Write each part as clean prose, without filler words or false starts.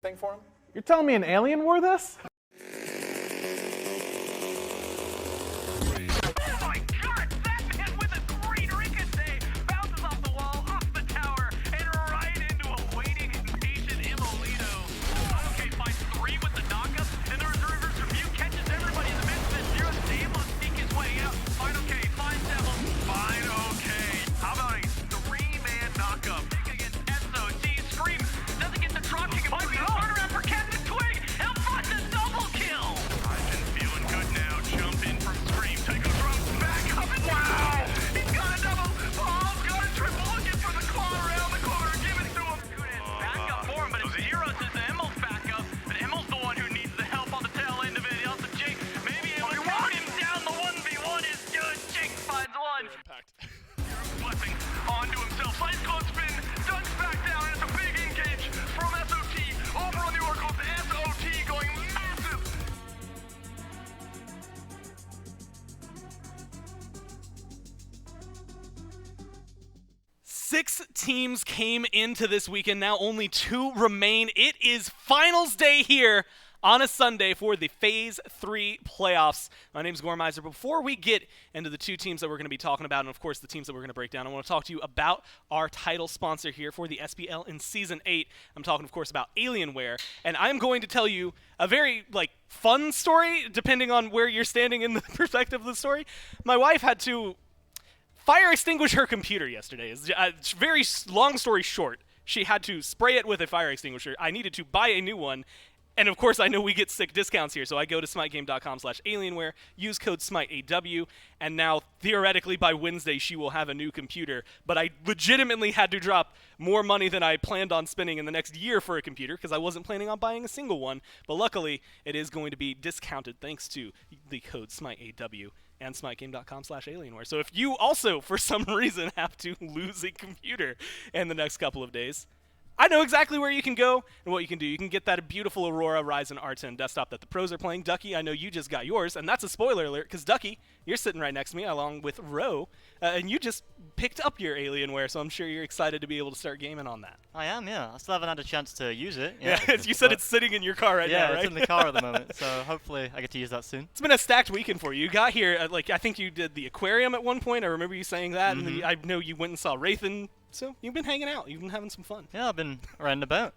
thing for him? You're telling me an alien wore this? Six teams came into this weekend. Now only 2 remain. It is finals day here on a Sunday for the Phase 3 playoffs. My name's Gormizer. Before we get into the 2 teams that we're going to be talking about, and of course the teams that we're going to break down, I want to talk to you about our title sponsor here for the SPL in Season 8. I'm talking, of course, about Alienware, and I'm going to tell you a very, fun story, depending on where you're standing in the perspective of the story. My wife had to fire extinguish her computer yesterday. It's very long story short. She had to spray it with a fire extinguisher. I needed to buy a new one. And of course, I know we get sick discounts here, so I go to smitegame.com/alienware, use code SMITEAW, and now, theoretically, by Wednesday, she will have a new computer. But I legitimately had to drop more money than I planned on spending in the next year for a computer, because I wasn't planning on buying a single one. But luckily, it is going to be discounted thanks to the code SMITEAW and smitegame.com/alienware. So if you also, for some reason, have to lose a computer in the next couple of days, I know exactly where you can go and what you can do. You can get that beautiful Aurora Ryzen R10 desktop that the pros are playing. Ducky, I know you just got yours, and that's a spoiler alert, because Ducky, you're sitting right next to me along with Ro, and you just picked up your Alienware, so I'm sure you're excited to be able to start gaming on that. I am, yeah. I still haven't had a chance to use it. Yeah, you said it's sitting in your car right now, right? Yeah, it's in the car at the moment, so hopefully I get to use that soon. It's been a stacked weekend for you. You got here, I think you did the aquarium at one point. I remember you saying that, and I know you went and saw Wraithen. So you've been hanging out. You've been having some fun. Yeah, I've been around about.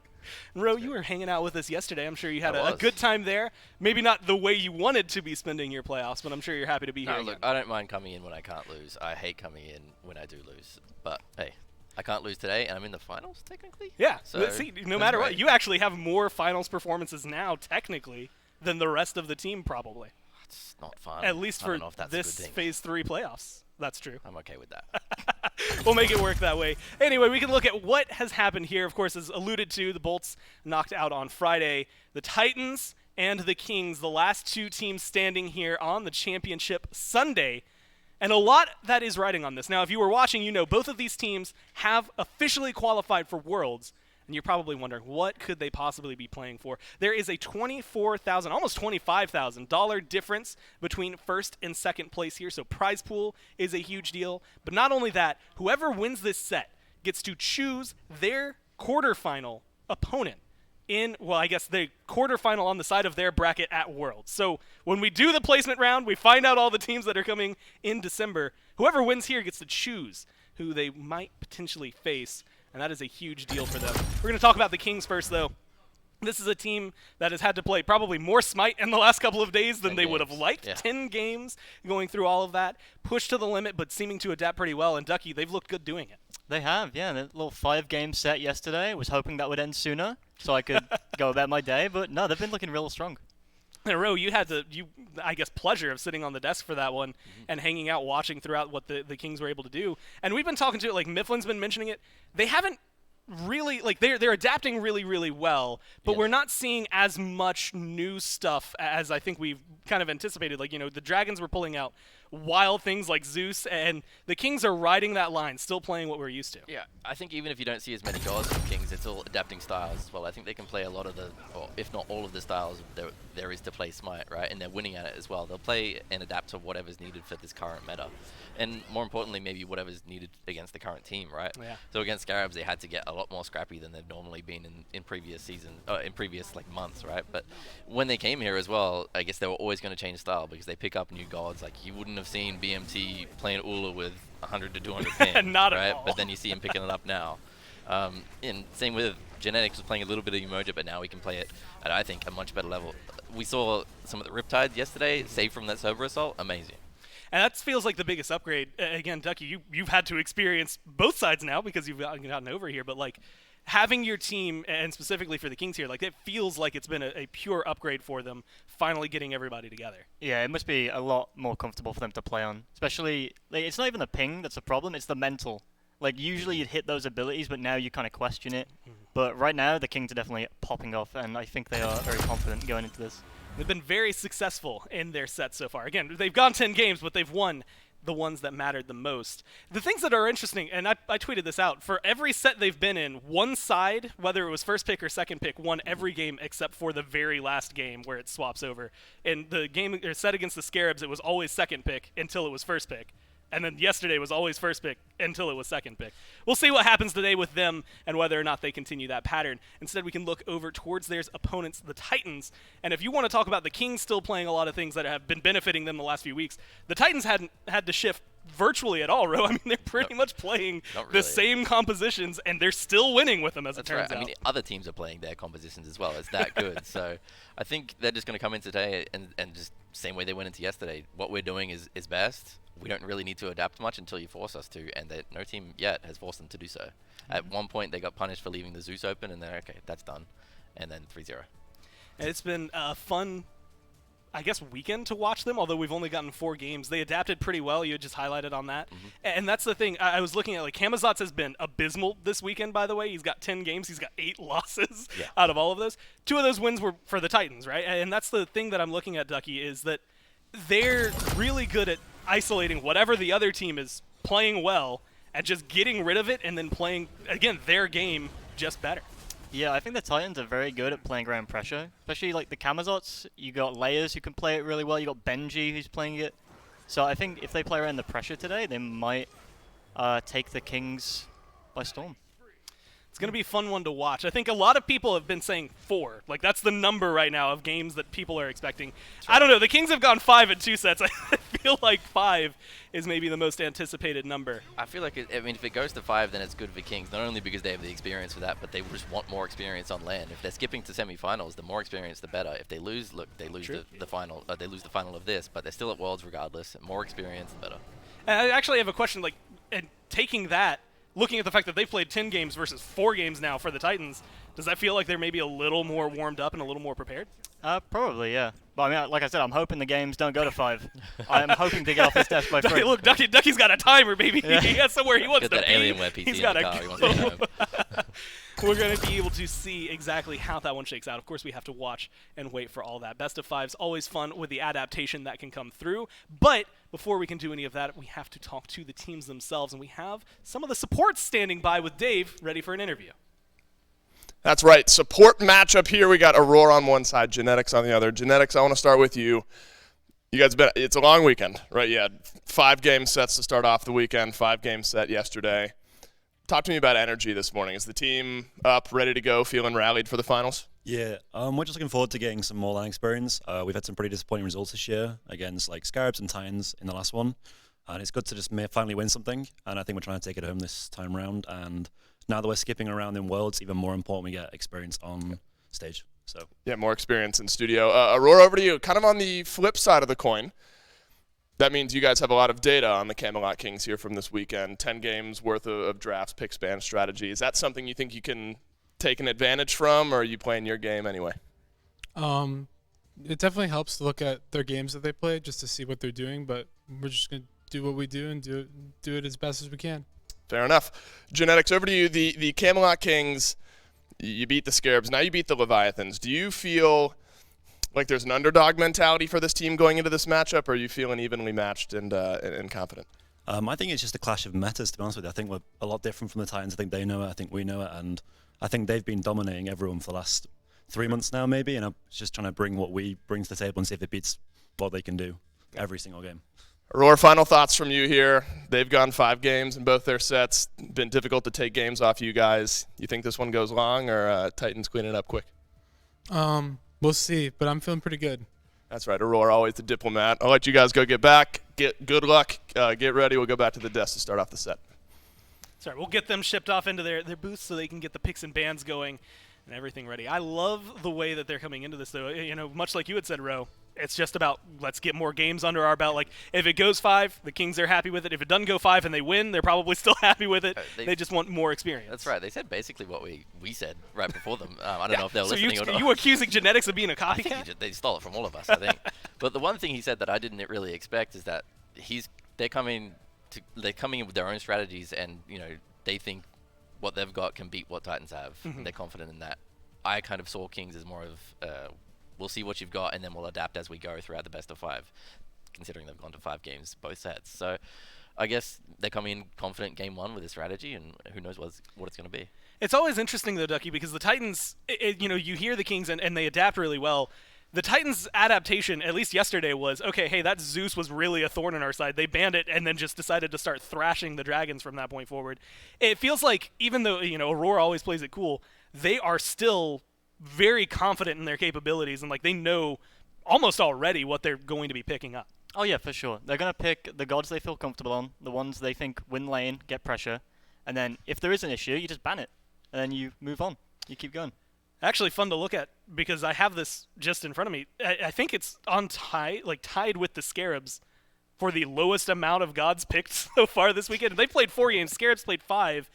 Ro, you were hanging out with us yesterday. I'm sure you had a good time there. Maybe not the way you wanted to be spending your playoffs, but I'm sure you're happy to be here. Look, I don't mind coming in when I can't lose. I hate coming in when I do lose. But, hey, I can't lose today, and I'm in the finals, technically. Yeah. So See, no matter what, you actually have more finals performances now, technically, than the rest of the team, probably. It's not fun. At least for this Phase 3 playoffs. That's true. I'm okay with that. We'll make it work that way. Anyway, we can look at what has happened here. Of course, as alluded to, the Bolts knocked out on Friday. The Titans and the Kings, the last 2 teams standing here on the championship Sunday. And a lot that is riding on this. Now, if you were watching, you know both of these teams have officially qualified for Worlds. And you're probably wondering, what could they possibly be playing for? There is a $24,000, almost $25,000 difference between first and second place here. So prize pool is a huge deal. But not only that, whoever wins this set gets to choose their quarterfinal opponent in, well, I guess the quarterfinal on the side of their bracket at Worlds. So when we do the placement round, we find out all the teams that are coming in December. Whoever wins here gets to choose who they might potentially face. And that is a huge deal for them. We're going to talk about the Kings first, though. This is a team that has had to play probably more Smite in the last couple of days than they would have liked. Yeah. 10 games going through all of that. Pushed to the limit, but seeming to adapt pretty well. And Ducky, they've looked good doing it. They have, yeah. The little 5-game set yesterday. Was hoping that would end sooner so I could go about my day. But no, they've been looking real strong. And Ro, you had I guess, pleasure of sitting on the desk for that one and hanging out, watching throughout what the Kings were able to do. And we've been talking to it, like Mifflin's been mentioning it. They haven't really, they're adapting really, really well, but we're not seeing as much new stuff as I think we've kind of anticipated. The Dragons were pulling out wild things like Zeus, and the Kings are riding that line, still playing what we're used to. Yeah, I think even if you don't see as many goals from Kings, it's all adapting styles as well. I think they can play a lot of the, or if not all of the styles there is to play Smite, right? And they're winning at it as well. They'll play and adapt to whatever's needed for this current meta. And more importantly, maybe whatever's needed against the current team, right? Yeah. So against Scarabs, they had to get a lot more scrappy than they've normally been in previous season, in previous like months, right? But when they came here as well, I guess they were always going to change style because they pick up new gods. Like you wouldn't have seen BMT playing Ula with 100 to 200 ping, Not at right? all. But then you see him picking it up now. And same with Genetics was playing a little bit of Umoja, but now we can play it at, I think, a much better level. We saw some of the Riptides yesterday, saved from that Sober Assault. Amazing. And that feels like the biggest upgrade. Again, Ducky, you've had to experience both sides now because you've gotten over here, but like having your team, and specifically for the Kings here, like it feels like it's been a pure upgrade for them, finally getting everybody together. Yeah, it must be a lot more comfortable for them to play on. Especially, like, it's not even the ping that's the problem, it's the mental. Like, usually you'd hit those abilities, but now you kind of question it. But right now, the Kings are definitely popping off, and I think they are very confident going into this. They've been very successful in their sets so far. Again, they've gone 10 games, but they've won the ones that mattered the most. The things that are interesting, and I tweeted this out, for every set they've been in, one side, whether it was first pick or second pick, won every game except for the very last game where it swaps over. In the game or set against the Scarabs, it was always second pick until it was first pick. And then yesterday was always first pick until it was second pick. We'll see what happens today with them and whether or not they continue that pattern. Instead, we can look over towards their opponents, the Titans. And if you want to talk about the Kings still playing a lot of things that have been benefiting them the last few weeks, the Titans hadn't had to shift virtually at all, Ro. I mean, they're pretty much playing really. the same compositions, and they're still winning with them, as That's it turns right. out. I mean, other teams are playing their compositions as well. It's that good. So I think they're just going to come in today and just same way they went into yesterday. What we're doing is best. We don't really need to adapt much until you force us to, and no team yet has forced them to do so. At one point, they got punished for leaving the Zeus open, and they're okay, that's done. And then 3-0. And it's been a fun, I guess, weekend to watch them, although we've only gotten 4 games. They adapted pretty well. You had just highlighted on that. And that's the thing. I was looking at, like, Camelot has been abysmal this weekend, by the way. He's got 10 games. He's got 8 losses out of all of those. 2 of those wins were for the Titans, right? And that's the thing that I'm looking at, Ducky, is that they're really good at isolating whatever the other team is playing well and just getting rid of it and then playing, again, their game just better. Yeah, I think the Titans are very good at playing ground pressure. Especially like the Camazots, you got Layers who can play it really well. You got Benji who's playing it. So I think if they play around the pressure today, they might take the Kings by storm. It's going to be a fun one to watch. I think a lot of people have been saying 4. Like, that's the number right now of games that people are expecting. Right. I don't know. The Kings have gone 5 in 2 sets. I feel like 5 is maybe the most anticipated number. I feel like, if it goes to 5, then it's good for Kings, not only because they have the experience for that, but they just want more experience on LAN. If they're skipping to semifinals, the more experience, the better. If they lose, look, they lose the final. They lose the final of this, but they're still at Worlds regardless. More experience, the better. And I actually have a question, like, and taking that, looking at the fact that they've played 10 games versus 4 games now for the Titans, does that feel like they're maybe a little more warmed up and a little more prepared? Probably, yeah. But I mean, like I said, I'm hoping the games don't go to 5. I'm hoping to get off this desk by 3. Look, Ducky's got a timer, baby. Yeah. He has somewhere he wants Got to that be. Alienware PC He's in got the to car. He wants to get home. We're going to be able to see exactly how that one shakes out. Of course, we have to watch and wait for all that. Best of 5's always fun with the adaptation that can come through. But before we can do any of that, we have to talk to the teams themselves. And we have some of the supports standing by with Dave, ready for an interview. That's right. Support matchup here. We got Aurora on one side, Genetics on the other. Genetics, I want to start with you. You guys, it's a long weekend, right? You had 5 game sets to start off the weekend, 5-game set yesterday. Talk to me about energy this morning. Is the team up, ready to go, feeling rallied for the finals? Yeah, we're just looking forward to getting some more LAN experience. We've had some pretty disappointing results this year against like Scarabs and Titans in the last one. And it's good to just finally win something. And I think we're trying to take it home this time around. And now that we're skipping around in Worlds, even more important we get experience on stage. So yeah, more experience in studio. Aurora, over to you. Kind of on the flip side of the coin, that means you guys have a lot of data on the Camelot Kings here from this weekend. 10 games worth of drafts, pick span strategy. Is that something you think you can take an advantage from, or are you playing your game anyway? It definitely helps to look at their games that they play just to see what they're doing, but we're just going to do what we do and do it as best as we can. Fair enough. Genetics, over to you. The Camelot Kings, you beat the Scarabs. Now you beat the Leviathans. Do you feel like there's an underdog mentality for this team going into this matchup, or are you feeling evenly matched and confident? I think it's just a clash of metas, to be honest with you. I think we're a lot different from the Titans. I think they know it. I think we know it. And I think they've been dominating everyone for the last 3 months now, maybe. And I'm just trying to bring what we bring to the table and see if it beats what they can do every single game. Aurora, final thoughts from you here. They've gone 5 games in both their sets. Been difficult to take games off you guys. You think this one goes long, or Titans clean it up quick? We'll see, but I'm feeling pretty good. That's right. Aurora, always the diplomat. I'll let you guys go get back. Good luck. Get ready. We'll go back to the desk to start off the set. Sorry, we'll get them shipped off into their booths so they can get the picks and bans going and everything ready. I love the way that they're coming into this, though. You know, much like you had said, Ro, it's just about let's get more games under our belt. Like, if it goes 5, the Kings are happy with it. If it doesn't go 5 and they win, they're probably still happy with it. They just want more experience. That's right. They said basically what we said right before them. I don't know if they were listening or not. So you accusing Genetics of being a I think copycat? they stole it from all of us, I think. But the one thing he said that I didn't really expect is that they're coming in with their own strategies, and they think what they've got can beat what Titans have. And they're confident in that. I kind of saw Kings as more of we'll see what you've got, and then we'll adapt as we go throughout the best of 5, considering they've gone to 5 games both sets. So I guess they're coming in confident game 1 with a strategy, and who knows what it's going to be. It's always interesting, though, Ducky, because the Titans, you hear the Kings and they adapt really well. The Titans' adaptation, at least yesterday, was, okay, hey, that Zeus was really a thorn in our side. They banned it and then just decided to start thrashing the Dragons from that point forward. It feels like, even though, Aurora always plays it cool, they are still very confident in their capabilities, and like they know almost already what they're going to be picking up. Oh yeah, for sure. They're going to pick the gods they feel comfortable on, the ones they think win lane, get pressure, and then if there is an issue, you just ban it, and then you move on. You keep going. Actually fun to look at, because I have this just in front of me. I think it's tied with the Scarabs for the lowest amount of gods picked so far this weekend. They played 4 games, Scarabs played 5.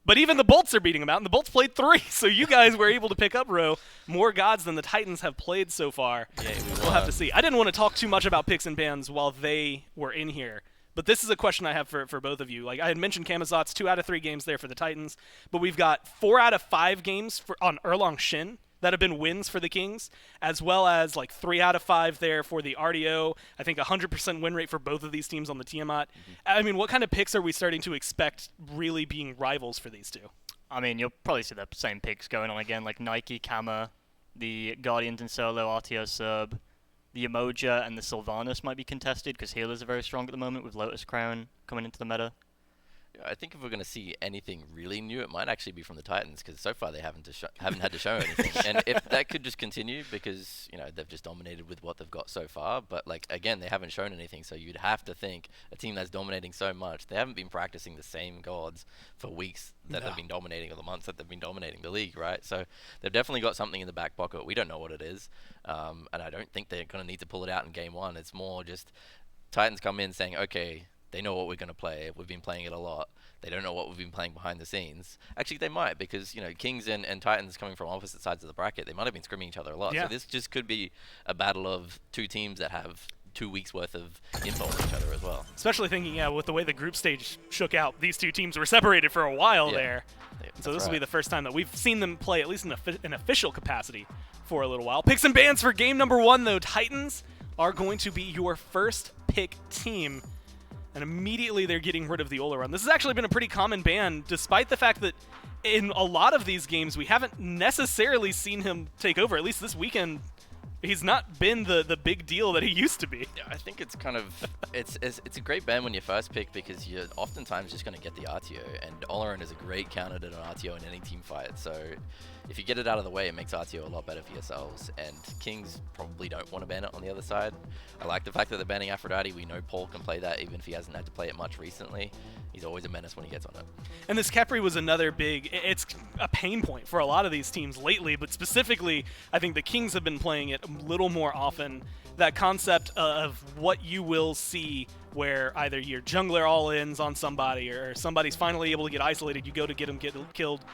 But even the Bolts are beating them out, and the Bolts played 3. So you guys were able to pick up, Ro, more gods than the Titans have played so far. Yeah, we'll have to see. I didn't want to talk too much about picks and bans while they were in here. But this is a question I have for both of you. Like, I had mentioned Camelot's 2 out of 3 games there for the Titans, but we've got 4 out of 5 games on Erlong Shin that have been wins for the Kings, as well as like 3 out of 5 there for the RDO. I think 100% win rate for both of these teams on the Tiamat. I mean, what kind of picks are we starting to expect really being rivals for these two? I mean, you'll probably see the same picks going on again, like Nike, Kama, the Guardians and Solo, RTO Sub, the Emoja and the Sylvanas might be contested because healers are very strong at the moment with Lotus Crown coming into the meta. I think if we're going to see anything really new, it might actually be from the Titans, because so far they haven't had to show anything. And if that could just continue, because they've just dominated with what they've got so far. But like again, they haven't shown anything, so you'd have to think a team that's dominating so much, they haven't been practicing the same gods for weeks that they've been dominating, or the months that they've been dominating the league, right? So they've definitely got something in the back pocket. We don't know what it is, and I don't think they're going to need to pull it out in game 1. It's more just Titans come in saying, okay, they know what we're going to play. We've been playing it a lot. They don't know what we've been playing behind the scenes. Actually, they might, because Kings and Titans coming from opposite sides of the bracket, they might have been scrimming each other a lot. Yeah. So this just could be a battle of 2 teams that have 2 weeks worth of info on each other as well. Especially thinking, with the way the group stage shook out, these 2 teams were separated for a while there. Yeah, so this right. will be the first time that we've seen them play, at least in an official capacity, for a little while. Picks and bans for game number 1, though. Titans are going to be your first pick team. And immediately they're getting rid of the Olaron. This has actually been a pretty common ban, despite the fact that in a lot of these games we haven't necessarily seen him take over. At least this weekend, he's not been the big deal that he used to be. Yeah, I think it's kind of it's a great ban when you first pick, because you're oftentimes just going to get the RTO, and Olaron is a great counter to an RTO in any team fight. So if you get it out of the way, it makes RTO a lot better for yourselves. And Kings probably don't want to ban it on the other side. I like the fact that they're banning Aphrodite. We know Paul can play that, even if he hasn't had to play it much recently. He's always a menace when he gets on it. And this Khepri was another it's a pain point for a lot of these teams lately, but specifically, I think the Kings have been playing it a little more often. That concept of what you will see where either your jungler all-ins on somebody, or somebody's finally able to get isolated, you go to get killed,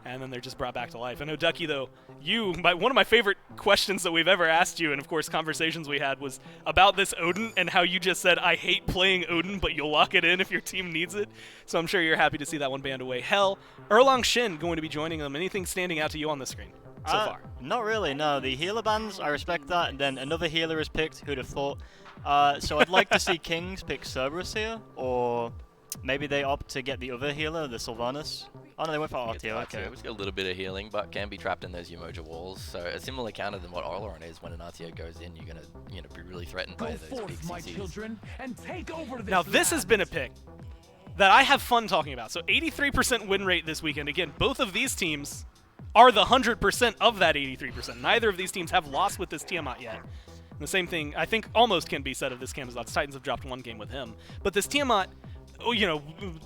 and then they're just brought back to life. I know, Ducky, though, one of my favorite questions that we've ever asked you, and of course conversations we had, was about this Odin, and how you just said, I hate playing Odin, but you'll lock it in if your team needs it. So I'm sure you're happy to see that one banned away. Hell, Erlong Shin going to be joining them. Anything standing out to you on the screen? so far. Not really, no. The healer bans, I respect that, and then another healer is picked, who'd have thought. So I'd like to see Kings pick Cerberus here, or maybe they opt to get the other healer, the Sylvanas. Oh no, they went for RTO, okay. It's got a little bit of healing, but can be trapped in those Umoja walls. So a similar counter than what Oleron is. When an RTO goes in, you're gonna be really threatened by those big CCs. Now this has been a pick that I have fun talking about. So 83% win rate this weekend. Again, both of these teams are the 100% of that 83%. Neither of these teams have lost with this Tiamat yet. And the same thing, I think, almost can be said of this Camelot. Titans have dropped one game with him. But this Tiamat,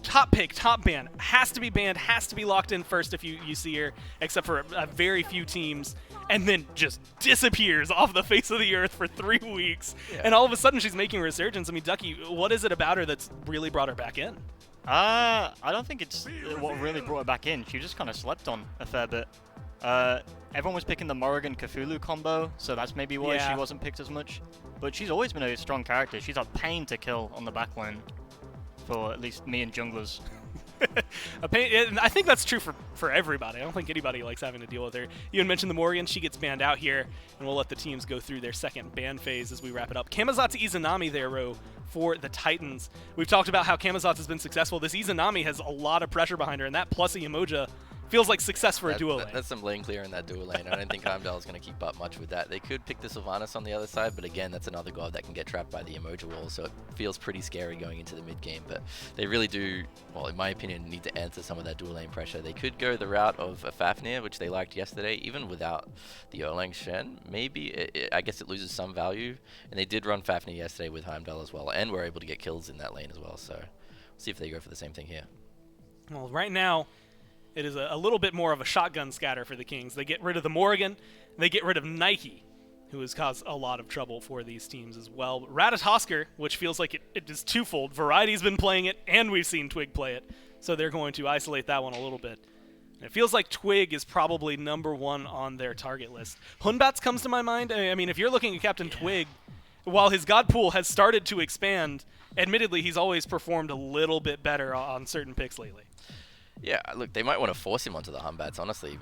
top pick, top ban, has to be banned, has to be locked in first if you see her, except for a very few teams, and then just disappears off the face of the earth for 3 weeks. Yeah. And all of a sudden she's making a resurgence. I mean, Ducky, what is it about her that's really brought her back in? I don't think it's what really brought her back in. She just kind of slept on a fair bit. Everyone was picking the Morrigan Cthulhu combo, so that's maybe why she wasn't picked as much. But she's always been a strong character. She's a pain to kill on the backline, for at least me and junglers. I think that's true for everybody. I don't think anybody likes having to deal with her. You had mentioned the Morrigan. She gets banned out here, and we'll let the teams go through their second ban phase as we wrap it up. Camazotz Izanami there, Ro, for the Titans. We've talked about how Camazotz has been successful. This Izanami has a lot of pressure behind her, and that plus a Umoja feels like success for a duo lane. That's some lane clear in that duo lane. I don't think Heimdall is going to keep up much with that. They could pick the Sylvanas on the other side, but again, that's another god that can get trapped by the Emoji wall, so it feels pretty scary going into the mid game. But they really do, well, in my opinion, need to answer some of that dual lane pressure. They could go the route of a Fafnir, which they liked yesterday, even without the Erlang Shen. Maybe, I guess it loses some value, and they did run Fafnir yesterday with Heimdall as well, and were able to get kills in that lane as well, so we'll see if they go for the same thing here. Well, right now, it is a little bit more of a shotgun scatter for the Kings. They get rid of the Morrigan. They get rid of Nike, who has caused a lot of trouble for these teams as well. But Ratatosker, which feels like it is twofold. Variety's been playing it, and we've seen Twig play it. So they're going to isolate that one a little bit. And it feels like Twig is probably #1 on their target list. Hunbats comes to my mind. I mean, if you're looking at Captain Twig, while his god pool has started to expand, admittedly, he's always performed a little bit better on certain picks lately. Yeah, look, they might want to force him onto the Humbats, honestly.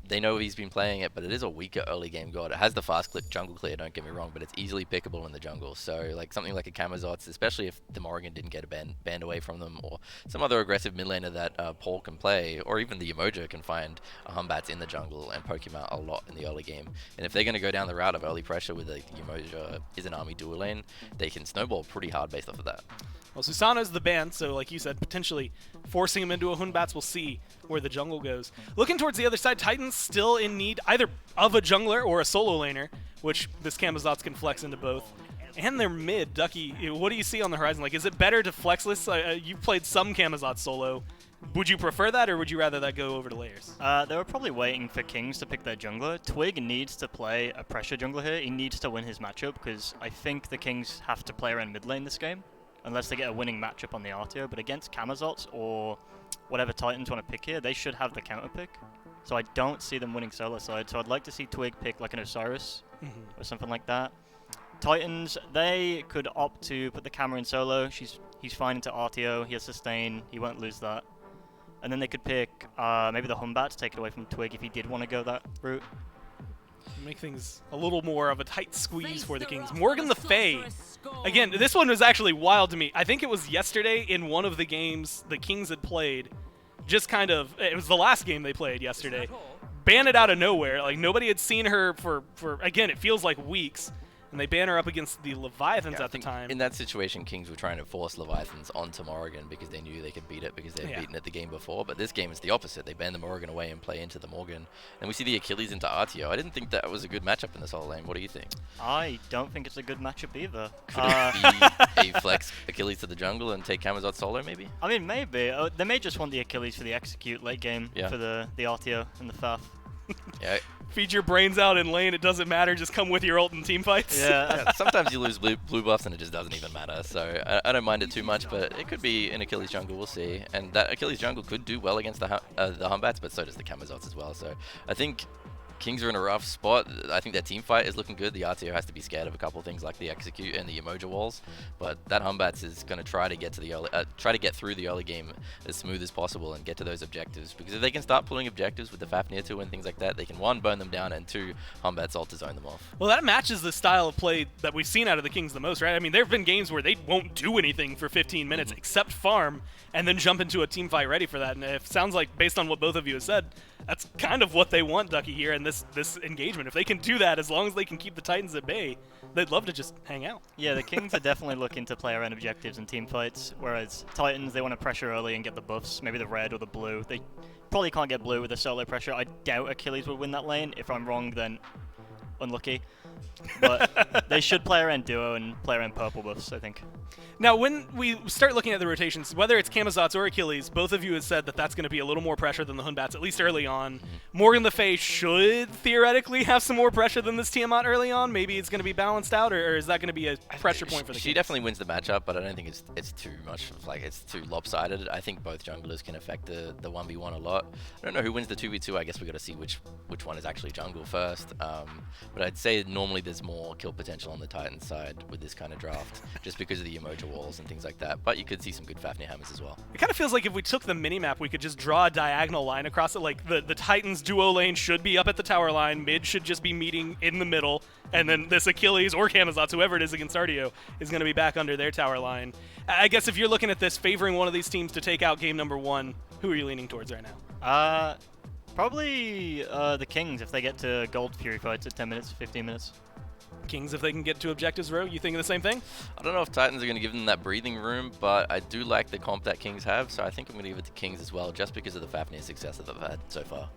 They know he's been playing it, but it is a weaker early game god. It has the fast click jungle clear, don't get me wrong, but it's easily pickable in the jungle. So, like, something like a Camazotz, especially if the Morrigan didn't get a banned away from them, or some other aggressive mid laner that Paul can play, or even the Umoja can find a Humbats in the jungle and poke him out a lot in the early game. And if they're going to go down the route of early pressure with the Umoja is an army dual lane, they can snowball pretty hard based off of that. Well, Susanna's the ban, so like you said, potentially forcing him into a Hunbats. We'll see where the jungle goes. Looking towards the other side, Titans still in need either of a jungler or a solo laner, which this Camazotz can flex into both. And they're mid. Ducky, what do you see on the horizon? Like, is it better to flex this? You've played some Camazotz solo. Would you prefer that, or would you rather that go over to layers? They were probably waiting for Kings to pick their jungler. Twig needs to play a pressure jungler here. He needs to win his matchup, because I think the Kings have to play around mid lane this game, unless they get a winning matchup on the RTO. But against Camazotz or whatever Titans want to pick here, they should have the counter pick. So I don't see them winning solo side. So I'd like to see Twig pick like an Osiris or something like that. Titans, they could opt to put the camera in solo. He's fine into RTO. He has sustain. He won't lose that. And then they could pick maybe the Humbat to take it away from Twig if he did want to go that route. Make things a little more of a tight squeeze for the Kings. Morgan the Fae. Again, this one was actually wild to me. I think it was yesterday in one of the games the Kings had played. Just kind of, it was the last game they played yesterday. Banned it out of nowhere. Like, nobody had seen her for again, it feels like weeks. And they ban her up against the Leviathans at the time. In that situation, Kings were trying to force Leviathans onto Morrigan because they knew they could beat it because they had beaten it the game before. But this game is the opposite. They ban the Morrigan away and play into the Morgan. And we see the Achilles into RTO. I didn't think that was a good matchup in this whole lane. What do you think? I don't think it's a good matchup either. Could it be a flex Achilles to the jungle and take Camazotz solo, maybe? I mean, maybe. They may just want the Achilles for the execute late game for the RTO and the Faf. Yeah. Feed your brains out in lane, it doesn't matter, just come with your ult in team fights. Yeah, sometimes you lose blue buffs and it just doesn't even matter, so I don't mind it too much, but it could be an Achilles jungle, we'll see. And that Achilles jungle could do well against the Humbats, but so does the Camazotz as well, so I think Kings are in a rough spot. I think their team fight is looking good. The RTO has to be scared of a couple of things like the execute and the emoji walls, but that Humbats is going to try to get to the early, through the early game as smooth as possible and get to those objectives. Because if they can start pulling objectives with the Fafnir 2 and things like that, they can 1, burn them down, and 2, Humbats ult to zone them off. Well, that matches the style of play that we've seen out of the Kings the most, right? I mean, there have been games where they won't do anything for 15 minutes except farm and then jump into a team fight ready for that. And it sounds like, based on what both of you have said, that's kind of what they want, Ducky, here in this engagement. If they can do that, as long as they can keep the Titans at bay, they'd love to just hang out. Yeah, the Kings are definitely looking to play around objectives and team fights, whereas Titans, they want to pressure early and get the buffs, maybe the red or the blue. They probably can't get blue with the solo pressure. I doubt Achilles would win that lane. If I'm wrong, then unlucky. But they should play around duo and play around purple buffs, I think. Now, when we start looking at the rotations, whether it's Camelot or Achilles, both of you have said that that's going to be a little more pressure than the Hunbats, at least early on. Morgan Le Fay should theoretically have some more pressure than this Tiamat early on. Maybe it's going to be balanced out, or is that going to be a pressure point for the She Kings? definitely wins the matchup, but I don't think it's too much, like it's too lopsided. I think both junglers can affect the 1v1 a lot. I don't know who wins the 2v2. I guess we got to see which one is actually jungle first. But I'd say normally there's more kill potential on the Titan side with this kind of draft, just because of the emoji walls and things like that. But you could see some good Fafnir hammers as well. It kind of feels like if we took the minimap, we could just draw a diagonal line across it. Like the Titans duo lane should be up at the tower line, mid should just be meeting in the middle, and then this Achilles or Camelot, whoever it is against Artio, is going to be back under their tower line. I guess if you're looking at this, favoring one of these teams to take out game number 1, who are you leaning towards right now? Probably the Kings if they get to gold fury fights at 10 minutes, 15 minutes. Kings, if they can get to objectives row, you thinking the same thing? I don't know if Titans are going to give them that breathing room, but I do like the comp that Kings have, so I think I'm going to give it to Kings as well, just because of the Fafnir success that they've had so far.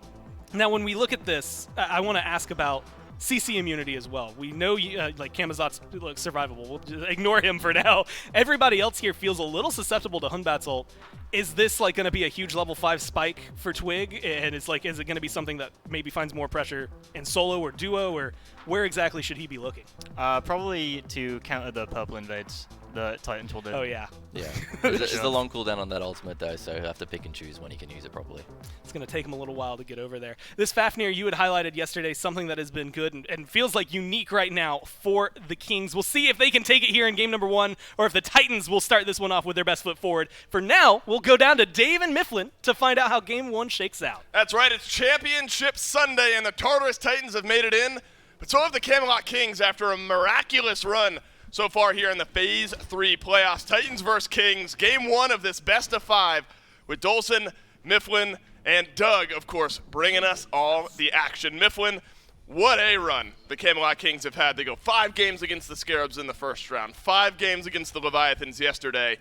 Now, when we look at this, I want to ask about CC immunity as well. We know like Camazot's survivable. We'll just ignore him for now. Everybody else here feels a little susceptible to Hunbat's ult. Is this like going to be a huge level 5 spike for Twig? And it's like, is it going to be something that maybe finds more pressure in solo or duo, or where exactly should he be looking? Probably to counter the purple invades the Titans will do. Oh yeah. Yeah. There's a long cooldown on that ultimate though, so he'll have to pick and choose when he can use it properly. It's going to take him a little while to get over there. This Fafnir you had highlighted yesterday, something that has been good and feels like unique right now for the Kings. We'll see if they can take it here in game number 1, or if the Titans will start this one off with their best foot forward. For now, we'll go down to Dave and Mifflin to find out how game 1 shakes out. That's right, it's Championship Sunday, and the Tartarus Titans have made it in, but so have the Camelot Kings after a miraculous run so far here in the Phase 3 playoffs. Titans versus Kings, game 1 of this best of 5, with Dolson, Mifflin, and Doug, of course, bringing us all the action. Mifflin, what a run the Camelot Kings have had. They go 5 games against the Scarabs in the first round, 5 games against the Leviathans yesterday,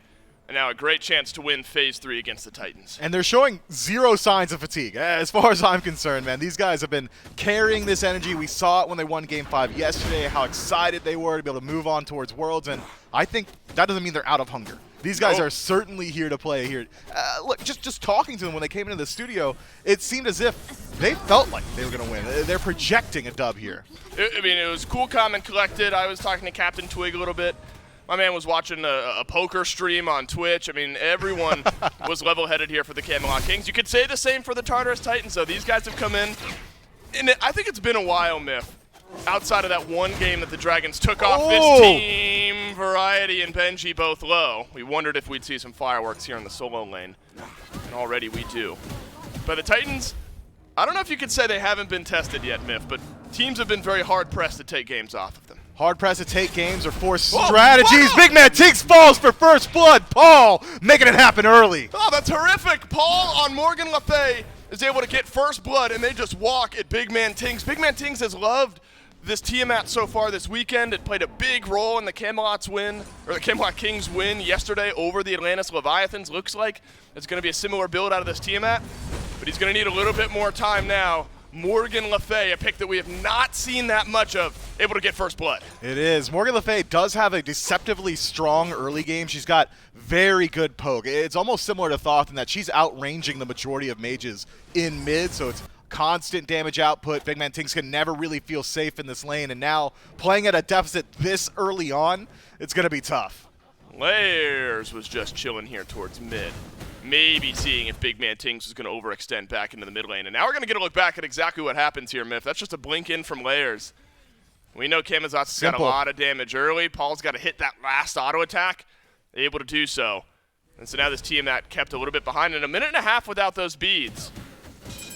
and now a great chance to win Phase 3 against the Titans. And they're showing zero signs of fatigue. As far as I'm concerned, man, these guys have been carrying this energy. We saw it when they won Game 5 yesterday, how excited they were to be able to move on towards Worlds, and I think that doesn't mean they're out of hunger. These guys are certainly here to play here. Look, just talking to them when they came into the studio, it seemed as if they felt like they were going to win. They're projecting a dub here. I mean, it was cool, calm, and collected. I was talking to Captain Twig a little bit. My man was watching a poker stream on Twitch. I mean, everyone was level-headed here for the Camelot Kings. You could say the same for the Tartarus Titans, though. These guys have come in, and I think it's been a while, Miff, outside of that one game that the Dragons took off this team. Variety and Benji both low. We wondered if we'd see some fireworks here in the solo lane, and already we do. But the Titans, I don't know if you could say they haven't been tested yet, Miff, but teams have been very hard-pressed to take games off of them. Hard press to take games or force strategies. Big man Tinks falls for first blood. Paul making it happen early. Oh, that's horrific. Paul on Morgan Le Fay is able to get first blood, and they just walk at Big Man Tinks. Big Man Tinks has loved this Tiamat so far this weekend. It played a big role in the Camelot's win, or the Camelot Kings win yesterday over the Atlantis Leviathans. Looks like it's going to be a similar build out of this Tiamat, but he's going to need a little bit more time now. Morgan Le Fay, a pick that we have not seen that much of, able to get first blood. It is. Morgan Le Fay does have a deceptively strong early game. She's got very good poke. It's almost similar to Thoth in that she's outranging the majority of mages in mid, so it's constant damage output. Big Man Tinks can never really feel safe in this lane, and now playing at a deficit this early on, it's going to be tough. Layers was just chilling here towards mid. maybe seeing if Big Man Tings was going to overextend back into the mid lane. And now we're going to get a look back at exactly what happens here, Miff. That's just a blink in from Layers. We know Camelot's got a lot of damage early. Paul's got to hit that last auto attack, able to do so. And so now this Tiamat kept a little bit behind in a minute and a half without those beads.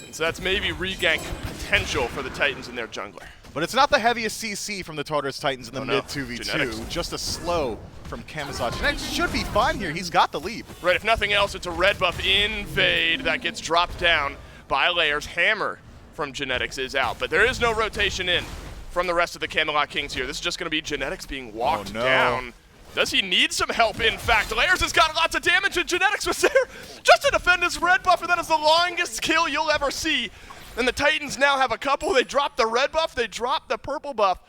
And so that's maybe regank potential for the Titans and their jungler. But it's not the heaviest CC from the Tartarus Titans in the mid 2v2. Genetics. Just a slow from Camelot. Genetics should be fine here. He's got the lead. Right, if nothing else, it's a red buff invade that gets dropped down by Layers. Hammer from Genetics is out, but there is no rotation in from the rest of the Camelot Kings here. This is just going to be Genetics being walked down. Does he need some help? In fact, Layers has got lots of damage, and Genetics was there just to defend his red buff, and that is the longest kill you'll ever see. And the Titans now have a couple. They dropped the red buff, they dropped the purple buff,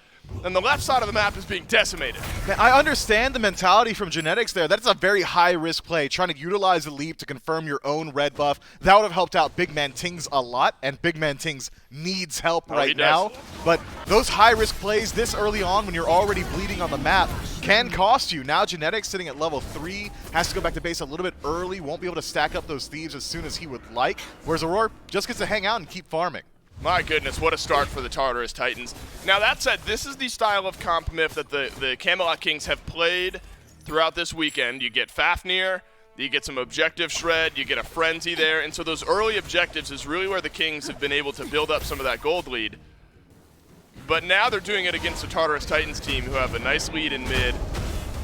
and the left side of the map is being decimated. Man, I understand the mentality from Genetics there. That's a very high-risk play, trying to utilize the leap to confirm your own red buff. That would have helped out Big Man Tings a lot, and Big Man Tings needs help right now. But those high-risk plays this early on when you're already bleeding on the map can cost you. Now Genetics sitting at level 3, has to go back to base a little bit early, won't be able to stack up those thieves as soon as he would like, whereas Aurora just gets to hang out and keep farming. My goodness, what a start for the Tartarus Titans. Now that said, this is the style of comp, Miff, that the Camelot Kings have played throughout this weekend. You get Fafnir, you get some objective shred, you get a frenzy there, and so those early objectives is really where the Kings have been able to build up some of that gold lead. But now they're doing it against the Tartarus Titans team, who have a nice lead in mid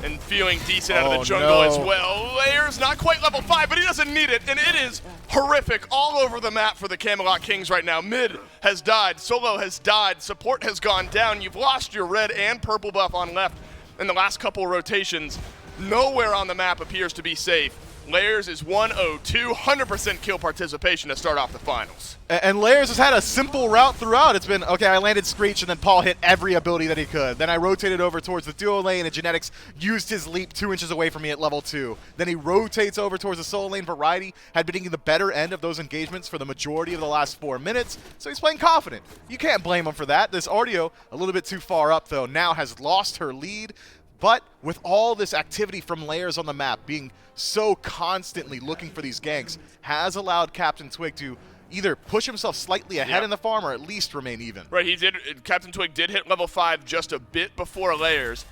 and feeling decent out of the jungle as well. Layers not quite level 5, but he doesn't need it, and it is horrific all over the map for the Camelot Kings right now. Mid has died, solo has died, support has gone down. You've lost your red and purple buff on left in the last couple rotations. Nowhere on the map appears to be safe. Layers is 1-0-2, 100% kill participation to start off the finals. And Layers has had a simple route throughout. It's been, okay, I landed Screech, and then Paul hit every ability that he could. Then I rotated over towards the duo lane, and Genetics used his leap 2 inches away from me at level 2. Then he rotates over towards the solo lane. Variety had been taking the better end of those engagements for the majority of the last 4 minutes, so he's playing confident. You can't blame him for that. This Artio, a little bit too far up, though, now has lost her lead. But with all this activity from Layers on the map, being so constantly looking for these ganks, has allowed Captain Twig to either push himself slightly ahead in the farm or at least remain even. Right, he did. Captain Twig did hit level 5 just a bit before Layers.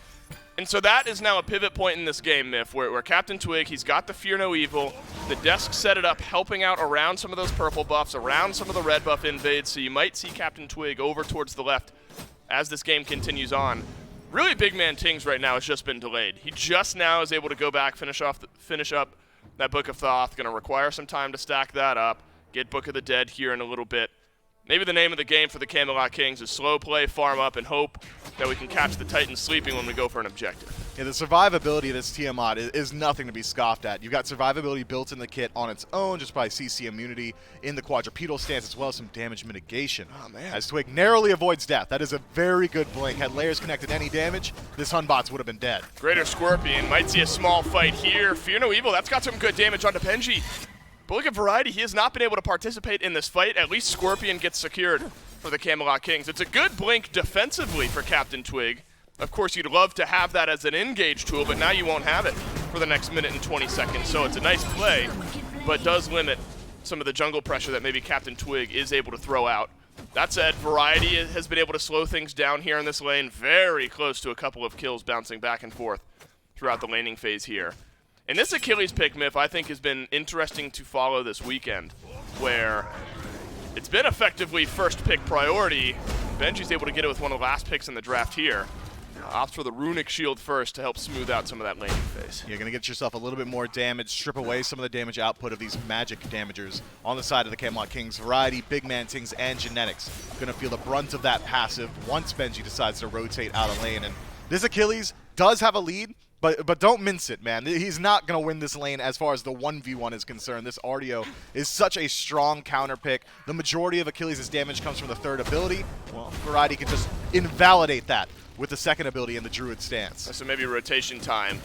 And so that is now a pivot point in this game, Miff, where Captain Twig, he's got the Fear No Evil. The desk set it up, helping out around some of those purple buffs, around some of the red buff invades, so you might see Captain Twig over towards the left as this game continues on. Really, Big Man Tings right now has just been delayed. He just now is able to go back, finish up that Book of Thoth. Going to require some time to stack that up, get Book of the Dead here in a little bit. Maybe the name of the game for the Camelot Kings is slow play, farm up, and hope that we can catch the Titans sleeping when we go for an objective. Yeah, the survivability of this Tiamat is nothing to be scoffed at. You've got survivability built in the kit on its own, just by CC immunity in the quadrupedal stance, as well as some damage mitigation. Oh, man. As Twig narrowly avoids death. That is a very good blink. Had Layers connected any damage, this Hunbots would have been dead. Greater Scorpion might see a small fight here. Fear No Evil, that's got some good damage onto Benji. But look at Variety, he has not been able to participate in this fight. At least Scorpion gets secured for the Camelot Kings. It's a good blink defensively for Captain Twig. Of course, you'd love to have that as an engage tool, but now you won't have it for the next minute and 20 seconds. So it's a nice play, but does limit some of the jungle pressure that maybe Captain Twig is able to throw out. That said, Variety has been able to slow things down here in this lane, very close to a couple of kills bouncing back and forth throughout the laning phase here. And this Achilles pick, Miff, I think has been interesting to follow this weekend, where it's been effectively first pick priority. Benji's able to get it with one of the last picks in the draft here. Opts for the Runic Shield first to help smooth out some of that laning phase. You're going to get yourself a little bit more damage, strip away some of the damage output of these magic damagers on the side of the Camelot Kings. Variety, Big Man Tings, and Genetics going to feel the brunt of that passive once Benji decides to rotate out of lane. And this Achilles does have a lead, but don't mince it, man. He's not going to win this lane as far as the 1v1 is concerned. This Artio is such a strong counter pick. The majority of Achilles' damage comes from the third ability. Well, Variety can just invalidate that with the second ability in the Druid stance. So maybe rotation time.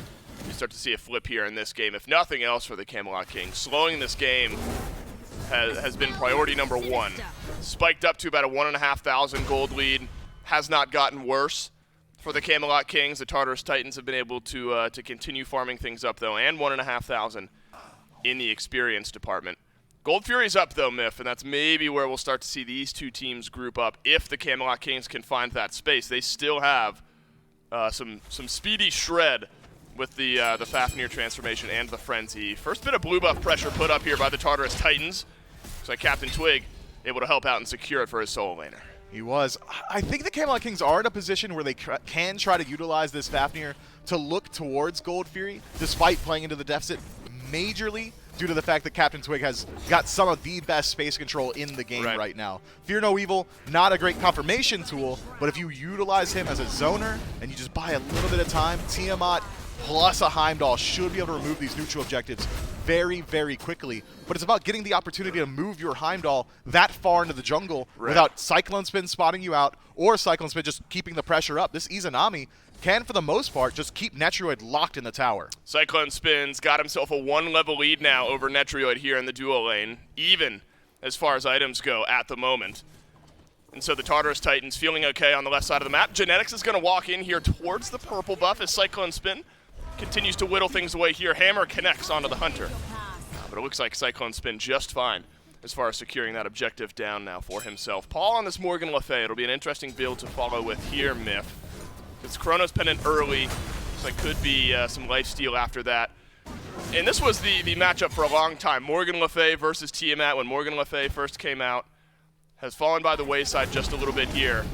You start to see a flip here in this game. If nothing else for the Camelot Kings, slowing this game has been priority number 1. Spiked up to about a 1,500 gold lead. Has not gotten worse for the Camelot Kings. The Tartarus Titans have been able to continue farming things up, though, and 1,500 in the experience department. Gold Fury's up, though, Miff, and that's maybe where we'll start to see these two teams group up if the Camelot Kings can find that space. They still have some speedy shred with the Fafnir transformation and the Frenzy. First bit of blue buff pressure put up here by the Tartarus Titans. Looks like Captain Twig able to help out and secure it for his solo laner. He was. I think the Camelot Kings are in a position where they can try to utilize this Fafnir to look towards Gold Fury, despite playing into the deficit majorly, due to the fact that Captain Twig has got some of the best space control in the game right now. Fear No Evil, not a great confirmation tool, but if you utilize him as a zoner and you just buy a little bit of time, Tiamat plus a Heimdall should be able to remove these neutral objectives very, very quickly. But it's about getting the opportunity to move your Heimdall that far into the jungle without Cyclone Spin spotting you out or Cyclone Spin just keeping the pressure up. This Izanami can, for the most part, just keep Netroid locked in the tower. Cyclone Spin's got himself a 1-level lead now over Netroid here in the duo lane, even as far as items go at the moment. And so the Tartarus Titans feeling okay on the left side of the map. Genetics is going to walk in here towards the purple buff as Cyclone Spin continues to whittle things away here. Hammer connects onto the Hunter. But it looks like Cyclone Spin just fine as far as securing that objective down now for himself. Paul on this Morgan Le Fay. It'll be an interesting build to follow with here, Miff. It's Chronos Pendant early. Looks like could be some lifesteal after that. And this was the matchup for a long time. Morgan Le Fay versus Tiamat when Morgan Le Fay first came out. Has fallen by the wayside just a little bit here.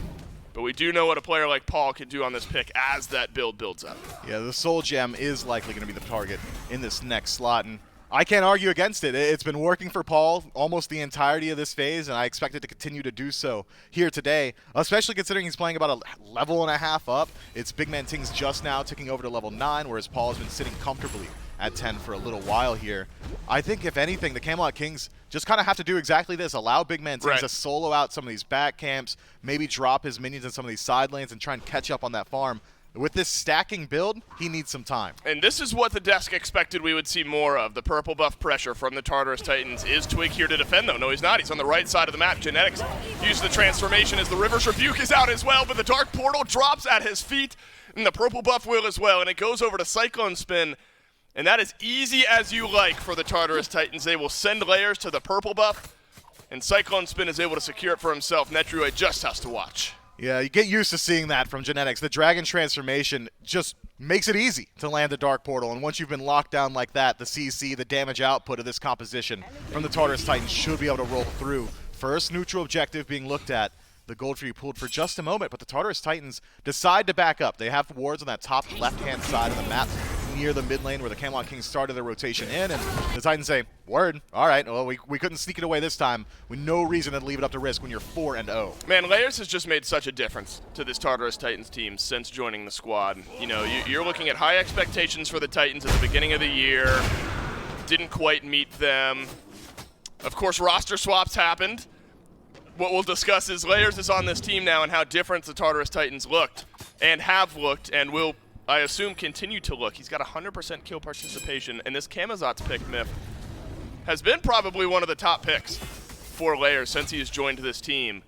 But we do know what a player like Paul can do on this pick as that build builds up. Yeah, the Soul Gem is likely going to be the target in this next slot, and I can't argue against it. It's been working for Paul almost the entirety of this phase, and I expect it to continue to do so here today, especially considering he's playing about a level and a half up. It's Big Man Ting's just now ticking over to level 9, whereas Paul has been sitting comfortably at 10 for a little while here. I think, if anything, the Camelot Kings just kind of have to do exactly this. Allow Big Man Tings to solo out some of these back camps, maybe drop his minions in some of these side lanes and try and catch up on that farm. With this stacking build, he needs some time. And this is what the desk expected we would see more of. The purple buff pressure from the Tartarus Titans. Is Twig here to defend, though? No, he's not. He's on the right side of the map. Genetics uses the transformation as the River's Rebuke is out as well, but the Dark Portal drops at his feet, and the purple buff will as well, and it goes over to Cyclone Spin. And that is easy as you like for the Tartarus Titans. They will send layers to the purple buff, and Cyclone Spin is able to secure it for himself. Netroid just has to watch. Yeah, you get used to seeing that from Genetics. The Dragon Transformation just makes it easy to land the Dark Portal, and once you've been locked down like that, the CC, the damage output of this composition from the Tartarus Titans should be able to roll through. First neutral objective being looked at. The Gold Fury pulled for just a moment, but the Tartarus Titans decide to back up. They have wards on that top left-hand side of the map near the mid lane where the Camelot Kings started their rotation in, and the Titans say, word, all right, well, we couldn't sneak it away this time. With no reason to leave it up to risk when you're 4-0. Man, Layers has just made such a difference to this Tartarus Titans team since joining the squad. You know, you're looking at high expectations for the Titans at the beginning of the year. Didn't quite meet them. Of course, roster swaps happened. What we'll discuss is Layers is on this team now and how different the Tartarus Titans looked and have looked and will, I assume, continue to look. He's got 100% kill participation, and this Camazot's pick, Miff, has been probably one of the top picks for Layers since he has joined this team.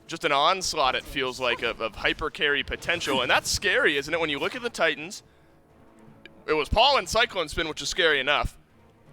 Just an onslaught, it feels like, of hyper carry potential, and that's scary, isn't it? When you look at the Titans, it was Paul and Cyclone Spin, which is scary enough.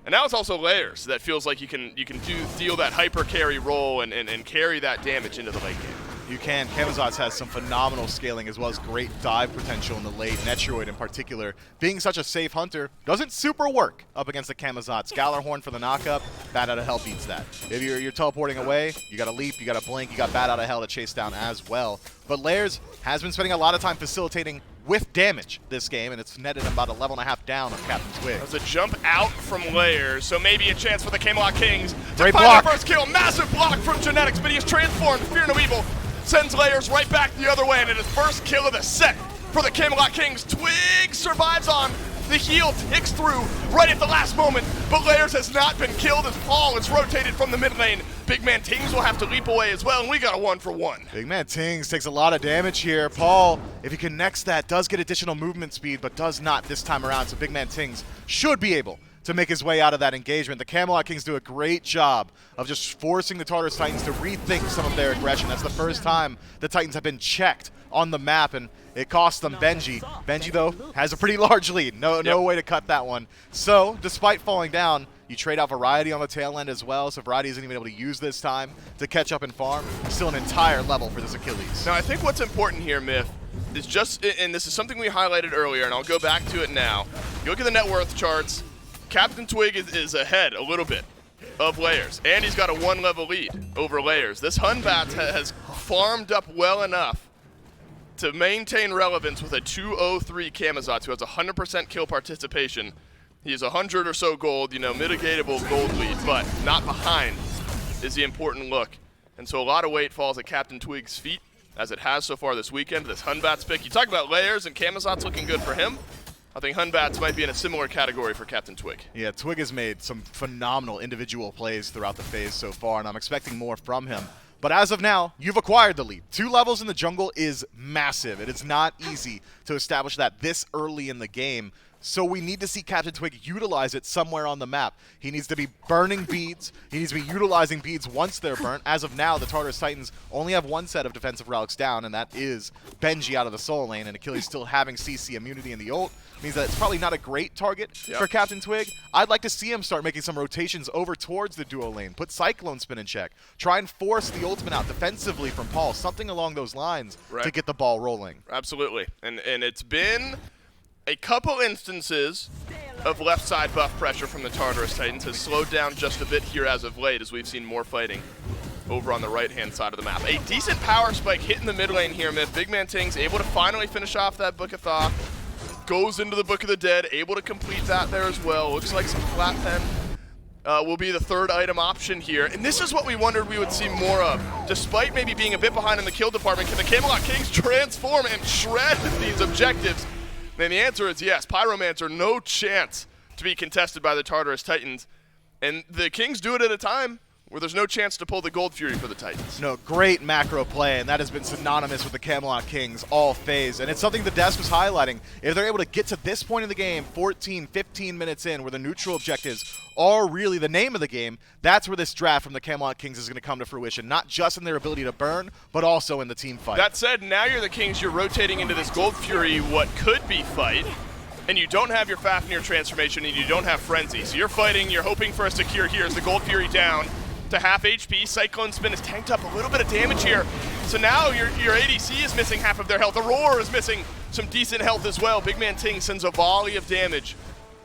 And now it's also Layers that feels like you can deal that hyper carry role and carry that damage into the late game. You can. Camazotz has some phenomenal scaling as well as great dive potential in the late. Netroid in particular, being such a safe hunter, doesn't super work up against the Camazotz. Galarhorn for the knockup, Bat Out of Hell beats that. If you're teleporting away, you gotta leap, you gotta blink, you got Bat Out of Hell to chase down as well. But Layers has been spending a lot of time facilitating with damage this game, and it's netted about a level and a half down on Captain Twig. There's a jump out from Layers, so maybe a chance for the Camelot Kings to Great find block. their first kill. Massive block from Genetics, but he is transformed. Fear No Evil sends Layers right back the other way, and it is first kill of the set for the Camelot Kings. Twig survives on. The heal ticks through right at the last moment, but Layers has not been killed as Paul is rotated from the mid lane. Big Man Tings will have to leap away as well, and we got a 1-for-1. Big Man Tings takes a lot of damage here. Paul, if he connects that, does get additional movement speed, but does not this time around, so Big Man Tings should be able to make his way out of that engagement. The Camelot Kings do a great job of just forcing the Tartarus Titans to rethink some of their aggression. That's the first time the Titans have been checked on the map, and it cost them Benji. Benji, though, has a pretty large lead. No way to cut that one. So, despite falling down, You trade out Variety on the tail end as well, so Variety isn't even able to use this time to catch up and farm. Still an entire level for this Achilles. Now, I think what's important here, Myth, is just, and this is something we highlighted earlier, and I'll go back to it now. You look at the net worth charts, Captain Twig is ahead a little bit of Layers, and he's got a 1-level lead over Layers. This Hunbat has farmed up well enough to maintain relevance with a 203 Camelot, who has 100% kill participation. He has 100 or so gold, mitigatable gold lead, but not behind is the important look. And so a lot of weight falls at Captain Twig's feet, as it has so far this weekend. This Hunbat's pick. You talk about Layers and Camelot's looking good for him. I think Hunbats might be in a similar category for Captain Twig. Yeah, Twig has made some phenomenal individual plays throughout the phase so far, and I'm expecting more from him. But as of now, you've acquired the lead. 2 levels in the jungle is massive. It is not easy to establish that this early in the game. So we need to see Captain Twig utilize it somewhere on the map. He needs to be burning beads. He needs to be utilizing beads once they're burnt. As of now, the Tartarus Titans only have 1 set of defensive relics down, and that is Benji out of the soul lane, and Achilles still having CC immunity in the ult. Means that it's probably not a great target for Captain Twig. I'd like to see him start making some rotations over towards the duo lane. Put Cyclone Spin in check. Try and force the ultimate out defensively from Paul. Something along those lines to get the ball rolling. Absolutely. And it's been a couple instances of left side buff pressure from the Tartarus Titans. Has slowed down just a bit here as of late, as we've seen more fighting over on the right-hand side of the map. A decent power spike hit in the mid lane here, Myth. Big Man Ting's able to finally finish off that Book of Thaw. Goes into the Book of the Dead, able to complete that there as well. Looks like some flat pen will be the 3rd item option here. And this is what we wondered we would see more of. Despite maybe being a bit behind in the kill department, can the Camelot Kings transform and shred these objectives? And the answer is yes. Pyromancer, no chance to be contested by the Tartarus Titans. And the Kings do it at a time where there's no chance to pull the Gold Fury for the Titans. No, great macro play, and that has been synonymous with the Camelot Kings all phase. And it's something the desk was highlighting. If they're able to get to this point in the game, 14, 15 minutes in, where the neutral objectives are really the name of the game, that's where this draft from the Camelot Kings is going to come to fruition. Not just in their ability to burn, but also in the team fight. That said, now you're the Kings, you're rotating into this Gold Fury, what could be fight, and you don't have your Fafnir transformation, and you don't have Frenzy. So you're fighting, you're hoping for a secure here as the Gold Fury down to half HP. Cyclone Spin has tanked up a little bit of damage here. So now your ADC is missing half of their health. Aurora is missing some decent health as well. Big Man Ting sends a volley of damage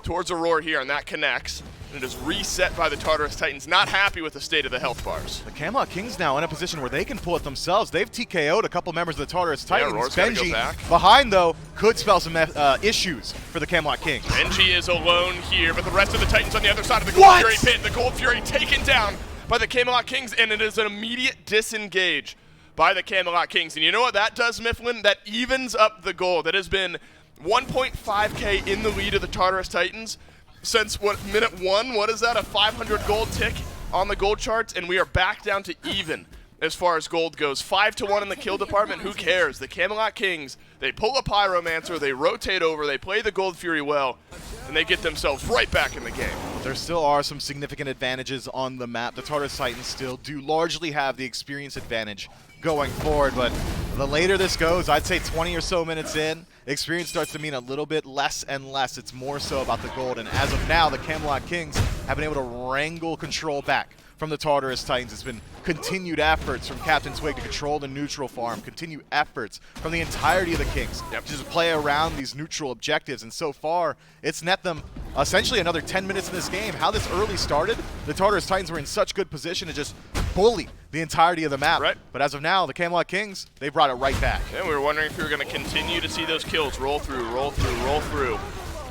towards Aurora here, and that connects. And it is reset by the Tartarus Titans, not happy with the state of the health bars. The Camelot Kings now in a position where they can pull it themselves. They've TKO'd a couple members of the Tartarus Titans. Aurora's gotta Benji go back. behind, though, could spell some issues for the Camelot Kings. Benji is alone here, but the rest of the Titans on the other side of the Gold Fury pit. The Gold Fury taken down by the Camelot Kings, and it is an immediate disengage by the Camelot Kings. And you know what that does, Mifflin? That evens up the gold. That has been 1.5k in the lead of the Tartarus Titans since minute 1? What is that? A 500 gold tick on the gold charts, and we are back down to even as far as gold goes. 5-1 in the kill department. Who cares? The Camelot Kings, they pull a Pyromancer, they rotate over, they play the Gold Fury well, and they get themselves right back in the game. There still are some significant advantages on the map. The Tartarus Titans still do largely have the experience advantage going forward, but the later this goes, I'd say 20 or so minutes in, experience starts to mean a little bit less and less. It's more so about the gold, and as of now, the Camelot Kings have been able to wrangle control back from the Tartarus Titans. It's been continued efforts from Captain Twig to control the neutral farm, continued efforts from the entirety of the Kings to just play around these neutral objectives, and so far, it's net them essentially another 10 minutes in this game. How this early started, the Tartarus Titans were in such good position to just bully the entirety of the map. Right. But as of now, the Camelot Kings, they brought it right back. And we were wondering if we were going to continue to see those kills roll through.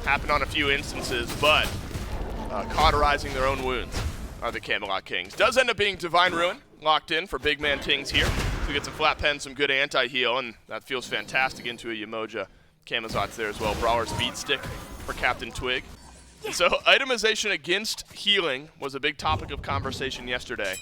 Happen on a few instances, but cauterizing their own wounds are the Camelot Kings. Does end up being Divine Ruin locked in for Big Man Tings here. So we get some flat pen, some good anti-heal, and that feels fantastic into a Yamoja. Camelot's there as well. Brawler's Beat Stick for Captain Twig. And so itemization against healing was a big topic of conversation yesterday.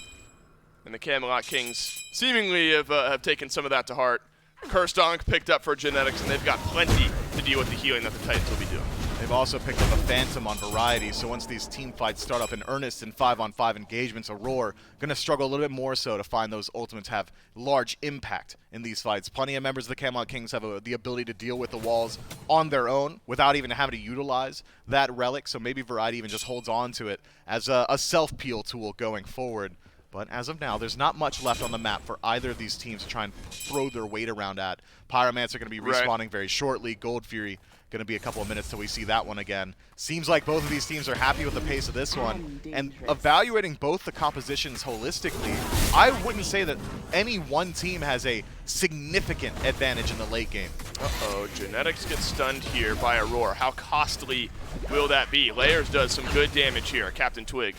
And the Camelot Kings seemingly have taken some of that to heart. Cursed Donk picked up for genetics, and they've got plenty to deal with the healing that the Titans will be doing. They've also picked up a Phantom on Variety, so once these team fights start up in earnest in 5-on-5 engagements, Aurora going to struggle a little bit more so to find those ultimates have large impact in these fights. Plenty of members of the Camelot Kings have the ability to deal with the walls on their own without even having to utilize that relic, so maybe Variety even just holds on to it as a self-peel tool going forward. But as of now, there's not much left on the map for either of these teams to try and throw their weight around at. Pyromancer are going to be respawning very shortly. Gold Fury going to be a couple of minutes till we see that one again. Seems like both of these teams are happy with the pace of this one. And evaluating both the compositions holistically, I wouldn't say that any one team has a significant advantage in the late game. Uh-oh, Genetics gets stunned here by Aurora. How costly will that be? Layers does some good damage here. Captain Twig,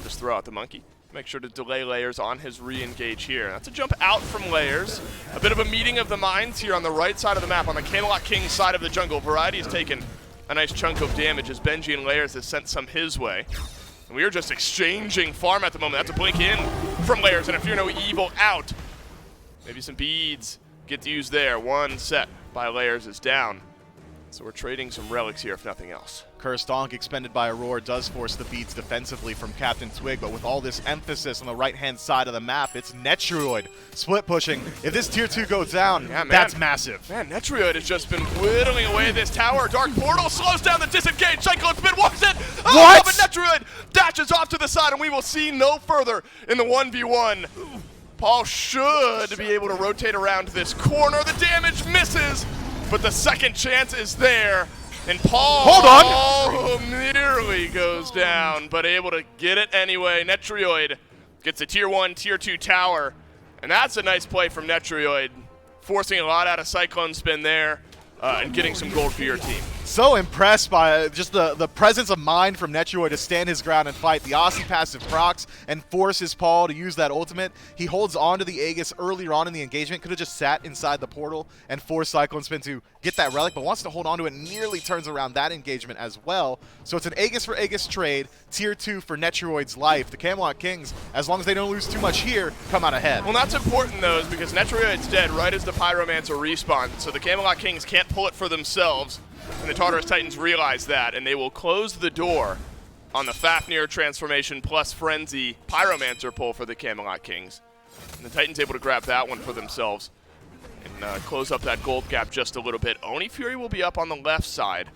just throw out the monkey. Make sure to delay Layers on his re-engage here. That's a jump out from Layers. A bit of a meeting of the minds here on the right side of the map, on the Camelot Kings side of the jungle. Variety has taken a nice chunk of damage as Benji and Layers has sent some his way. And we are just exchanging farm at the moment. That's a blink in from Layers, and if you're no evil out. Maybe some beads get used there. One set by Layers is down. So we're trading some relics here, if nothing else. Cursed Donk expended by Aurora does force the beats defensively from Captain Twig, but with all this emphasis on the right-hand side of the map, it's Netroid split pushing. If this tier 2 goes down, that's massive. Man, Netroid has just been whittling away this tower. Dark Portal slows down the disengage. Cyclone Spin walks it. Oh, What? But Netroid dashes off to the side, and we will see no further in the 1v1. Paul should be able to rotate around this corner. The damage misses, but the second chance is there. And Paul Hold on! nearly goes down, but able to get it anyway. Netroid gets a tier 1, tier 2 tower, and that's a nice play from Netroid, forcing a lot out of Cyclone Spin there and getting some gold for your team. So impressed by just the presence of mind from Netroid to stand his ground and fight. The Aussie passive procs and forces Paul to use that ultimate. He holds on to the Aegis earlier on in the engagement. Could have just sat inside the portal and forced Cyclone Spin to get that relic, but wants to hold on to it. Nearly turns around that engagement as well. So it's an Aegis for Aegis trade. Tier 2 for Netroid's life. The Camelot Kings, as long as they don't lose too much here, come out ahead. Well, that's important, though, is because Netroid's dead right as the Pyromancer respawns, so the Camelot Kings can't pull it for themselves. And the Tartarus Titans realize that, and they will close the door on the Fafnir transformation plus Frenzy Pyromancer pull for the Camelot Kings. And the Titans able to grab that one for themselves and close up that gold gap just a little bit. Oni Fury will be up on the left side.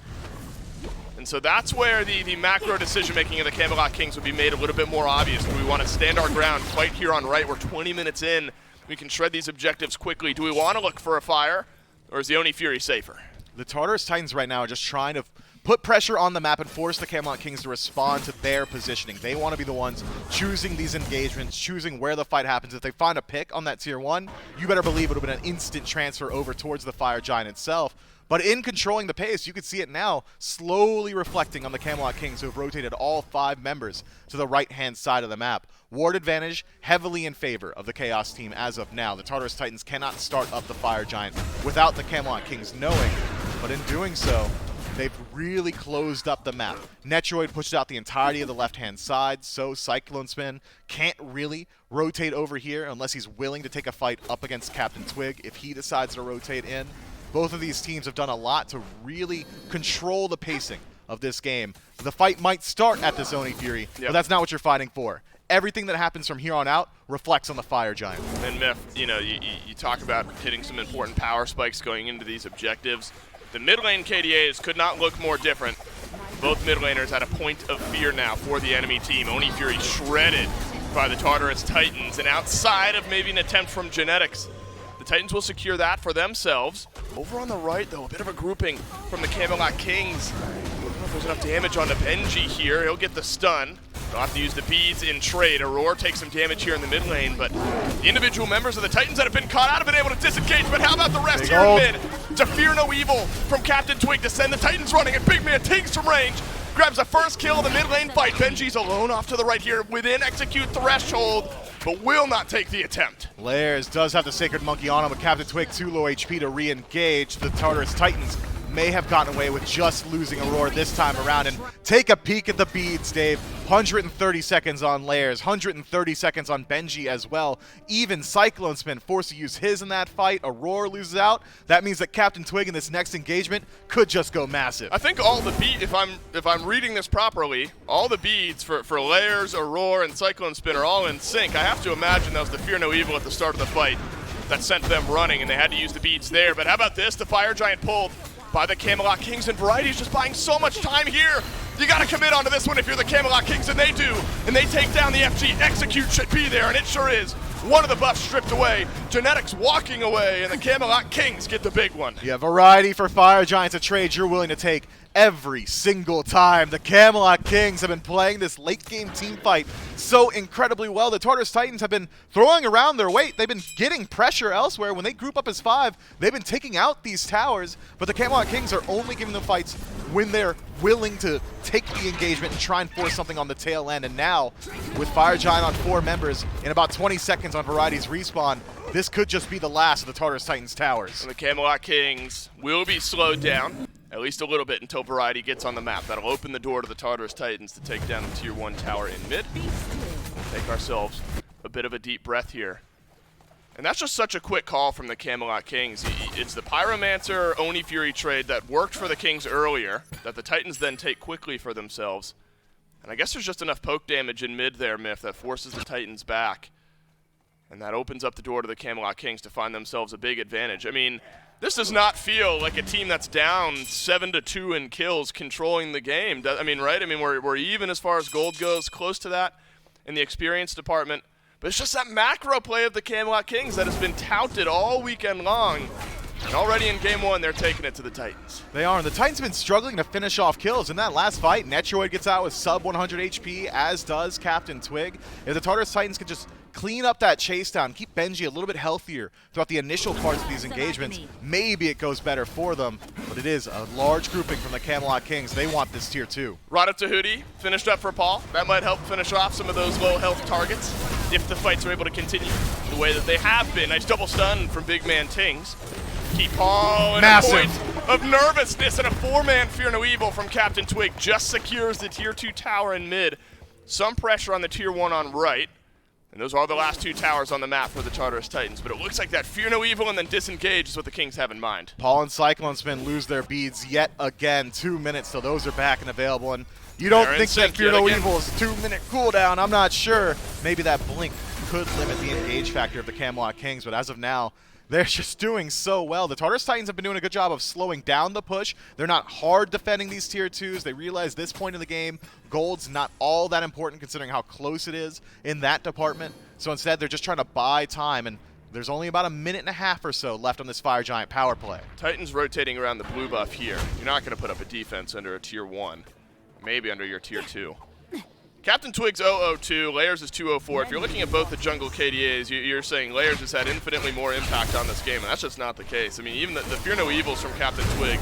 And so that's where the macro decision-making of the Camelot Kings would be made a little bit more obvious. Do we want to stand our ground, fight here on right? We're 20 minutes in. We can shred these objectives quickly. Do we want to look for a fire, or is the Oni Fury safer? The Tartarus Titans right now are just trying to put pressure on the map and force the Camelot Kings to respond to their positioning. They want to be the ones choosing these engagements, choosing where the fight happens. If they find a pick on that tier 1, you better believe it would have been an instant transfer over towards the Fire Giant itself. But in controlling the pace, you can see it now slowly reflecting on the Camelot Kings, who have rotated all 5 members to the right-hand side of the map. Ward advantage heavily in favor of the Chaos team as of now. The Tartarus Titans cannot start up the Fire Giant without the Camelot Kings knowing, but in doing so, they've really closed up the map. Netroid pushed out the entirety of the left-hand side, so Cyclone Spin can't really rotate over here unless he's willing to take a fight up against Captain Twig if he decides to rotate in. Both of these teams have done a lot to really control the pacing of this game. The fight might start at this Oni Fury, but that's not what you're fighting for. Everything that happens from here on out reflects on the Fire Giant. And Myth, you know, you talk about hitting some important power spikes going into these objectives. The mid lane KDAs could not look more different. Both mid laners at a point of fear now for the enemy team. Oni Fury shredded by the Tartarus Titans, and outside of maybe an attempt from Genetics, the Titans will secure that for themselves. Over on the right, though, a bit of a grouping from the Camelot Kings. I don't know if there's enough damage on the Benji here. He'll get the stun. They'll have to use the beads in trade. Aurora takes some damage here in the mid lane, but the individual members of the Titans that have been caught out have been able to disengage, but how about the rest here in mid? To fear no evil from Captain Twig to send the Titans running, and Big Man takes from range, grabs the first kill of the mid lane fight. Benji's alone off to the right here within execute threshold, but will not take the attempt. Layers does have the Sacred Monkey on him, but Captain Twig too low HP to re-engage. The Tartarus Titans may have gotten away with just losing Aurora this time around. And take a peek at the beads, Dave. 130 seconds on Layers, 130 seconds on Benji as well. Even Cyclone Spin forced to use his in that fight. Aurora loses out. That means that Captain Twig in this next engagement could just go massive. I think all the if I'm reading this properly, all the beads for Layers, Aurora, and Cyclone Spin are all in sync. I have to imagine that was the Fear No Evil at the start of the fight that sent them running, and they had to use the beads there. But how about this? The Fire Giant pulled by the Camelot Kings, and Variety's just buying so much time here. You got to commit onto this one if you're the Camelot Kings, and they do. And they take down the FG. Execute should be there, and it sure is. One of the buffs stripped away. Genetics walking away, and the Camelot Kings get the big one. Yeah, Variety for Fire Giants, a trade you're willing to take every single time. The Camelot Kings have been playing this late-game team fight so incredibly well. The Tartarus Titans have been throwing around their weight. They've been getting pressure elsewhere. When they group up as 5, they've been taking out these towers, but the Camelot Kings are only giving them fights when they're willing to take the engagement and try and force something on the tail end. And now, with Fire Giant on 4 members, in about 20 seconds on Variety's respawn, this could just be the last of the Tartarus Titans towers. And the Camelot Kings will be slowed down, at least a little bit, until Variety gets on the map. That'll open the door to the Tartarus Titans to take down the Tier 1 tower in mid. We'll take ourselves a bit of a deep breath here. And that's just such a quick call from the Camelot Kings. It's the Pyromancer Oni Fury trade that worked for the Kings earlier, that the Titans then take quickly for themselves. And I guess there's just enough poke damage in mid there, Myth, that forces the Titans back. And that opens up the door to the Camelot Kings to find themselves a big advantage. I mean, this does not feel like a team that's down 7-2 in kills controlling the game. I mean, right? I mean, we're even as far as gold goes, close to that in the experience department. But it's just that macro play of the Camelot Kings that has been touted all weekend long. And already in Game 1, they're taking it to the Titans. They are, and the Titans have been struggling to finish off kills. In that last fight, Netroid gets out with sub 100 HP, as does Captain Twig. If the Tartarus Titans could just clean up that chase down, keep Benji a little bit healthier throughout the initial parts of these engagements, maybe it goes better for them. But it is a large grouping from the Camelot Kings. They want this Tier 2. Ratatouille finished up for Paul. That might help finish off some of those low health targets if the fights are able to continue the way that they have been. Nice double stun from Big Man Tings. Keep Paul in a point of nervousness, and a 4-man Fear No Evil from Captain Twig just secures the Tier 2 tower in mid. Some pressure on the Tier 1 on right. And those are the last 2 towers on the map for the Tartarus Titans. But it looks like that Fear No Evil and then disengage is what the Kings have in mind. Paul and Cyclone Spin lose their beads yet again. 2 minutes till those are back and available. And you don't think that Fear No Evil is a 2-minute cooldown. I'm not sure. Maybe that blink could limit the engage factor of the Camelot Kings. But as of now, they're just doing so well. The Tartarus Titans have been doing a good job of slowing down the push. They're not hard defending these Tier 2s. They realize this point in the game, gold's not all that important considering how close it is in that department. So instead, they're just trying to buy time, and there's only about a minute and a half or so left on this Fire Giant power play. Titans rotating around the blue buff here. You're not going to put up a defense under a Tier 1. Maybe under your Tier 2. Captain Twig's 002, Layers is 204. If you're looking at both the jungle KDAs, you're saying Layers has had infinitely more impact on this game, and that's just not the case. I mean, even the Fear No Evils from Captain Twig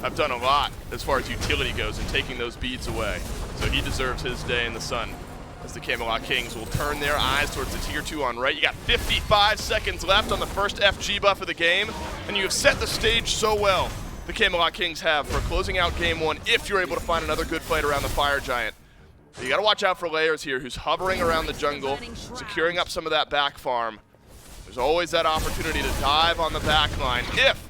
have done a lot as far as utility goes in taking those beads away. So he deserves his day in the sun, as the Camelot Kings will turn their eyes towards the Tier 2 on right. You got 55 seconds left on the first FG buff of the game, and you have set the stage so well, the Camelot Kings have, for closing out Game 1 if you're able to find another good fight around the Fire Giant. You got to watch out for Layers here, who's hovering around the jungle, securing up some of that back farm. There's always that opportunity to dive on the back line if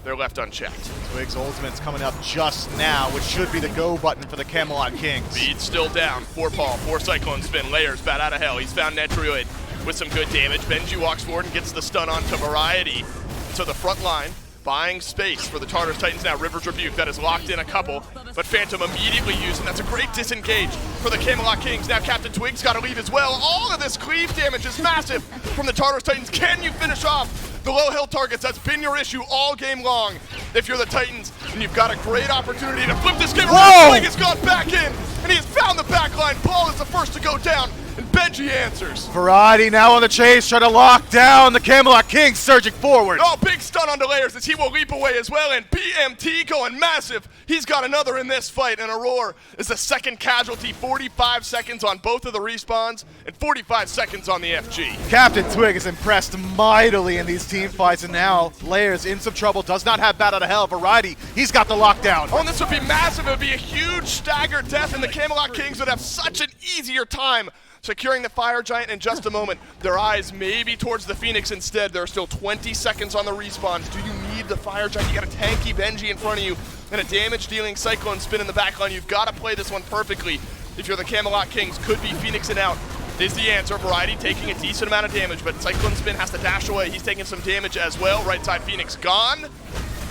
they're left unchecked. Twig's ultimate's coming up just now, which should be the go button for the Camelot Kings. Bead still down. 4 Paul, 4 Cyclone Spin. Layers bat out of hell. He's found Netroid with some good damage. Benji walks forward and gets the stun onto Variety to the front line. Buying space for the Tartarus Titans now. River's Rebuke, that is locked in a couple, but Phantom immediately used, and that's a great disengage for the Camelot Kings. Now Captain Twig's got to leave as well. All of this cleave damage is massive from the Tartarus Titans. Can you finish off the low hill targets? That's been your issue all game long. If you're the Titans, and you've got a great opportunity to flip this game around. Twig has gone back in, and he has found the back line. Paul is the first to go down. and Benji answers. Variety now on the chase, trying to lock down the Camelot Kings, surging forward. Oh, big stun onto Layers as he will leap away as well, and BMT going massive. He's got another in this fight, and Aurora is the second casualty. 45 seconds on both of the respawns, and 45 seconds on the FG. Captain Twig is impressed mightily in these team fights, and now Layers in some trouble, does not have Bat Out of Hell. Variety, he's got the lockdown. Oh, and this would be massive. It would be a huge stagger death, and the Camelot Kings would have such an easier time securing the Fire Giant in just a moment. Their eyes may be towards the Phoenix instead. There are still 20 seconds on the respawns. Do you need the Fire Giant? You got a tanky Benji in front of you and a damage-dealing Cyclone Spin in the backline. You've got to play this one perfectly if you're the Camelot Kings. Could be Phoenixing out is the answer. Variety taking a decent amount of damage, but Cyclone Spin has to dash away. He's taking some damage as well. Right side Phoenix gone, and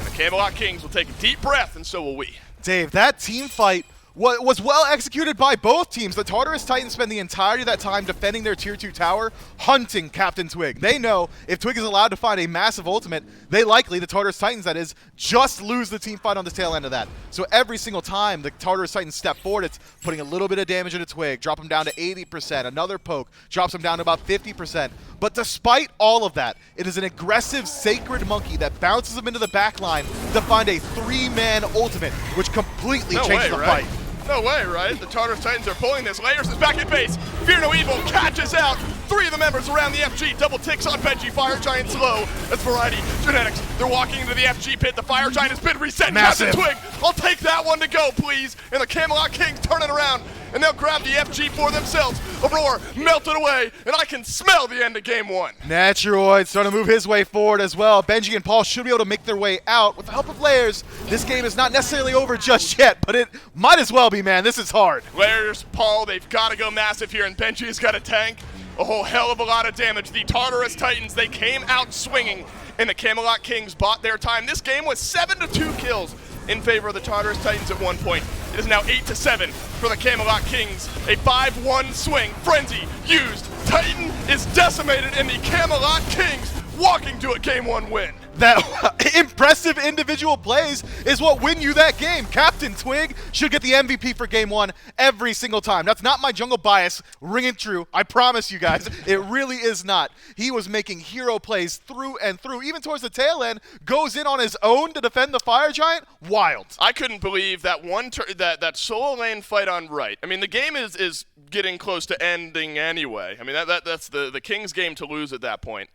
the Camelot Kings will take a deep breath, and so will we. Dave, that team fight was well executed by both teams. The Tartarus Titans spend the entirety of that time defending their tier 2 tower, hunting Captain Twig. They know if Twig is allowed to find a massive ultimate, they likely, the Tartarus Titans that is, just lose the team fight on the tail end of that. So every single time the Tartarus Titans step forward, it's putting a little bit of damage into Twig, drop him down to 80%, another poke, drops him down to about 50%. But despite all of that, it is an aggressive Sacred Monkey that bounces him into the back line to find a 3-man ultimate, which completely changes the fight. No way, right? The Tartarus Titans are pulling this. Layers is back in base. Fear No Evil catches out. 3 of the members around the FG. Double ticks on Benji. Fire Giant slow. That's Variety. Genetics. They're walking into the FG pit. The Fire Giant has been reset. Massive. Captain Twig. I'll take that one to go, please. And the Camelot Kings turn it around. And they'll grab the FG for themselves. Aurora melted away. And I can smell the end of game 1. Naturoid starting to move his way forward as well. Benji and Paul should be able to make their way out. With the help of Layers, this game is not necessarily over just yet, but it might as well be, man. This is hard. Layers, Paul, they've got to go massive here, and Benji's got a tank. A whole hell of a lot of damage. The Tartarus Titans, they came out swinging, and the Camelot Kings bought their time. This game was 7-2 kills in favor of the Tartarus Titans at one point. It is now 8-7 for the Camelot Kings. A 5-1 swing. Frenzy used. Titan is decimated, and the Camelot Kings walking to a game 1 win. That impressive individual plays is what win you that game. Captain Twig should get the MVP for game 1 every single time. That's not my jungle bias ringing true. I promise you guys, it really is not. He was making hero plays through and through. Even towards the tail end, goes in on his own to defend the Fire Giant. Wild. I couldn't believe that that solo lane fight on right. I mean, the game is getting close to ending anyway. I mean, that's the Kings game to lose at that point.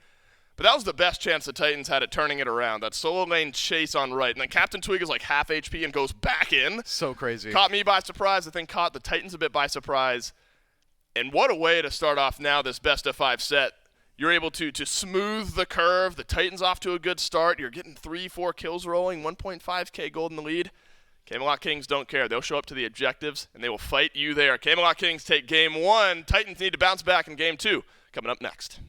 But that was the best chance the Titans had at turning it around. That solo lane chase on right. And then Captain Twig is like half HP and goes back in. So crazy. Caught me by surprise. I think caught the Titans a bit by surprise. And what a way to start off now this best-of-5 set. You're able to smooth the curve. The Titans off to a good start. You're getting 3-4 kills rolling, 1.5k gold in the lead. Camelot Kings don't care. They'll show up to the objectives, and they will fight you there. Camelot Kings take game 1. Titans need to bounce back in game 2. Coming up next.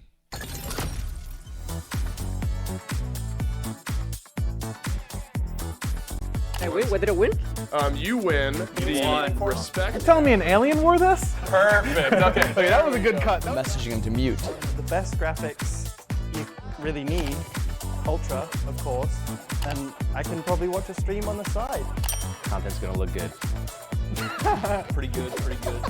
Hey, wait, what did it win? You win the respect. You're telling me an alien wore this? Perfect. Okay, that was a good cut. Messaging him to mute. The best graphics you really need, Ultra, of course, and I can probably watch a stream on the side. Content's gonna look good. Pretty good, pretty good.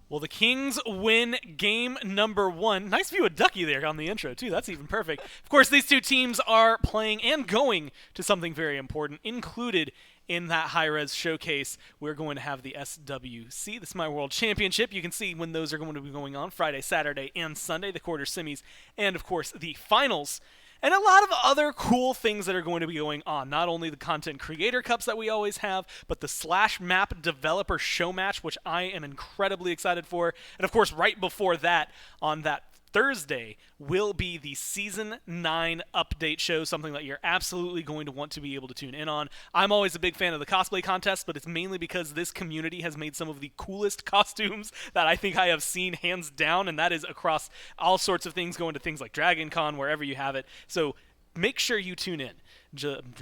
Well, the Kings win game number 1. Nice view of Ducky there on the intro, too. That's even perfect. Of course, these two teams are playing and going to something very important, included in that hi-rez showcase. We're going to have the SWC, the SMITE World Championship. You can see when those are going to be going on Friday, Saturday, and Sunday, the quarter semis, and, of course, the finals. And a lot of other cool things that are going to be going on. Not only the Content Creator Cups that we always have, but the Slash Map Developer Show Match, which I am incredibly excited for. And of course, right before that, on that Thursday, will be the Season 9 update show, something that you're absolutely going to want to be able to tune in on. I'm always a big fan of the cosplay contest, but it's mainly because this community has made some of the coolest costumes that I think I have seen hands down, and that is across all sorts of things, going to things like Dragon Con, wherever you have it. So make sure you tune in. January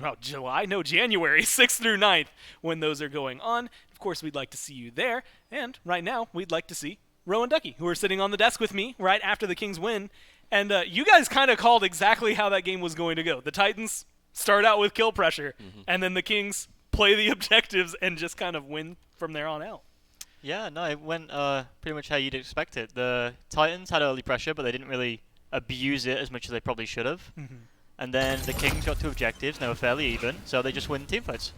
6th through 9th when those are going on. Of course, we'd like to see you there, and right now, we'd like to see Ro and Ducky, who are sitting on the desk with me right after the Kings win. And you guys kind of called exactly how that game was going to go. The Titans start out with kill pressure, and then the Kings play the objectives and just kind of win from there on out. Yeah, no, it went pretty much how you'd expect it. The Titans had early pressure, but they didn't really abuse it as much as they probably should have. And then the Kings got 2 objectives, and they were fairly even, so they just win team fights.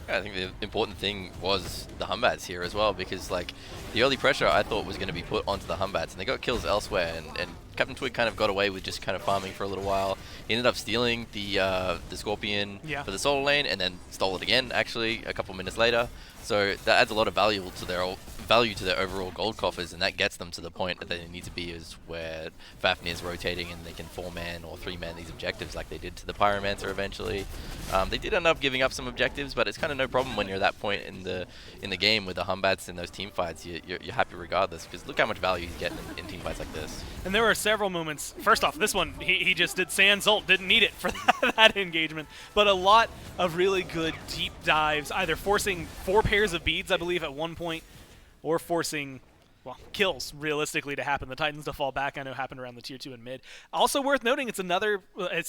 Yeah, I think the important thing was the Humbats here as well, because like the early pressure I thought was going to be put onto the Humbats, and they got kills elsewhere, and Captain Twig kind of got away with just kind of farming for a little while. He ended up stealing the Scorpion for the solo lane, and then stole it again actually a couple minutes later. So that adds a lot of value to their overall gold coffers, and that gets them to the point that they need to be, is where Fafnir is rotating and they can 4-man or 3-man these objectives like they did to the Pyromancer eventually. They did end up giving up some objectives, but it's kind of no problem when you're at that point in the game with the Humbats in those team fights. You're happy regardless, because look how much value he's getting in team fights like this. And there were several moments. First off, this one, he just did Sans ult, didn't need it for that engagement. But a lot of really good deep dives, either forcing 4 pairs of beads, I believe, at one point, or forcing, well, kills, realistically, to happen. The Titans to fall back, I know, happened around the Tier 2 and mid. Also worth noting, it's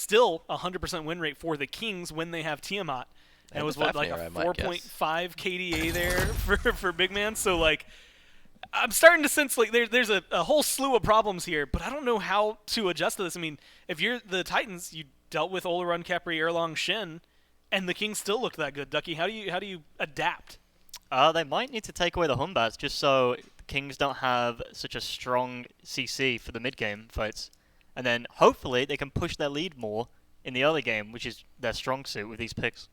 still a 100% win rate for the Kings when they have Tiamat. And it was, what, like a 4.5 KDA there for big man? So, like, I'm starting to sense, like, there's a whole slew of problems here, but I don't know how to adjust to this. I mean, if you're the Titans, you dealt with Olerun, Khepri, Erlong, Shin, and the Kings still looked that good. Ducky, how do you adapt? They might need to take away the Humbats just so the Kings don't have such a strong CC for the mid-game fights. And then hopefully they can push their lead more in the early game, which is their strong suit with these picks.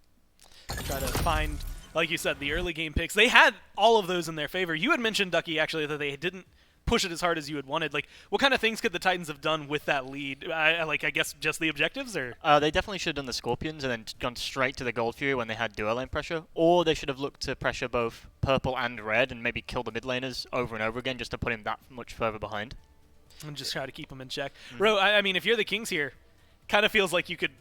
Try to find, like you said, the early game picks. They had all of those in their favor. You had mentioned, Ducky, actually, that they didn't push it as hard as you had wanted. Like, what kind of things could the Titans have done with that lead? I guess just the objectives, or? They definitely should have done the Scorpions and then gone straight to the Gold Fury when they had duo lane pressure. Or they should have looked to pressure both purple and red and maybe kill the mid laners over and over again just to put him that much further behind. And just try to keep him in check. Ro, I mean, if you're the Kings here, kind of feels like you could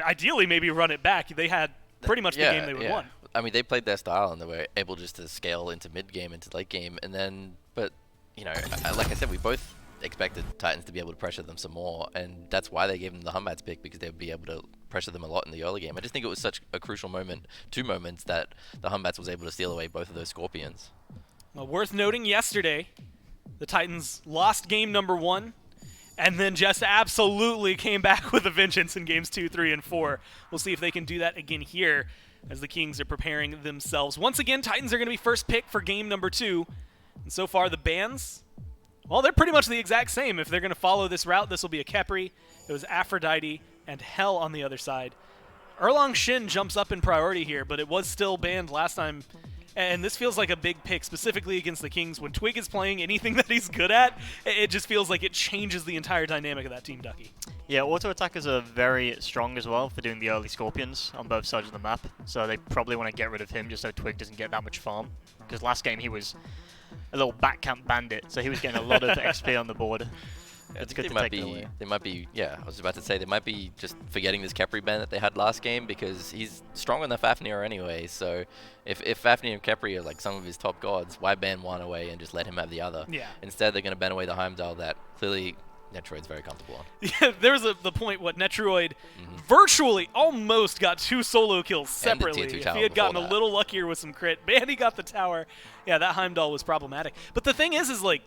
ideally maybe run it back. They had pretty much the game they would want. I mean, they played their style and they were able just to scale into mid game, into late game, and then, but you know, like I said, we both expected Titans to be able to pressure them some more, and that's why they gave them the Humbats pick, because they would be able to pressure them a lot in the early game. I just think it was such a crucial moment, 2 moments, that the Humbats was able to steal away both of those Scorpions. Well, worth noting, yesterday, the Titans lost game number 1, and then just absolutely came back with a vengeance in games 2, 3, and 4. We'll see if they can do that again here as the Kings are preparing themselves. Once again, Titans are going to be first pick for game number 2. And so far, the bans, well, they're pretty much the exact same. If they're going to follow this route, this will be a Khepri. It was Aphrodite and Hell on the other side. Erlong Shin jumps up in priority here, but it was still banned last time. And this feels like a big pick, specifically against the Kings. When Twig is playing anything that he's good at, it just feels like it changes the entire dynamic of that team, Ducky. Yeah, auto attackers are very strong as well for doing the early Scorpions on both sides of the map. So they probably want to get rid of him just so Twig doesn't get that much farm. Because last game he was a little back camp bandit, so he was getting a lot of XP on the board. I think they might be, yeah, I was about to say, they might be just forgetting this Khepri ban that they had last game, because he's stronger than Fafnir anyway, so if Fafnir and Khepri are like some of his top gods, why ban one away and just let him have the other? Yeah. Instead, they're going to ban away the Heimdall that clearly Netroid's very comfortable on. Yeah, there was the point what Netroid virtually almost got 2 solo kills And the separately. tier 2 If tower he had gotten before a that. little luckier with some crit, man, he got the tower. Yeah, that Heimdall was problematic. But the thing is like,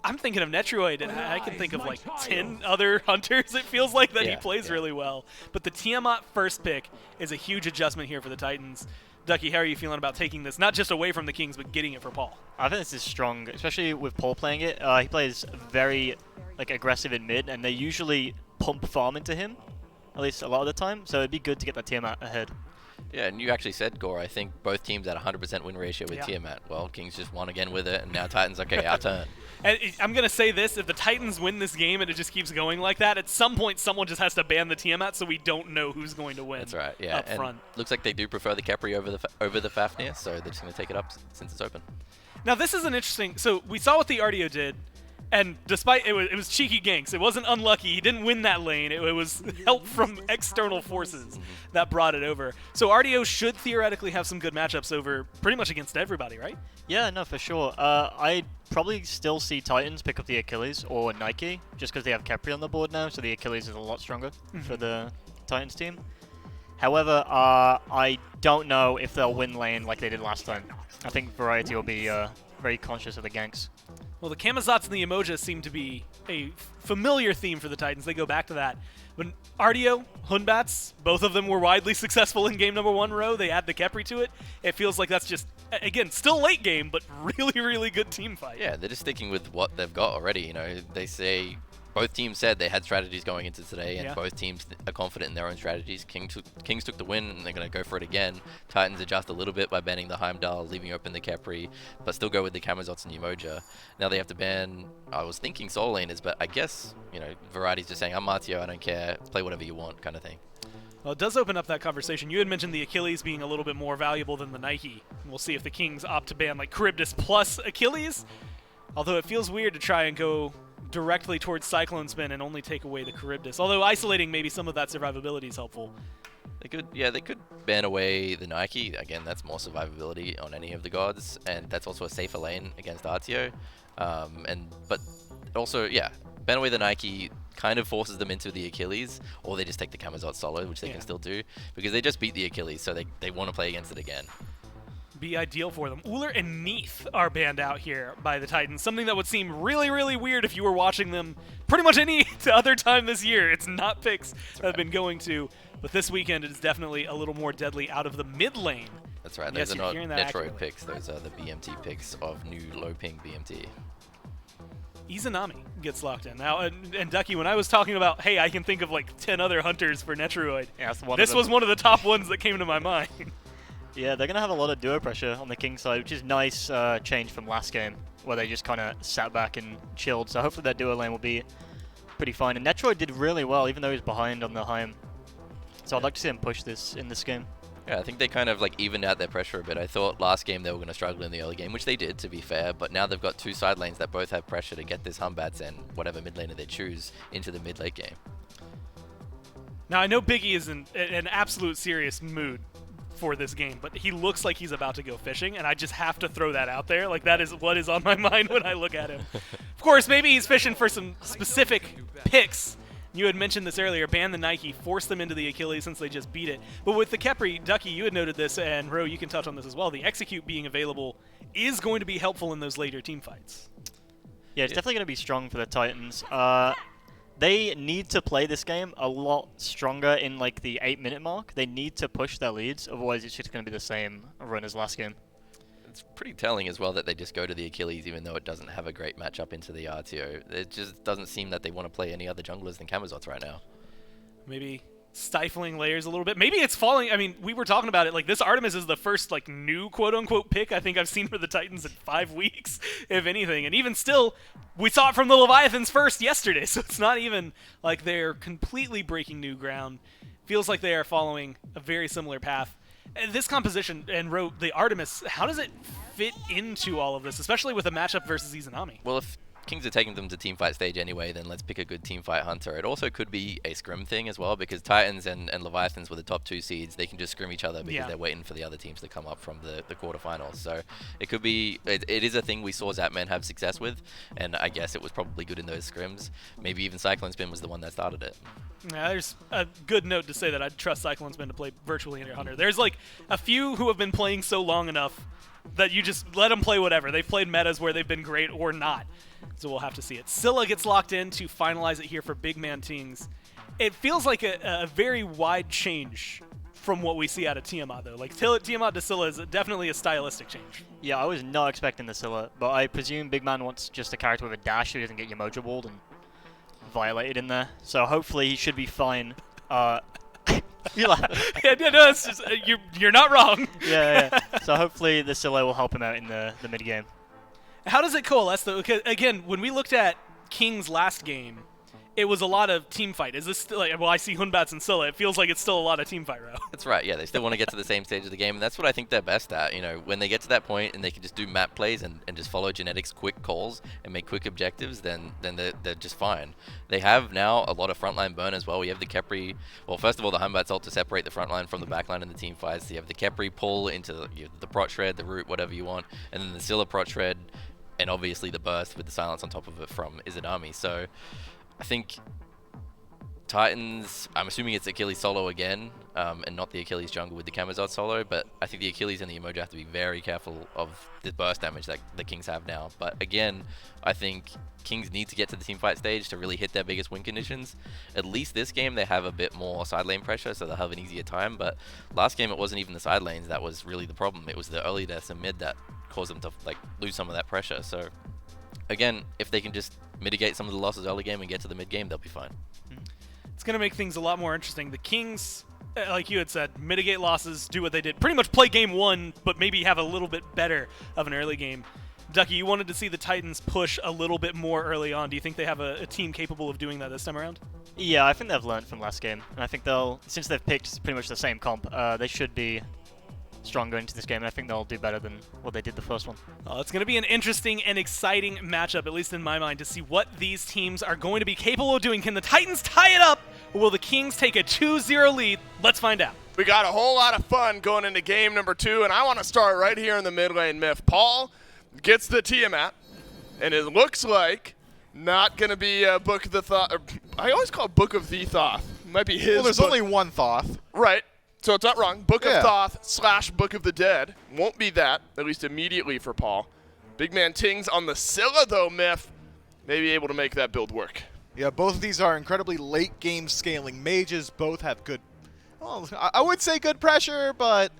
I'm thinking of Netroid, and I can think of like 10 other hunters, it feels like, that he Yeah, plays yeah. really well. But the Tiamat first pick is a huge adjustment here for the Titans. Ducky, how are you feeling about taking this, not just away from the Kings, but getting it for Paul? I think this is strong, especially with Paul playing it. He plays very aggressive in mid, and they usually pump farm into him, at least a lot of the time. So it'd be good to get that Tiamat ahead. Yeah, and you actually said, Gore, I think both teams had 100% win ratio with Yeah. Tiamat. Well, Kings just won again with it, and now Titans, okay, our turn. And I'm going to say this, if the Titans win this game and it just keeps going like that, at some point someone just has to ban the Tiamat so we don't know who's going to win. That's right, yeah. Up And front. looks like they do prefer the Capri over the Fafnir, so they're just going to take it up since it's open. Now this is an interesting, so we saw what the Artio did, and despite, it was cheeky ganks. It wasn't unlucky. He didn't win that lane. It was help from external forces that brought it over. So Artio should theoretically have some good matchups over pretty much against everybody, right? Yeah, no, for sure. I'd probably still see Titans pick up the Achilles or Nike, just because they have Capri on the board now, so the Achilles is a lot stronger for the Titans team. However, I don't know if they'll win lane like they did last time. I think Variety will be very conscious of the ganks. Well, the Kamazots and the Emojas seem to be a familiar theme for the Titans. They go back to that. But Artio, Hunbats, both of them were widely successful in game number 1 row. They add the Kepri to it. It feels like that's just, again, still late game, but really, really good team fight. Yeah, they're just sticking with what they've got already. You know, they say both teams said they had strategies going into today, and both teams are confident in their own strategies. Kings took the win, and they're going to go for it again. Titans adjust a little bit by banning the Heimdall, leaving open the Capri, but still go with the Kamazots and Umoja. Now they have to ban, I was thinking Soul Laners, but I guess, you know, Variety's just saying, I'm Martio, I don't care, play whatever you want, kind of thing. Well, it does open up that conversation. You had mentioned the Achilles being a little bit more valuable than the Nike. We'll see if the Kings opt to ban like Charybdis plus Achilles. Although it feels weird to try and go directly towards Cyclone Spin and only take away the Charybdis. Although isolating maybe some of that survivability is helpful. They could ban away the Nike. Again, that's more survivability on any of the gods, and that's also a safer lane against Artio. But also, yeah, ban away the Nike kind of forces them into the Achilles, or they just take the Kamazot solo, which they can still do, because they just beat the Achilles, so they want to play against it again. Be ideal for them. Uller and Neath are banned out here by the Titans, something that would seem really, really weird if you were watching them pretty much any other time this year. It's not picks that have been going to, but this weekend it is definitely a little more deadly out of the mid lane. That's right, Yes, those are you're not hearing that Netroid accurately. picks, those are the BMT picks of new low ping BMT. Izanami gets locked in. Now, and Ducky, when I was talking about, hey, I can think of like 10 other hunters for Netroid, this was one of the top ones that came to my mind. Yeah, they're going to have a lot of duo pressure on the King side, which is nice change from last game, where they just kind of sat back and chilled. So hopefully that duo lane will be pretty fine. And Netroid did really well, even though he was behind on the Heim. So I'd like to see him push this in this game. Yeah, I think they kind of like evened out their pressure a bit. I thought last game they were going to struggle in the early game, which they did, to be fair, but now they've got 2 side lanes that both have pressure to get this Humbats and whatever mid laner they choose into the mid-late game. Now, I know Biggie is in an absolute serious mood for this game, but he looks like he's about to go fishing, and I just have to throw that out there. Like, that is what is on my mind when I look at him. Of course, maybe he's fishing for some specific picks. You had mentioned this earlier, ban the Nike, force them into the Achilles since they just beat it. But with the Kepri, Ducky, you had noted this, and Ro, you can touch on this as well. The Execute being available is going to be helpful in those later team fights. Yeah, it's definitely going to be strong for the Titans. They need to play this game a lot stronger in like the 8-minute mark. They need to push their leads, otherwise it's just going to be the same run as last game. It's pretty telling as well that they just go to the Achilles even though it doesn't have a great matchup into the RTO. It just doesn't seem that they want to play any other junglers than Kamazots right now. Maybe stifling layers a little bit. Maybe it's falling. I mean, we were talking about it. Like, this Artemis is the first, like, new quote-unquote pick I think I've seen for the Titans in 5 weeks, if anything. And even still, we saw it from the Leviathans first yesterday, so it's not even like they're completely breaking new ground. Feels like they are following a very similar path. And this composition and the Artemis, how does it fit into all of this, especially with a matchup versus Izanami? Well, if Kings are taking them to teamfight stage anyway, then let's pick a good teamfight hunter. It also could be a scrim thing as well, because Titans and Leviathans were the top 2 seeds. They can just scrim each other because they're waiting for the other teams to come up from the quarterfinals. So it could be, it is a thing we saw Zapman have success with, and I guess it was probably good in those scrims. Maybe even Cyclone Spin was the one that started it. Yeah, there's a good note to say that I'd trust Cyclone Spin to play virtually any hunter. There's like a few who have been playing so long enough that you just let them play whatever. They've played metas where they've been great or not. So we'll have to see it. Scylla gets locked in to finalize it here for Big Man Tings. It feels like a very wide change from what we see out of Tiamat, though. Like, Tiamat to Scylla is definitely a stylistic change. Yeah, I was not expecting the Scylla, but I presume Big Man wants just a character with a dash who doesn't get your mojo walled and violated in there. So hopefully he should be fine. No, it's just, you're not wrong. Yeah. So hopefully the Scylla will help him out in the mid game. How does it coalesce, though? Because, again, when we looked at King's last game, it was a lot of team fight. Is this still, like, well, I see Hunbats and Scylla. It feels like it's still a lot of team fight, Ro. That's right, yeah. They still want to get to the same stage of the game, and that's what I think they're best at. You know, when they get to that point and they can just do map plays and just follow genetics quick calls and make quick objectives, then they're just fine. They have now a lot of frontline burn as well. We have the Kepri, well, first of all, the Hunbats ult to separate the frontline from the backline in the team fights. You have the Kepri pull into the Prot Shred, the Root, whatever you want, and then the Scylla Prot Shred, and obviously the burst with the silence on top of it from Izanami. So I think Titans, I'm assuming it's Achilles solo again, and not the Achilles jungle with the Camelot solo, but I think the Achilles and the Emoji have to be very careful of the burst damage that the Kings have now. But again, I think Kings need to get to the teamfight stage to really hit their biggest win conditions. At least this game they have a bit more side lane pressure, so they'll have an easier time, but last game it wasn't even the side lanes that was really the problem. It was the early deaths and mid that caused them to like lose some of that pressure. So again, if they can just mitigate some of the losses early game and get to the mid game, they'll be fine. It's going to make things a lot more interesting. The Kings, like you had said, mitigate losses, do what they did. Pretty much play game one, but maybe have a little bit better of an early game. Ducky, you wanted to see the Titans push a little bit more early on. Do you think they have a team capable of doing that this time around? Yeah, I think they've learned from last game. And I think they'll, since they've picked pretty much the same comp, they should be strong going into this game, and I think they'll do better than what they did the first one. Well, it's going to be an interesting and exciting matchup, at least in my mind, to see what these teams are going to be capable of doing. Can the Titans tie it up, or will the Kings take a 2-0 lead? Let's find out. We got a whole lot of fun going into game number 2, and I want to start right here in the mid lane, Myth. Paul gets the Tiamat, and it looks like not going to be Book of the Thoth. I always call it Book of the Thoth. It might be his. Well, there's book. only one Thoth. Right. So it's not wrong. Book of Thoth / Book of the Dead. Won't be that, at least immediately for Paul. Big Man Tings on the Scylla, though, Myth. Maybe able to make that build work. Yeah, both of these are incredibly late game scaling mages. Both have good, well, I would say good pressure, but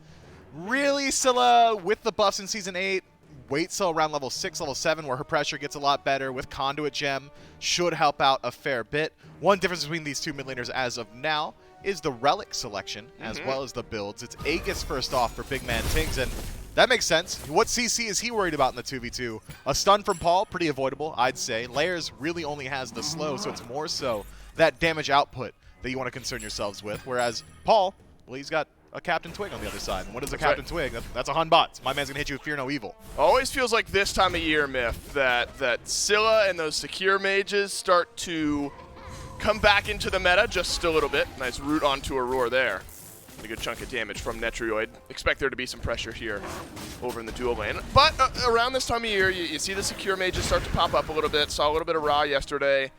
really Scylla with the buffs in Season 8, waits till around level 6, level 7, where her pressure gets a lot better with Conduit Gem, should help out a fair bit. One difference between these two mid laners as of now is the relic selection, as well as the builds. It's Aegis first off for Big Man Tings, and that makes sense. What CC is he worried about in the 2v2? A stun from Paul, pretty avoidable, I'd say. Layers really only has the slow, so it's more so that damage output that you want to concern yourselves with, whereas Paul, well, he's got a Captain Twig on the other side. And what is a Captain Twig? That's a Hunbot. My man's going to hit you with Fear No Evil. Always feels like this time of year, Myth, that Scylla and those secure mages start to come back into the meta just a little bit. Nice root onto a roar there. A good chunk of damage from Netrioid. Expect there to be some pressure here over in the dual lane. But around this time of year, you see the secure mages start to pop up a little bit. Saw a little bit of Ra yesterday.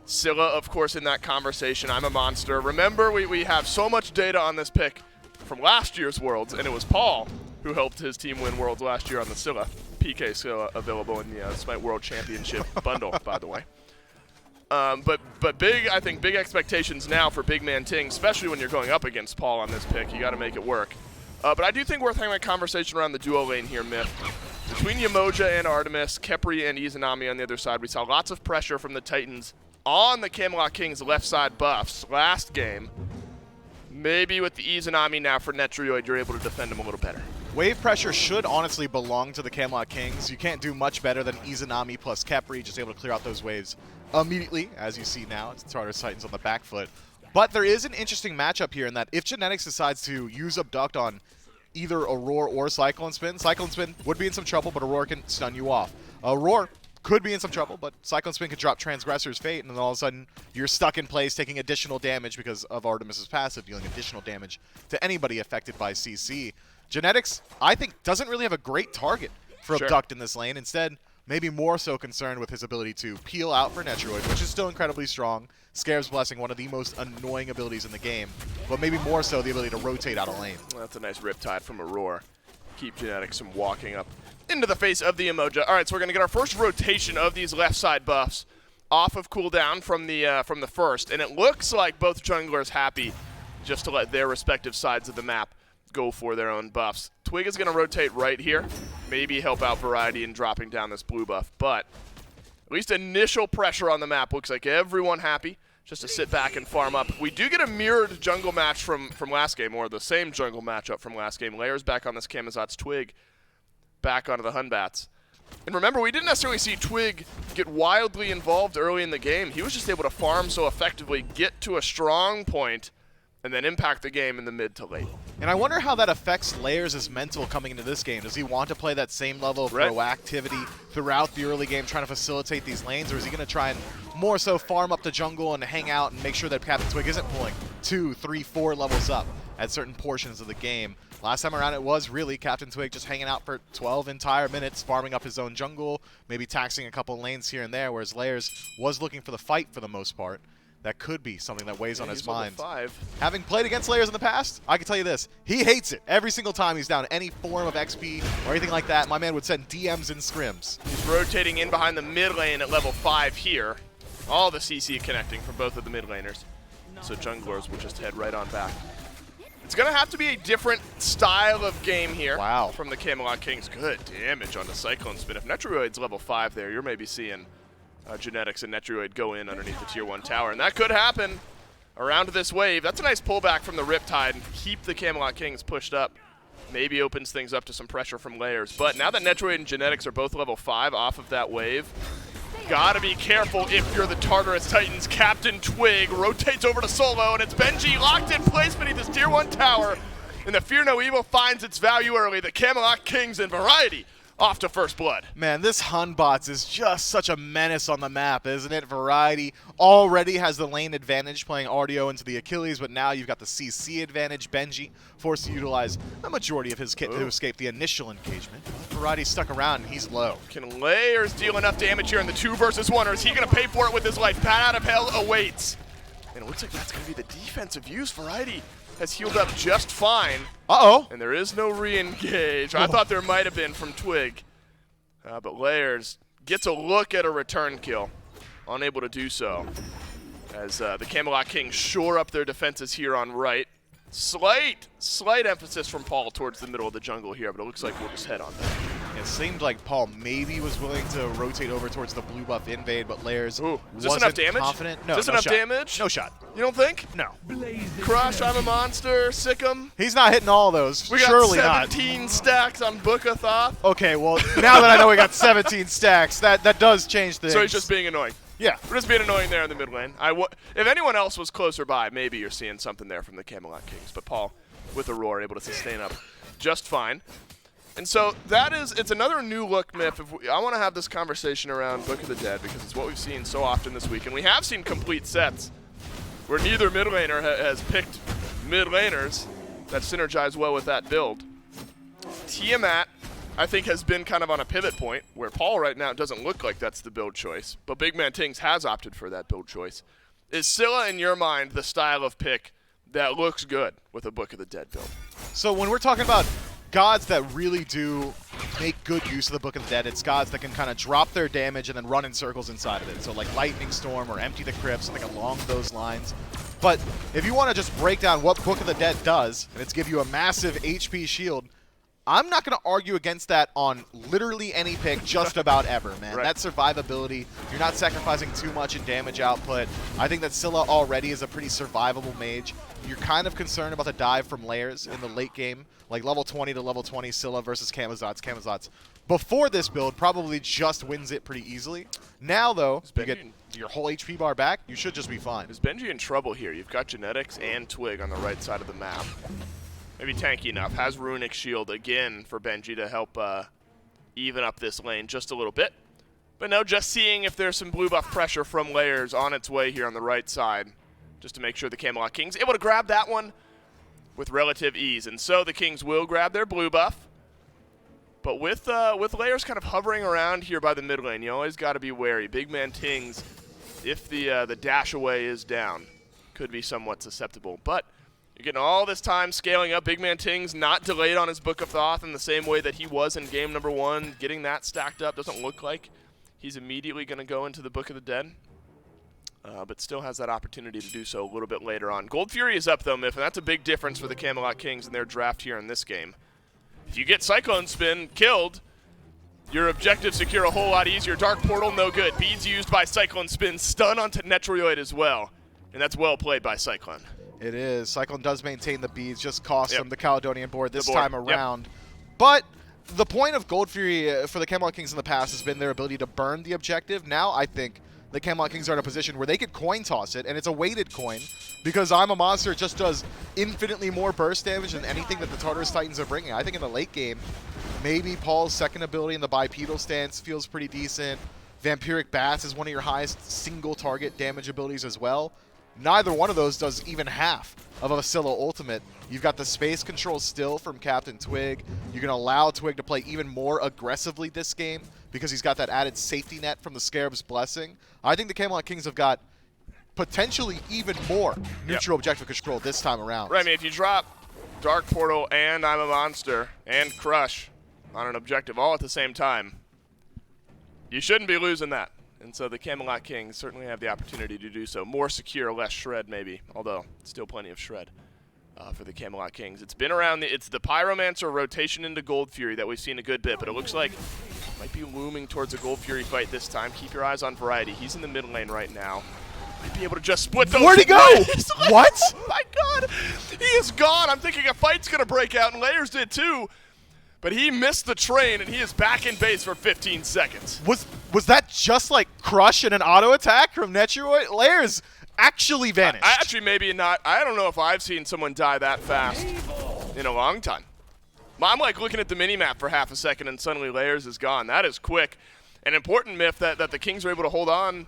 Scylla, of course, in that conversation. I'm a monster. Remember, we have so much data on this pick from last year's Worlds, and it was Paul who helped his team win Worlds last year on the Scylla. PK Scylla available in the SMITE World Championship bundle, by the way. But big, I think, big expectations now for Big Man Ting, especially when you're going up against Paul on this pick. You got to make it work. But I do think worth having a conversation around the duo lane here, Myth. Between Yamoja and Artemis, Kepri and Izanami on the other side, we saw lots of pressure from the Titans on the Camelot Kings left side buffs last game. Maybe with the Izanami now for Netrioid, you're able to defend him a little better. Wave pressure should honestly belong to the Camelot Kings. You can't do much better than Izanami plus Kepri, just able to clear out those waves immediately, as you see now. It's Tartarus Titans on the back foot. But there is an interesting matchup here in that if Genetics decides to use Abduct on either Aurora or Cyclone Spin would be in some trouble, but Aurora can stun you off. Aurora could be in some trouble, but Cyclone Spin could drop Transgressor's Fate, and then all of a sudden you're stuck in place taking additional damage because of Artemis's passive, dealing additional damage to anybody affected by CC. Genetics, I think, doesn't really have a great target for Abduct in this lane. Instead, maybe more so concerned with his ability to peel out for Netroid, which is still incredibly strong. Scarab's Blessing, one of the most annoying abilities in the game, but maybe more so the ability to rotate out of lane. Well, that's a nice Riptide from Aurora. Keep Genetics from walking up into the face of the Emoja. All right, so we're going to get our first rotation of these left side buffs off of cooldown from the first, and it looks like both junglers happy just to let their respective sides of the map go for their own buffs. Twig is going to rotate right here, maybe help out Variety in dropping down this blue buff, but at least initial pressure on the map looks like everyone happy just to sit back and farm up. We do get a mirrored jungle match from last game, or the same jungle matchup from last game. Layers back on this Camazot's Twig, back onto the Hunbats. And remember, we didn't necessarily see Twig get wildly involved early in the game. He was just able to farm so effectively, get to a strong point, and then impact the game in the mid to late. And I wonder how that affects Layers' mental coming into this game. Does he want to play that same level of proactivity throughout the early game, trying to facilitate these lanes, or is he going to try and more so farm up the jungle and hang out and make sure that Captain Twig isn't pulling 2, 3, 4 levels up at certain portions of the game? Last time around, it was really Captain Twig just hanging out for 12 entire minutes, farming up his own jungle, maybe taxing a couple lanes here and there, whereas Layers was looking for the fight for the most part. That could be something that weighs on his mind. Having played against Layers in the past, I can tell you this, he hates it. Every single time he's down any form of XP or anything like that, my man would send DMs and scrims. He's rotating in behind the mid lane at level 5 here. All the CC connecting for both of the mid laners. So junglers will just head right on back. It's going to have to be a different style of game here from the Camelot Kings. Good damage on the Cyclone Spin. If Netroid's level 5 there, you're maybe seeing Genetics and Netroid go in underneath the tier 1 tower. And that could happen around this wave. That's a nice pullback from the Riptide and keep the Camelot Kings pushed up. Maybe opens things up to some pressure from Layers. But now that Netroid and Genetics are both level 5 off of that wave, gotta be careful if you're the Tartarus Titans. Captain Twig rotates over to solo, and it's Benji locked in place beneath his tier 1 tower. And the Fear No Evil finds its value early. The Camelot Kings in Variety off to first blood. Man, this Hunbots is just such a menace on the map, isn't it? Variety already has the lane advantage playing RDO into the Achilles, but now you've got the CC advantage. Benji forced to utilize a majority of his kit to escape the initial engagement. Variety stuck around and he's low. Can Layers deal enough damage here in the 2 versus 1, or is he going to pay for it with his life? Bat out of hell awaits. And it looks like that's going to be the defensive use. Variety has healed up just fine. And there is no re-engage. I thought there might have been from Twig. But Layers gets a look at a return kill. Unable to do so. As the Camelot Kings shore up their defenses here on right. Slight emphasis from Paul towards the middle of the jungle here, but it looks like we'll just head on that. It seemed like Paul maybe was willing to rotate over towards the blue buff invade, but Layers is this enough damage? Confident. No, is this no enough shot. damage? No shot. You don't think? No. Crush, I'm a monster, Sikkim. He's not hitting all those. We got Surely 17 stacks on Book of Thoth. Okay, well, now that I know we got 17 stacks, that does change things. So he's just being annoying. Yeah. We're just being annoying there in the mid lane. If anyone else was closer by, maybe you're seeing something there from the Camelot Kings. But Paul, with Aurora, able to sustain up just fine. And so it's another new look, Miff. I want to have this conversation around Book of the Dead because it's what we've seen so often this week. And we have seen complete sets where neither mid laner has picked mid laners that synergize well with that build. Tiamat, I think, has been kind of on a pivot point where Paul right now doesn't look like that's the build choice, but Big Man Tings has opted for that build choice. Is Scylla, in your mind, the style of pick that looks good with a Book of the Dead build? So when we're talking about gods that really do make good use of the Book of the Dead, it's gods that can kind of drop their damage and then run in circles inside of it. So like Lightning Storm or Empty the Crypt, something along those lines. But if you want to just break down what Book of the Dead does, and it's give you a massive HP shield, I'm not going to argue against that on literally any pick just about ever, man. That survivability, you're not sacrificing too much in damage output. I think that Scylla already is a pretty survivable mage. You're kind of concerned about the dive from Layers in the late game, like level 20 to level 20 Scylla versus Camazotz. Camazotz, before this build, probably just wins it pretty easily. Now, though, you get your whole HP bar back, you should just be fine. Is Benji in trouble here? You've got Genetics and Twig on the right side of the map. Maybe tanky enough. Has Runic Shield again for Benji to help even up this lane just a little bit. But no, just seeing if there's some blue buff pressure from Layers on its way here on the right side, just to make sure the Camelot Kings able to grab that one with relative ease. And so the Kings will grab their blue buff. But with Layers kind of hovering around here by the mid lane, you always got to be wary. Big man Tings, if the dash away is down, could be somewhat susceptible. But you're getting all this time scaling up. Big man Tings not delayed on his Book of Thoth in the same way that he was in game number 1. Getting that stacked up doesn't look like he's immediately going to go into the Book of the Dead, but still has that opportunity to do so a little bit later on. Gold Fury is up, though, Miff, and that's a big difference for the Camelot Kings in their draft here in this game. If you get Cyclone Spin killed, your objectives secure a whole lot easier. Dark Portal, no good. Beads used by Cyclone Spin. Stun onto Netroid as well, and that's well played by Cyclone. It is. Cyclone does maintain the beads, just cost him the Caledonian board this board. time around. But the point of Gold Fury for the Camelot Kings in the past has been their ability to burn the objective. Now I think the Camelot Kings are in a position where they could coin toss it, and it's a weighted coin, because I'm a Monster just does infinitely more burst damage than anything that the Tartarus Titans are bringing. I think in the late game, maybe Paul's second ability in the bipedal stance feels pretty decent. Vampiric Bats is one of your highest single target damage abilities as well. Neither one of those does even half of a Scylla ultimate. You've got the space control still from Captain Twig. You can allow Twig to play even more aggressively this game because he's got that added safety net from the Scarab's Blessing. I think the Camelot Kings have got potentially even more neutral objective control this time around. Right, I mean, if you drop Dark Portal and I'm a Monster and Crush on an objective all at the same time, you shouldn't be losing that. And so the Camelot Kings certainly have the opportunity to do so. More secure, less shred maybe, although still plenty of shred for the Camelot Kings. It's been around, it's the Pyromancer rotation into Gold Fury that we've seen a good bit, but it looks like it might be looming towards a Gold Fury fight this time. Keep your eyes on Variety. He's in the mid lane right now. Might be able to just split those. Where'd he go? What? Oh my god, he is gone. I'm thinking a fight's going to break out, and Layers did too. But he missed the train, and he is back in base for 15 seconds. Was that just like Crush and an auto attack from Netroid? Layers actually vanished. I actually maybe not. I don't know if I've seen someone die that fast in a long time. I'm like looking at the mini-map for half a second, and suddenly Layers is gone. That is quick. An important myth that the Kings are able to hold on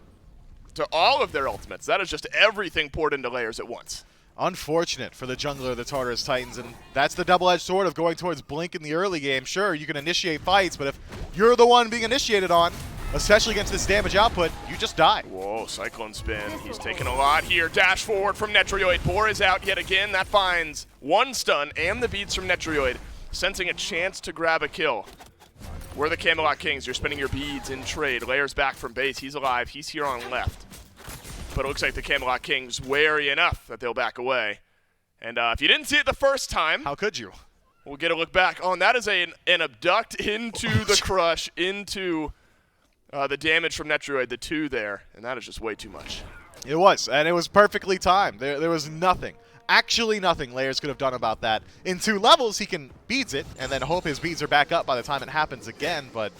to all of their ultimates. That is just everything poured into Layers at once. Unfortunate for the jungler of the Tartarus Titans, and that's the double-edged sword of going towards Blink in the early game. Sure, you can initiate fights, but if you're the one being initiated on, especially against this damage output, you just die. Whoa, Cyclone Spin. He's taking a lot here. Dash forward from Netroid. Boar is out yet again. That finds one stun and the beads from Netroid, sensing a chance to grab a kill. We're the Camelot Kings. You're spending your beads in trade. Layers back from base. He's alive. He's here on left. But it looks like the Camelot Kings wary enough that they'll back away. And if you didn't see it the first time, how could you? We'll get a look back. Oh, and that is an abduct into the Crush, into the damage from Netroid, the 2 there. And that is just way too much. It was, and it was perfectly timed. There was nothing, actually nothing Layers could have done about that. In 2 levels, he can beads it, and then hope his beads are back up by the time it happens again, but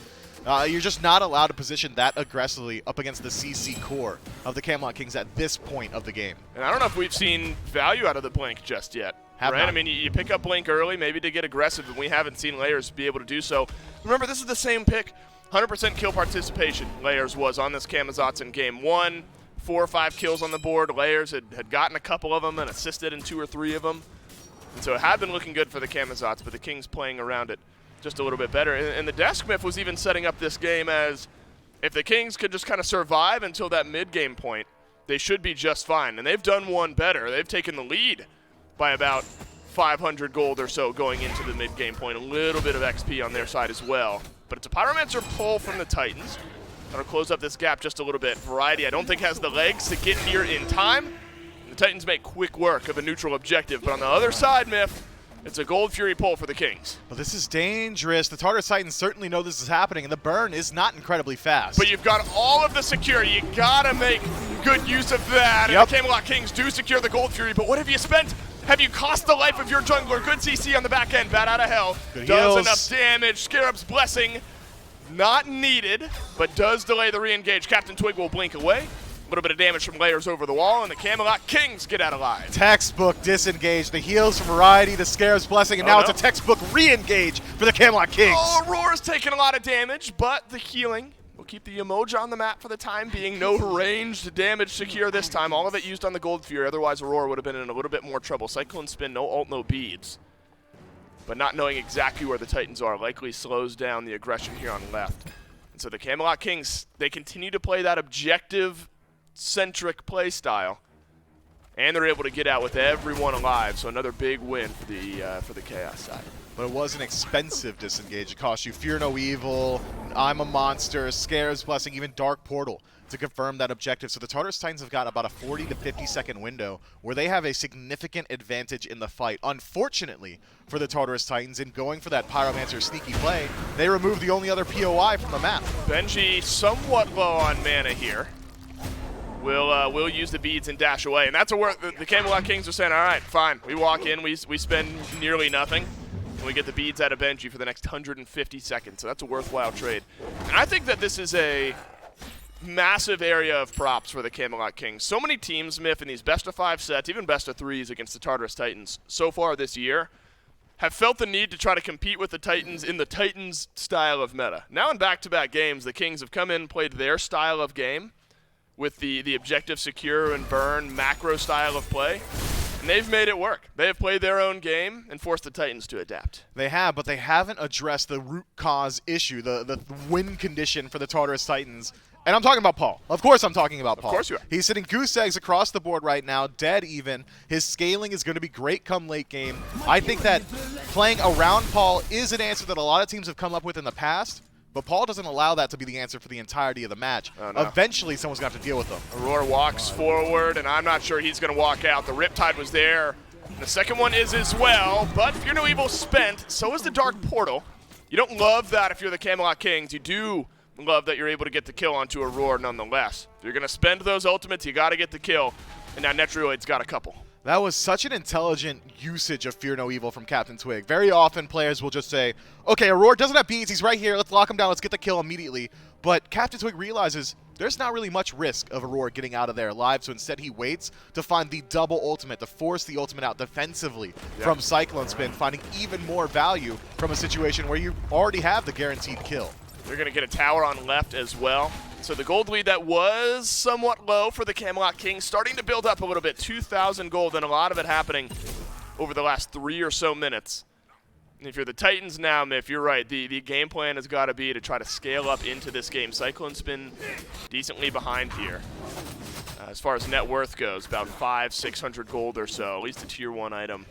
you're just not allowed to position that aggressively up against the CC core of the Camelot Kings at this point of the game. And I don't know if we've seen value out of the Blink just yet. Have right? not. I mean, you pick up Blink early, maybe to get aggressive, and we haven't seen Layers be able to do so. Remember, this is the same pick. 100% kill participation Layers was on this Camazotz in game 1. 4 or 5 kills on the board. Layers had gotten a couple of them and assisted in 2 or 3 of them. And so it had been looking good for the Camazotz, but the Kings playing around it just a little bit better. And the Desk Myth was even setting up this game as if the Kings could just kind of survive until that mid-game point, they should be just fine. And they've done one better. They've taken the lead by about 500 gold or so going into the mid-game point. A little bit of XP on their side as well. But it's a Pyromancer pull from the Titans. That'll close up this gap just a little bit. Variety, I don't think, has the legs to get here in time. And the Titans make quick work of a neutral objective. But on the other side, Myth, it's a Gold Fury pull for the Kings. Well, this is dangerous. The Tartarus Titans certainly know this is happening, and the burn is not incredibly fast. But you've got all of the security. You gotta make good use of that. Yep. And the Camelot Kings do secure the Gold Fury, but what have you spent? Have you cost the life of your jungler? Good CC on the back end. Bat out of hell. Good Does heals. enough damage. Scarab's Blessing, not needed, but does delay the re-engage. Captain Twig will blink away. A little bit of damage from Layers over the wall, and the Camelot Kings get out alive. Textbook disengage. The heals from Variety, the Scarab's Blessing, and now it's a textbook re-engage for the Camelot Kings. Oh, Roar's taking a lot of damage, but the healing We'll keep the emoji on the map for the time being. No ranged damage secure this time. All of it used on the Gold Fury. Otherwise, Aurora would have been in a little bit more trouble. Cyclone Spin, no ult, no beads. But not knowing exactly where the Titans are likely slows down the aggression here on left. And so the Camelot Kings, they continue to play that objective-centric play style. And they're able to get out with everyone alive. So another big win for the Chaos side. But it was an expensive disengage. It cost you Fear No Evil, I'm a Monster, Scare's Blessing, even Dark Portal to confirm that objective. So the Tartarus Titans have got about a 40 to 50 second window where they have a significant advantage in the fight. Unfortunately for the Tartarus Titans, in going for that Pyromancer sneaky play, they removed the only other POI from the map. Benji somewhat low on mana here. We'll use the beads and dash away. And that's where the Camelot Kings are saying, all right, fine. We walk in, we spend nearly nothing. And we get the beads out of Benji for the next 150 seconds. So that's a worthwhile trade. And I think that this is a massive area of props for the Camelot Kings. So many teams, Miff, in these best-of-5 sets, even best-of-3s against the Tartarus Titans so far this year, have felt the need to try to compete with the Titans in the Titans style of meta. Now in back-to-back games, the Kings have come in and played their style of game with the objective secure and burn macro style of play. And they've made it work. They have played their own game and forced the Titans to adapt. They have, but they haven't addressed the root cause issue, the win condition for the Tartarus Titans. And I'm talking about Paul. Of course I'm talking about Paul. Of course you are. He's sitting goose eggs across the board right now, dead even. His scaling is going to be great come late game. I think that playing around Paul is an answer that a lot of teams have come up with in the past, but Paul doesn't allow that to be the answer for the entirety of the match. Oh, no. Eventually, someone's going to have to deal with them. Aurora walks forward, and I'm not sure he's going to walk out. The Riptide was there. The second one is as well, but Fear No Evil spent. So is the Dark Portal. You don't love that if you're the Camelot Kings. You do love that you're able to get the kill onto Aurora nonetheless. If you're going to spend those ultimates, you got to get the kill. And now Netroid's got a couple. That was such an intelligent usage of Fear No Evil from Captain Twig. Very often players will just say, okay, Aurora doesn't have beads, he's right here, let's lock him down, let's get the kill immediately. But Captain Twig realizes there's not really much risk of Aurora getting out of there alive, so instead he waits to find the double ultimate, to force the ultimate out defensively from Cyclone Spin, finding even more value from a situation where you already have the guaranteed kill. They're going to get a tower on left as well. So the gold lead that was somewhat low for the Camelot Kings starting to build up a little bit. 2,000 gold, and a lot of it happening over the last 3 or so minutes. And if you're the Titans now, Miff, you're right. The game plan has got to be to try to scale up into this game. Cyclone Spin decently behind here. As far as net worth goes, about 500-600 gold or so, at least a tier 1 item.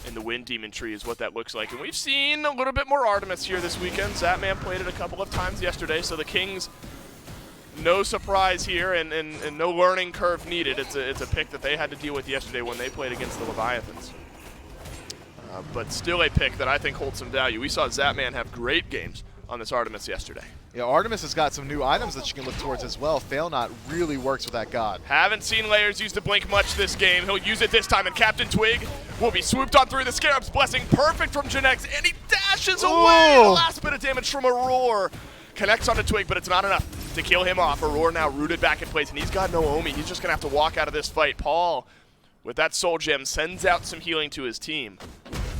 And the Wind Demon Tree is what that looks like. And we've seen a little bit more Artemis here this weekend. Zatman played it a couple of times yesterday, so the Kings, no surprise here and no learning curve needed. It's a pick that they had to deal with yesterday when they played against the Leviathans. But still a pick that I think holds some value. We saw Zatman have great games on this Artemis yesterday. Yeah, Artemis has got some new items that you can look towards as well. Fail Not really works with that god. Haven't seen Layers use the blink much this game. He'll use it this time, and Captain Twig will be swooped on through the Scarab's Blessing. Perfect from Genex, and he dashes away. The last bit of damage from Aurora. Connects onto Twig, but it's not enough to kill him off. Aurora now rooted back in place, and he's got no Omi. He's just going to have to walk out of this fight. Paul, with that Soul Gem, sends out some healing to his team.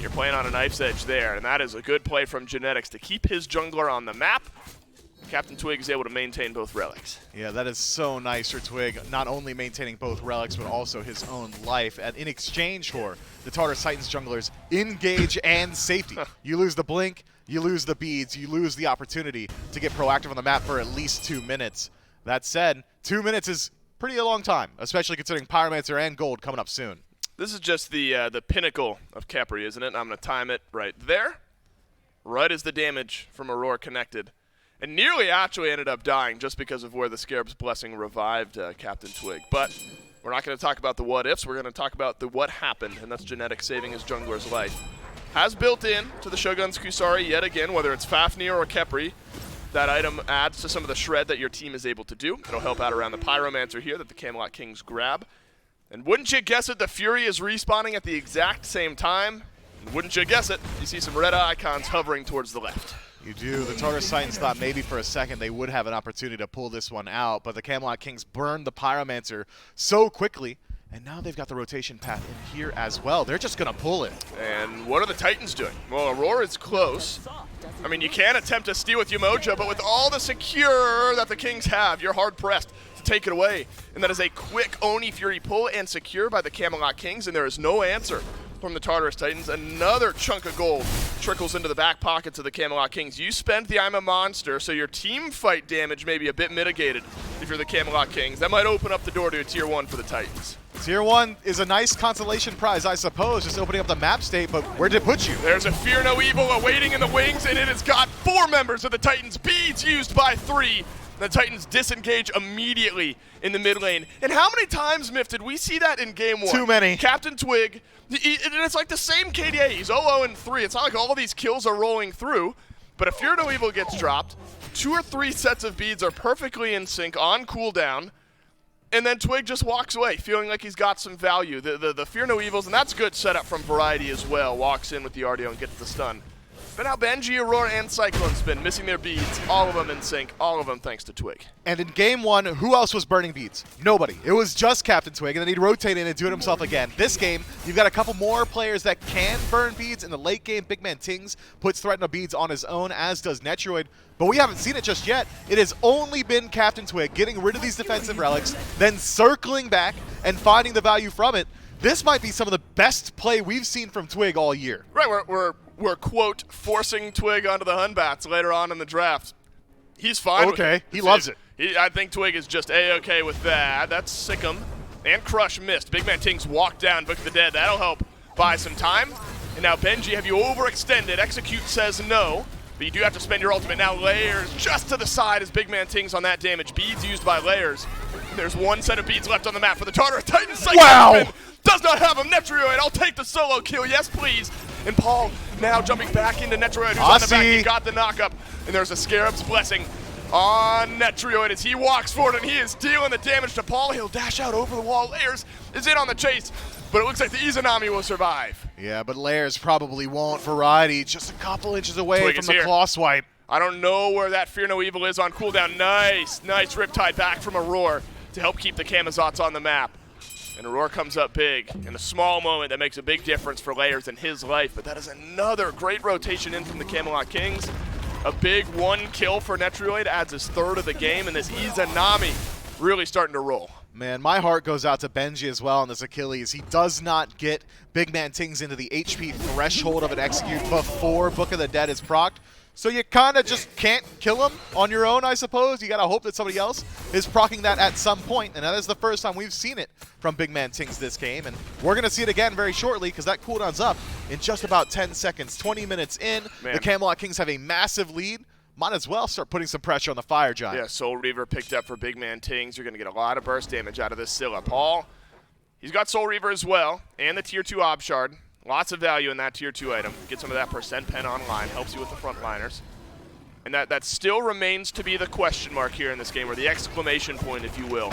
You're playing on a knife's edge there, and that is a good play from Genetics to keep his jungler on the map. Captain Twig is able to maintain both relics. Yeah, that is so nice for Twig, not only maintaining both relics, but also his own life. And in exchange for the Tartarus Titans junglers, engage and safety. You lose the blink, you lose the beads, you lose the opportunity to get proactive on the map for at least 2 minutes. That said, 2 minutes is pretty a long time, especially considering Pyromancer and Gold coming up soon. This is just the pinnacle of Capri, isn't it? I'm going to time it right there. Right as the damage from Aurora connected. And nearly actually ended up dying just because of where the Scarab's Blessing revived Captain Twig. But we're not going to talk about the what-ifs. We're going to talk about the what happened, and that's Genetics saving his jungler's life. Has built in to the Shogun's Kusari yet again, whether it's Fafnir or Kepri. That item adds to some of the shred that your team is able to do. It'll help out around the Pyromancer here that the Camelot Kings grab. And wouldn't you guess it, the Fury is respawning at the exact same time. And wouldn't you guess it, you see some red icons hovering towards the left. You do. The Tartarus Titans thought maybe for a second they would have an opportunity to pull this one out, but the Camelot Kings burned the Pyromancer so quickly, and now they've got the rotation path in here as well. They're just going to pull it. And what are the Titans doing? Well, Aurora is close. I mean, you can attempt to steal with Umoja, but with all the secure that the Kings have, you're hard-pressed to take it away. And that is a quick Oni Fury pull and secure by the Camelot Kings, and there is no answer from the Tartarus Titans. Another chunk of gold trickles into the back pockets of the Camelot Kings. You spent the I'm a Monster, so your team fight damage may be a bit mitigated if you're the Camelot Kings. That might open up the door to a Tier 1 for the Titans. Tier 1 is a nice consolation prize, I suppose, just opening up the map state, but where did it put you? There's a Fear No Evil awaiting in the wings, and it has got 4 members of the Titans. Beads used by 3. The Titans disengage immediately in the mid lane. And how many times, Miff, did we see that in Game 1? Too many. Captain Twig, and it's like the same KDA. He's 0-0-3. It's not like all these kills are rolling through, but if Fear No Evil gets dropped, 2 or 3 sets of beads are perfectly in sync on cooldown, and then Twig just walks away, feeling like he's got some value. The Fear No Evils, and that's good setup from Variety as well. Walks in with the RDO and gets the stun. But now Benji, Aurora, and Cyclone Spin missing their beads, all of them in sync, all of them thanks to Twig. And in Game 1, who else was burning beads? Nobody. It was just Captain Twig, and then he'd rotate in and do it himself again. This game, you've got a couple more players that can burn beads. In the late game, Big Man Tings puts Threat No Beads on his own, as does Netroid. But we haven't seen it just yet. It has only been Captain Twig getting rid of these defensive relics, then circling back and finding the value from it. This might be some of the best play we've seen from Twig all year. Right, we're quote, forcing Twig onto the Hunbats later on in the draft. He's fine with it. He loves it. I think Twig is just A-okay with that. That's Sick'em. And Crush missed. Big Man Tings walked down, Book of the Dead. That'll help buy some time. And now Benji, have you overextended? Execute says no, but you do have to spend your ultimate. Now Layers just to the side as Big Man Tings on that damage. Beads used by Layers. There's 1 set of beads left on the map for the Tartarus Titans. Wow! Does not have him. Netroid, I'll take the solo kill. Yes, please. And Paul now jumping back into Netroid, who's on the back. He got the knockup. And there's a Scarab's Blessing on Netroid as he walks forward, and he is dealing the damage to Paul. He'll dash out over the wall. Layers is in on the chase, but it looks like the Izanami will survive. Yeah, but Layers probably won't. Variety just a couple inches away Twig from the here. claw swipe. I don't know where that Fear No Evil is on cooldown. Nice Riptide back from Aurora to help keep the Camazots on the map. And Aurora comes up big in a small moment that makes a big difference for Layers in his life. But that is another great rotation in from the Camelot Kings. A big 1 kill for Netroid, adds his 3rd of the game, and this Izanami really starting to roll. Man, my heart goes out to Benji as well on this Achilles. He does not get Big Man Tings into the HP threshold of an execute before Book of the Dead is procced. So you kind of just can't kill him on your own, I suppose. You got to hope that somebody else is proccing that at some point, and that is the first time we've seen it from Big Man Tings this game, and we're going to see it again very shortly because that cooldown's up in just about 10 seconds. 20 minutes in, the Camelot Kings have a massive lead. Might as well start putting some pressure on the Fire Giant. Yeah, Soul Reaver picked up for Big Man Tings. You're going to get a lot of burst damage out of this Scylla. Paul, he's got Soul Reaver as well, and the Tier 2 Ob Shard. Lots of value in that Tier 2 item. Get some of that percent pen online, helps you with the frontliners. And that still remains to be the question mark here in this game, or the exclamation point, if you will.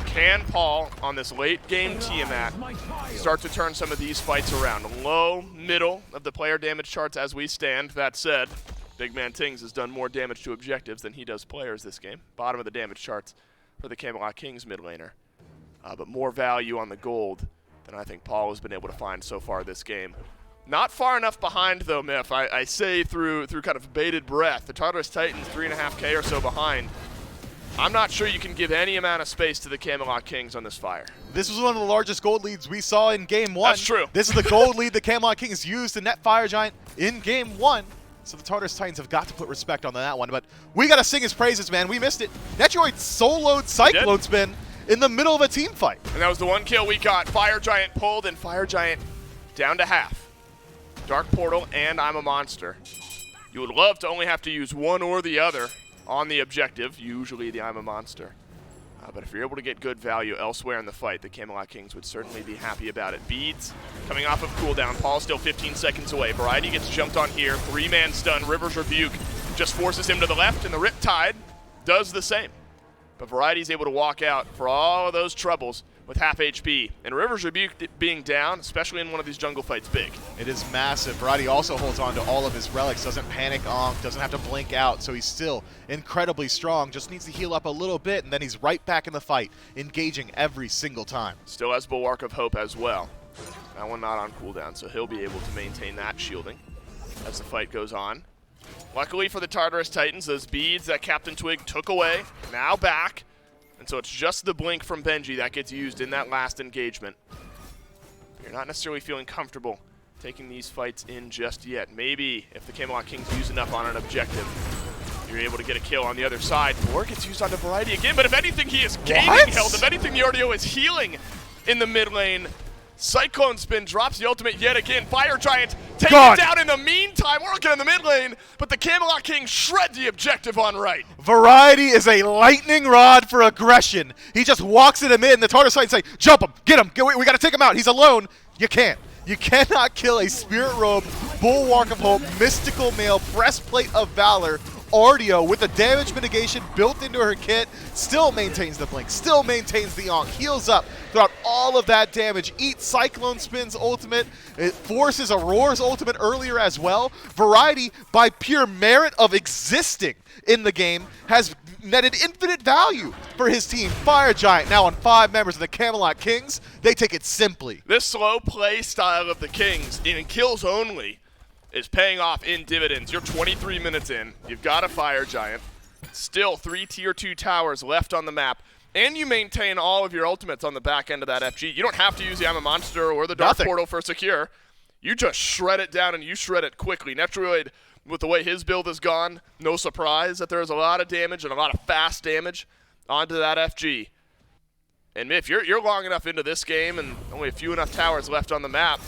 Can Paul, on this late game Tiamat, start to turn some of these fights around? Low, middle of the player damage charts as we stand. That said, Big Man Tings has done more damage to objectives than he does players this game. Bottom of the damage charts for the Camelot Kings mid laner. But more value on the gold than I think Paul has been able to find so far this game. Not far enough behind, though, Miff. I say through kind of bated breath. The Tartarus Titans 3.5K or so behind. I'm not sure you can give any amount of space to the Camelot Kings on this fire. This was one of the largest gold leads we saw in Game 1. That's true. This is the gold lead the Camelot Kings used to net Fire Giant in Game 1. So the Tartarus Titans have got to put respect on that one. But we got to sing his praises, man. We missed it. Netroid soloed Cyclone Spin in the middle of a team fight. And that was the 1 kill we got. Fire Giant pulled, and Fire Giant down to half. Dark Portal and I'm a Monster. You would love to only have to use one or the other on the objective, usually the I'm a Monster. But if you're able to get good value elsewhere in the fight, the Camelot Kings would certainly be happy about it. Beads coming off of cooldown. Paul still 15 seconds away. Variety gets jumped on here. 3-man stun. River's Rebuke just forces him to the left, and the Riptide does the same. But Variety's able to walk out for all of those troubles with half HP. And River's Rebuke being down, especially in one of these jungle fights, big. It is massive. Variety also holds on to all of his relics, doesn't panic Onk, doesn't have to blink out, so he's still incredibly strong, just needs to heal up a little bit, and then he's right back in the fight, engaging every single time. Still has Bulwark of Hope as well. That one not on cooldown, so he'll be able to maintain that shielding as the fight goes on. Luckily for the Tartarus Titans, those beads that Captain Twig took away, now back. And so it's just the blink from Benji that gets used in that last engagement. You're not necessarily feeling comfortable taking these fights in just yet. Maybe if the Camelot Kings use enough on an objective, you're able to get a kill on the other side. Thor gets used onto Variety again, but if anything, he is gaining health. If anything, the RDO is healing in the mid lane. Cyclone Spin drops the ultimate yet again. Fire Giant taking it down in the meantime, working in the mid lane, but the Camelot Kings shred the objective on right. Variety is a lightning rod for aggression. He just walks in the mid, and the Tartarus Titans say, jump him, get him, we got to take him out. He's alone. You can't. You cannot kill a Spirit Robe, Bulwark of Hope, Mystical Mail, Breastplate of Valor, RDO with the damage mitigation built into her kit, still maintains the blink, still maintains the Ankh, heals up throughout all of that damage, eats Cyclone Spin's ultimate, it forces Aurora's ultimate earlier as well. Variety, by pure merit of existing in the game, has netted infinite value for his team. Fire Giant now on 5 members of the Camelot Kings. They take it simply. This slow play style of the Kings in kills only is paying off in dividends. You're 23 minutes in. You've got a Fire Giant. Still 3 tier 2 towers left on the map. And you maintain all of your ultimates on the back end of that FG. You don't have to use the I'm a Monster or the Dark Portal for secure. You just shred it down and you shred it quickly. Netroid, with the way his build has gone, no surprise that there's a lot of damage and a lot of fast damage onto that FG. And if you're long enough into this game and only a few enough towers left on the map,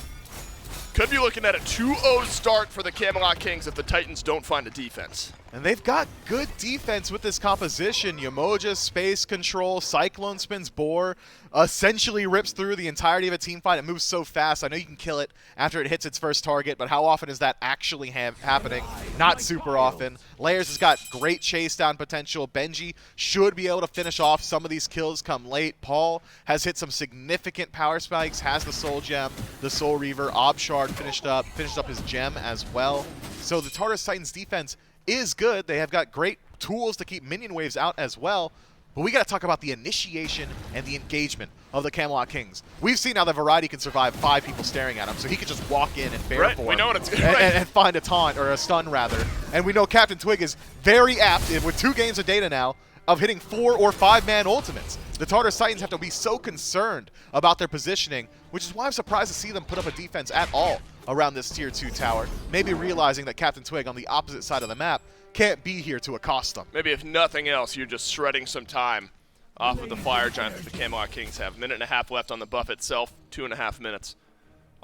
could be looking at a 2-0 start for the Camelot Kings if the Titans don't find a defense. And they've got good defense with this composition. Yamoja, Space Control, Cyclone Spin's Boar, essentially rips through the entirety of a team fight. It moves so fast. I know you can kill it after it hits its first target, but how often is that actually happening? Not super often. Layers has got great chase down potential. Benji should be able to finish off some of these kills come late. Paul has hit some significant power spikes, has the Soul Gem, the Soul Reaver. Obshard finished up his gem as well. So the Tartarus Titans defense is good. They have got great tools to keep minion waves out as well. But we got to talk about the initiation and the engagement of the Camelot Kings. We've seen how the Variety can survive 5 people staring at him, so he could just walk in and bear form. We know what it's and find a taunt, or a stun rather. And we know Captain Twig is very apt, with 2 games of data now, of hitting 4 or 5-man ultimates. The Tartarus Titans have to be so concerned about their positioning, which is why I'm surprised to see them put up a defense at all around this tier 2 tower, maybe realizing that Captain Twig on the opposite side of the map can't be here to accost them. Maybe if nothing else, you're just shredding some time off of the Fire Giant that the Camelot Kings have. 1.5 left on the buff itself, 2.5 minutes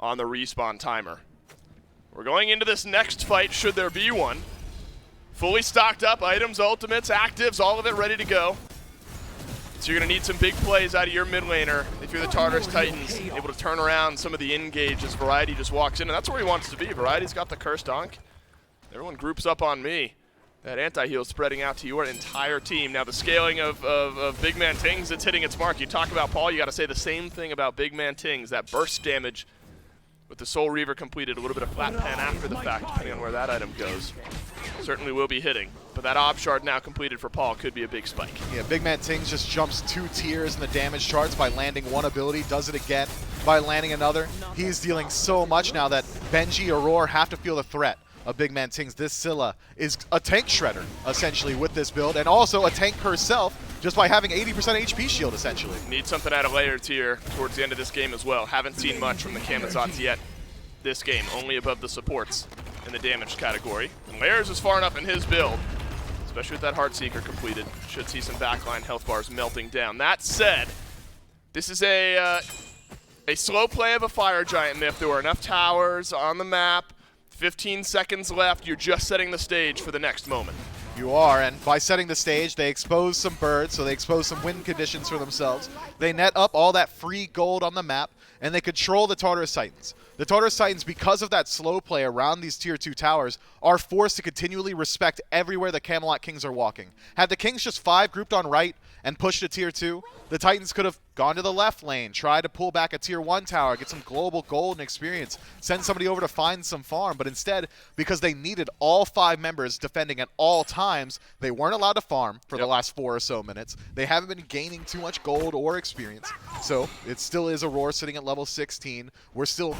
on the respawn timer. We're going into this next fight, should there be one. Fully stocked up, items, ultimates, actives, all of it ready to go. So you're going to need some big plays out of your mid laner if you're the Tartarus Titans, able to turn around some of the engage as Variety just walks in, and that's where he wants to be. Variety's got the Cursed Ankh. Everyone groups up on me. That anti-heal spreading out to your entire team. Now the scaling of Big Man Tings, it's hitting its mark. You talk about Paul, you got to say the same thing about Big Man Tings. That burst damage with the Soul Reaver completed, a little bit of flat pan after the fact, depending on where that item goes. Certainly will be hitting. But that Ob Shard now completed for Paul could be a big spike. Yeah, Big Man Tings just jumps 2 tiers in the damage charts by landing 1 ability, does it again by landing another. He's dealing so much now that Benji, Aurora have to feel the threat of Big Man Tings. This Scylla is a tank shredder, essentially, with this build, and also a tank herself, just by having 80% HP shield, essentially. Need something out of layer tier towards the end of this game as well. Haven't seen much from the Camazots yet this game, only above the supports in the damage category. And Layers is far enough in his build, especially with that Heartseeker completed. Should see some backline health bars melting down. That said, this is a slow play of a Fire Giant myth. There were enough towers on the map. 15 seconds left. You're just setting the stage for the next moment. You are, and by setting the stage, they expose some birds, so they expose some win conditions for themselves. They net up all that free gold on the map, and they control the Tartarus Titans. The Tartarus Titans, because of that slow play around these tier 2 towers, are forced to continually respect everywhere the Camelot Kings are walking. Had the Kings just 5 grouped on right and pushed to tier 2, the Titans could have gone to the left lane, tried to pull back a tier 1 tower, get some global gold and experience, send somebody over to find some farm, but instead, because they needed all 5 members defending at all times, they weren't allowed to farm for the last 4 or so minutes. They haven't been gaining too much gold or experience, so it still is Aurora sitting at level 16. We're still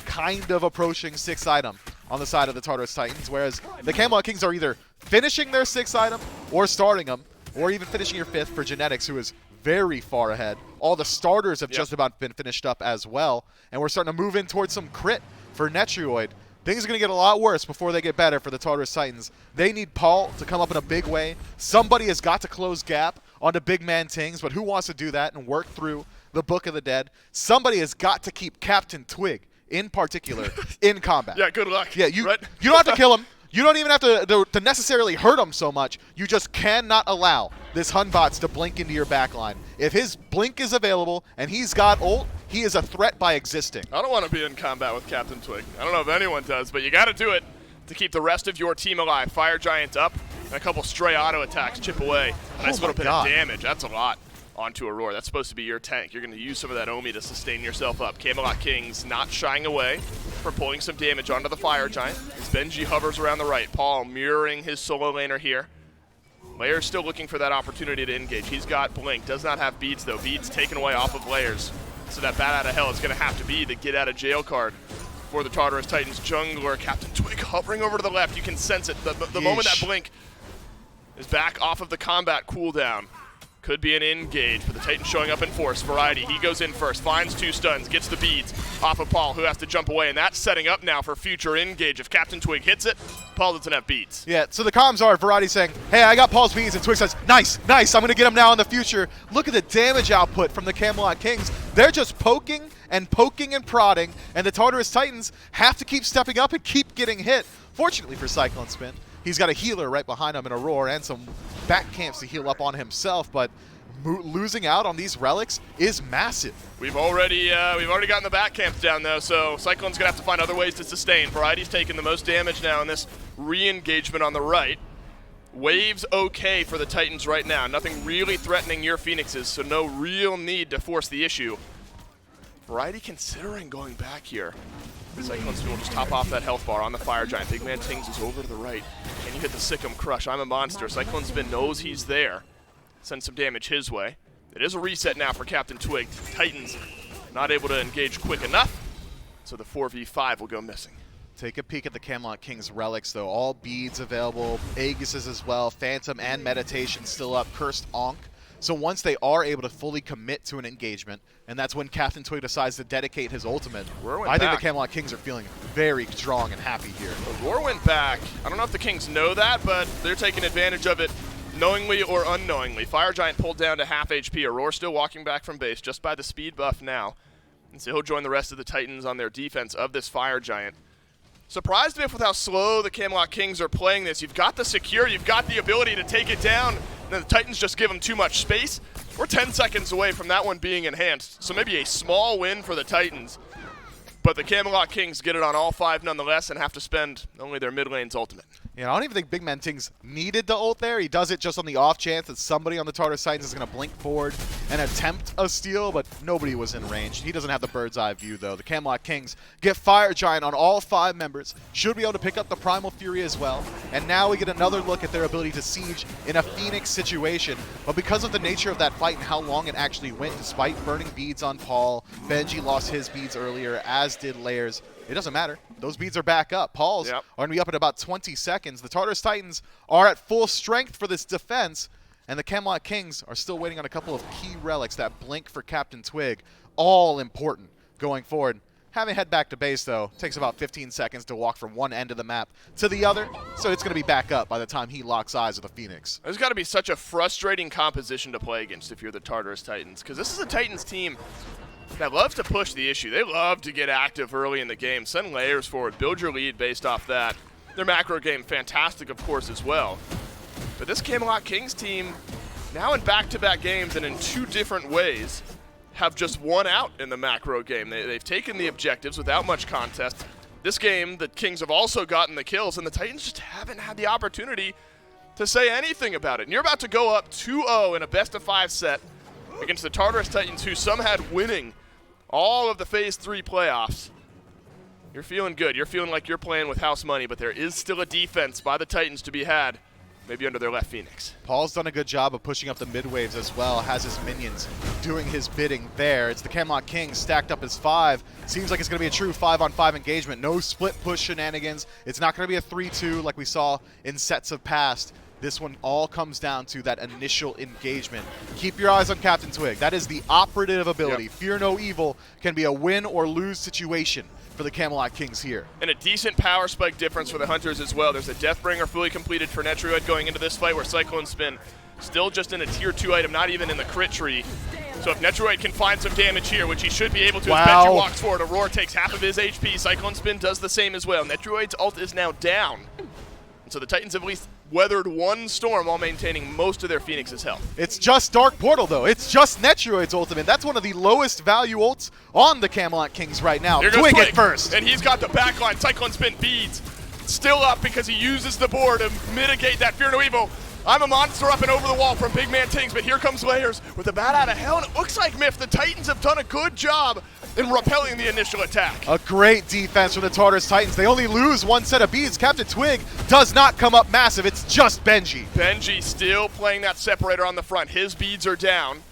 kind of approaching 6th item on the side of the Tartarus Titans, whereas the Camelot Kings are either finishing their 6th item or starting them, or even finishing your 5th for Genetics, who is very far ahead. All the starters have just about been finished up as well, and we're starting to move in towards some crit for Netrioid. Things are going to get a lot worse before they get better for the Tartarus Titans. They need Paul to come up in a big way. Somebody has got to close gap onto big man Tings, but who wants to do that and work through the Book of the Dead? Somebody has got to keep Captain Twig, in particular, in combat. Yeah, good luck. Yeah, you right? you don't have to kill him. You don't even have to necessarily hurt him so much. You just cannot allow this Hunbots to blink into your backline. If his blink is available and he's got ult, he is a threat by existing. I don't want to be in combat with Captain Twig. I don't know if anyone does, but you got to do it to keep the rest of your team alive. Fire Giant up, and a couple stray auto attacks chip away. A nice little bit of damage. That's a lot onto Aurora. That's supposed to be your tank. You're going to use some of that Omi to sustain yourself up. Camelot Kings not shying away from pulling some damage onto the Fire Giant as Benji hovers around the right. Paul mirroring his solo laner here. Layers still looking for that opportunity to engage. He's got Blink, does not have beads though. Beads taken away off of Layers. So that bat out of hell is going to have to be the get out of jail card for the Tartarus Titans jungler. Captain Twig hovering over to the left. You can sense it. The moment that Blink is back off of the combat cooldown. Could be an engage, but the Titans showing up in force. Variety, he goes in first, finds 2 stuns, gets the beads off of Paul, who has to jump away, and that's setting up now for future engage. If Captain Twig hits it, Paul doesn't have beads. Yeah, so the comms are Variety saying, hey, I got Paul's beads, and Twig says, nice, nice, I'm going to get him now in the future. Look at the damage output from the Camelot Kings. They're just poking and prodding, and the Tartarus Titans have to keep stepping up and keep getting hit. Fortunately for Cyclone Spin, he's got a healer right behind him in Aurora and some back camps to heal up on himself, but losing out on these relics is massive. We've already gotten the back camps down though, so Cyclone's gonna have to find other ways to sustain. Variety's taking the most damage now in this re-engagement on the right. Wave's okay for the Titans right now. Nothing really threatening your Phoenixes, so no real need to force the issue. Variety considering going back here. Cyclone Spin will just top off that health bar on the Fire Giant. Big Man Tings is over to the right. Can you hit the Sikkim Crush? I'm a monster. Cyclone Spin knows he's there. Send some damage his way. It is a reset now for Captain Twig. Titans not able to engage quick enough, so the 4v5 will go missing. Take a peek at the Camelot Kings relics, though. All beads available, Aegis's as well, Phantom and Meditation still up, Cursed Ankh. So once they are able to fully commit to an engagement, and that's when Captain Twig decides to dedicate his ultimate, I think the Camelot Kings are feeling very strong and happy here. The Roar went back. I don't know if the Kings know that, but they're taking advantage of it knowingly or unknowingly. Fire Giant pulled down to half HP. Aurora still walking back from base just by the speed buff now. And so he'll join the rest of the Titans on their defense of this Fire Giant. Surprised me with how slow the Camelot Kings are playing this. You've got the secure, you've got the ability to take it down, and the Titans just give them too much space. We're 10 seconds away from that one being enhanced, so maybe a small win for the Titans. But the Camelot Kings get it on all 5 nonetheless and have to spend only their mid lane's ultimate. Yeah, I don't even think Big Man Tings needed the ult there. He does it just on the off chance that somebody on the Tartarus Titans is going to blink forward and attempt a steal, but nobody was in range. He doesn't have the bird's eye view, though. The Camelot Kings get Fire Giant on all 5 members. Should be able to pick up the Primal Fury as well. And now we get another look at their ability to siege in a Phoenix situation. But because of the nature of that fight and how long it actually went, despite burning beads on Paul, Benji lost his beads earlier, as did Layers. It doesn't matter. Those beads are back up. Paul's are going to be up in about 20 seconds. The Tartarus Titans are at full strength for this defense, and the Camelot Kings are still waiting on a couple of key relics, that blink for Captain Twig, all important going forward. Having head back to base, though, takes about 15 seconds to walk from one end of the map to the other, so it's going to be back up by the time he locks eyes with the Phoenix. There's got to be such a frustrating composition to play against if you're the Tartarus Titans, because this is a Titans team that loves to push the issue. They love to get active early in the game. Send Layers forward. Build your lead based off that. Their macro game, fantastic, of course, as well. But this Camelot Kings team, now in back-to-back games and in 2 different ways, have just won out in the macro game. They've taken the objectives without much contest. This game, the Kings have also gotten the kills, and the Titans just haven't had the opportunity to say anything about it. And you're about to go up 2-0 in a best-of-5 set against the Tartarus Titans, who some had winning all of the Phase 3 playoffs. You're feeling good. You're feeling like you're playing with house money, but there is still a defense by the Titans to be had maybe under their left Phoenix. Paul's done a good job of pushing up the mid waves as well, has his minions doing his bidding there. It's the Camelot Kings stacked up as 5. Seems like it's going to be a true 5-on-5 engagement. No split push shenanigans. It's not going to be a 3-2 like we saw in sets of past. This one all comes down to that initial engagement. Keep your eyes on Captain Twig. That is the operative ability. Yep. Fear no evil can be a win or lose situation for the Camelot Kings here. And a decent power spike difference for the Hunters as well. There's a Deathbringer fully completed for Netroid going into this fight, where Cyclone Spin still just in a tier 2 item, not even in the crit tree. So if Netroid can find some damage here, which he should be able to as Benji walks forward, Aurora takes half of his HP. Cyclone Spin does the same as well. Netroid's ult is now down. And so the Titans have at least weathered one storm while maintaining most of their Phoenix's health. It's just Dark Portal, though. It's just Netroid's ultimate. That's one of the lowest value ults on the Camelot Kings right now. Here goes Twig at first. And he's got the backline. Cyclone Spin beads. Still up because he uses the board to mitigate that Fear No Evil. I'm a monster up and over the wall from Big Man Tings, but here comes Layers with a bat out of hell, and it looks like, Myth, the Titans have done a good job in repelling the initial attack. A great defense from the Tartarus Titans. They only lose one set of beads. Captain Twig does not come up massive. It's just Benji. Benji still playing that separator on the front. His beads are down.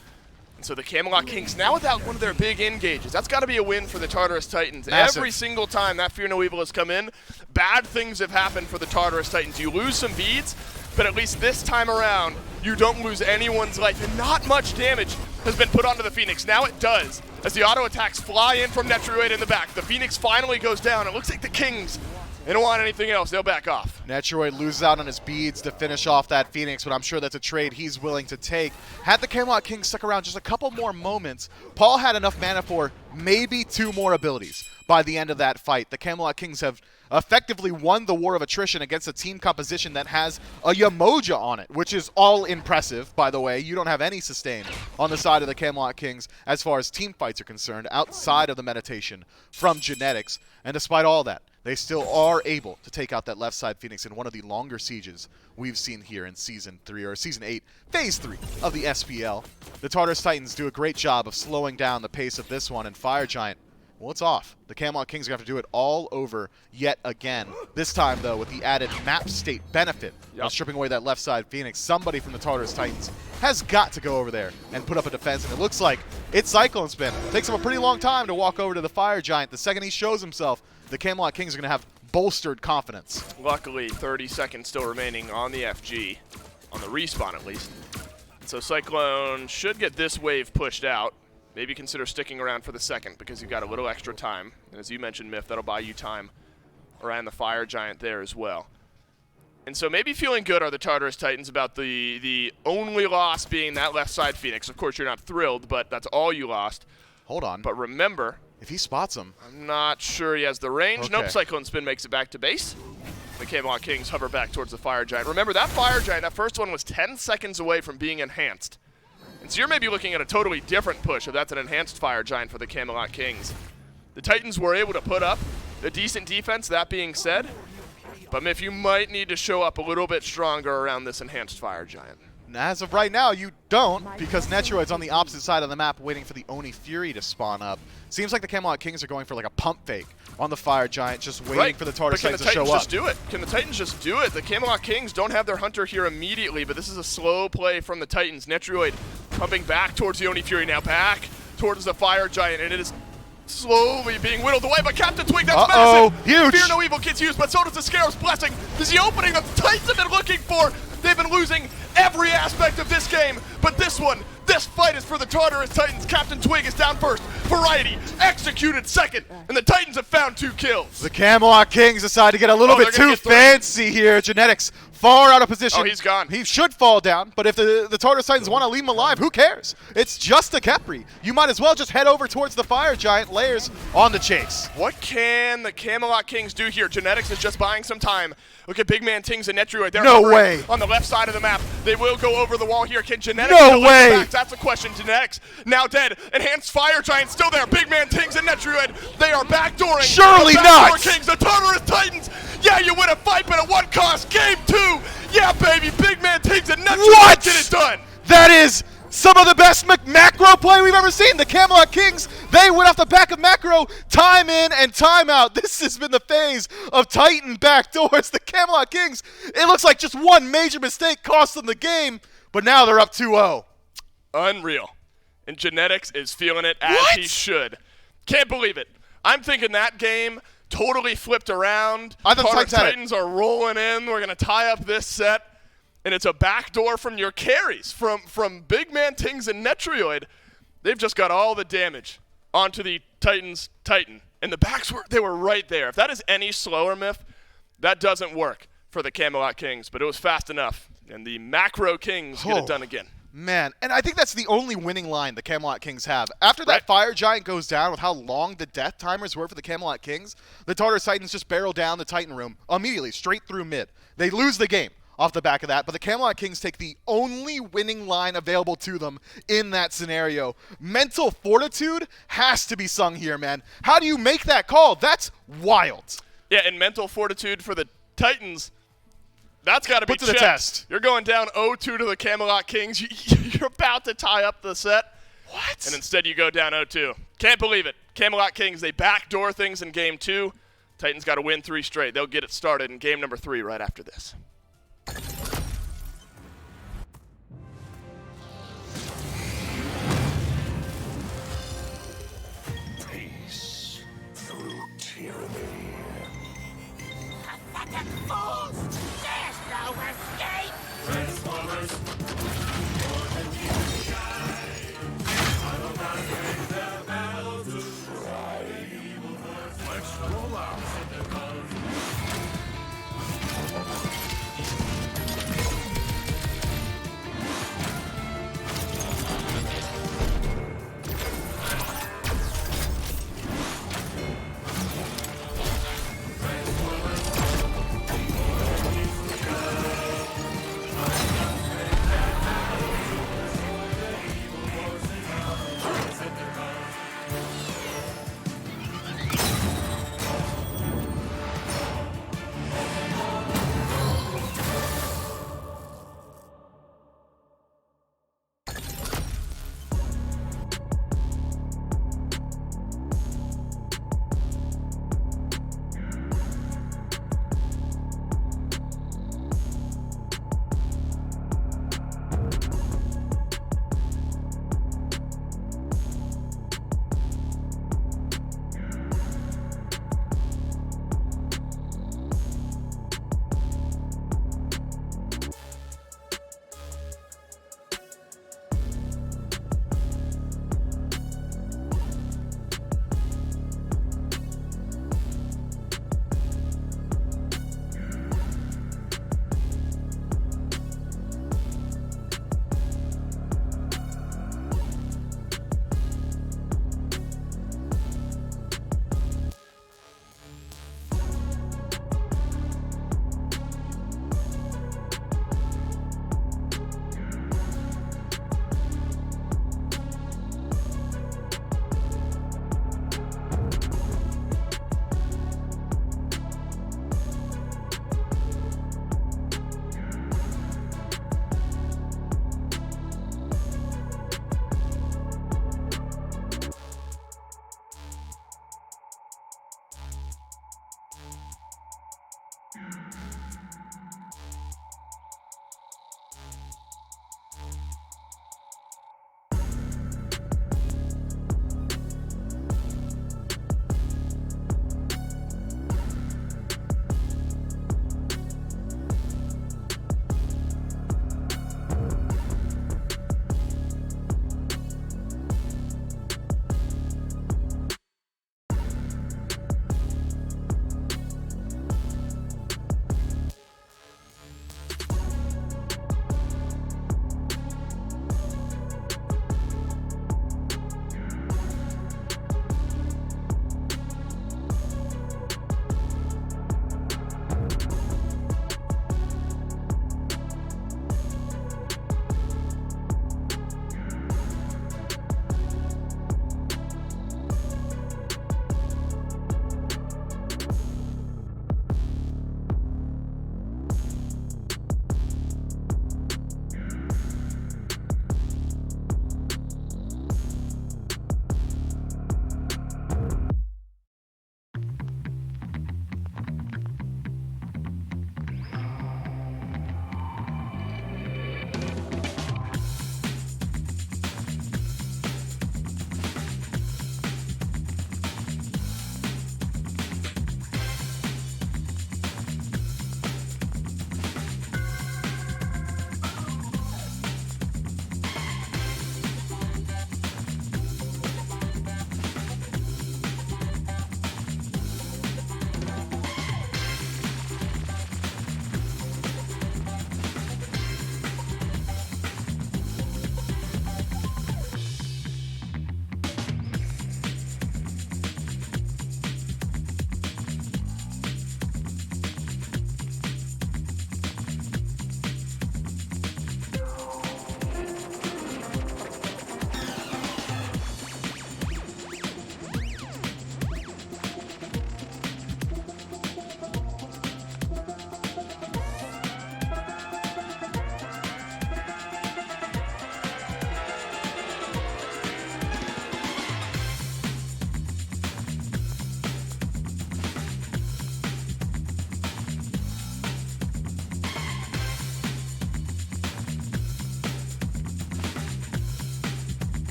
And so the Camelot Kings now without one of their big engages. That's got to be a win for the Tartarus Titans. Massive. Every single time that Fear No Evil has come in, bad things have happened for the Tartarus Titans. You lose some beads, but at least this time around, you don't lose anyone's life, and not much damage has been put onto the Phoenix. Now it does, as the auto attacks fly in from Netroid in the back. The Phoenix finally goes down. It looks like the Kings, they don't want anything else. They'll back off. Netroid loses out on his beads to finish off that Phoenix, but I'm sure that's a trade he's willing to take. Had the Camelot Kings stuck around just a couple more moments, Paul had enough mana for maybe 2 more abilities by the end of that fight. The Camelot Kings have effectively won the war of attrition against a team composition that has a Yamoja on it, which is all impressive, by the way. You don't have any sustain on the side of the Camelot Kings as far as team fights are concerned, outside of the meditation from Genetics. And despite all that, they still are able to take out that left side Phoenix in one of the longer sieges we've seen here in Season 3, or Season 8, Phase 3 of the SPL. The Tartarus Titans do a great job of slowing down the pace of this one, and Fire Giant, well, it's off. The Camelot Kings are going to have to do it all over yet again. This time, though, with the added map state benefit of stripping away that left side Phoenix, somebody from the Tartarus Titans has got to go over there and put up a defense, and it looks like it's Cyclone Spin. It takes him a pretty long time to walk over to the Fire Giant. The second he shows himself, the Camelot Kings are going to have bolstered confidence. Luckily, 30 seconds still remaining on the FG, on the respawn at least. So Cyclone should get this wave pushed out. Maybe consider sticking around for the second because you've got a little extra time. And as you mentioned, Myth, that'll buy you time around the Fire Giant there as well. And so maybe feeling good are the Tartarus Titans about the only loss being that left side Phoenix. Of course, you're not thrilled, but that's all you lost. Hold on. But remember, if he spots him, I'm not sure he has the range. Okay. Nope, Cyclone Spin makes it back to base. The Camelot Kings hover back towards the Fire Giant. Remember, that Fire Giant, that first one was 10 seconds away from being enhanced. And so you're maybe looking at a totally different push if that's an enhanced Fire Giant for the Camelot Kings. The Titans were able to put up a decent defense, that being said. But Myth, you might need to show up a little bit stronger around this enhanced Fire Giant. And as of right now, you don't, because Netroid's on the opposite side of the map waiting for the Oni Fury to spawn up. Seems like the Camelot Kings are going for like a pump fake on the Fire Giant, just waiting for the Tartarus Titans to show up. Can the Titans just do it? Can the Titans just do it? The Camelot Kings don't have their Hunter here immediately, but this is a slow play from the Titans. Netroid pumping back towards the Oni Fury, now back towards the Fire Giant, and it is slowly being whittled away, but Captain Twig, that's massive! Huge! Fear No Evil gets used, but so does the Scarab's Blessing. This is the opening that the Titans have been looking for. They've been losing every aspect of this game, but this one, this fight is for the Tartarus Titans. Captain Twig is down first. Variety executed second, and the Titans have found 2 kills. The Camelot Kings decide to get a little bit too fancy here. Genetics far out of position. Oh, he's gone. He should fall down, but if the Tartarus Titans want to leave him alive, who cares? It's just a Kepri. You might as well just head over towards the Fire Giant. Layers on the chase. What can the Camelot Kings do here? Genetics is just buying some time. Look at Big Man Tings and Netroid. They're No way. On the left side of the map. They will go over the wall here. Can Genetics No way. back? That's the question. Genetics now dead. Enhanced Fire Giant still there. Big Man Tings and Netroid. They are backdooring. Surely the not. Backdoor Kings, the Tartarus Titans. Yeah, you win a fight, but at what cost? Game 2. Yeah, baby. Big Man Tings and Netroid get it done. That is some of the best macro play we've ever seen. The Camelot Kings, they went off the back of macro, time in and time out. This has been the phase of Titan backdoors. The Camelot Kings, it looks like just one major mistake cost them the game, but now they're up 2-0. Unreal. And Genetics is feeling it as he should. Can't believe it. I'm thinking that game totally flipped around. I thought Titans are rolling in. We're going to tie up this set. And it's a backdoor from your carries, from Big Man Tings and Netrioid. They've just got all the damage onto the Titans Titan. And the backs they were right there. If that is any slower, Myth, that doesn't work for the Camelot Kings. But it was fast enough. And the Macro Kings get it done again. Man, and I think that's the only winning line the Camelot Kings have. After that Fire Giant goes down with how long the death timers were for the Camelot Kings, the Tartarus Titans just barrel down the Titan room immediately, straight through mid. They lose the game off the back of that, but the Camelot Kings take the only winning line available to them in that scenario. Mental fortitude has to be sung here, man. How do you make that call? That's wild. Yeah, and mental fortitude for the Titans, that's got to be put to the test. You're going down 0-2 to the Camelot Kings. You're about to tie up the set. What? And instead you go down 0-2. Can't believe it. Camelot Kings, they backdoor things in game 2. Titans got to win 3 straight. They'll get it started in game number 3 right after this. Peace through tyranny. Pathetic fools! There's no escape! Transformers! More than you shine. I will not ring the bell to try. Let's roll out.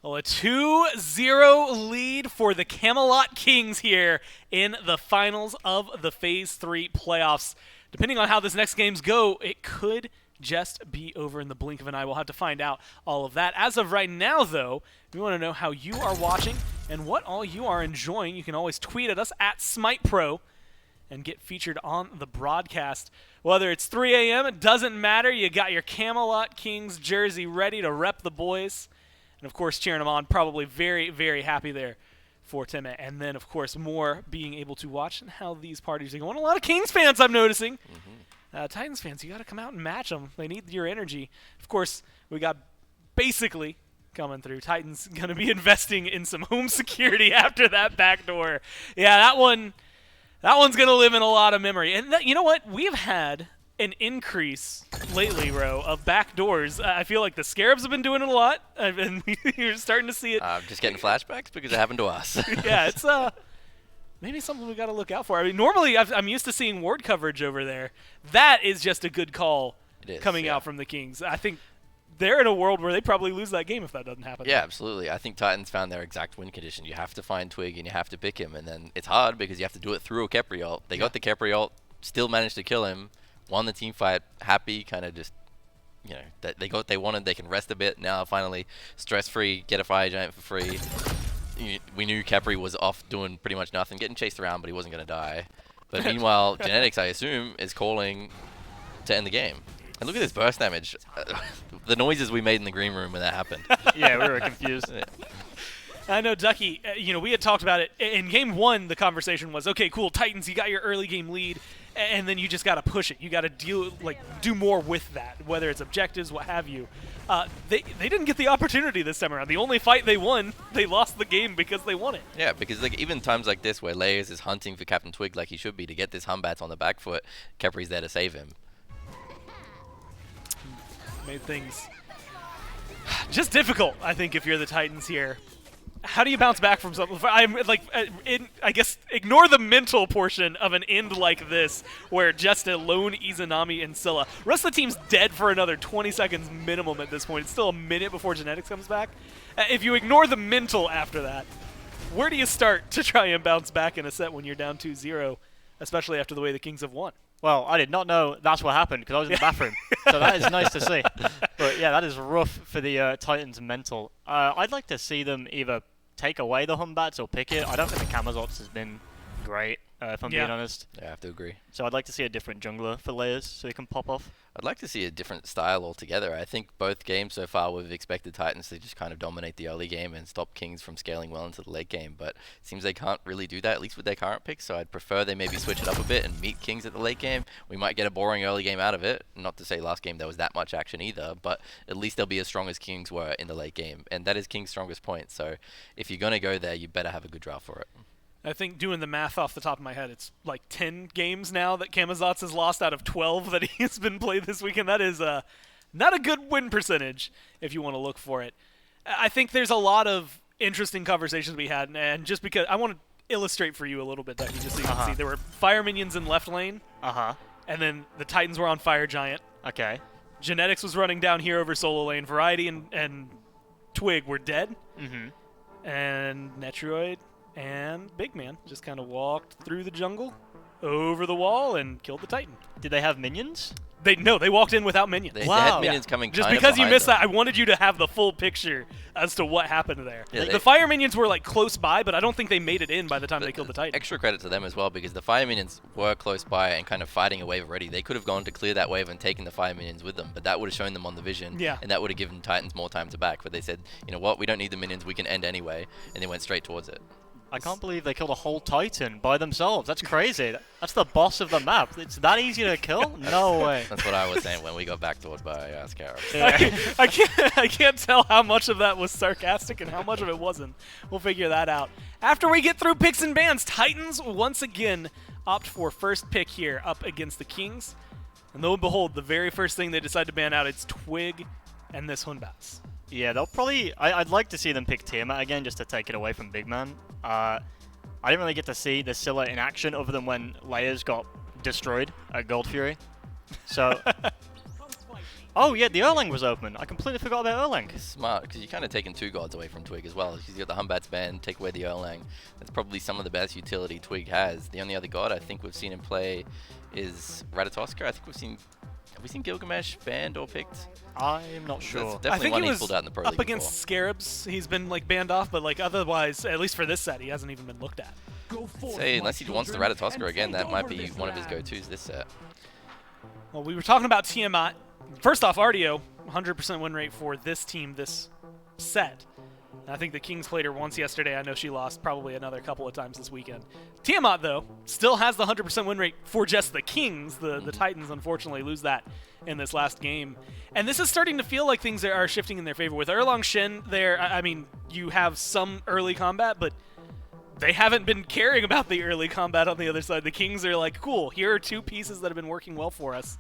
Well, a 2-0 lead for the Camelot Kings here in the finals of the Phase 3 playoffs. Depending on how this next games go, it could just be over in the blink of an eye. We'll have to find out all of that. As of right now, though, we want to know how you are watching and what all you are enjoying. You can always tweet at us at SmitePro and get featured on the broadcast. Whether it's 3 a.m., it doesn't matter. You got your Camelot Kings jersey ready to rep the boys. And, of course, cheering them on. Probably very, very happy there for Tim. And then, of course, more being able to watch and how these parties are going. A lot of Kings fans I'm noticing. Titans fans, you got to come out and match them. They need your energy. Of course, we got basically coming through. Titans going to be investing in some home security after that backdoor. Yeah, that one's going to live in a lot of memory. And you know what? We've had an increase lately, Ro, of backdoors. I feel like the Scarabs have been doing it a lot, and you're starting to see it. I'm just getting flashbacks because it happened to us. Yeah, it's maybe something we got to look out for. I mean, normally I'm used to seeing ward coverage over there. That is just a good call coming out from the Kings. I think they're in a world where they probably lose that game if that doesn't happen. Yeah, absolutely. I think Titans found their exact win condition. You have to find Twig and you have to pick him, and then it's hard because you have to do it through a Khepri ult. They got the Khepri ult, still managed to kill him, won the team fight, happy, kind of just, you know, that they got what they wanted. They can rest a bit now, finally stress-free, get a Fire Giant for free. We knew Khepri was off doing pretty much nothing, getting chased around, but he wasn't going to die. But meanwhile, Genetics, I assume, is calling to end the game. And look at this burst damage. The noises we made in the green room when that happened. Yeah, we were confused. I know, Ducky, we had talked about it. In Game 1, the conversation was, okay, cool, Titans, you got your early game lead, and then you just got to push it. You got to do more with that, whether it's objectives, what have you. They didn't get the opportunity this time around. The only fight they won, they lost the game because they won it. Yeah, because even times like this where Layers is hunting for Captain Twig like he should be to get this Humbats on the back foot, Khepri's there to save him. Made things just difficult, I think, if you're the Titans here. How do you bounce back from something? I guess ignore the mental portion of an end like this, where just a lone Izanami and Scylla. The rest of the team's dead for another 20 seconds minimum at this point. It's still a minute before Genetics comes back. If you ignore the mental after that, where do you start to try and bounce back in a set when you're down 2-0, especially after the way the Kings have won? Well, I did not know that's what happened because I was in the bathroom. So that is nice to see. But yeah, that is rough for the Titans mental. I'd like to see them either take away the Humbats or pick it. I don't think the Camazots has been great, if I'm being honest. Yeah, I have to agree. So I'd like to see a different jungler for Layers so he can pop off. I'd like to see a different style altogether. I think both games so far we've expected Titans to just kind of dominate the early game and stop Kings from scaling well into the late game, but it seems they can't really do that, at least with their current picks, so I'd prefer they maybe switch it up a bit and meet Kings at the late game. We might get a boring early game out of it. Not to say last game there was that much action either, but at least they'll be as strong as Kings were in the late game, and that is Kings' strongest point, so if you're going to go there, you better have a good draft for it. I think doing the math off the top of my head, it's like 10 games now that Camazots has lost out of 12 that he's been played this weekend. That is not a good win percentage if you want to look for it. I think there's a lot of interesting conversations we had, and just because I want to illustrate for you a little bit, Ducky, just so you can see. There were Fire Minions in left lane, and then the Titans were on Fire Giant. Okay. Genetics was running down here over solo lane. Variety and Twig were dead. And Netroid and Big Man just kind of walked through the jungle, over the wall, and killed the Titan. Did they have minions? They walked in without minions. They had minions coming just kind because of you missed them. that, I wanted you to have the full picture as to what happened there. Yeah, the Fire Minions were like close by, but I don't think they made it in by the time they killed the Titan. Extra credit to them as well, because the Fire Minions were close by and kind of fighting a wave already. They could have gone to clear that wave and taken the Fire Minions with them, but that would have shown them on the vision, and that would have given Titans more time to back. But they said, you know what, we don't need the minions, we can end anyway, and they went straight towards it. I can't believe they killed a whole Titan by themselves. That's crazy. That's the boss of the map. It's that easy to kill? No way. That's what I was saying when we got backdoored by Scarab. I can't tell how much of that was sarcastic and how much of it wasn't. We'll figure that out. After we get through picks and bans, Titans once again opt for first pick here up against the Kings. And lo and behold, the very first thing they decide to ban out, it's Twig and this Hunbats. Yeah, they'll probably... I'd like to see them pick Tiamat again just to take it away from Big Man. I didn't really get to see the Scylla in action other than when Layers got destroyed at Gold Fury. So Oh yeah, the Erlang was open. I completely forgot about Erlang. Smart, because you're kind of taking two gods away from Twig as well. Because you got the Humbats ban, take away the Erlang. That's probably some of the best utility Twig has. The only other god I think we've seen him play is Ratatoskr. I think have we seen Gilgamesh banned or picked? I'm not sure. That's I definitely think one he he's was pulled out in the Pro up League against before. Scarabs. He's been like banned off, but like otherwise, at least for this set, he hasn't even been looked at. Say, unless he wants the Ratatoskr again, that might be one of his go-tos this set. Well, we were talking about Tiamat. First off, RDO, 100% win rate for this team this set. I think the Kings played her once yesterday. I know she lost probably another couple of times this weekend. Tiamat, though, still has the 100% win rate for just the Kings. The Titans, unfortunately, lose that in this last game. And this is starting to feel like things are shifting in their favor. With Erlang Shen there, I mean, you have some early combat, but they haven't been caring about the early combat on the other side. The Kings are like, cool, here are two pieces that have been working well for us,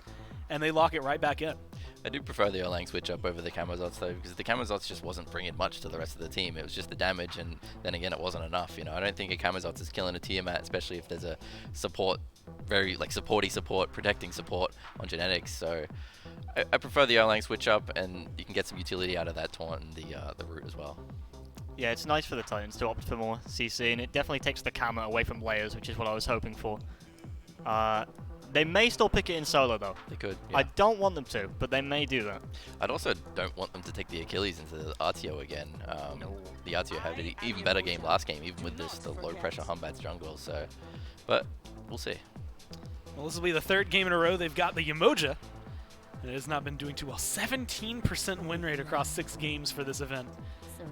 and they lock it right back in. I do prefer the Erlang switch up over the Camelots though, because the Camelots just wasn't bringing much to the rest of the team. It was just the damage, and then again, it wasn't enough. You know, I don't think a Camelots is killing a Tiamat, especially if there's a support, very like supporty support, protecting support on genetics. So I prefer the Erlang switch up, and you can get some utility out of that taunt and the root as well. Yeah, it's nice for the Titans to opt for more CC, and it definitely takes the camera away from layers, which is what I was hoping for. They may still pick it in solo, though. They could. Yeah. I don't want them to, but they may do that. I'd also don't want them to take the Achilles into the RTO again. The RTO had an even better game last game, even with the low-pressure Humbats jungle. So, but we'll see. Well, this will be the third game in a row they've got the Yamoja. It has not been doing too well. 17% win rate across 6 games for this event.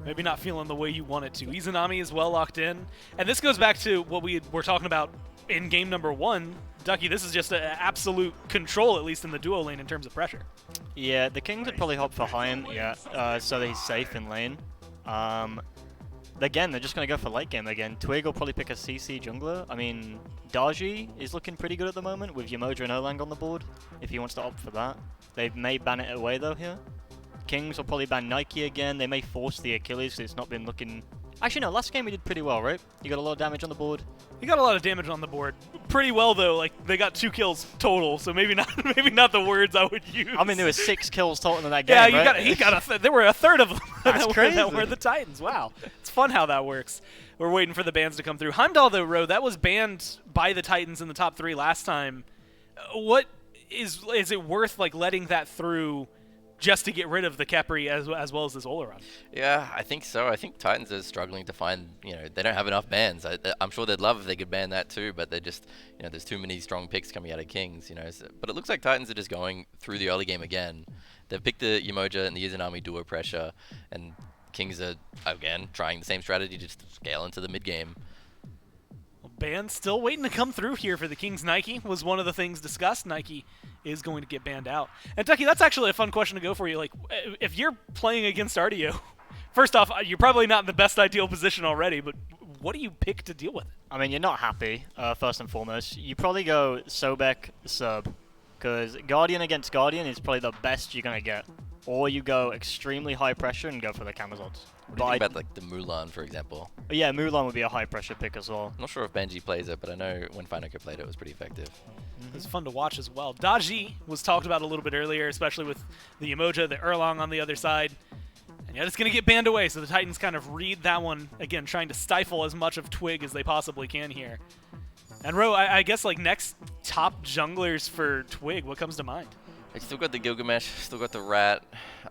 Maybe not feeling the way you want it to. Izanami is well locked in. And this goes back to what we were talking about in game number 1. Ducky, this is just an absolute control, at least in the duo lane, in terms of pressure. Yeah, the Kings would probably hop for Haim, so that he's safe in lane. Again, they're just going to go for late game again. Twig will probably pick a CC jungler. I mean, Daji is looking pretty good at the moment with Yamoja and Erlang on the board, if he wants to opt for that. They may ban it away, though, here. Kings will probably ban Nike again. They may force the Achilles, because it's not been looking... Actually, no, last game we did pretty well, right? You got a lot of damage on the board. You got a lot of damage on the board. Pretty well, though. Like, they got 2 kills total, so maybe not the words I would use. I mean, there was 6 kills total in that game, yeah, right? there were a third of them That's crazy. that were the Titans. Wow. It's fun how that works. We're waiting for the bans to come through. Heimdall, though, Ro, that was banned by the Titans in the top 3 last time. What is it worth, like, letting that through just to get rid of the Khepri as well as this Oleron? Yeah, I think so. I think Titans are struggling to find, they don't have enough bans. I'm sure they'd love if they could ban that too, but they're just, there's too many strong picks coming out of Kings, but it looks like Titans are just going through the early game again. They've picked the Yamoja and the Izanami duo pressure, and Kings are, again, trying the same strategy, just to scale into the mid game. Ban still waiting to come through here for the Kings. Nike was one of the things discussed. Nike is going to get banned out. And Ducky, that's actually a fun question to go for you. Like, if you're playing against RDO, first off, you're probably not in the best ideal position already, but what do you pick to deal with it? I mean, you're not happy, first and foremost. You probably go Sobek sub, because Guardian against Guardian is probably the best you're going to get. Or you go extremely high pressure and go for the Camelot. What do you think about, like, the Mulan, for example? Yeah, Mulan would be a high pressure pick as well. I'm not sure if Benji plays it, but I know when Finoko played it, it was pretty effective. It's fun to watch as well. Daji was talked about a little bit earlier, especially with the Yamoja, the Erlang on the other side. And yet it's going to get banned away, so the Titans kind of read that one, again, trying to stifle as much of Twig as they possibly can here. And Ro, I guess, like, next top junglers for Twig, what comes to mind? I still got the Gilgamesh, still got the Rat,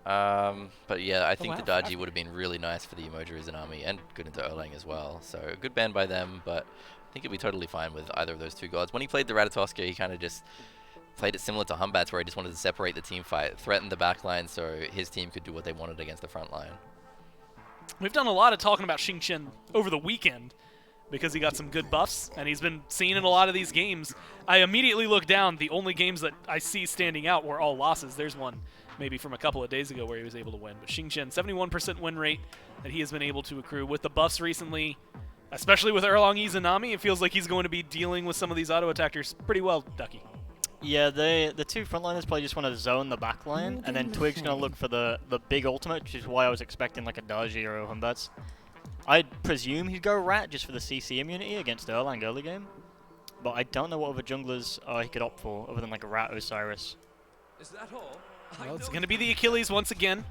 but yeah, I think the Daji would have been really nice for the Yamoja Izanami and good into Erlang as well. So a good ban by them, but I think he'd be totally fine with either of those 2 gods. When he played the Ratatoskr, he kind of just played it similar to Humbats, where he just wanted to separate the team fight, threaten the backline so his team could do what they wanted against the front line. We've done a lot of talking about Xingqian over the weekend because he got some good buffs, and he's been seen in a lot of these games. I immediately look down. The only games that I see standing out were all losses. There's one maybe from a couple of days ago where he was able to win. But Xingqian, 71% win rate that he has been able to accrue. With the buffs recently, especially with Erlang Izanami, it feels like he's going to be dealing with some of these auto-attackers pretty well, Ducky. Yeah, the 2 frontliners probably just want to zone the backline, and then Twig's going to look for the big ultimate, which is why I was expecting like a Daji or a Humbats. I'd presume he'd go Rat just for the CC immunity against Erlang early game, but I don't know what other junglers he could opt for other than like a Rat Osiris. Is that all? Well, it's going to be the Achilles once again.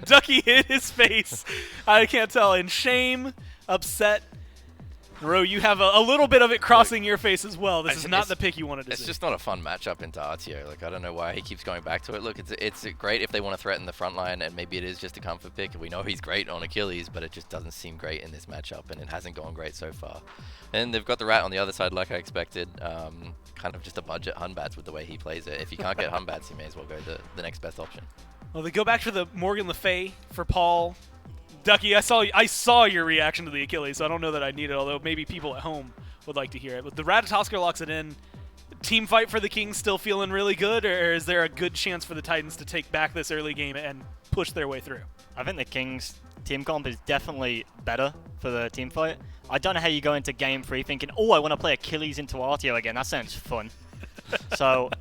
Ducky hit his face. I can't tell. In shame, upset. Ro, you have a little bit of it crossing your face as well. This is not the pick you wanted to see. It's just not a fun matchup into Artio. Like, I don't know why he keeps going back to it. Look, it's great if they want to threaten the front line, and maybe it is just a comfort pick. We know he's great on Achilles, but it just doesn't seem great in this matchup, and it hasn't gone great so far. And they've got the Rat on the other side like I expected. Kind of just a budget Hunbats with the way he plays it. If you can't get Hunbats, you may as well go the next best option. Well, they go back to the Morgan Le Fay for Paul. Ducky, I saw your reaction to the Achilles, so I don't know that I need it, although maybe people at home would like to hear it. But the Ratatosker locks it in. Team fight for the Kings still feeling really good, or is there a good chance for the Titans to take back this early game and push their way through? I think the Kings team comp is definitely better for the team fight. I don't know how you go into game 3 thinking, oh, I want to play Achilles into Artio again. That sounds fun. So,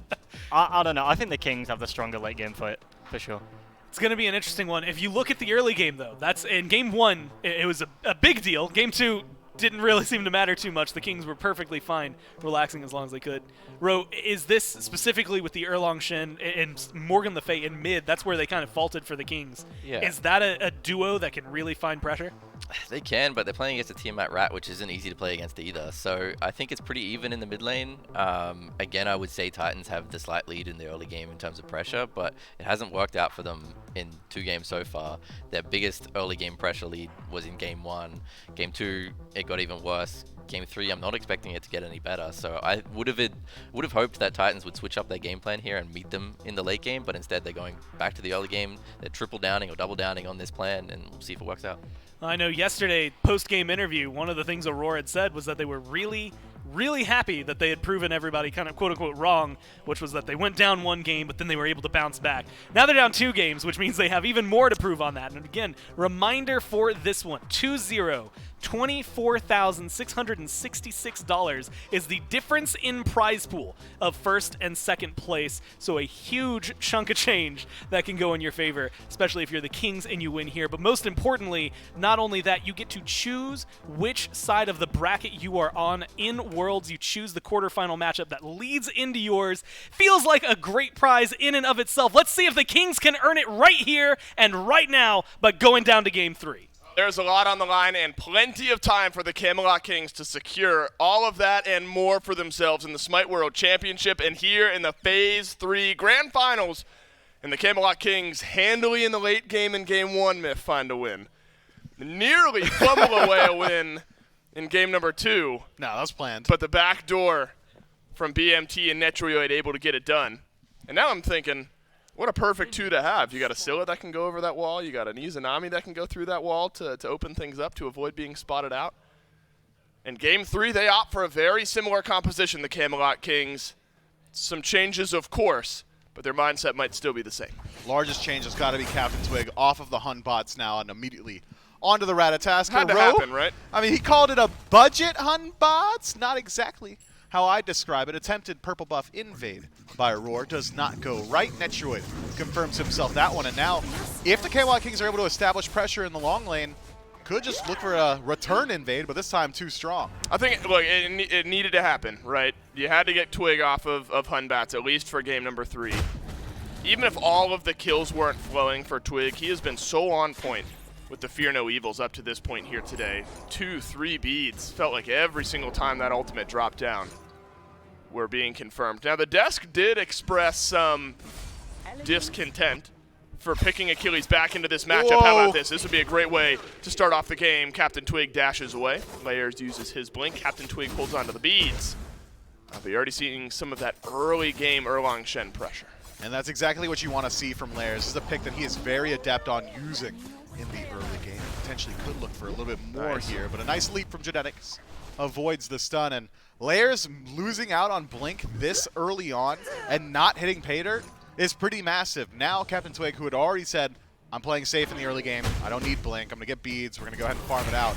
I don't know. I think the Kings have the stronger late game fight, for sure. It's going to be an interesting one. If you look at the early game, though, that's in Game 1, it was a big deal. Game 2 didn't really seem to matter too much. The Kings were perfectly fine, relaxing as long as they could. Ro, is this specifically with the Erlong Shen and Morgan Le Fay in mid? That's where they kind of faulted for the Kings. Yeah. Is that a duo that can really find pressure? They can, but they're playing against a team at Rat, which isn't easy to play against either. So I think it's pretty even in the mid lane. Again, I would say Titans have the slight lead in the early game in terms of pressure, but it hasn't worked out for them in 2 games so far. Their biggest early game pressure lead was in Game 1. Game 2, it got even worse. Game 3, I'm not expecting it to get any better. So I would have hoped that Titans would switch up their game plan here and meet them in the late game, but instead they're going back to the early game. They're triple downing or double downing on this plan, and we'll see if it works out. I know yesterday, post-game interview, one of the things Aurora had said was that they were really happy that they had proven everybody kind of quote-unquote wrong, which was that they went down 1 game, but then they were able to bounce back. Now they're down 2 games, which means they have even more to prove on that. And again, reminder for this one, 2-0. $24,666 is the difference in prize pool of first and second place. So a huge chunk of change that can go in your favor, especially if you're the Kings and you win here. But most importantly, not only that, you get to choose which side of the bracket you are on in Worlds. You choose the quarterfinal matchup that leads into yours. Feels like a great prize in and of itself. Let's see if the Kings can earn it right here and right now by going down to Game 3. There's a lot on the line and plenty of time for the Camelot Kings to secure all of that and more for themselves in the SMITE World Championship and here in the Phase 3 Grand Finals. And the Camelot Kings handily in the late game in Game 1, Myth, find a win. Nearly fumble away a win in Game number 2. No, that was planned. But the back door from BMT and Netroid able to get it done. And now I'm thinking, what a perfect 2 to have. You got a Scylla that can go over that wall. You got an Izanami that can go through that wall to open things up to avoid being spotted out. In Game 3, they opt for a very similar composition, the Camelot Kings. Some changes, of course, but their mindset might still be the same. Largest change has got to be Captain Twig off of the Hun bots now and immediately onto the Ratatasker. Had to happen, right? I mean, he called it a budget Hun bots. Not exactly how I describe it. Attempted purple buff invade by Aurora does not go right. Netroid confirms himself that one. And now, if the Camelot Kings are able to establish pressure in the long lane, could just look for a return invade, but this time too strong. I think, look, it needed to happen, right? You had to get Twig off of Hunbats, at least for Game number 3. Even if all of the kills weren't flowing for Twig, he has been so on point with the Fear No Evils up to this point here today. 2, 3 beads. Felt like every single time that ultimate dropped down were being confirmed. Now, the desk did express some discontent for picking Achilles back into this matchup. Whoa. How about this? This would be a great way to start off the game. Captain Twig dashes away. Layers uses his blink. Captain Twig holds on to the beads. But you're already seeing some of that early game Erlong Shen pressure. And that's exactly what you want to see from Layers. This is a pick that he is very adept on using in the early game. Potentially could look for a little bit more here, but a nice leap from Genetics avoids the stun. And Layers losing out on Blink this early on and not hitting Pay Dirt is pretty massive. Now Captain Twig, who had already said, I'm playing safe in the early game, I don't need Blink, I'm going to get beads, we're going to go ahead and farm it out,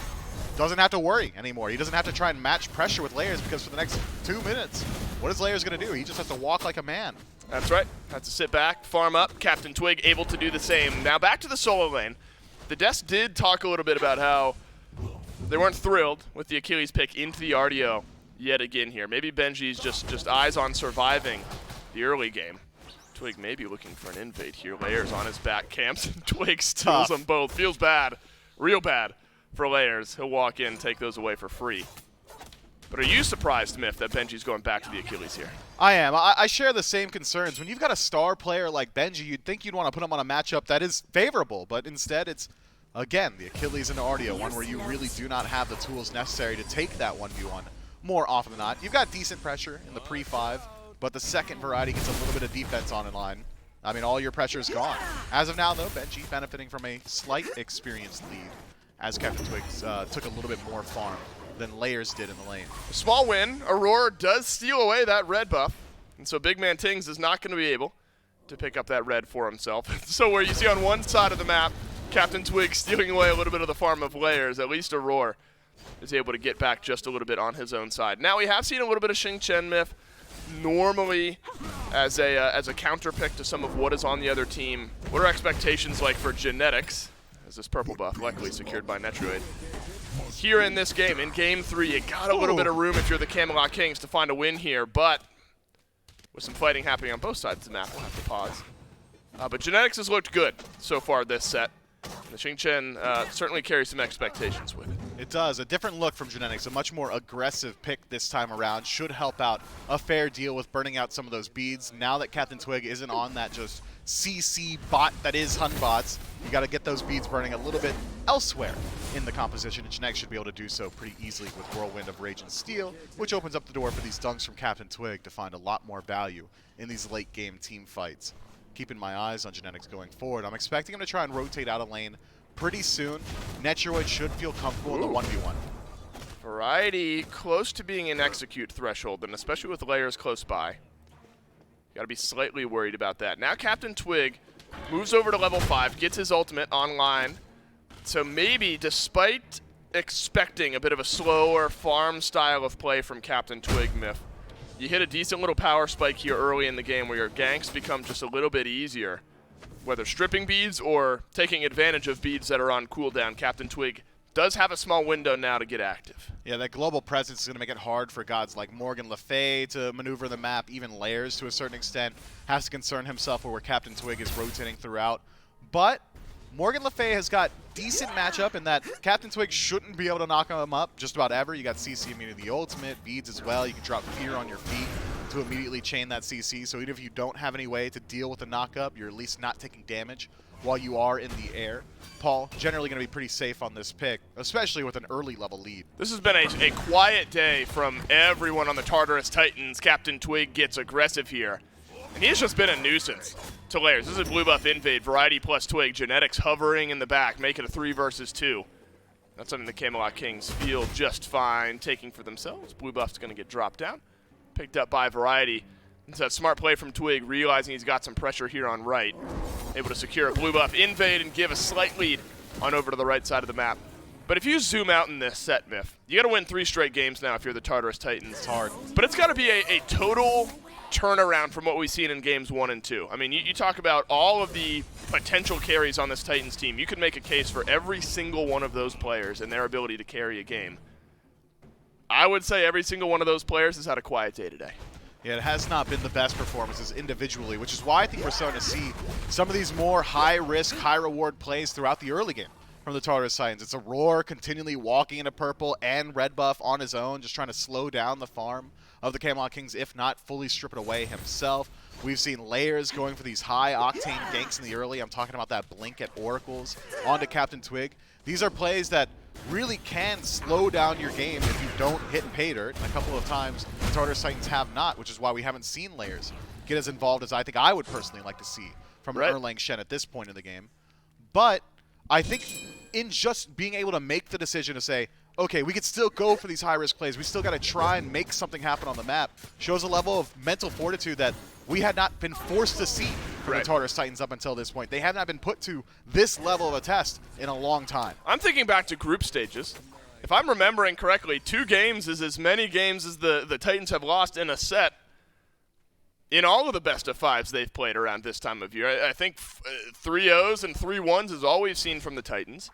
doesn't have to worry anymore. He doesn't have to try and match pressure with Layers because for the next 2 minutes, what is Layers going to do? He just has to walk like a man. That's right. Has to sit back, farm up. Captain Twig able to do the same. Now back to the solo lane. The desk did talk a little bit about how they weren't thrilled with the Achilles pick into the RDO yet again here. Maybe Benji's just eyes on surviving the early game. Twig may be looking for an invade here. Layers on his back camps, and Twig steals them both. Feels bad, real bad for Layers. He'll walk in, take those away for free. But are you surprised, Myth, that Benji's going back to the Achilles here? I am. I share the same concerns. When you've got a star player like Benji, you'd think you'd want to put him on a matchup that is favorable, but instead it's, again, the Achilles and Artio, one where you really do not have the tools necessary to take that 1v1 more often than not. You've got decent pressure in the pre-5, but the second variety gets a little bit of defense on in line. I mean, all your pressure is gone. As of now, though, Benji benefiting from a slight experience lead as Captain Twigs took a little bit more farm than Layers did in the lane. A small win. Aurora does steal away that red buff, and so Big Man Tings is not going to be able to pick up that red for himself. So where you see on one side of the map, Captain Twig stealing away a little bit of the farm of Layers, at least Aurora is able to get back just a little bit on his own side. Now we have seen a little bit of Xing Chen, Myth, normally as a counter pick to some of what is on the other team. What are expectations like for Genetics, as this purple buff luckily secured by Netroid? Here in this game, in Game 3, you got a little bit of room if you're the Camelot Kings to find a win here, but with some fighting happening on both sides of the map, we'll have to pause. But Genetics has looked good so far this set. And the Xing Chen certainly carries some expectations with it. It does. A different look from Genetics, a much more aggressive pick this time around. Should help out a fair deal with burning out some of those beads. Now that Captain Twig isn't on that just CC bot that is Hunbots, you got to get those beads burning a little bit elsewhere in the composition, and Genetics should be able to do so pretty easily with Whirlwind of Rage and Steel, which opens up the door for these dunks from Captain Twig to find a lot more value in these late-game team fights. Keeping my eyes on Genetics going forward. I'm expecting him to try and rotate out of lane pretty soon. Netroid should feel comfortable in the 1v1. Variety close to being an execute threshold, and especially with Layers close by. Got to be slightly worried about that. Now Captain Twig moves over to level 5, gets his ultimate online. So maybe, despite expecting a bit of a slower farm style of play from Captain Twig, Myth, you hit a decent little power spike here early in the game where your ganks become just a little bit easier. Whether stripping beads or taking advantage of beads that are on cooldown, Captain Twig does have a small window now to get active. Yeah, that global presence is going to make it hard for gods like Morgan Le Fay to maneuver the map. Even Layers, to a certain extent, has to concern himself with where Captain Twig is rotating throughout. But Morgan Le Fay has got decent matchup in that Captain Twig shouldn't be able to knock him up just about ever. You got CC immunity the ultimate, beads as well. You can drop fear on your feet to immediately chain that CC. So even if you don't have any way to deal with the knockup, you're at least not taking damage while you are in the air. Paul, generally going to be pretty safe on this pick, especially with an early level lead. This has been a quiet day from everyone on the Tartarus Titans. Captain Twig gets aggressive here. And he's just been a nuisance to Layers. This is a blue buff invade, Variety plus Twig, Genetics hovering in the back, make it a 3 versus 2. That's something the Camelot Kings feel just fine taking for themselves. Blue buff's going to get dropped down, picked up by Variety. It's a smart play from Twig, realizing he's got some pressure here on right. Able to secure a blue buff invade and give a slight lead on over to the right side of the map. But if you zoom out in this set, Myth, you got to win 3 straight games now if you're the Tartarus Titans. It's hard. But it's got to be a total turnaround from what we've seen in games 1 and 2. I mean, you talk about all of the potential carries on this Titans team. You could make a case for every single one of those players and their ability to carry a game. I would say every single one of those players has had a quiet day today. Yeah, it has not been the best performances individually, which is why I think we're starting to see some of these more high-risk, high-reward plays throughout the early game from the Tartarus Titans. It's Aurora continually walking into purple and red buff on his own, just trying to slow down the farm of the Camelot Kings, if not fully strip it away himself. We've seen Layers going for these high-octane ganks in the early. I'm talking about that blink at Oracles onto Captain Twig. These are plays that really can slow down your game if you don't hit pay dirt. And a couple of times the Tartarus Titans have not, which is why we haven't seen Layers get as involved as I think I would personally like to see from Erlang Shen at this point in the game. But I think in just being able to make the decision to say, okay, we could still go for these high-risk plays. We still got to try and make something happen on the map. Shows a level of mental fortitude that we had not been forced to see from the Tartarus Titans up until this point. They have not been put to this level of a test in a long time. I'm thinking back to group stages. If I'm remembering correctly, 2 games is as many games as the Titans have lost in a set in all of the best of 5s they've played around this time of year. I think 3-0s and 3-1s is all we've seen from the Titans.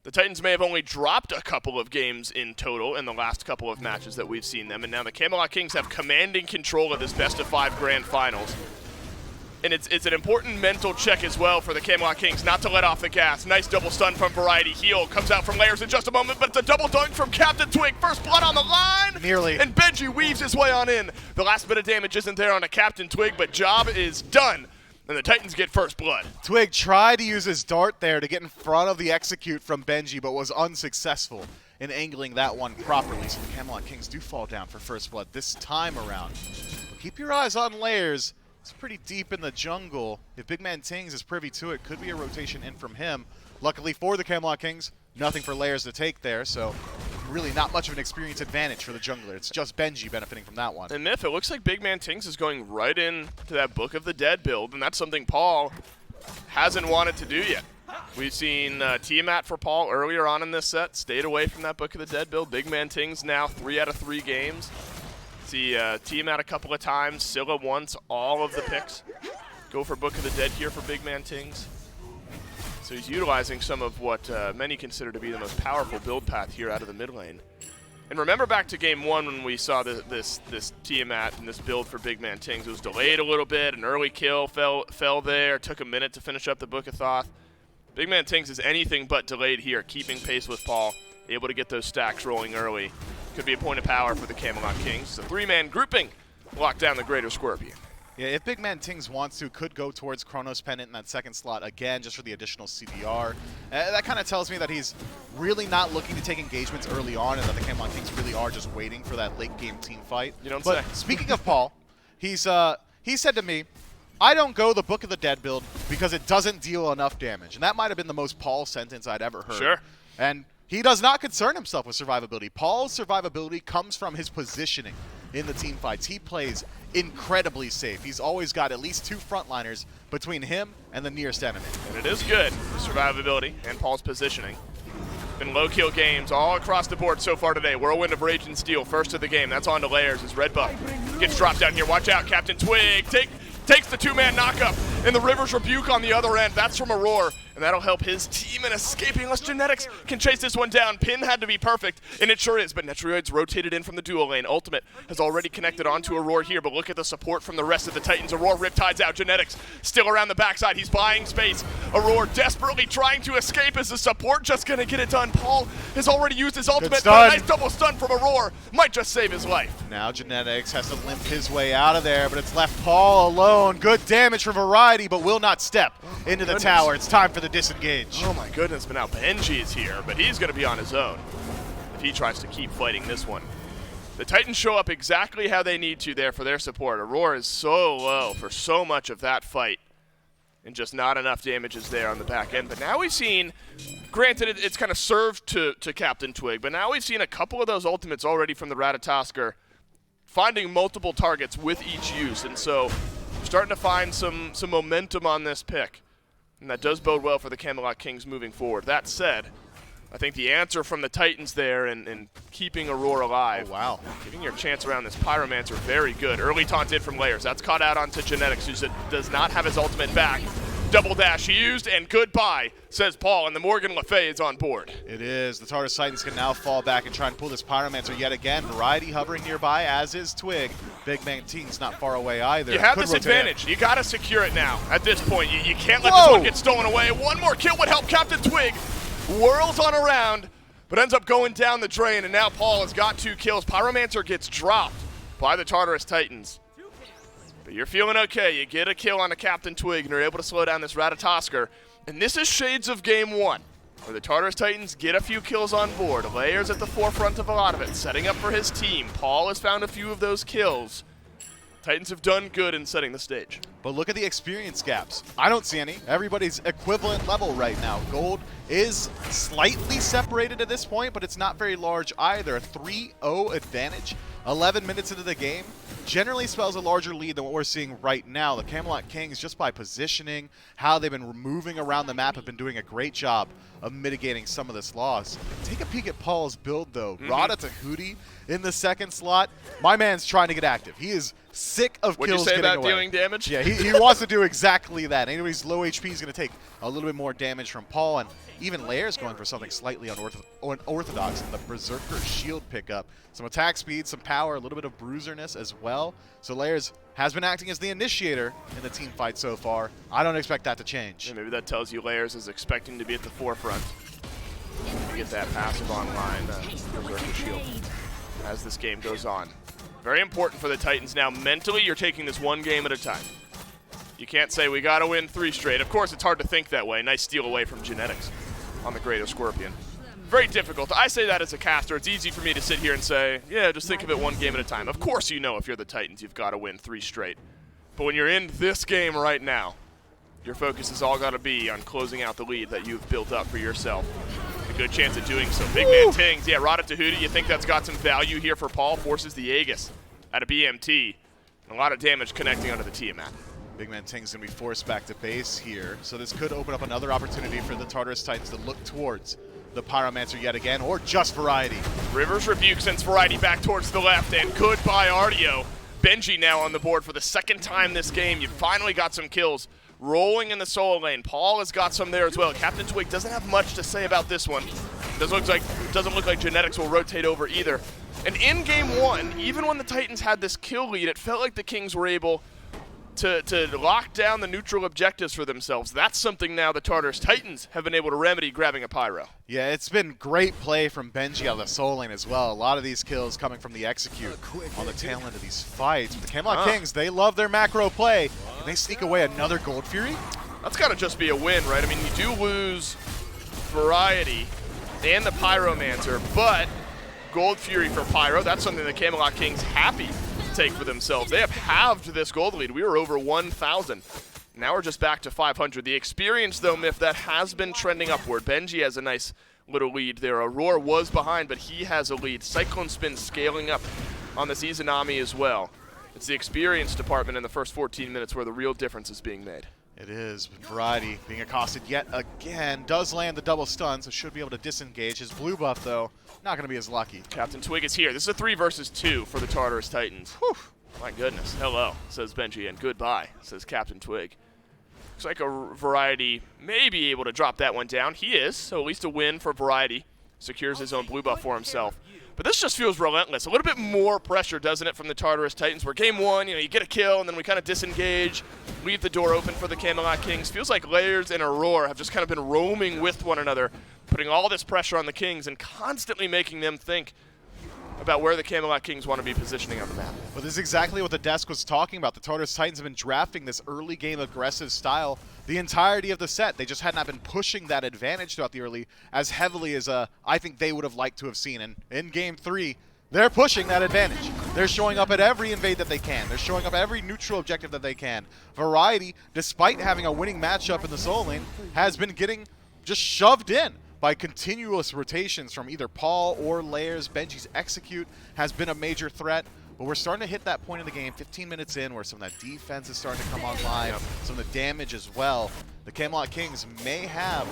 The Titans may have only dropped a couple of games in total in the last couple of matches that we've seen them, and now the Camelot Kings have commanding control of this best of 5 grand finals. And it's an important mental check as well for the Camelot Kings not to let off the gas. Nice double stun from Variety. Heal comes out from Layers in just a moment, but it's a double dunk from Captain Twig. First blood on the line. Nearly. And Benji weaves his way on in. The last bit of damage isn't there on a Captain Twig, but job is done. And the Titans get first blood. Twig tried to use his dart there to get in front of the execute from Benji, but was unsuccessful in angling that one properly. So the Camelot Kings do fall down for first blood this time around. But keep your eyes on Layers. It's pretty deep in the jungle. If Big Man Tings is privy to it, could be a rotation in from him. Luckily for the Camelot Kings, nothing for Layers to take there, so really not much of an experience advantage for the jungler. It's just Benji benefiting from that one. And Myth, it looks like Big Man Tings is going right into that Book of the Dead build, and that's something Paul hasn't wanted to do yet. We've seen Tiamat for Paul earlier on in this set, stayed away from that Book of the Dead build. Big Man Tings now 3 out of 3 games. See Tiamat a couple of times, Scylla once, all of the picks. Go for Book of the Dead here for Big Man Tings. So he's utilizing some of what many consider to be the most powerful build path here out of the mid lane. And remember back to game 1 when we saw this Tiamat and this build for Big Man Tings. It was delayed a little bit, an early kill fell there, took a minute to finish up the Book of Thoth. Big Man Tings is anything but delayed here, keeping pace with Paul, able to get those stacks rolling early. Could be a point of power for the Camelot Kings. It's a 3-man grouping, lock down the Greater Scorpion. Yeah, if Big Man Tings wants to, could go towards Chronos Pendant in that second slot again, just for the additional CDR. That kind of tells me that he's really not looking to take engagements early on, and that the Camelot Kings really are just waiting for that late game team fight. You don't say. Speaking of Paul, he said to me, I don't go the Book of the Dead build because it doesn't deal enough damage. And that might have been the most Paul sentence I'd ever heard. Sure. And he does not concern himself with survivability. Paul's survivability comes from his positioning in the team fights. He plays incredibly safe. He's always got at least 2 frontliners between him and the nearest enemy. And it is good, the survivability and Paul's positioning. Been low-kill games all across the board so far today. Whirlwind of Rage and Steel, first of the game. That's on to Layers as Red Buff gets dropped down here. Watch out, Captain Twig takes the 2-man knockup, and the River's Rebuke on the other end. That's from Aurora, and that'll help his team in escaping unless Genetics can chase this one down. Pin had to be perfect, and it sure is, but Netrioid's rotated in from the duo lane. Ultimate has already connected onto Aurora here, but look at the support from the rest of the Titans. Aurora Riptide's out. Genetics still around the backside. He's buying space. Aurora desperately trying to escape. Is the support just going to get it done? Paul has already used his ultimate, but a nice double stun from Aurora might just save his life. Now Genetics has to limp his way out of there, but it's left Paul alone. Good damage for Variety, but will not step into the tower. It's time for the disengage. Oh my goodness, but now Benji is here, but he's going to be on his own if he tries to keep fighting this one. The Titans show up exactly how they need to there for their support. Aurora is so low for so much of that fight, and just not enough damage is there on the back end. But now we've seen, granted it's kind of served to Captain Twig, but now we've seen a couple of those ultimates already from the Ratatosker finding multiple targets with each use, and so we're starting to find some momentum on this pick. And that does bode well for the Camelot Kings moving forward. That said, I think the answer from the Titans there and keeping Aurora alive. Oh, wow. Giving your chance around this Pyromancer very good. Early taunt in from Layers. That's caught out onto Genetics, who does not have his ultimate back. Double dash used, and goodbye, says Paul, and the Morgan Le Fay is on board. It is. The Tartarus Titans can now fall back and try and pull this Pyromancer yet again. Variety hovering nearby, as is Twig. Big Man Tings not far away either. You have this advantage. You got to secure it now. At this point, you can't let this one get stolen away. One more kill would help Captain Twig. Whirls on around, but ends up going down the drain, and now Paul has got 2 kills. Pyromancer gets dropped by the Tartarus Titans. But you're feeling okay. You get a kill on a Captain Twig, and you're able to slow down this Ratatosker. And this is shades of game 1, where the Tartarus Titans get a few kills on board. Layers at the forefront of a lot of it, setting up for his team. Paul has found a few of those kills. Titans have done good in setting the stage. But look at the experience gaps. I don't see any. Everybody's equivalent level right now. Gold is slightly separated at this point, but it's not very large either. A 3-0 advantage. 11 minutes into the game generally spells a larger lead than what we're seeing right now. The Camelot Kings, just by positioning, how they've been moving around the map, have been doing a great job of mitigating some of this loss. Take a peek at Paul's build, though. Rada to Hootie in the second slot. My man's trying to get active. He is sick of kills getting away. Would you say about dealing damage? Yeah, he wants to do exactly that. Anybody's low HP is going to take a little bit more damage from Paul, and even Layers going for something slightly unorthodox in the Berserker shield pickup. Some attack speed, some power, a little bit of bruiserness as well. well. So Layers has been acting as the initiator in the team fight so far. I don't expect that to change. Yeah, maybe that tells you Layers is expecting to be at the forefront. Get that passive online, Berserker Shield, as this game goes on. Very important for the Titans now. Mentally, you're taking this one game at a time. You can't say, we got to win 3 straight. Of course, it's hard to think that way. Nice steal away from Genetics on the Greater Scorpion. Very difficult. I say that as a caster. It's easy for me to sit here and say, yeah, just think of it one game at a time. Of course you know if you're the Titans, you've got to win 3 straight. But when you're in this game right now, your focus has all got to be on closing out the lead that you've built up for yourself. A good chance of doing so. Big man Tings, yeah, Rada Tahuti, you think that's got some value here for Paul? Forces the Aegis out of BMT. And a lot of damage connecting onto the Tiamat. Big man Ting's going to be forced back to base here. So this could open up another opportunity for the Tartarus Titans to look towards the Pyromancer yet again, or just Variety. Rivers Rebuke sends Variety back towards the left, and goodbye Artio. Benji now on the board for the second time this game. You finally got some kills rolling in the solo lane. Paul has got some there as well. Captain Twig doesn't have much to say about this one. Doesn't look like Genetics will rotate over either. And in game 1, even when the Titans had this kill lead, it felt like the Kings were able to lock down the neutral objectives for themselves. That's something now the Tartarus Titans have been able to remedy, grabbing a Pyro. Yeah, it's been great play from Benji out of the solo lane as well. A lot of these kills coming from the execute on the tail end of these fights. But the Camelot Kings, they love their macro play, and they sneak away another Gold Fury. That's got to just be a win, right? I mean, you do lose Variety and the Pyromancer, but Gold Fury for Pyro, that's something the Camelot Kings happy take for themselves. They have halved this gold lead. We were over 1,000. Now we're just back to 500. The experience, though, Myth, that has been trending upward. Benji has a nice little lead there. Aurora was behind, but he has a lead. Cyclone Spin scaling up on the Izanami as well. It's the experience department in the first 14 minutes where the real difference is being made. It is. Variety being accosted yet again. Does land the double stun, so should be able to disengage. His blue buff, though, not going to be as lucky. Captain Twig is here. This is a 3 versus 2 for the Tartarus Titans. Whew. My goodness. Hello, says Benji, and goodbye, says Captain Twig. Looks like a Variety may be able to drop that one down. He is, so at least a win for Variety. Secures his own blue buff for himself. But this just feels relentless. A little bit more pressure, doesn't it, from the Tartarus Titans, where game 1, you get a kill, and then we kind of disengage, leave the door open for the Camelot Kings. Feels like Layers and Aurora have just kind of been roaming with one another, putting all this pressure on the Kings and constantly making them think about where the Camelot Kings want to be positioning on the map. Well, this is exactly what the desk was talking about. The Tartarus Titans have been drafting this early game aggressive style the entirety of the set. They just had not been pushing that advantage throughout the early as heavily as I think they would have liked to have seen. And in game 3, they're pushing that advantage. They're showing up at every invade that they can. They're showing up at every neutral objective that they can. Variety, despite having a winning matchup in the solo lane, has been getting just shoved in by continuous rotations from either Paul or Layers. Benji's execute has been a major threat, but we're starting to hit that point in the game, 15 minutes in, where some of that defense is starting to come online, some of the damage as well. The Camelot Kings may have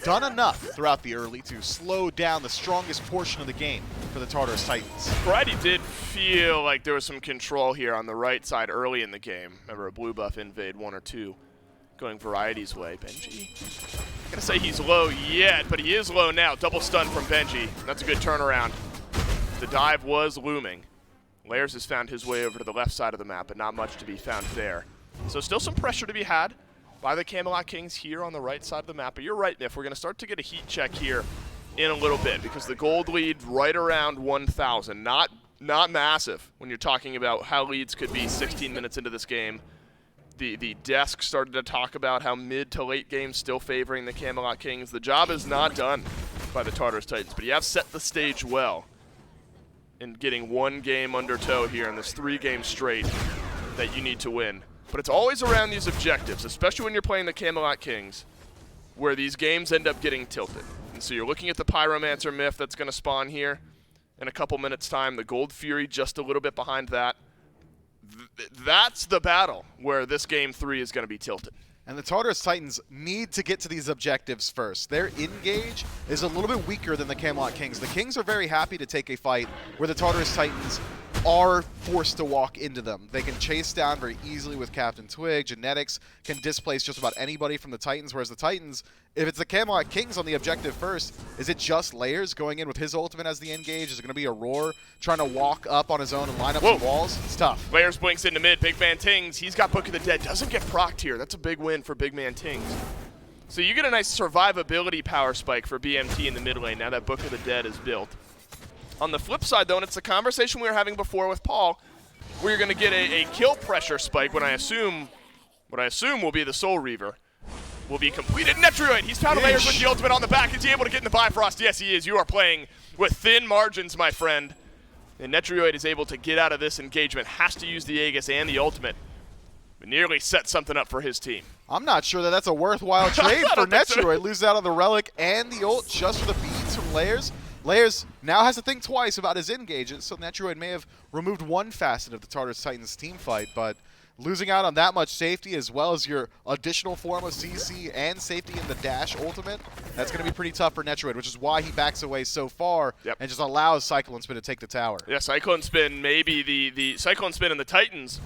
done enough throughout the early to slow down the strongest portion of the game for the Tartarus Titans. Variety did feel like there was some control here on the right side early in the game. Remember a blue buff invade 1 or 2 going Variety's way. Benji, I'm gonna say he's low yet, but he is low now. Double stun from Benji. That's a good turnaround. The dive was looming. Layers has found his way over to the left side of the map, but not much to be found there. So still some pressure to be had by the Camelot Kings here on the right side of the map. But you're right, Niff. We're going to start to get a heat check here in a little bit because the gold lead right around 1,000. Not massive when you're talking about how leads could be 16 minutes into this game. The desk started to talk about how mid to late game still favoring the Camelot Kings. The job is not done by the Tartarus Titans, but you have set the stage well in getting one game under tow here in this 3-game straight that you need to win. But it's always around these objectives, especially when you're playing the Camelot Kings, where these games end up getting tilted. And so you're looking at the Pyromancer myth that's going to spawn here in a couple minutes' time. The Gold Fury just a little bit behind that. That's the battle where this game 3 is going to be tilted. And the Tartarus Titans need to get to these objectives first. Their engage is a little bit weaker than the Camelot Kings. The Kings are very happy to take a fight where the Tartarus Titans are forced to walk into them. They can chase down very easily with Captain Twig. Genetics can displace just about anybody from the Titans, whereas the Titans, if it's the Camelot Kings on the objective first, is it just Layers going in with his ultimate as the engage? Is it going to be a Roar trying to walk up on his own and line up some walls? It's tough. Layers blinks into mid. Big Man Tings, he's got Book of the Dead. Doesn't get procced here. That's a big win for Big Man Tings. So you get a nice survivability power spike for BMT in the mid lane now that Book of the Dead is built. On the flip side, though, and it's the conversation we were having before with Paul, where you're going to get a kill pressure spike when what I assume will be the Soul Reaver will be completed. Netrioid, he's found Layers with the ultimate on the back. Is he able to get in the Bifrost? Yes, he is. You are playing with thin margins, my friend. And Netrioid is able to get out of this engagement. Has to use the Aegis and the ultimate. But nearly set something up for his team. I'm not sure that that's a worthwhile trade for Netrioid. Loses out on the Relic and the ult just for the beads from Layers. Layers now has to think twice about his engages, so Netrioid may have removed one facet of the Tartarus Titans team fight, but losing out on that much safety as well as your additional form of CC and safety in the dash ultimate, that's going to be pretty tough for Netrioid, which is why he backs away so far and just allows Cyclone Spin to take the tower. Yeah, Cyclone Spin, maybe the Cyclone Spin and the Titans,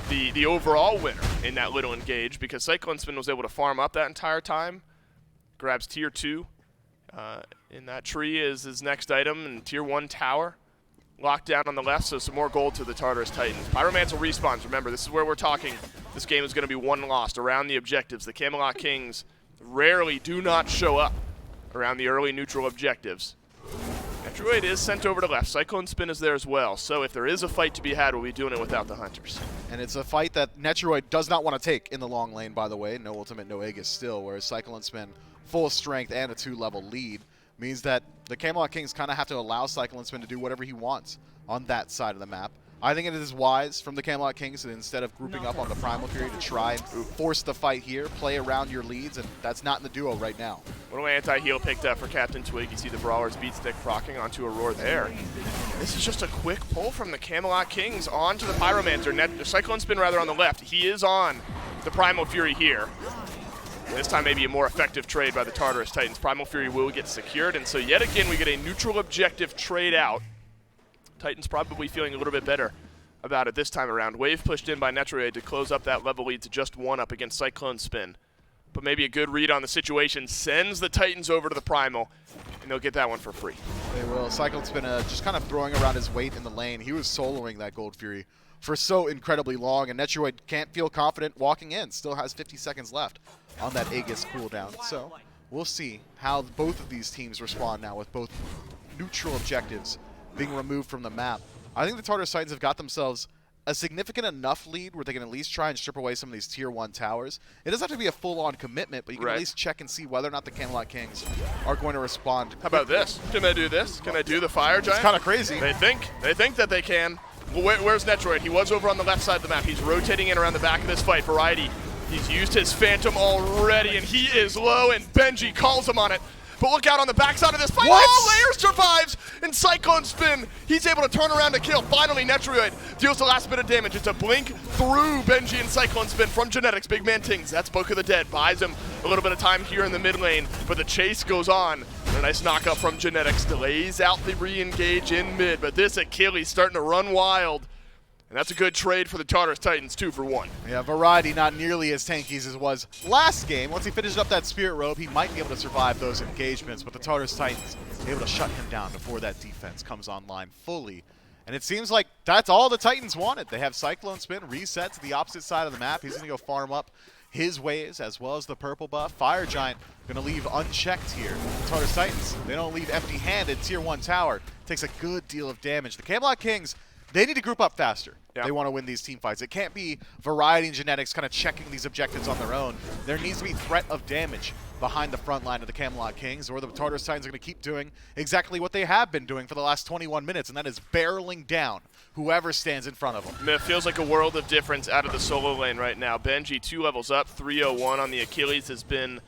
the overall winner in that little engage, because Cyclone Spin was able to farm up that entire time, grabs tier 2. In that tree is his next item, and tier 1 tower. Locked down on the left, so some more gold to the Tartarus Titans. Pyromancer respawns. Remember, this is where we're talking. This game is going to be one lost around the objectives. The Camelot Kings rarely do not show up around the early neutral objectives. Netrioid is sent over to left. Cyclone Spin is there as well. So if there is a fight to be had, we'll be doing it without the Hunters. And it's a fight that Netrioid does not want to take in the long lane, by the way. No ultimate, no Aegis still, whereas Cyclone Spin, full strength and a 2-level lead, means that the Camelot Kings kind of have to allow Cyclone Spin to do whatever he wants on that side of the map. I think it is wise from the Camelot Kings that instead of grouping up on the Primal Fury to try and force the fight here, play around your leads, and that's not in the duo right now. Little anti-heal picked up for Captain Twig. You see the Brawler's beat stick proccing onto a Roar there. This is just a quick pull from the Camelot Kings onto the Pyromancer. Cyclone Spin rather on the left. He is on the Primal Fury here. This time maybe a more effective trade by the Tartarus Titans. Primal Fury will get secured, and so yet again we get a neutral objective trade out. Titans probably feeling a little bit better about it this time around. Wave pushed in by Netrioid to close up that level lead to just 1 up against Cyclone Spin. But maybe a good read on the situation sends the Titans over to the Primal, and they'll get that one for free. They will. Cyclone Spin just kind of throwing around his weight in the lane. He was soloing that Gold Fury for so incredibly long, and Netrioid can't feel confident walking in. Still has 50 seconds left on that Aegis cooldown. So we'll see how both of these teams respond now with both neutral objectives being removed from the map. I think the Tartarus Titans have got themselves a significant enough lead where they can at least try and strip away some of these tier 1 towers. It doesn't have to be a full-on commitment, but you can at least check and see whether or not the Camelot Kings are going to respond. How about this? Can they do this? Can they do the Fire Giant? It's kind of crazy. They think that they can. Well, where's Netrioid? He was over on the left side of the map. He's rotating in around the back of this fight. Variety, he's used his Phantom already, and he is low, and Benji calls him on it. But look out on the backside of this fight. What? Oh, Layers survives, and Cyclone Spin, he's able to turn around to kill. Finally, Netrioid deals the last bit of damage. It's a blink through Benji and Cyclone Spin from Genetics. Big Man Tings, that's Book of the Dead. Buys him a little bit of time here in the mid lane, but the chase goes on. A nice knock up from Genetics, delays out the re-engage in mid, but this Achilles starting to run wild. And that's a good trade for the Tartarus Titans, 2 for 1. Yeah, Variety not nearly as tanky as it was last game. Once he finishes up that Spirit Robe, he might be able to survive those engagements, but the Tartarus Titans able to shut him down before that defense comes online fully. And it seems like that's all the Titans wanted. They have Cyclone Spin reset to the opposite side of the map. He's going to go farm up his waves as well as the purple buff. Fire Giant going to leave unchecked here. The Tartarus Titans, they don't leave empty-handed. Tier 1 tower takes a good deal of damage. The Camelot Kings, they need to group up faster. They want to win these team fights. It can't be Variety and Genetics kind of checking these objectives on their own. There needs to be threat of damage behind the front line of the Camelot Kings, or the Tartarus Titans are going to keep doing exactly what they have been doing for the last 21 minutes, and that is barreling down whoever stands in front of them. It feels like a world of difference out of the solo lane right now. Benji 2 levels up, 301 on the Achilles, has been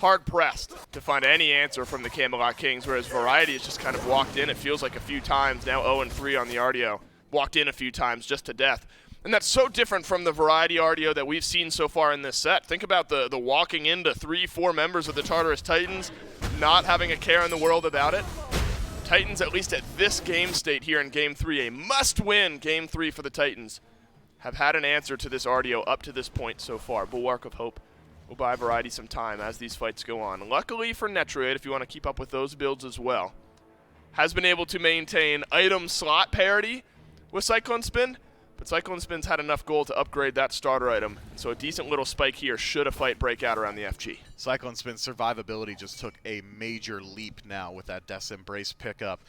hard-pressed to find any answer from the Camelot Kings, whereas Variety has just kind of walked in, it feels like a few times, now 0-3 on the RDO. Walked in a few times just to death. And that's so different from the Variety RDO that we've seen so far in this set. Think about the walking into 3-4 members of the Tartarus Titans, not having a care in the world about it. Titans, at least at this game state here in Game 3, a must-win Game 3 for the Titans, have had an answer to this RDO up to this point so far. Bulwark of Hope will buy Variety some time as these fights go on. Luckily for Netroid, if you want to keep up with those builds as well, has been able to maintain item slot parity with Cyclone Spin, but Cyclone Spin's had enough gold to upgrade that starter item, so a decent little spike here should a fight break out around the FG. Cyclone Spin's survivability just took a major leap now with that Death's Embrace pickup.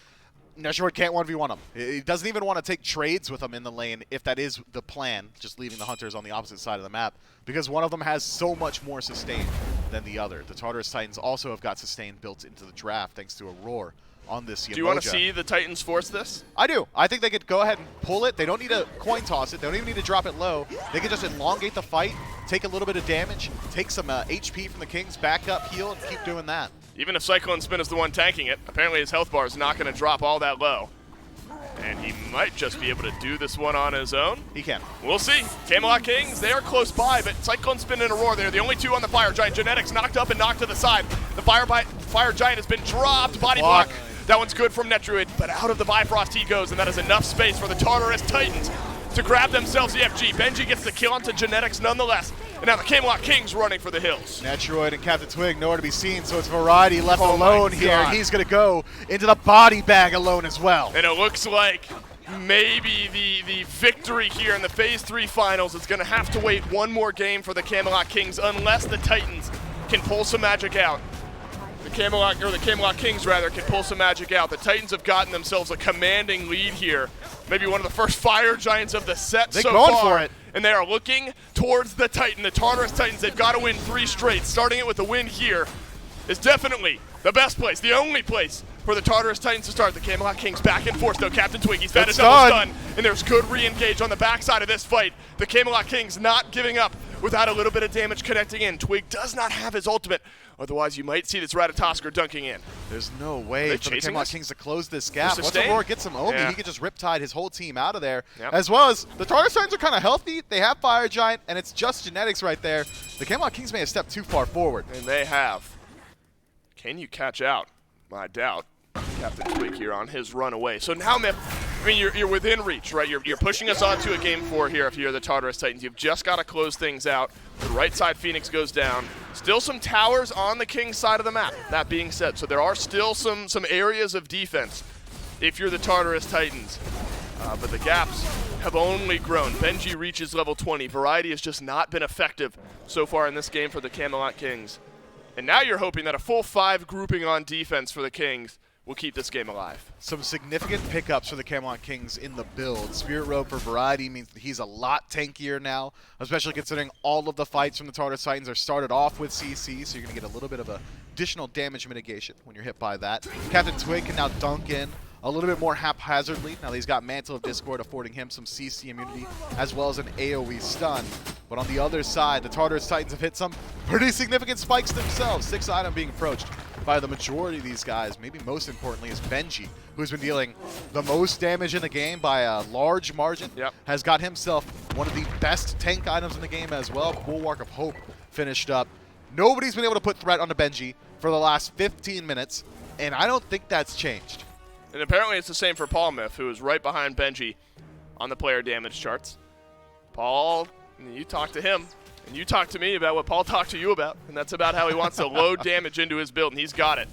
Netroid can't 1v1 him. He doesn't even want to take trades with him in the lane if that is the plan, just leaving the Hunters on the opposite side of the map, because one of them has so much more sustain than the other. The Tartarus Titans also have got sustain built into the draft thanks to a roar on this Yemoja. Do you want to see the Titans force this? I do. I think they could go ahead and pull it. They don't need to coin toss it. They don't even need to drop it low. They can just elongate the fight, take a little bit of damage, take some HP from the Kings, back up, heal, and keep doing that. Even if Cyclone Spin is the one tanking it, apparently his health bar is not going to drop all that low. And he might just be able to do this one on his own. He can. We'll see. Camelot Kings, they are close by, but Cyclone Spin and Aurora, they're the only two on the Fire Giant. Genetics knocked up and knocked to the side. The Fire Giant has been dropped. Body block. That one's good from Netroid, but out of the Bifrost he goes, and that is enough space for the Tartarus Titans to grab themselves the FG. Benji gets the kill onto Genetics nonetheless, and now the Camelot Kings running for the hills. Netroid and Captain Twig nowhere to be seen, so it's Variety left alone here. He's going to go into the body bag alone as well. And it looks like maybe the victory here in the Phase 3 finals is going to have to wait one more game for the Camelot Kings unless the Titans can pull some magic out. The Camelot Kings rather can pull some magic out. The Titans have gotten themselves a commanding lead here. Maybe one of the first Fire Giants of the set so far. They're going for it. And they are looking towards the Titan. The Tartarus Titans, they've got to win 3 straight. Starting it with a win here is definitely the best place, the only place for the Tartarus Titans to start. The Camelot Kings back and forth though. Captain Twiggy's got a double stun, and there's good re-engage on the backside of this fight. The Camelot Kings not giving up without a little bit of damage connecting in. Twig does not have his ultimate, otherwise you might see this Ratatosker dunking in. There's no way for the Camelot Kings to close this gap. Once sustain? Aurora gets some Omi, he can just riptide his whole team out of there. As well as the Tartarus Titans are kind of healthy. They have Fire Giant, and it's just Genetics right there. The Camelot Kings may have stepped too far forward. And they have. Can you catch out? I doubt. Captain Twig here on his run away. So now, Myth, I mean, you're within reach, right? You're pushing us on to a Game 4 here if you're the Tartarus Titans. You've just got to close things out. The right side Phoenix goes down. Still some towers on the King's side of the map, that being said. So there are still some areas of defense if you're the Tartarus Titans. But the gaps have only grown. Benji reaches level 20. Variety has just not been effective so far in this game for the Camelot Kings. And now you're hoping that a full 5 grouping on defense for the Kings will keep this game alive. Some significant pickups for the Camelot Kings in the build. Spirit Robe for Variety means that he's a lot tankier now, especially considering all of the fights from the Tartarus Titans are started off with CC, so you're going to get a little bit of additional damage mitigation when you're hit by that. Captain Twig can now dunk in a little bit more haphazardly. Now he's got Mantle of Discord affording him some CC immunity as well as an AoE stun. But on the other side, the Tartarus Titans have hit some pretty significant spikes themselves. 6 item being approached by the majority of these guys. Maybe most importantly is Benji, who's been dealing the most damage in the game by a large margin. Has got himself one of the best tank items in the game as well. Bulwark of Hope finished up. Nobody's been able to put threat onto Benji for the last 15 minutes, and I don't think that's changed. And apparently it's the same for Paul Myth, who is right behind Benji on the player damage charts. Paul, you talk to him, and you talk to me about what Paul talked to you about, and that's about how he wants to load damage into his build, and he's got it.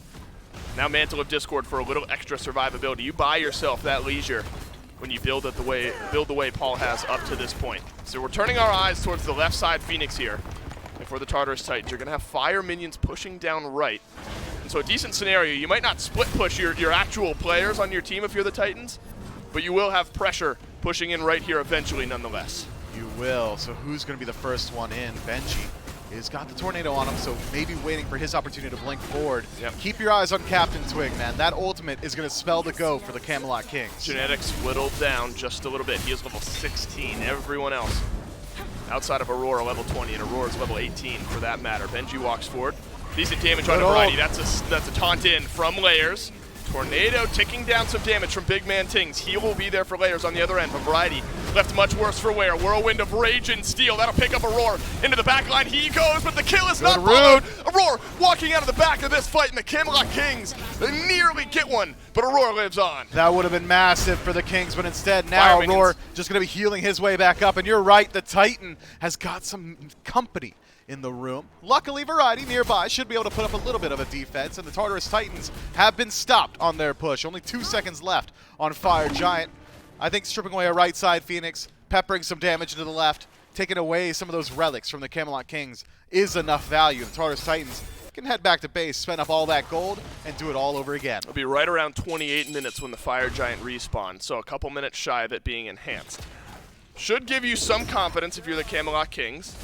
Now Mantle of Discord for a little extra survivability. You buy yourself that leisure when you build the way Paul has up to this point. So we're turning our eyes towards the left side Phoenix here. And for the Tartarus Titans, you're going to have fire minions pushing down right. And so a decent scenario, you might not split push your actual players on your team if you're the Titans, but you will have pressure pushing in right here eventually nonetheless. You will. So who's going to be the first one in? Benji has got the tornado on him, so maybe waiting for his opportunity to blink forward. Keep your eyes on Captain Twig, man. That ultimate is going to spell the go for the Camelot Kings. Genetics whittled down just a little bit. He is level 16. Everyone else outside of Aurora level 20, and Aurora's level 18 for that matter. Benji walks forward. Decent damage on Variety. That's a taunt in from Layers. Tornado ticking down some damage from Big Man Tings. Heal will be there for Layers on the other end, but Variety left much worse for wear. Whirlwind of Rage and Steel. That'll pick up Aurora into the back line. He goes, but the kill is not followed. Aurora walking out of the back of this fight, and the Camelot Kings they nearly get one, but Aurora lives on. That would have been massive for the Kings, but instead now Aurora just going to be healing his way back up. And you're right, the Titan has got some company in the room. Luckily, Variety nearby should be able to put up a little bit of a defense, and the Tartarus Titans have been stopped on their push. Only 2 seconds left on Fire Giant. I think stripping away a right side Phoenix, peppering some damage into the left, taking away some of those relics from the Camelot Kings is enough value. The Tartarus Titans can head back to base, spend up all that gold, and do it all over again. It'll be right around 28 minutes when the Fire Giant respawns, so a couple minutes shy of it being enhanced. Should give you some confidence if you're the Camelot Kings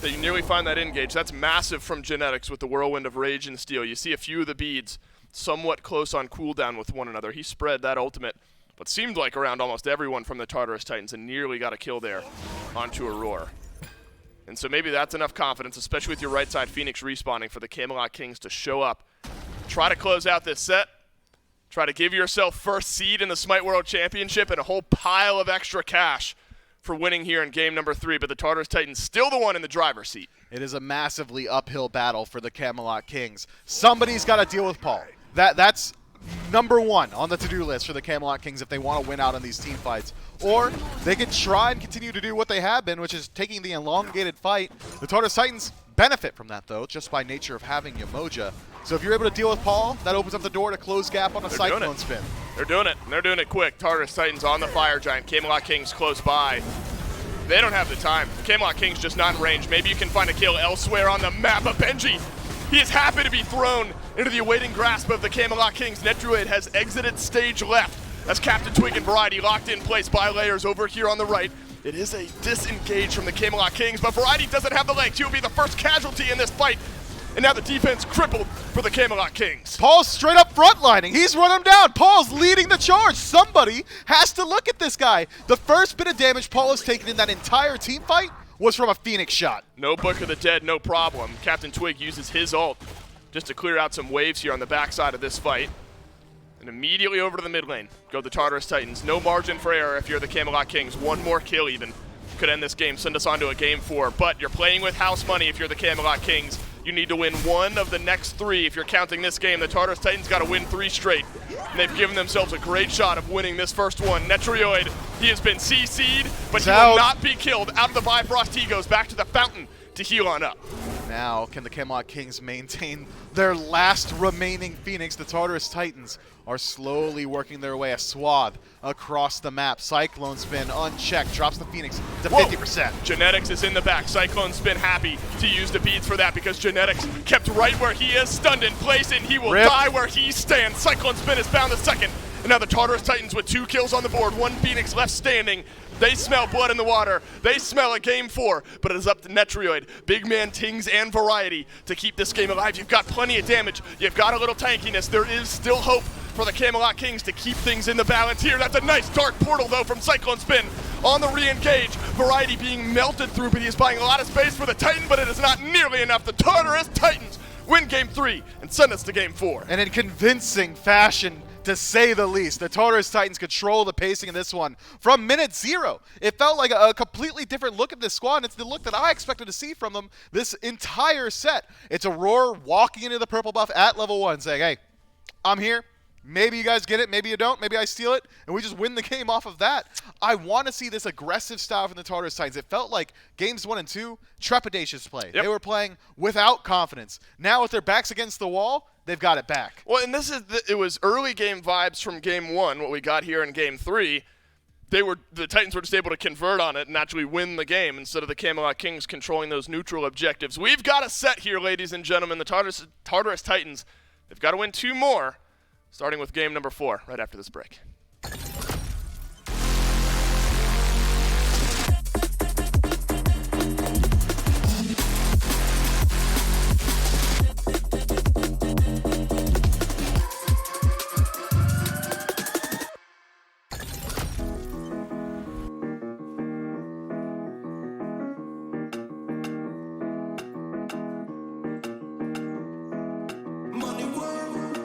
that you nearly find that engage. That's massive from Genetics with the Whirlwind of Rage and Steel. You see a few of the beads somewhat close on cooldown with one another. He spread that ultimate, but seemed like around almost everyone from the Tartarus Titans and nearly got a kill there onto Aurora. And so maybe that's enough confidence, especially with your right side Phoenix respawning, for the Camelot Kings to show up. Try to close out this set. Try to give yourself first seed in the SMITE World Championship and a whole pile of extra cash for winning here in game number 3, but the Tartarus Titans still the one in the driver's seat. It is a massively uphill battle for the Camelot Kings. Somebody's got to deal with Paul. That's number 1 on the to-do list for the Camelot Kings if they want to win out on these team fights. Or they can try and continue to do what they have been, which is taking the elongated fight. The Tartarus Titans benefit from that, though, just by nature of having Yamoja. So if you're able to deal with Paul, that opens up the door to close gap on a Cyclone spin. They're doing it. They're doing it quick. Tartarus Titans on the Fire Giant. Camelot Kings close by. They don't have the time. Camelot Kings just not in range. Maybe you can find a kill elsewhere on the map. But Benji, he is happy to be thrown into the awaiting grasp of the Camelot Kings. Netdruid has exited stage left as Captain Twig and Variety locked in place by Layers over here on the right. It is a disengage from the Camelot Kings, but Variety doesn't have the legs. He will be the first casualty in this fight. And now the defense crippled for the Camelot Kings. Paul's straight up frontlining. He's run him down. Paul's leading the charge. Somebody has to look at this guy. The first bit of damage Paul has taken in that entire team fight was from a Phoenix shot. No Book of the Dead, no problem. Captain Twig uses his ult just to clear out some waves here on the backside of this fight. And immediately over to the mid lane go the Tartarus Titans. No margin for error if you're the Camelot Kings. One more kill even could end this game, send us on to a game 4. But you're playing with house money if you're the Camelot Kings. You need to win 1 of the next 3 if you're counting this game. The Tartarus Titans got to win 3 straight. And they've given themselves a great shot of winning this first one. Netrioid, he has been CC'd, but he will not be killed. Out of the Bifrost, he goes back to the fountain to heal on up. Now, can the Camelot Kings maintain their last remaining Phoenix? The Tartarus Titans are slowly working their way a swath across the map. Cyclone Spin unchecked, drops the Phoenix to 50%. Genetics is in the back. Cyclone Spin happy to use the beads for that because Genetics kept right where he is, stunned in place, and he will die where he stands. Cyclone Spin is found the second. And now the Tartarus Titans with 2 kills on the board, 1 Phoenix left standing. They smell blood in the water. They smell a game 4, but it is up to Netrioid, Big Man Tings, and Variety to keep this game alive. You've got plenty of damage. You've got a little tankiness. There is still hope for the Camelot Kings to keep things in the balance here. That's a nice dark portal, though, from Cyclone Spin on the re-engage. Variety being melted through, but he is buying a lot of space for the Titan, but it is not nearly enough. The Tartarus Titans win game 3 and send us to game 4. And in convincing fashion, to say the least. The Tartarus Titans control the pacing in this one from minute 0. It felt like a completely different look at this squad, and it's the look that I expected to see from them this entire set. It's Aurora walking into the purple buff at level 1 saying, hey, I'm here. Maybe you guys get it, maybe you don't, maybe I steal it, and we just win the game off of that. I want to see this aggressive style from the Tartarus Titans. It felt like games 1 and 2, trepidatious play. They were playing without confidence. Now with their backs against the wall, they've got it back. Well, and this is it was early game vibes from game 1, what we got here in game 3. The Titans were just able to convert on it and actually win the game instead of the Camelot Kings controlling those neutral objectives. We've got a set here, ladies and gentlemen. The Tartarus Titans, they've got to win 2 more. Starting with game number 4 right after this break. Money world,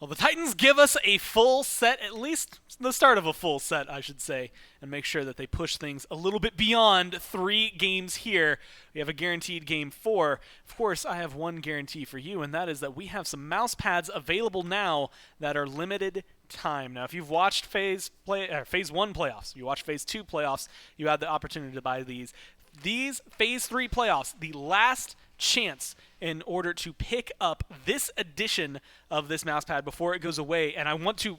Well, the Titans give us a full set, at least the start of a full set, I should say, and make sure that they push things a little bit beyond 3 games here. We have a guaranteed game 4. Of course, I have one guarantee for you, and that is that we have some mouse pads available now that are limited time. Now, if you've watched Phase 1 playoffs, you watched Phase 2 playoffs, you had the opportunity to buy these. These Phase 3 playoffs, the last chance in order to pick up this edition of this mousepad before it goes away. And I want to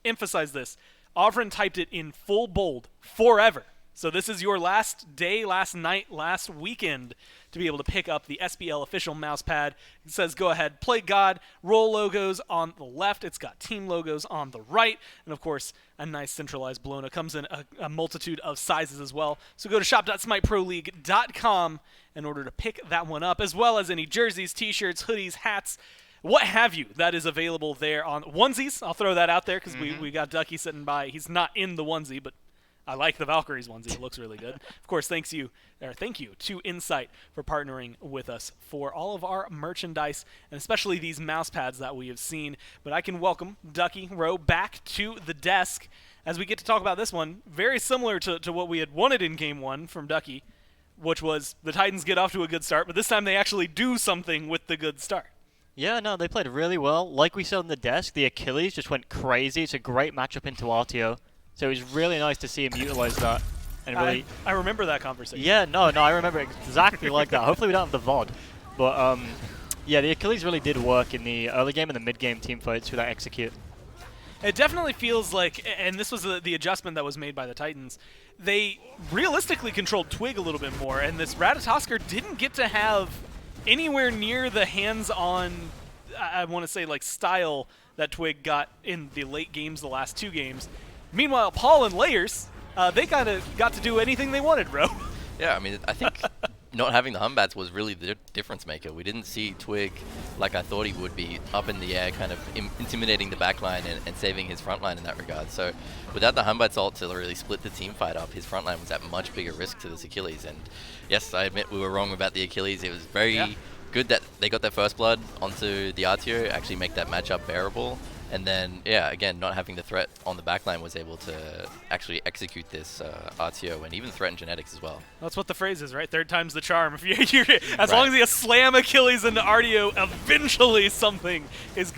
emphasize this. Avrin typed it in full bold, forever. So this is your last day, last night, last weekend to be able to pick up the SBL official mouse pad. It says go ahead, play God, roll logos on the left. It's got team logos on the right. And of course, a nice centralized Bologna. Comes in a multitude of sizes as well. So go to shop.smiteproleague.com in order to pick that one up, as well as any jerseys, t-shirts, hoodies, hats, what have you, that is available there on onesies. I'll throw that out there because we got Ducky sitting by. He's not in the onesie, but I like the Valkyries onesie. It looks really good. Of course, thank you to Insight for partnering with us for all of our merchandise, and especially these mouse pads that we have seen. But I can welcome Ducky Rowe back to the desk as we get to talk about this one. Very similar to what we had wanted in Game 1 from Ducky, which was the Titans get off to a good start, but this time they actually do something with the good start. Yeah, no, they played really well. Like we saw on the desk, the Achilles just went crazy. It's a great matchup into RTO. So it was really nice to see him utilize that. And really, I remember that conversation. Yeah, no, I remember exactly like that. Hopefully we don't have the VOD. But, yeah, the Achilles really did work in the early game and the mid-game team fights with that execute. It definitely feels like, and this was the adjustment that was made by the Titans, they realistically controlled Twig a little bit more, and this Ratatosker didn't get to have anywhere near the hands-on, I want to say, like, style that Twig got in the late games, the last 2 games. Meanwhile, Paul and Layers, they kind of got to do anything they wanted, bro. Yeah, I mean, I think not having the Humbats was really the difference maker. We didn't see Twig like I thought he would be, up in the air, kind of intimidating the backline and saving his front line in that regard. So without the Humbats ult to really split the team fight up, his front line was at much bigger risk to this Achilles. And yes, I admit we were wrong about the Achilles. It was very good that they got their first blood onto the RTO, actually make that matchup bearable. And then, yeah, again, not having the threat on the backline was able to actually execute this RTO and even threaten genetics as well. That's what the phrase is, right? Third time's the charm. If as long as you slam Achilles into RTO, eventually something is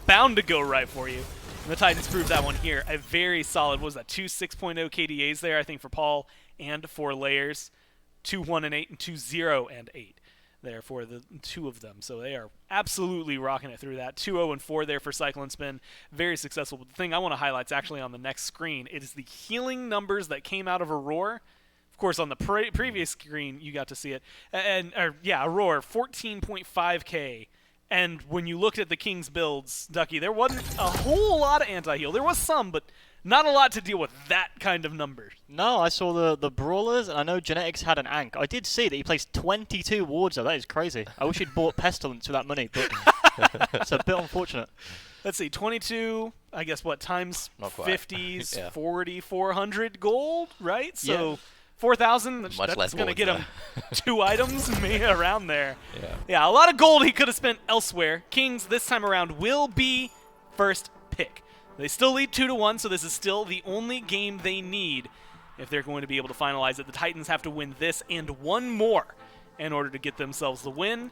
bound to go right for you. And the Titans proved that one here. A very solid, what was that, 2 6.0 KDAs there, I think, for Paul and for Layers. 2-1 and 8 and 2-0 and 8. There for the 2 of them. So they are absolutely rocking it through that. 2-0 and 4 there for Cyclone Spin. Very successful. But the thing I want to highlight is actually on the next screen. It is the healing numbers that came out of Aurora. Of course, on the previous screen, you got to see it. Aurora, 14.5k. And when you looked at the King's builds, Ducky, there wasn't a whole lot of anti-heal. There was some, but not a lot to deal with that kind of numbers. No, I saw the Brawlers, and I know Genetics had an Ank. I did see that he placed 22 wards, though. That is crazy. I wish he'd bought Pestilence with that money, but it's a bit unfortunate. Let's see, 22, I guess, times 50s, yeah. 40, 400 gold, right? So Yeah. 4,000, Much that's less going to wards, get him 2 items, maybe around there. Yeah. A lot of gold he could have spent elsewhere. Kings, this time around, will be first pick. They still lead 2-1, so this is still the only game they need if they're going to be able to finalize it. The Titans have to win this and one more in order to get themselves the win.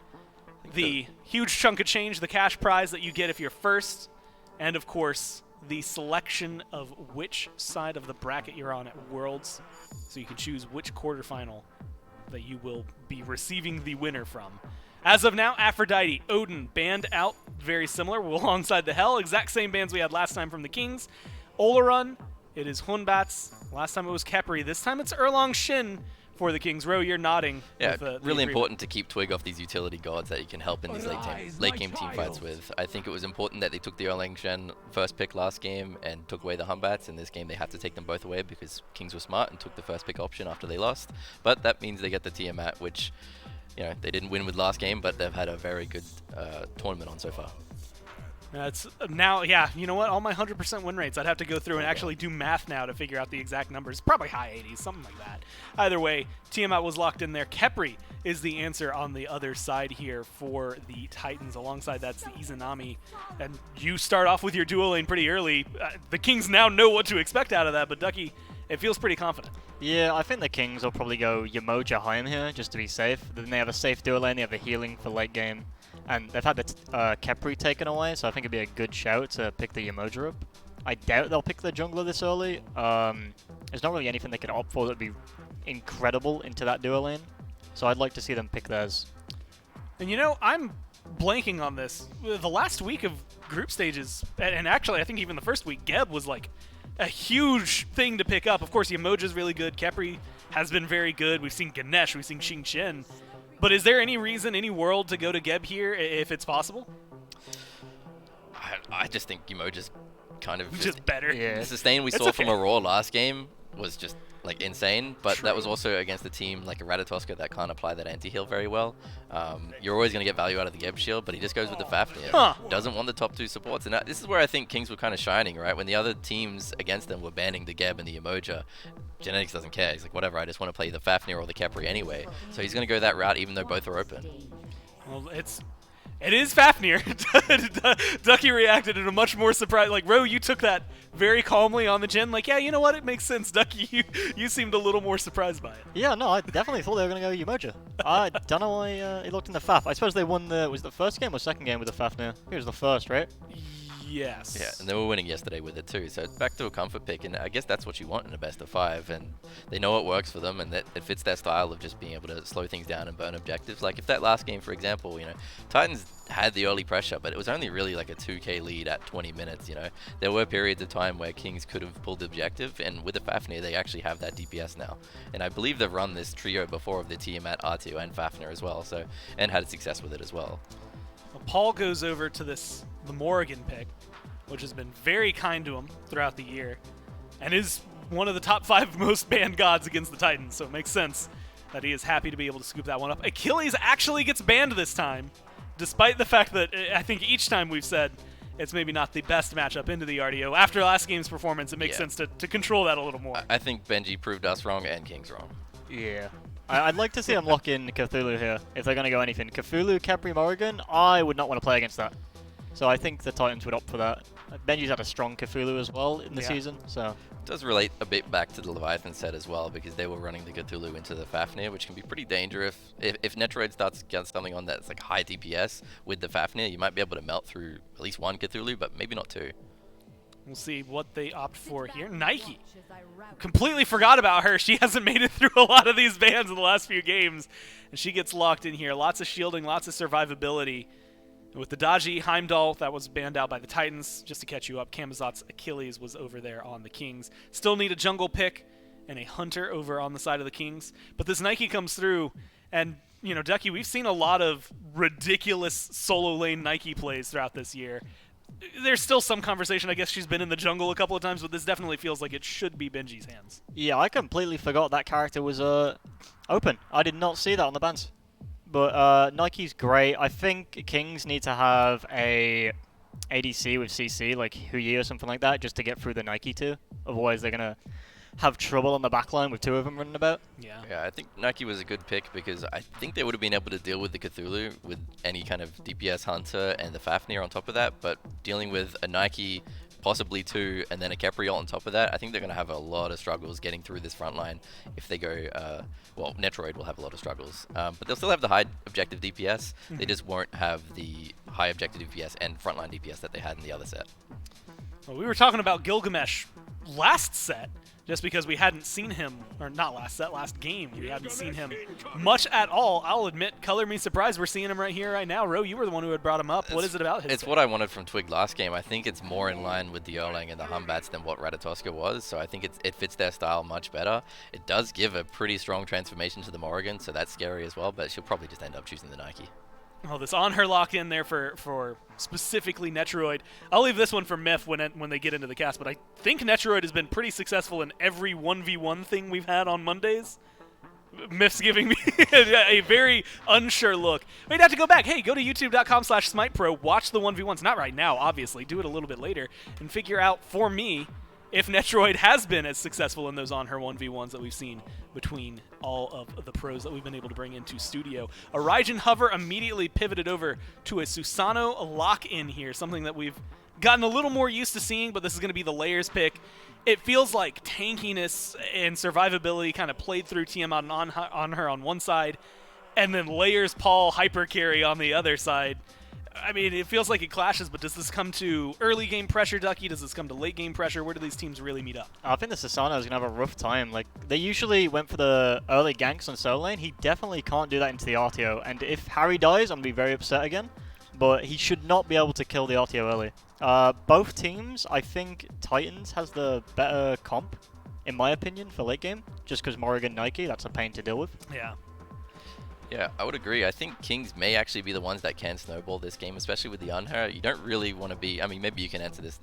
The huge chunk of change, the cash prize that you get if you're first, and of course, the selection of which side of the bracket you're on at Worlds, so you can choose which quarterfinal that you will be receiving the winner from. As of now, Aphrodite, Odin, banned out, very similar, alongside the Hell, exact same bands we had last time from the Kings. Olarun, it is Hunbats, last time it was Khepri, this time it's Erlong Shin for the Kings. Ro, you're nodding. Yeah, with, the really agreement. important to keep Twig off these utility gods that you can help in these late game team fights with. I think it was important that they took the Erlang Shen first pick last game and took away the Humbats. In this game, they had to take them both away because Kings were smart and took the first pick option after they lost. But that means they get the Tiamat, which, you know, they didn't win with last game, but they've had a very good tournament on so far. It's now, yeah, you know what? All my 100% win rates, I'd have to go through and actually do math now to figure out the exact numbers. Probably high 80s, something like that. Either way, Tiamat was locked in there. Khepri is the answer on the other side here for the Titans. Alongside that's the Izanami. And you start off with your dual lane pretty early. The Kings now know what to expect out of that, but Ducky, it feels pretty confident. Yeah, I think the Kings will probably go Yamoja Haim here, just to be safe. Then they have a safe dual lane, they have a healing for late game. And they've had the Khepri taken away, so I think it'd be a good shout to pick the Yamoja up. I doubt they'll pick the jungler this early. There's not really anything they could opt for that would be incredible into that dual lane. So I'd like to see them pick theirs. And you know, I'm blanking on this. The last week of group stages, and actually I think even the first week, Geb was like a huge thing to pick up. Of course, Yamoja's really good. Khepri has been very good. We've seen Ganesh, we've seen Xing Chen. But is there any reason, any world to go to Geb here if it's possible? I just think Umoja's kind of just better. Yeah. The sustain we It's saw okay. from Aurora last game was just like insane, but that was also against a team like a Ratatoska that can't apply that anti-heal very well. You're always going to get value out of the Geb shield, but he just goes with the Fafnir. Huh. Doesn't want the top 2 supports, and this is where I think Kings were kind of shining, right? When the other teams against them were banning the Geb and the Umoja, Genetics doesn't care. He's like, whatever, I just want to play the Fafnir or the Khepri anyway. So he's going to go that route even though both are open. Well, it is Fafnir. Ducky reacted in a much more surprised. Like, Ro, you took that very calmly on the chin. Like, yeah, you know what? It makes sense. Ducky, you seemed a little more surprised by it. Yeah, no, I definitely thought they were going to go Umoja. I don't know why he looked in the Faf. I suppose they won was it the first game or second game with the Fafnir? I think it was the first, right? Yes. Yeah, and they were winning yesterday with it too. So it's back to a comfort pick, and I guess that's what you want in a best of 5. And they know it works for them, and that it fits their style of just being able to slow things down and burn objectives. Like if that last game, for example, Titans had the early pressure, but it was only really like a 2k lead at 20 minutes. There were periods of time where Kings could have pulled the objective, and with the Fafnir, they actually have that DPS now. And I believe they've run this trio before of the Tiamat, Artio, and Fafnir as well. So and had success with it as well. Well, Paul goes over to the Morrigan pick, which has been very kind to him throughout the year, and is one of the top 5 most banned gods against the Titans, so it makes sense that he is happy to be able to scoop that one up. Achilles actually gets banned this time, despite the fact that I think each time we've said it's maybe not the best matchup into the RDO. After last game's performance, it makes sense to control that a little more. I think Benji proved us wrong and Kings wrong. Yeah. I'd like to see them lock in Cthulhu here, if they're going to go anything. Cthulhu, Khepri, Morrigan, I would not want to play against that. So I think the Titans would opt for that. Benji's had a strong Cthulhu as well in the season, so... It does relate a bit back to the Leviathan set as well, because they were running the Cthulhu into the Fafnir, which can be pretty dangerous. If Netroid starts to get something on that's like high DPS with the Fafnir, you might be able to melt through at least 1 Cthulhu, but maybe not 2. We'll see what they opt for here. Nike. Completely forgot about her. She hasn't made it through a lot of these bans in the last few games, and she gets locked in here. Lots of shielding, lots of survivability. With the dodgy Heimdall, that was banned out by the Titans. Just to catch you up, Kamazot's Achilles was over there on the Kings. Still need a jungle pick and a hunter over on the side of the Kings. But this Nike comes through, and, Ducky, we've seen a lot of ridiculous solo lane Nike plays throughout this year. There's still some conversation. I guess she's been in the jungle a couple of times, but this definitely feels like it should be Benji's hands. Yeah, I completely forgot that character was open. I did not see that on the bans. But Nike's great. I think Kings need to have a ADC with CC, like Huyi or something like that, just to get through the Nike too. Otherwise, they're going to have trouble on the backline with 2 of them running about. Yeah, I think Nike was a good pick because I think they would have been able to deal with the Cthulhu with any kind of DPS hunter and the Fafnir on top of that, but dealing with a Nike, possibly 2, and then a Khepri on top of that, I think they're going to have a lot of struggles getting through this front line if they go, well, Netroid will have a lot of struggles, but they'll still have the high objective DPS, they just won't have the high objective DPS and frontline DPS that they had in the other set. Well, we were talking about Gilgamesh last set, just because we hadn't seen him, or not last set, last game, we hadn't seen him much at all. I'll admit, color me surprised, we're seeing him right here, right now. Ro, you were the one who had brought him up. What is it about his It's what I wanted from Twig last game. I think it's more in line with the Erlang and the Humbats than what Ratatoska was, so I think it fits their style much better. It does give a pretty strong transformation to the Morrigan, so that's scary as well, but she'll probably just end up choosing the Nike. Oh, this on her lock in there for specifically Netroid. I'll leave this one for Myth when they get into the cast, but I think Netroid has been pretty successful in every 1v1 thing we've had on Mondays. Myth's giving me a very unsure look. We'd have to go back. Hey, go to youtube.com/SmitePro, watch the 1v1s. Not right now, obviously. Do it a little bit later and figure out for me if Netroid has been as successful in those on her 1v1s that we've seen between all of the pros that we've been able to bring into studio. A Raijin Hover immediately pivoted over to a Susanoo lock-in here, something that we've gotten a little more used to seeing, but this is going to be the layers pick. It feels like tankiness and survivability kind of played through Tiamat on her on one side, and then layers Paul hyper carry on the other side. I mean, it feels like it clashes, but does this come to early game pressure, Ducky? Does this come to late game pressure? Where do these teams really meet up? I think the Susanoo is going to have a rough time. Like, they usually went for the early ganks on solo lane. He definitely can't do that into the RTO. And if Harry dies, I'm going to be very upset again. But he should not be able to kill the RTO early. Both teams, I think Titans has the better comp in my opinion, for late game. Just because Morrigan Nike, that's a pain to deal with. Yeah. Yeah, I would agree. I think Kings may actually be the ones that can snowball this game, especially with the Unher. You don't really want to be... I mean, maybe you can answer this,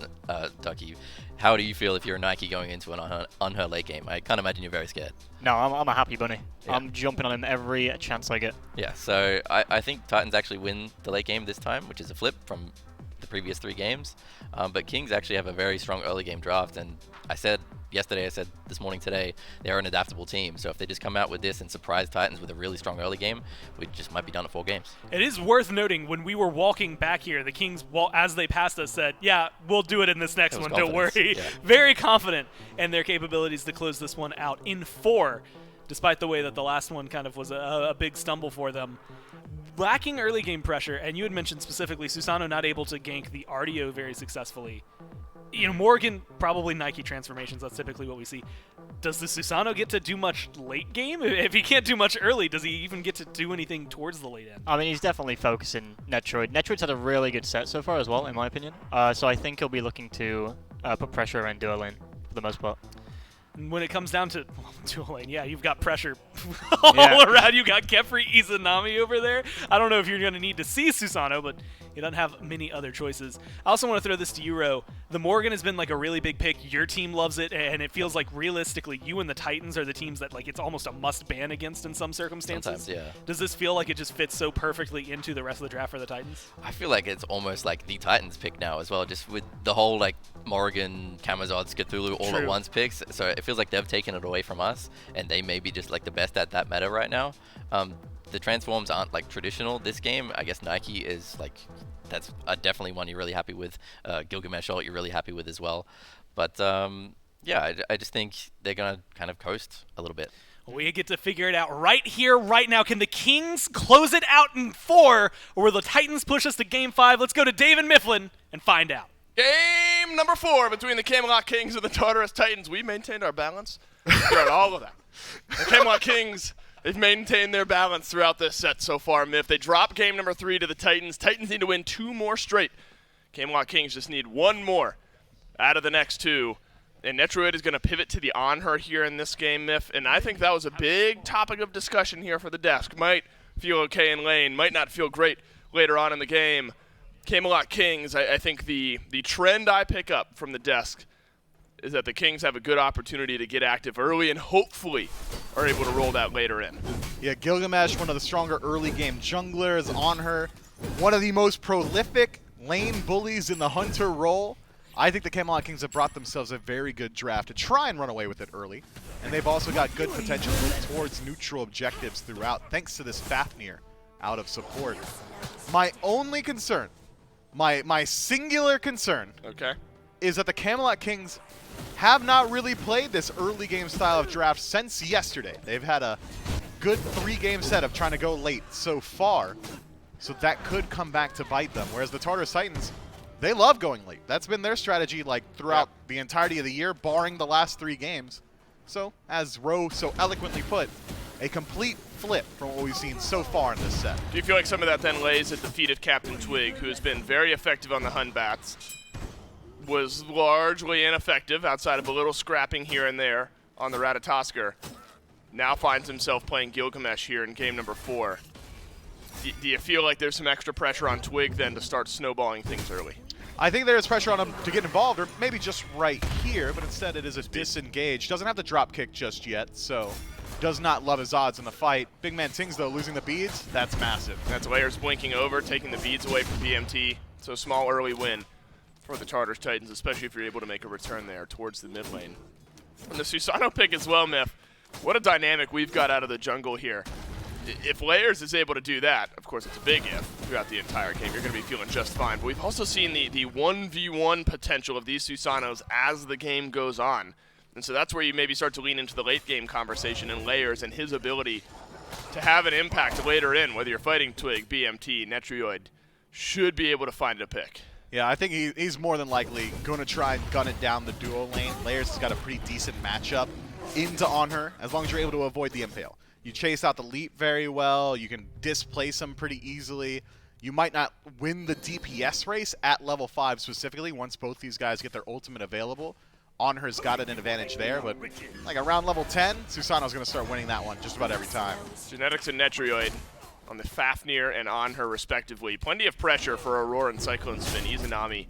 Ducky. How do you feel if you're a Nike going into an Unher late game? I can't imagine you're very scared. No, I'm a happy bunny. Yeah. I'm jumping on him every chance I get. Yeah, so I think Titans actually win the late game this time, which is a flip from the previous 3 games. But Kings actually have a very strong early game draft, and I said yesterday, I said this morning, today, they're an adaptable team. So if they just come out with this and surprise Titans with a really strong early game, we just might be done at 4 games. It is worth noting, when we were walking back here, the Kings, as they passed us, said, yeah, we'll do it in this next one, don't worry. Yeah. Very confident in their capabilities to close this one out in 4, despite the way that the last one kind of was a big stumble for them. Lacking early game pressure, and you had mentioned specifically Susano not able to gank the RDO very successfully. You know, Morgan, probably Nike transformations, that's typically what we see. Does the Susano get to do much late game? If he can't do much early, does he even get to do anything towards the late end? I mean, he's definitely focusing Netroid. Netroid's had a really good set so far as well, in my opinion. So I think he'll be looking to put pressure around duo lane for the most part. And when it comes down to dual lane, yeah, you've got pressure all around. You got Kefri Izanami over there. I don't know if you're going to need to see Susano, but he doesn't have many other choices. I also want to throw this to you, Ro. The Morgan has been like a really big pick. Your team loves it, and it feels like realistically you and the Titans are the teams that like it's almost a must ban against in some circumstances. Sometimes, yeah. Does this feel like it just fits so perfectly into the rest of the draft for the Titans? I feel like it's almost like the Titans pick now as well, just with the whole like Morrigan, Camazotz, Cthulhu all at once picks. So it feels like they've taken it away from us, and they may be just like the best at that meta right now. The transforms aren't like traditional this game. I guess Nike is like, that's definitely one you're really happy with. Gilgamesh ult you're really happy with as well. But yeah, I just think they're going to kind of coast a little bit. We get to figure it out right here, right now. Can the Kings close it out in 4, or will the Titans push us to Game 5? Let's go to David Mifflin and find out. Game number 4 between the Camelot Kings and the Tartarus Titans. We maintained our balance throughout all of that. The Camelot Kings, they've maintained their balance throughout this set so far, Miff. They drop game number 3 to the Titans. Titans need to win 2 more straight. Camelot Kings just need 1 more out of the next 2. And Netroid is going to pivot to the on-her here in this game, Miff. And I think that was a big topic of discussion here for the desk. Might feel okay in lane, might not feel great later on in the game. Camelot Kings, I think the trend I pick up from the desk is that the Kings have a good opportunity to get active early and hopefully are able to roll that later in. Yeah, Gilgamesh, one of the stronger early game junglers on her. One of the most prolific lane bullies in the Hunter role. I think the Camelot Kings have brought themselves a very good draft to try and run away with it early. And they've also got good potential towards neutral objectives throughout, thanks to this Fafnir out of support. My only concern, my singular concern, is that the Camelot Kings have not really played this early game style of draft since yesterday. They've had a good 3-game set of trying to go late so far, so that could come back to bite them. Whereas the Tartarus Titans, they love going late. That's been their strategy like throughout the entirety of the year, barring the last 3 games. So, as Ro so eloquently put, a complete flip from what we've seen so far in this set. Do you feel like some of that then lays at the feet of Captain Twig, who has been very effective on the Hun Bats, was largely ineffective outside of a little scrapping here and there on the Ratatosker, now finds himself playing Gilgamesh here in game number 4. Do you feel like there's some extra pressure on Twig then to start snowballing things early? I think there's pressure on him to get involved, or maybe just right here, but instead it is a disengage. Doesn't have the drop kick just yet, so does not love his odds in the fight. Big Man Tings, though, losing the beads, that's massive. That's layers blinking over, taking the beads away from BMT. So small early win for the Tartarus Titans, especially if you're able to make a return there towards the mid lane. And the Susano pick as well, Miff. What a dynamic we've got out of the jungle here. If Layers is able to do that, of course it's a big if throughout the entire game, you're going to be feeling just fine. But we've also seen the 1v1 potential of these Susanos as the game goes on. And so that's where you maybe start to lean into the late game conversation and Layers and his ability to have an impact later in, whether you're fighting Twig, BMT, Netrioid, should be able to find a pick. Yeah, I think he's more than likely going to try and gun it down the duo lane. Layers has got a pretty decent matchup into on her, as long as you're able to avoid the impale. You chase out the leap very well. You can displace him pretty easily. You might not win the DPS race at level 5 specifically once both these guys get their ultimate available. Onher's got an advantage there, but like around level 10, Susano's going to start winning that one just about every time. Genetics and Netrioid on the Fafnir and Onher respectively. Plenty of pressure for Aurora and Cyclone Spin, Izanami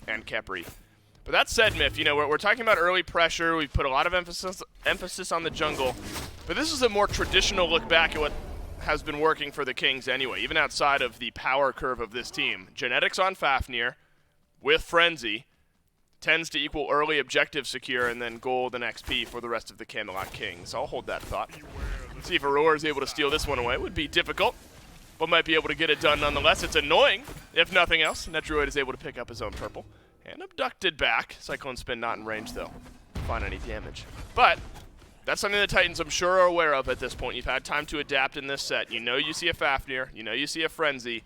and Khepri. But that said, Myth, you know, we're talking about early pressure. We've put a lot of emphasis on the jungle. But this is a more traditional look back at what has been working for the Kings anyway, even outside of the power curve of this team. Genetics on Fafnir with Frenzy tends to equal early objective secure and then gold and XP for the rest of the Camelot Kings. I'll hold that thought. See if Aurora is able to steal this one away. It would be difficult, but might be able to get it done nonetheless. It's annoying, if nothing else. Netroid is able to pick up his own purple. And abducted back. Cyclone Spin not in range, though, to find any damage. But that's something the Titans, I'm sure, are aware of at this point. You've had time to adapt in this set. You know you see a Fafnir. You know you see a Frenzy.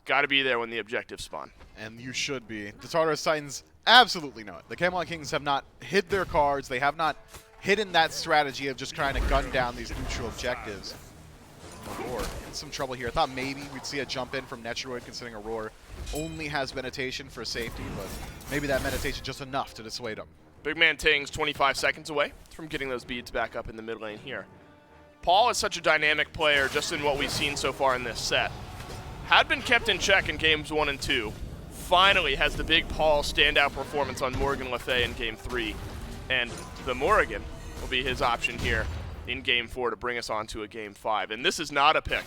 Got to be there when the objectives spawn. And you should be. The Tartarus Titans absolutely know it. The Camelot Kings have not hid their cards. They have not hidden that strategy of just trying to gun down these neutral objectives. Aurora in some trouble here. I thought maybe we'd see a jump in from Netroid, considering Aurora only has meditation for safety, but maybe that meditation just enough to dissuade him. Big Man Ting's 25 seconds away from getting those beads back up in the mid lane here. Paul is such a dynamic player just in what we've seen so far in this set. Had been kept in check in games 1 and 2. Finally has the big Paul standout performance on Morgan Le Fay in game 3. And the Morrigan will be his option here in game 4 to bring us on to a game 5. And this is not a pick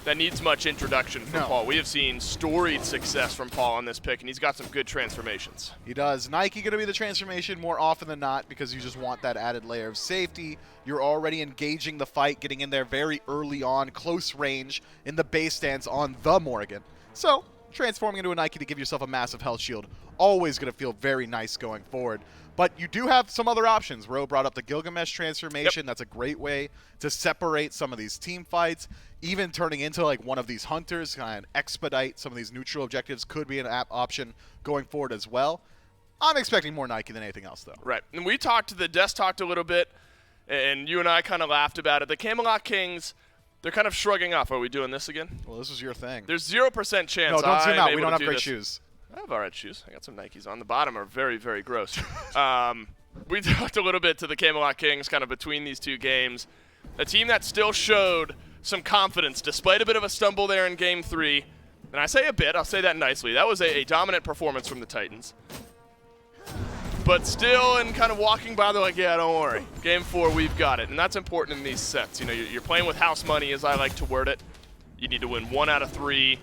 that needs much introduction from Paul. We have seen storied success from Paul on this pick, and he's got some good transformations. He does. Nike going to be the transformation more often than not because you just want that added layer of safety. You're already engaging the fight, getting in there very early on, close range in the base stance on the Morrigan. So transforming into a Nike to give yourself a massive health shield, always going to feel very nice going forward. But you do have some other options. Ro brought up the Gilgamesh transformation. Yep. That's a great way to separate some of these team fights. Even turning into like one of these hunters, kind of expedite some of these neutral objectives could be an option going forward as well. I'm expecting more Nike than anything else, though. Right. And we talked, the desk talked a little bit, and you and I kind of laughed about it. The Camelot Kings, they're kind of shrugging off. Are we doing this again? Well, this is your thing. There's 0% chance. No, don't zoom out. We don't have great shoes. I have alright shoes. I got some Nikes on. The bottom are very, very gross. We talked a little bit to the Camelot Kings kind of between these two games. A team that still showed some confidence despite a bit of a stumble there in game 3. And I say a bit, I'll say that nicely. That was a dominant performance from the Titans. But still, and kind of walking by, they're like, yeah, don't worry. Game 4, we've got it. And that's important in these sets. You know, you're playing with house money, as I like to word it. You need to win 1 out of 3.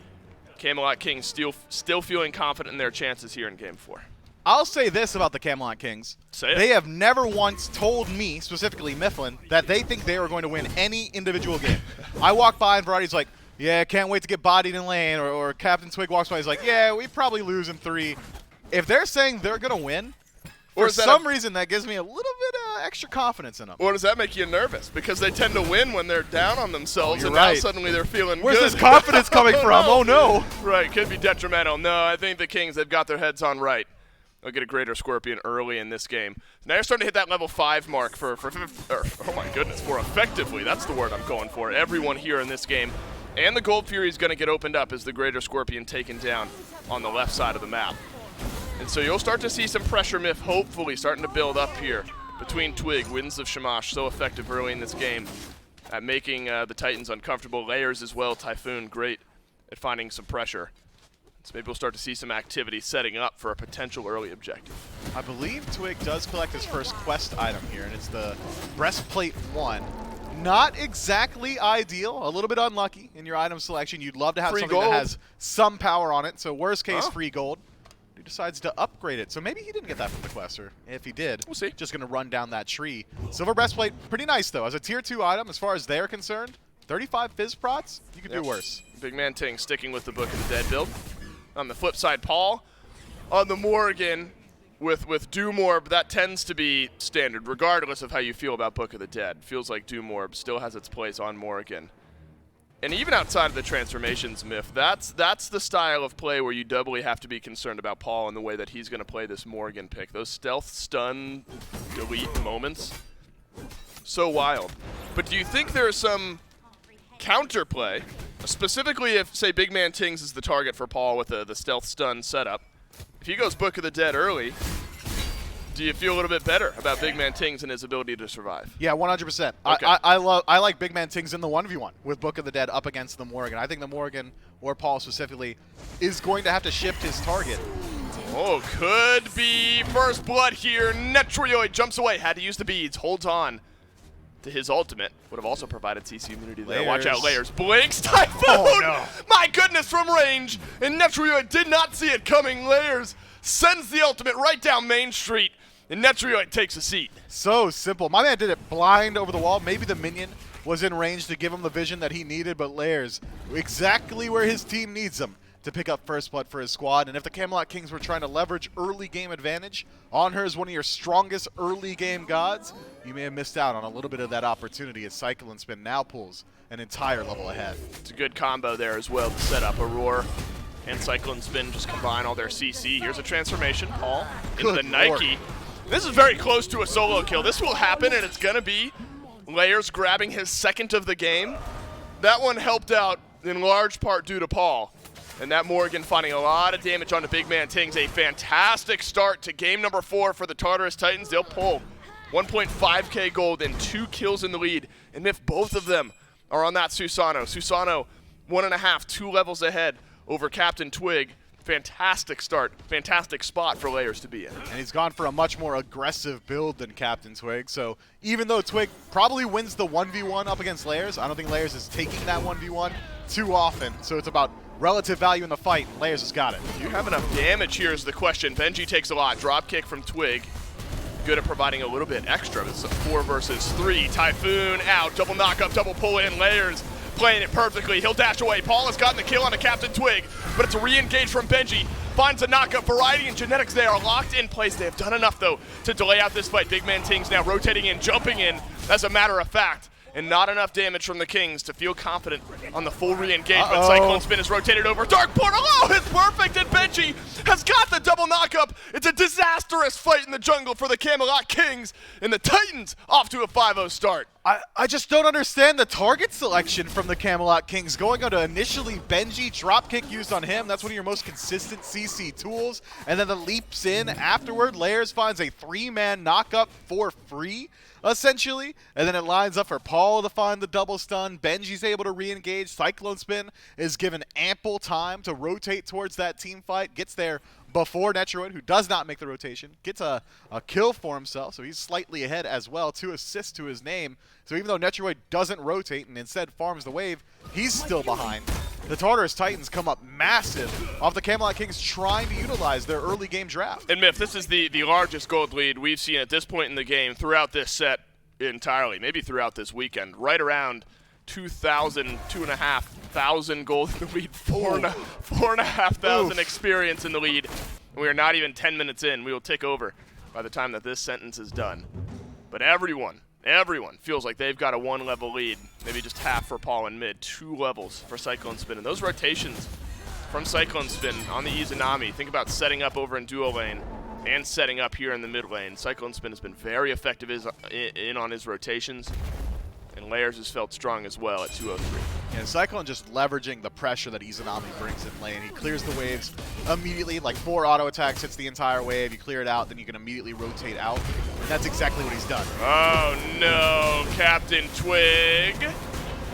Camelot Kings still feeling confident in their chances here in game 4. I'll say this about the Camelot Kings. Say it. They have never once told me, specifically Mifflin, that they think they are going to win any individual game. I walk by and Variety's like, yeah, can't wait to get bodied in lane. Or Captain Twig walks by, he's like, yeah, we probably lose in 3. If they're saying they're going to win, for some reason that gives me a little bit of extra confidence in them. Or does that make you nervous? Because they tend to win when they're down on themselves, and right. now suddenly they're feeling Where's good. this confidence coming from? Oh, no. Right, could be detrimental. No, I think the Kings, they've got their heads on right. They'll get a greater Scorpion early in this game. Now you're starting to hit that level 5 mark for effectively. That's the word I'm going for. Everyone here in this game. And the Gold Fury is going to get opened up as the greater Scorpion taken down on the left side of the map. And so you'll start to see some pressure myth hopefully starting to build up here between Twig, Winds of Shamash, so effective early in this game at making the Titans uncomfortable. Layers as well, Typhoon, great at finding some pressure. So maybe we'll start to see some activity setting up for a potential early objective. I believe Twig does collect his first quest item here, and it's the Breastplate 1. Not exactly ideal, a little bit unlucky in your item selection. You'd love to have free something gold. that has some power on it, so worst case, free gold. He decides to upgrade it, so maybe he didn't get that from the quest, or if he did, we'll see. Just going to run down that tree. Silver Breastplate, pretty nice though. As a tier 2 item, as far as they're concerned, 35 Fizz Prots, you could do worse. Big Man Ting sticking with the Book of the Dead build. On the flip side, Paul on the Morrigan with Doom Orb, that tends to be standard, regardless of how you feel about Book of the Dead. Feels like Doom Orb still has its place on Morrigan. And even outside of the transformations, Myth, that's the style of play where you doubly have to be concerned about Paul and the way that he's going to play this Morrigan pick. Those stealth, stun, delete moments, so wild. But do you think there's some counterplay, specifically if, say, Big Man Tings is the target for Paul with the stealth stun setup? If he goes Book of the Dead early, do you feel a little bit better about Big Man Tings and his ability to survive? Yeah, 100%. Okay. I like Big Man Tings in the 1v1 with Book of the Dead up against the Morgan. I think the Morgan, or Paul specifically, is going to have to shift his target. Oh, could be first blood here. Netrioid jumps away, had to use the beads, holds on to his ultimate. Would have also provided CC immunity there. Watch out, Layers. Blinks, Typhoon! Oh, no. My goodness, from range. And Netrioid did not see it coming. Layers sends the ultimate right down Main Street. And Netrioid takes a seat. So simple. My man did it blind over the wall. Maybe the minion was in range to give him the vision that he needed, but Layers exactly where his team needs him to pick up first blood for his squad. And if the Camelot Kings were trying to leverage early game advantage on her as one of your strongest early game gods, you may have missed out on a little bit of that opportunity as Cyclone Spin now pulls an entire level ahead. It's a good combo there as well to set up Aurora and Cyclone Spin, just combine all their CC. Here's a transformation, Paul, into the Good Nike. Lord. This is very close to a solo kill. This will happen, and it's going to be Layers grabbing his second of the game. That one helped out in large part due to Paul. And that Morgan finding a lot of damage on the Big Man Tings. A fantastic start to game number 4 for the Tartarus Titans. They'll pull 1.5k gold and 2 kills in the lead. And if both of them are on that Susano. Susano, 1.5, 2 levels ahead over Captain Twig. Fantastic start, fantastic spot for Layers to be in. And he's gone for a much more aggressive build than Captain Twig. So even though Twig probably wins the 1v1 up against Layers, I don't think Layers is taking that 1v1 too often. So it's about relative value in the fight. Layers has got it. Do you have enough damage here is the question. Benji takes a lot. Drop kick from Twig. Good at providing a little bit extra. This is a 4 versus 3. Typhoon out. Double knock up, double pull in. Layers playing it perfectly. He'll dash away. Paul has gotten the kill on the Captain Twig, but it's a re-engage from Benji. Finds a knockup. Variety and Genetics, they are locked in place. They have done enough, though, to delay out this fight. Big Man Tings now rotating in, jumping in, as a matter of fact. And not enough damage from the Kings to feel confident on the full re-engagement. Cyclone Spin is rotated over. Dark Portal, oh, it's perfect, and Benji has got the double knockup. It's a disastrous fight in the jungle for the Camelot Kings, and the Titans off to a 5-0 start. I just don't understand the target selection from the Camelot Kings. Going on to initially Benji, dropkick used on him. That's one of your most consistent CC tools. And then the leaps in afterward. Layers finds a 3-man knockup for free, essentially. And then it lines up for Paul to find the double stun. Benji's able to re-engage. Cyclone Spin is given ample time to rotate towards that team fight. Gets there before Netrioid, who does not make the rotation, gets a kill for himself, so he's slightly ahead as well, 2 assists to his name. So even though Netrioid doesn't rotate and instead farms the wave, he's still behind. The Tartarus Titans come up massive off the Camelot Kings trying to utilize their early game draft. And Miff, this is the largest gold lead we've seen at this point in the game throughout this set entirely, maybe throughout this weekend, right around 2,000, 2,500 gold in the lead, 4,500 experience in the lead. And we are not even 10 minutes in. We will take over by the time that this sentence is done. But everyone feels like they've got a 1-level lead, maybe just half for Paul in mid, 2 levels for Cyclone Spin. And those rotations from Cyclone Spin on the Izanami, think about setting up over in duo lane and setting up here in the mid lane. Cyclone Spin has been very effective in on his rotations. And Layers has felt strong as well at 203. And Cyclone just leveraging the pressure that Izanami brings in lane. He clears the waves immediately, like 4 auto attacks hits the entire wave. You clear it out, then you can immediately rotate out. And that's exactly what he's done. Oh no, Captain Twig.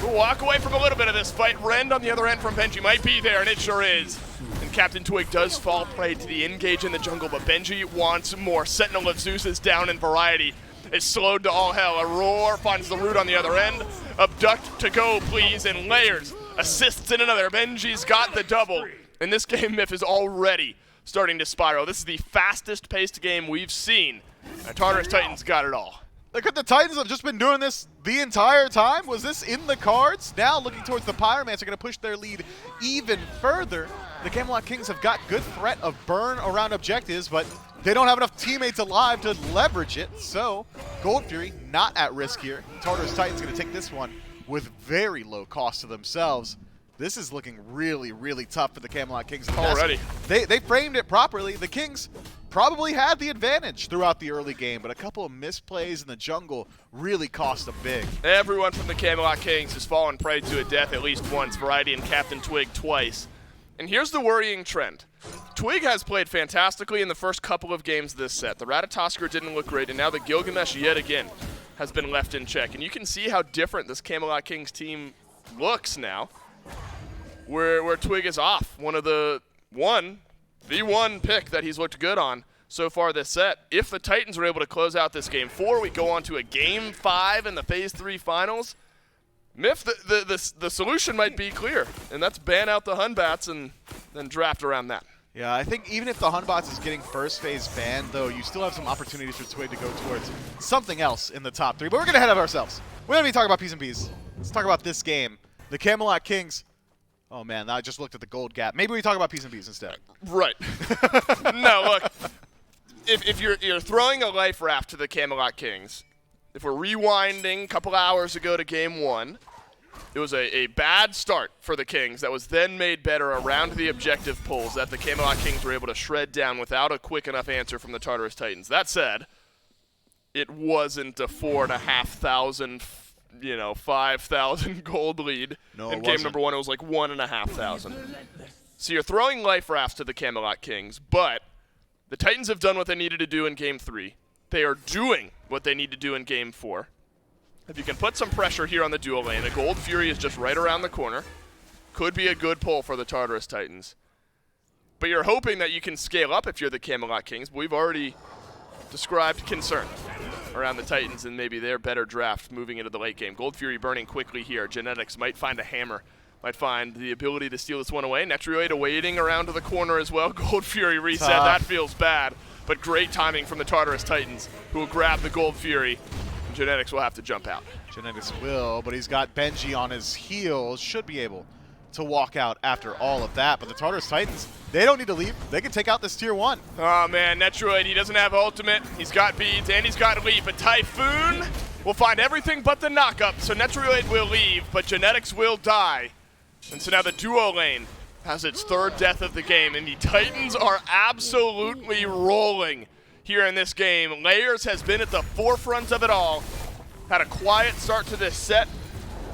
We'll walk away from a little bit of this fight. Rend on the other end from Benji might be there, and it sure is. And Captain Twig does fall prey to the engage in the jungle, but Benji wants more. Sentinel of Zeus is down in Variety. Is slowed to all hell. A roar finds the root on the other end. Abduct to go, please, and Layers assists in another. Benji's got the double. And this game, Miff, is already starting to spiral. This is the fastest paced game we've seen. And Tartarus Titans got it all. Could the Titans have just been doing this the entire time? Was this in the cards? Now looking towards the Pyromants are going to push their lead even further. The Camelot Kings have got good threat of burn around objectives, but they don't have enough teammates alive to leverage it. So Gold Fury not at risk here. Tartarus Titans going to take this one with very low cost to themselves. This is looking really, really tough for the Camelot Kings. Already. They framed it properly. The Kings probably had the advantage throughout the early game, but a couple of misplays in the jungle really cost them big. Everyone from the Camelot Kings has fallen prey to a death at least once. Variety and Captain Twig twice. And here's the worrying trend. Twig has played fantastically in the first couple of games this set. The Ratatoskr didn't look great, and now the Gilgamesh yet again has been left in check. And you can see how different this Camelot Kings team looks now, where Twig is off. The one pick that he's looked good on so far this set. If the Titans are able to close out this Game 4, we go on to a Game 5 in the Phase 3 finals. Myth, the solution might be clear, and that's ban out the Hunbats and then draft around that. Yeah, I think even if the Hunbots is getting first phase banned, though, you still have some opportunities for Twig to go towards something else in the top 3. But we're going to head of ourselves. We're going to be talking about P's and P's. Let's talk about this game. The Camelot Kings. Oh, man, I just looked at the gold gap. Maybe we talk about P's and P's instead. Right. No, look, if you're throwing a life raft to the Camelot Kings, if we're rewinding a couple hours ago to Game 1, it was a bad start for the Kings that was then made better around the objective pulls that the Camelot Kings were able to shred down without a quick enough answer from the Tartarus Titans. That said, it wasn't a 4,500, 5,000 gold lead. No, in game number 1, it was like 1,500. So you're throwing life rafts to the Camelot Kings, but the Titans have done what they needed to do in Game 3. They are doing what they need to do in Game 4. If you can put some pressure here on the dual lane, a Gold Fury is just right around the corner. Could be a good pull for the Tartarus Titans. But you're hoping that you can scale up if you're the Camelot Kings. But we've already described concern around the Titans and maybe their better draft moving into the late game. Gold Fury burning quickly here. Genetics might find a hammer. Might find the ability to steal this one away. Netrioid awaiting around to the corner as well. Gold Fury reset. That feels bad. But great timing from the Tartarus Titans, who will grab the Gold Fury. Genetics will have to jump out. Genetics will, but he's got Benji on his heels. Should be able to walk out after all of that. But the Tartarus Titans, they don't need to leave. They can take out this Tier 1. Oh, man, Netroid, he doesn't have ultimate. He's got beads, and he's got leap. But Typhoon will find everything but the knock-up. So Netroid will leave, but Genetics will die. And so now the duo lane has its third death of the game, and the Titans are absolutely rolling here in this game. Layers has been at the forefront of it all. Had a quiet start to this set,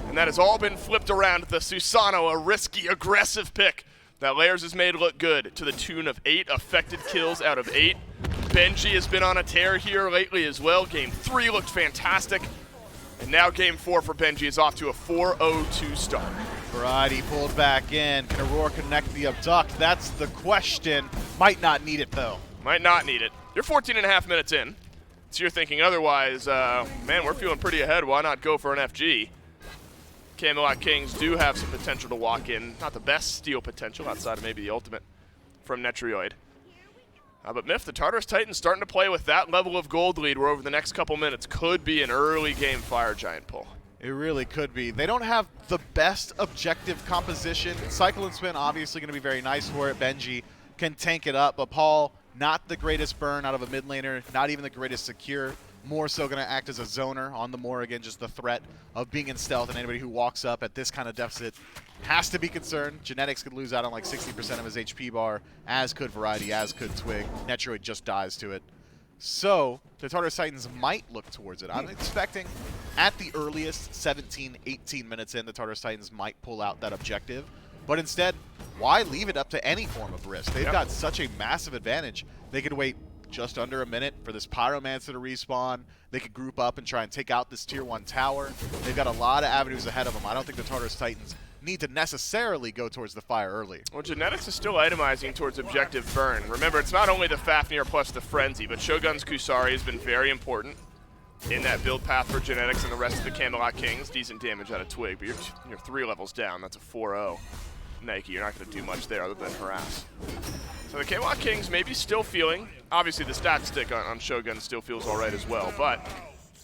and that has all been flipped around to the Susano, a risky, aggressive pick that Layers has made look good to the tune of 8 affected kills out of 8. Benji has been on a tear here lately as well. Game 3 looked fantastic, and now Game 4 for Benji is off to a 4-0-2 start. Variety pulled back in. Can Aurora connect the abduct? That's the question. Might not need it, though. Might not need it. You're 14 and a half minutes in, so you're thinking otherwise, man, we're feeling pretty ahead. Why not go for an FG? Camelot Kings do have some potential to walk in. Not the best steal potential outside of maybe the ultimate from Netrioid. But Myth, the Tartarus Titans starting to play with that level of gold lead where over the next couple minutes could be an early game Fire Giant pull. It really could be. They don't have the best objective composition. Cycle and Spin obviously going to be very nice for it. Benji can tank it up, but Paul, not the greatest burn out of a mid laner, not even the greatest secure. More so going to act as a zoner on the Morrigan, just the threat of being in stealth, and anybody who walks up at this kind of deficit has to be concerned. Genetics could lose out on like 60% of his HP bar, as could Variety, as could Twig. Netroid just dies to it. So the Tartarus Titans might look towards it. I'm expecting at the earliest 17, 18 minutes in, the Tartarus Titans might pull out that objective. But instead, why leave it up to any form of risk? They've got such a massive advantage. They could wait just under a minute for this Pyromancer to respawn. They could group up and try and take out this Tier 1 tower. They've got a lot of avenues ahead of them. I don't think the Tartarus Titans need to necessarily go towards the fire early. Well, Genetics is still itemizing towards objective burn. Remember, it's not only the Fafnir plus the Frenzy, but Shogun's Kusari has been very important in that build path for Genetics and the rest of the Camelot Kings. Decent damage out of Twig, but you're 3 levels down. That's a 4-0. Nike, you're not going to do much there other than harass. So the Camelot Kings maybe still feeling, obviously the stat stick on Shogun still feels all right as well, but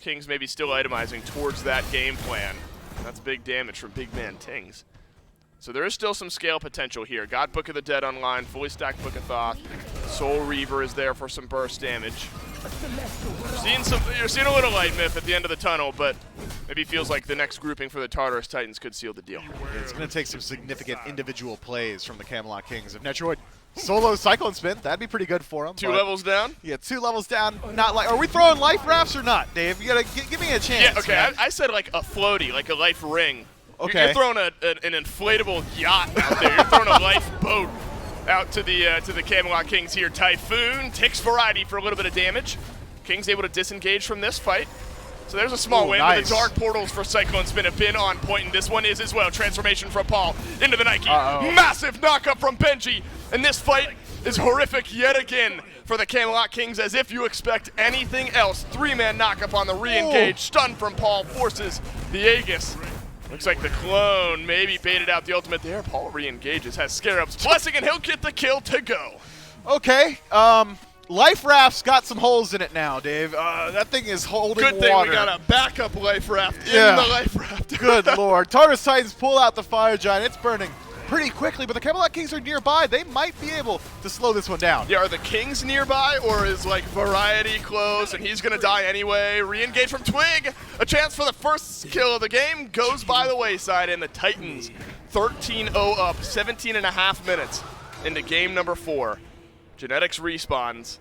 Kings maybe still itemizing towards that game plan. That's big damage from big man Tings. So there is still some scale potential here. Got Book of the Dead online, fully stacked Book of Thoth. Soul Reaver is there for some burst damage. You're seeing a little light, Myth, at the end of the tunnel, but maybe feels like the next grouping for the Tartarus Titans could seal the deal. Yeah, it's going to take some significant individual plays from the Camelot Kings. If Netroid solo Cycle and Spin, that'd be pretty good for him. 2 levels down? Yeah, 2 levels down. Not like. Are we throwing life rafts or not, Dave? You gotta give me a chance. Yeah, okay. I said like a floaty, like a life ring Okay. You're throwing an inflatable yacht out there. You're throwing a lifeboat out to the Camelot Kings here. Typhoon takes Variety for a little bit of damage. Kings able to disengage from this fight. So there's a small win. Nice. The dark portals for Cyclone Spin have been on point, and this one is as well. Transformation from Paul into the Nike. Massive knockup from Benji. And this fight is horrific yet again for the Camelot Kings, as if you expect anything else. 3-man knockup on the re-engage. Stun from Paul forces the Aegis. Looks like the clone maybe baited out the ultimate there. Paul re-engages, has Scarab's blessing, and he'll get the kill to go. Okay. Life Raft's got some holes in it now, Dave. That thing is holding Good thing water. we got a backup Life Raft in Yeah. the Life Raft. Good lord. Tartarus Titans pull out the Fire Giant. It's burning pretty quickly, but the Camelot Kings are nearby. They might be able to slow this one down. Yeah, are the Kings nearby, or is like Variety close and he's gonna die anyway? Re-engage from Twig. A chance for the first kill of the game goes by the wayside, and the Titans 13-0 up, 17 and a half minutes into game number 4. Genetics respawns.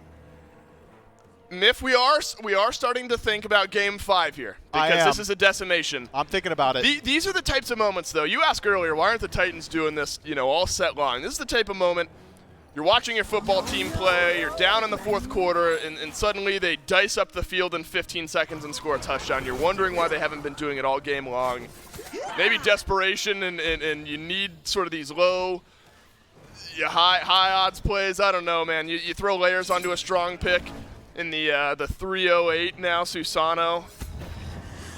Miff, we are starting to think about game 5 here, because this is a decimation. I'm thinking about it. These are the types of moments, though. You asked earlier, why aren't the Titans doing this, all set long? This is the type of moment you're watching your football team play, you're down in the fourth quarter, and suddenly they dice up the field in 15 seconds and score a touchdown. You're wondering why they haven't been doing it all game long. Maybe desperation, and you need sort of these low, high odds plays. I don't know, man. You throw layers onto a strong pick in the 308 now, Susano.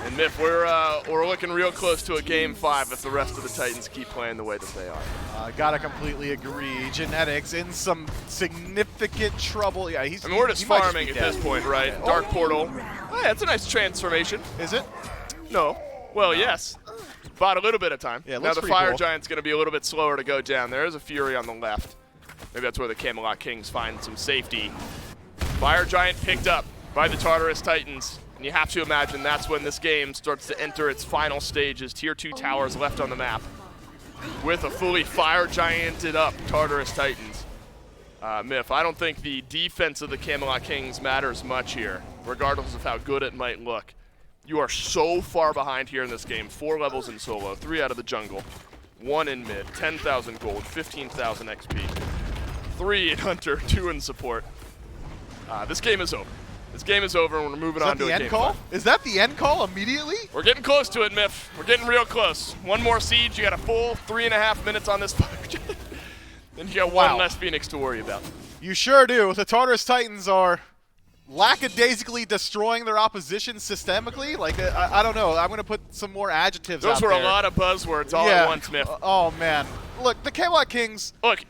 And Miff, we're looking real close to a game 5 if the rest of the Titans keep playing the way that they are. Gotta completely agree. Genetics in some significant trouble. Yeah, we're just farming at this point, right? Yeah. Dark Portal. Oh, yeah, it's a nice transformation. Is it? No. Well, yes. Bought a little bit of time. Yeah, now the pretty Fire cool. Giant's going to be a little bit slower to go down. There is a Fury on the left. Maybe that's where the Camelot Kings find some safety. Fire Giant picked up by the Tartarus Titans. And you have to imagine that's when this game starts to enter its final stages. Tier 2 towers left on the map with a fully Fire Gianted up Tartarus Titans. Miff, I don't think the defense of the Camelot Kings matters much here, regardless of how good it might look. You are so far behind here in this game. 4 levels in solo, 3 out of the jungle, 1 in mid, 10,000 gold, 15,000 XP, 3 in hunter, 2 in support. This game is over. This game is over, and we're moving on to a game 5. Is that the end call? Is that the end call immediately? We're getting close to it, Miff. We're getting real close. One more siege. You got a full 3.5 minutes on this fight. Then you got one less Phoenix to worry about. You sure do. The Tartarus Titans are lackadaisically destroying their opposition systemically. Like, I don't know. I'm going to put some more adjectives out Those were there. a lot of buzzwords all at once, Miff. Oh, man. Look, the Camelot Kings... Look.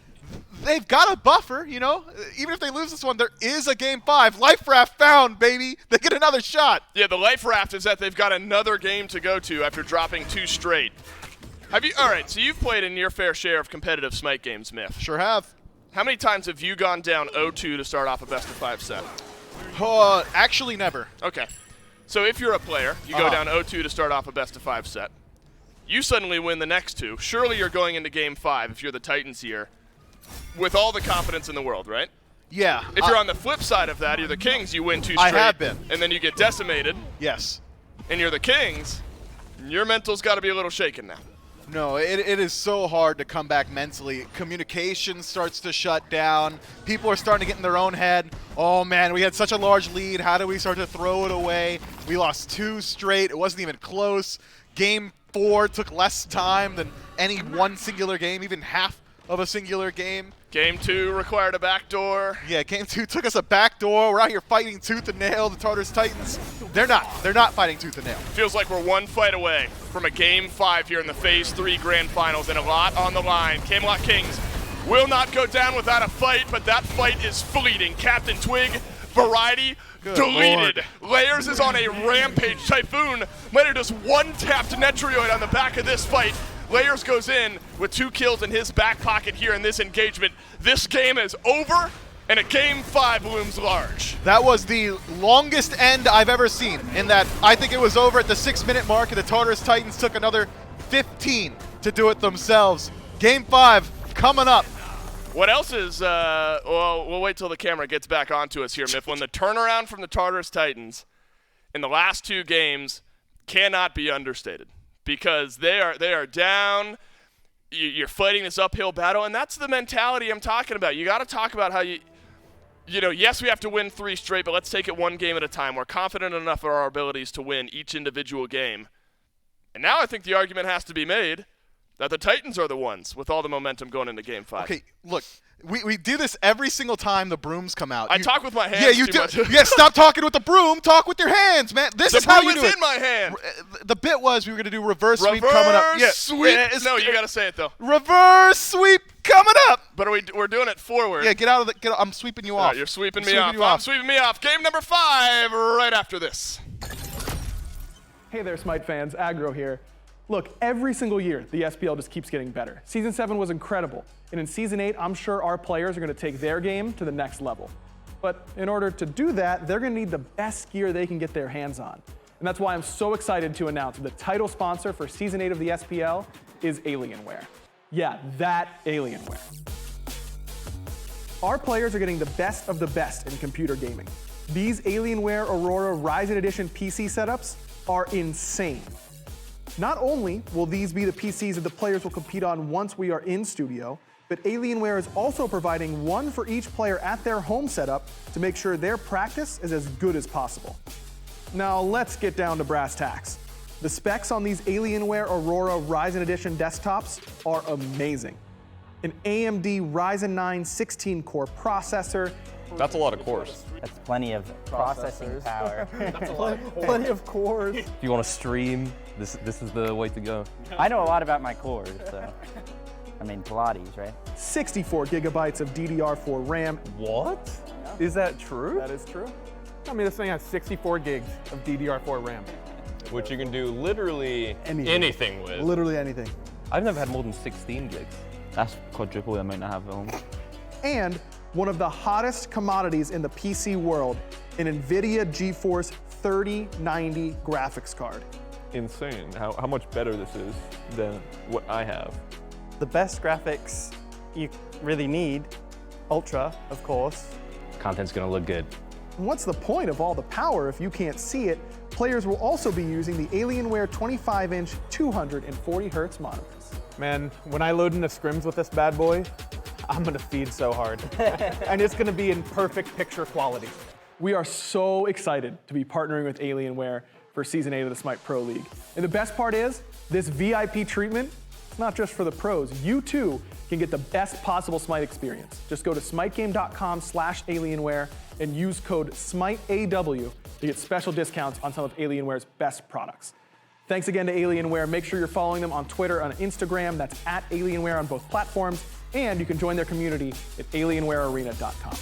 They've got a buffer, Even if they lose this one, there is a game 5. Life Raft found, baby. They get another shot. Yeah, the Life Raft is that they've got another game to go to after dropping 2 straight. All right, so you've played in your fair share of competitive Smite games, Miff. Sure have. How many times have you gone down 0-2 to start off a best-of-5 set? Actually, never. Okay. So if you're a player, you go down 0-2 to start off a best-of-5 set. You suddenly win the next 2. Surely you're going into game 5 if you're the Titans here with all the confidence in the world, right? Yeah. If you're on the flip side of that, you're the Kings, you win 2 straight. I have been. And then you get decimated. Yes. And you're the Kings, your mental's got to be a little shaken now. No, it is so hard to come back mentally. Communication starts to shut down. People are starting to get in their own head. Oh, man, we had such a large lead. How do we start to throw it away? We lost 2 straight. It wasn't even close. Game 4 took less time than any one singular game, even half of a singular game. Game 2 required a backdoor. Yeah, game 2 took us a backdoor. We're out here fighting tooth and nail. The Tartarus Titans, they're not fighting tooth and nail. Feels like we're one fight away from a game 5 here in the Phase 3 Grand Finals, and a lot on the line. Camelot Kings will not go down without a fight, but that fight is fleeting. Captain Twig, Variety, Good deleted. Lord. Layers is on a rampage. Typhoon might have just one-tapped Netrioid on the back of this fight. Layers goes in with 2 kills in his back pocket here in this engagement. This game is over, and a game 5 looms large. That was the longest end I've ever seen, in that I think it was over at the 6-minute mark, and the Tartarus Titans took another 15 to do it themselves. Game 5 coming up. What else is, well, we'll wait till the camera gets back onto us here, Miff. When the turnaround from the Tartarus Titans in the last 2 games cannot be understated. because they are down. You're fighting this uphill battle, and that's the mentality I'm talking about. You got to talk about how yes, we have to win 3 straight, but let's take it one game at a time. We're confident enough of our abilities to win each individual game. And now I think the argument has to be made that the Titans are the ones with all the momentum going into Game 5. Okay, look, we do this every single time the brooms come out. I talk with my hands. Yeah, you too do. much. Yeah, stop talking with the broom. Talk with your hands, man. This is how you do it. The broom is in my hand. The bit was we were going to do reverse sweep coming up. Yeah, sweep. No, you got to say it, though. Reverse sweep coming up. But we're doing it forward. Yeah, get out of the. I'm sweeping you off. You're sweeping me off. I'm sweeping me off. Game number 5 right after this. Hey there, SMITE fans. Aggro here. Look, every single year, the SPL just keeps getting better. Season 7 was incredible. And in Season 8, I'm sure our players are going to take their game to the next level. But in order to do that, they're going to need the best gear they can get their hands on. And that's why I'm so excited to announce the title sponsor for Season 8 of the SPL is Alienware. Yeah, that Alienware. Our players are getting the best of the best in computer gaming. These Alienware Aurora Ryzen Edition PC setups are insane. Not only will these be the PCs that the players will compete on once we are in studio, but Alienware is also providing one for each player at their home setup to make sure their practice is as good as possible. Now let's get down to brass tacks. The specs on these Alienware Aurora Ryzen Edition desktops are amazing. An AMD Ryzen 9 16-core processor. That's a lot of cores. That's plenty of processing power. Plenty of cores. If you want to stream, this is the way to go. I know a lot about my cores, so. I mean, Pilates, right? 64 gigabytes of DDR4 RAM. What? Is that true? That is true. I mean, this thing has 64 gigs of DDR4 RAM. Which you can do literally anything with. Literally anything. I've never had more than 16 gigs. That's quadruple the amount I have at home. And one of the hottest commodities in the PC world, an NVIDIA GeForce 3090 graphics card. Insane how much better this is than what I have. The best graphics you really need, Ultra, of course. Content's gonna look good. And what's the point of all the power if you can't see it? Players will also be using the Alienware 25-inch 240 Hz monitors. Man, when I load into scrims with this bad boy, I'm gonna feed so hard. And it's gonna be in perfect picture quality. We are so excited to be partnering with Alienware for Season 8 of the SMITE Pro League. And the best part is, this VIP treatment, it's not just for the pros. You too can get the best possible SMITE experience. Just go to smitegame.com/Alienware and use code SMITEAW to get special discounts on some of Alienware's best products. Thanks again to Alienware. Make sure you're following them on Twitter and Instagram. That's at Alienware on both platforms. And you can join their community at alienwarearena.com.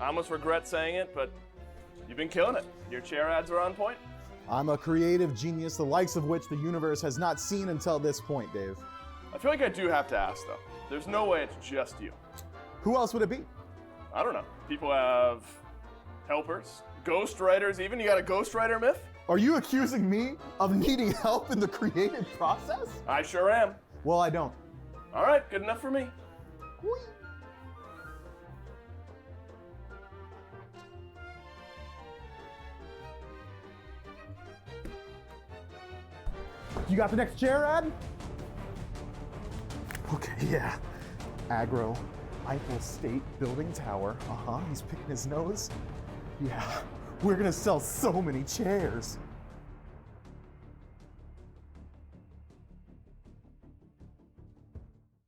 almost regret saying it, but you've been killing it. Your chair ads are on point. I'm a creative genius, the likes of which the universe has not seen until this point, Dave. I feel like I do have to ask, though. There's no way it's just you. Who else would it be? I don't know. People have helpers, ghostwriters even. You got a ghostwriter myth? Are you accusing me of needing help in the creative process? I sure am. Well, I don't. All right, good enough for me. You got the next chair ad? Okay, yeah. Aggro, Eiffel State Building Tower. He's picking his nose. Yeah, we're gonna sell so many chairs.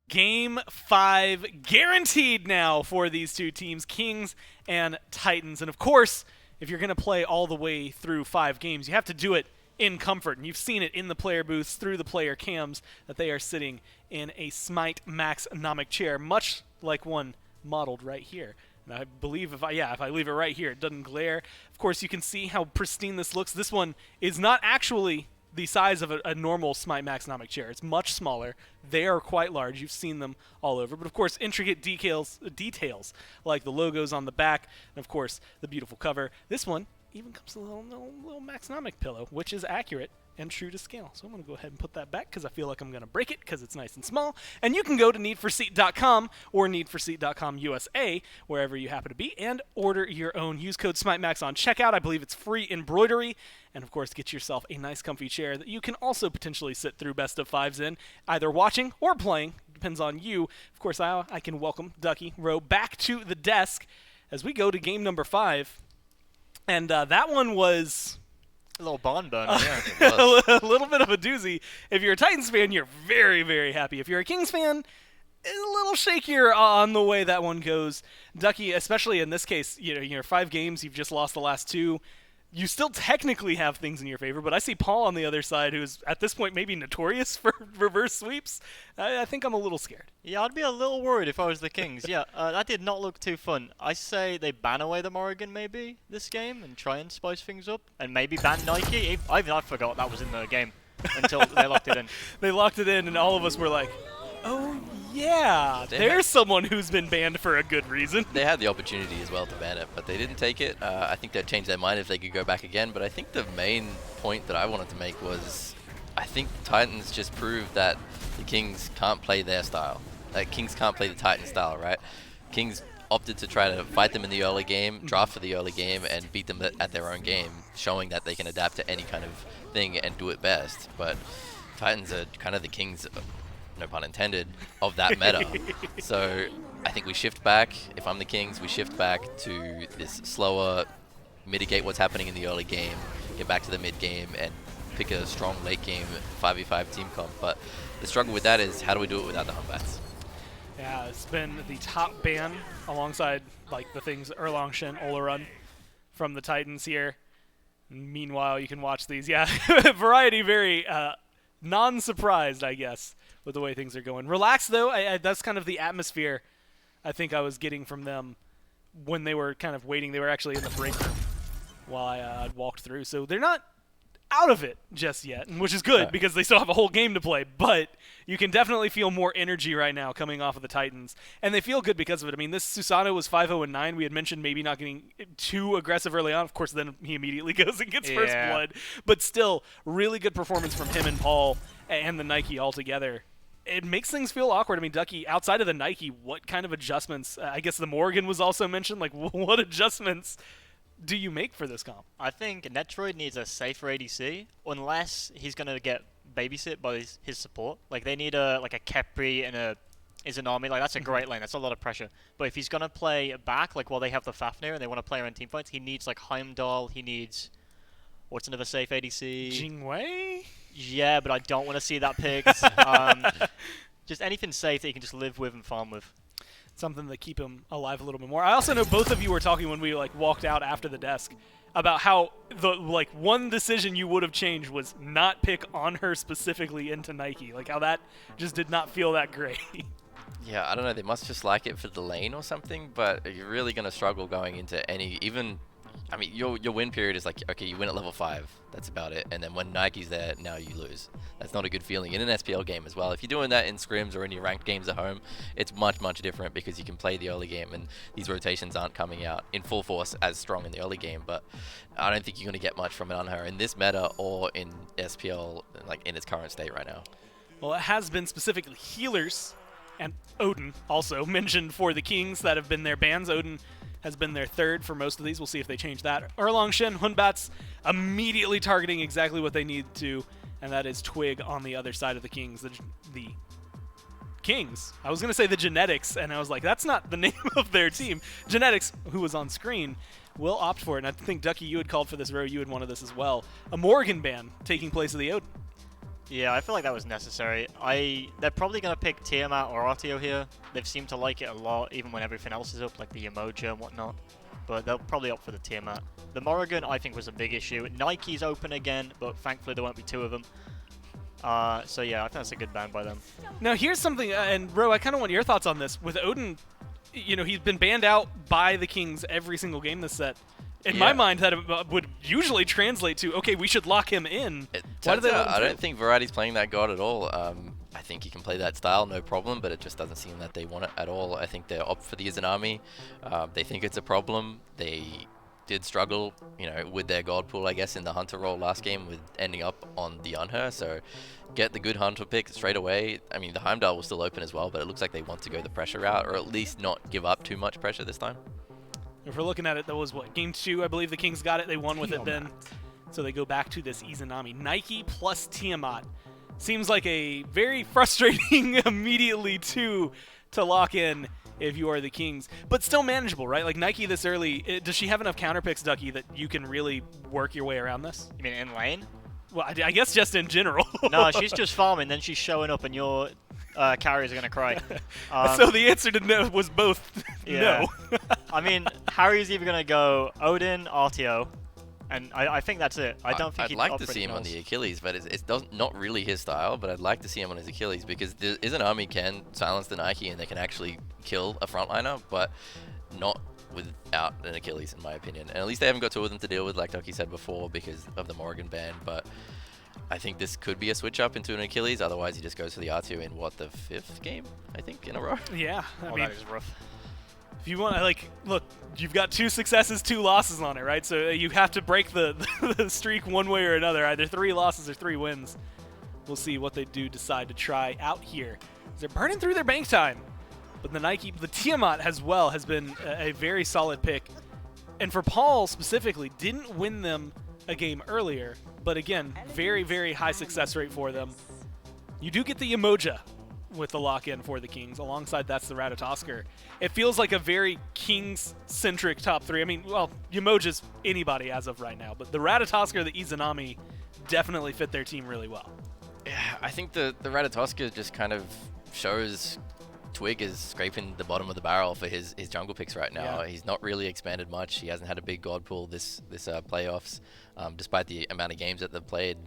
Game 5 guaranteed now for these two teams, Kings and Titans. And of course, if you're going to play all the way through 5 games, you have to do it in comfort. And you've seen it in the player booths, through the player cams, that they are sitting in a SMITE Maxnomic chair, much like one modeled right here. And I believe if I leave it right here, it doesn't glare. Of course, you can see how pristine this looks. This one is not actually the size of a normal SMITE Maxnomic chair. It's much smaller. They are quite large. You've seen them all over. But of course, intricate details like the logos on the back, and of course, the beautiful cover. This one even comes with a little Maxnomic pillow, which is accurate and true to scale. So I'm going to go ahead and put that back because I feel like I'm going to break it because it's nice and small. And you can go to needforseat.com or needforseat.com USA, wherever you happen to be, and order your own. Use code SMITEMAX on checkout. I believe it's free embroidery. And of course, get yourself a nice comfy chair that you can also potentially sit through best of 5s in, either watching or playing. Depends on you. Of course, I can welcome Ducky Rowe back to the desk as we go to game number 5. And that one was a little bond burner, yeah. a little bit of a doozy. If you're a Titans fan, you're very, very happy. If you're a Kings fan, it's a little shakier on the way that one goes. Ducky, especially in this case, you're 5 games, you've just lost the last 2. You still technically have things in your favor, but I see Paul on the other side, who's at this point maybe notorious for reverse sweeps. I think I'm a little scared. Yeah, I'd be a little worried if I was the Kings. Yeah, that did not look too fun. I say they ban away the Morrigan maybe this game and try and spice things up, and maybe ban Nike. I forgot that was in the game until they locked it in. They locked it in, and all of us were like, oh yeah, there's someone who's been banned for a good reason. They had the opportunity as well to ban it, but they didn't take it. I think they'd change their mind if they could go back again, but I think the main point that I wanted to make was I think Titans just proved that the Kings can't play their style. Like, Kings can't play the Titan style, right? Kings opted to try to fight them in the early game, draft for the early game, and beat them at their own game, showing that they can adapt to any kind of thing and do it best. But Titans are kind of the Kings, no pun intended, of that meta. So I think we shift back. If I'm the Kings, we shift back to this slower, mitigate what's happening in the early game, get back to the mid game, and pick a strong late game 5v5 team comp. But the struggle with that is, how do we do it without the humbats? Yeah, it's been the top ban alongside like the things Erlang Shen, Olarun from the Titans here. Meanwhile, you can watch these. Yeah, Variety very non-surprised, I guess, with the way things are going. Relaxed, though. That's kind of the atmosphere I think I was getting from them when they were kind of waiting. They were actually in the break room while I walked through. So they're not out of it just yet, which is good because they still have a whole game to play. But you can definitely feel more energy right now coming off of the Titans. And they feel good because of it. I mean, this Susano was 5-0-9. We had mentioned maybe not getting too aggressive early on. Of course, then he immediately goes and gets first blood. But still, really good performance from him and Paul and the Nike all together. It makes things feel awkward. I mean, Ducky, outside of the Nike, what kind of adjustments? I guess the Morgan was also mentioned. Like, what adjustments do you make for this comp? I think Netroid needs a safer ADC, unless he's going to get babysit by his support. Like, they need a Kepri and a Izanami. Like, that's a great lane. That's a lot of pressure. But if he's going to play back, like, while they have the Fafnir and they want to play around team fights, he needs, like, Heimdall. He needs... What's another safe ADC? Jingwei? Yeah, but I don't want to see that picked. Just anything safe that you can just live with and farm with. Something to keep him alive a little bit more. I also know both of you were talking when we walked out after the desk about how the one decision you would have changed was not pick on her specifically into Nike. Like how that just did not feel that great. Yeah, I don't know. They must just like it for the lane or something, but you're really going to struggle going into any, even, I mean, your win period is like, okay, you win at level 5. That's about it. And then when Nike's there, now you lose. That's not a good feeling in an SPL game as well. If you're doing that in scrims or in your ranked games at home, it's much, much different because you can play the early game and these rotations aren't coming out in full force as strong in the early game. But I don't think you're going to get much from an Unher in this meta or in SPL, like in its current state right now. Well, it has been specifically healers and Odin also mentioned for the Kings that have been their bans. Odin has been their third for most of these. We'll see if they change that. Erlang Shen, Hunbats immediately targeting exactly what they need to, and that is Twig on the other side of the Kings. The Kings. I was going to say the Genetics, and I was like, that's not the name of their team. Genetics, who was on screen, will opt for it. And I think, Ducky, you had called for this, Ro, you had wanted this as well. A Morgan ban taking place of the Odin. Yeah, I feel like that was necessary. They're probably going to pick Tiamat or Artio here. They've seemed to like it a lot, even when everything else is up, like the Emoja and whatnot. But they'll probably opt for the Tiamat. The Morrigan, I think, was a big issue. Nike's open again, but thankfully there won't be 2 of them. So yeah, I think that's a good ban by them. Now here's something, and Ro, I kind of want your thoughts on this. With Odin, you know, he's been banned out by the Kings every single game this set. In my mind, that would usually translate to, okay, we should lock him in. Why do they let him I through? don't think Variety's playing that god at all. I think he can play that style, no problem, but it just doesn't seem that they want it at all. I think they're opt for the Izanami. They think it's a problem. They did struggle, you know, with their god pool, I guess, in the Hunter role last game with ending up on the Unher, so get the good Hunter pick straight away. I mean, the Heimdall will still open as well, but it looks like they want to go the pressure route, or at least not give up too much pressure this time. If we're looking at it, that was what, game 2, I believe the Kings got it. They won with it then. So they go back to this Izanami. Nike plus Tiamat. Seems like a very frustrating immediately to lock in if you are the Kings. But still manageable, right? Like Nike this early, does she have enough counter picks, Ducky, that you can really work your way around this? You mean in lane? Well, I guess just in general. No, she's just farming, then she's showing up and your carriers are going to cry. So the answer to no was both yeah. no. I mean, Harry's either going to go Odin, Artio, and I think that's it. I don't think I'd he'd like opt to for see him anything on else. the Achilles, but it's not really his style, but I'd like to see him on his Achilles because there is an army can silence the Nike and they can actually kill a frontliner, but not without an Achilles, in my opinion. And at least they haven't got 2 of them to deal with, like Ducky said before, because of the Morrigan ban, but I think this could be a switch up into an Achilles, otherwise he just goes for the R2 in, what, the 5th game, I think, in a row? Yeah, I Oh, mean, that is rough. if you want to, like, look, you've got 2 successes, 2 losses on it, right? So you have to break the streak one way or another, either 3 losses or 3 wins. We'll see what they do decide to try out here. They're burning through their bank time. But the Tiamat as well has been a very solid pick. And for Paul specifically, didn't win them a game earlier, but again, very, very high success rate for them. You do get the Emoja with the lock-in for the Kings. Alongside that's the Ratatosker. It feels like a very Kings-centric top 3. I mean, well, Emoja's anybody as of right now, but the Ratatosker, the Izanami definitely fit their team really well. Yeah, I think the Ratatosker just kind of shows Twig is scraping the bottom of the barrel for his jungle picks right now. Yeah. He's not really expanded much. He hasn't had a big god pool this playoffs, despite the amount of games that they've played.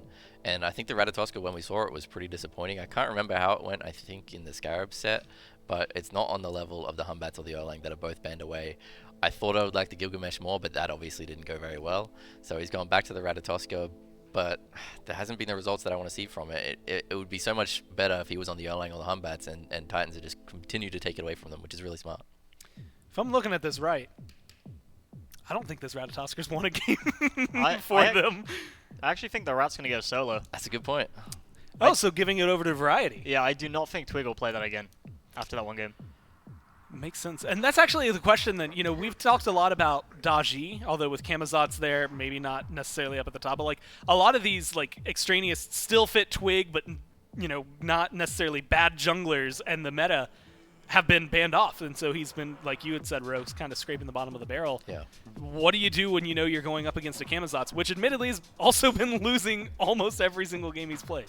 And I think the Ratatosker, when we saw it, was pretty disappointing. I can't remember how it went, I think, in the Scarab set, but it's not on the level of the Humbats or the Erlang that are both banned away. I thought I would like the Gilgamesh more, but that obviously didn't go very well. So he's gone back to the Ratatosker, but there hasn't been the results that I want to see from it. It would be so much better if he was on the Erlang or the Humbats, and Titans would just continue to take it away from them, which is really smart. If I'm looking at this right, I don't think this Ratatosker's won a game for I them. I actually think the Rat's going to go solo. That's a good point. Oh, so giving it over to Variety. Yeah, I do not think Twig will play that again after that one game. Makes sense. And that's actually the question then. You know, we've talked a lot about Daji, although with Camazot's there, maybe not necessarily up at the top. But, like, a lot of these, like, extraneous still fit Twig, but, you know, not necessarily bad junglers and the meta have been banned off. And so he's been, like you had said, Rose, kind of scraping the bottom of the barrel. Yeah. What do you do when you know you're going up against a Camazot's, which admittedly has also been losing almost every single game he's played?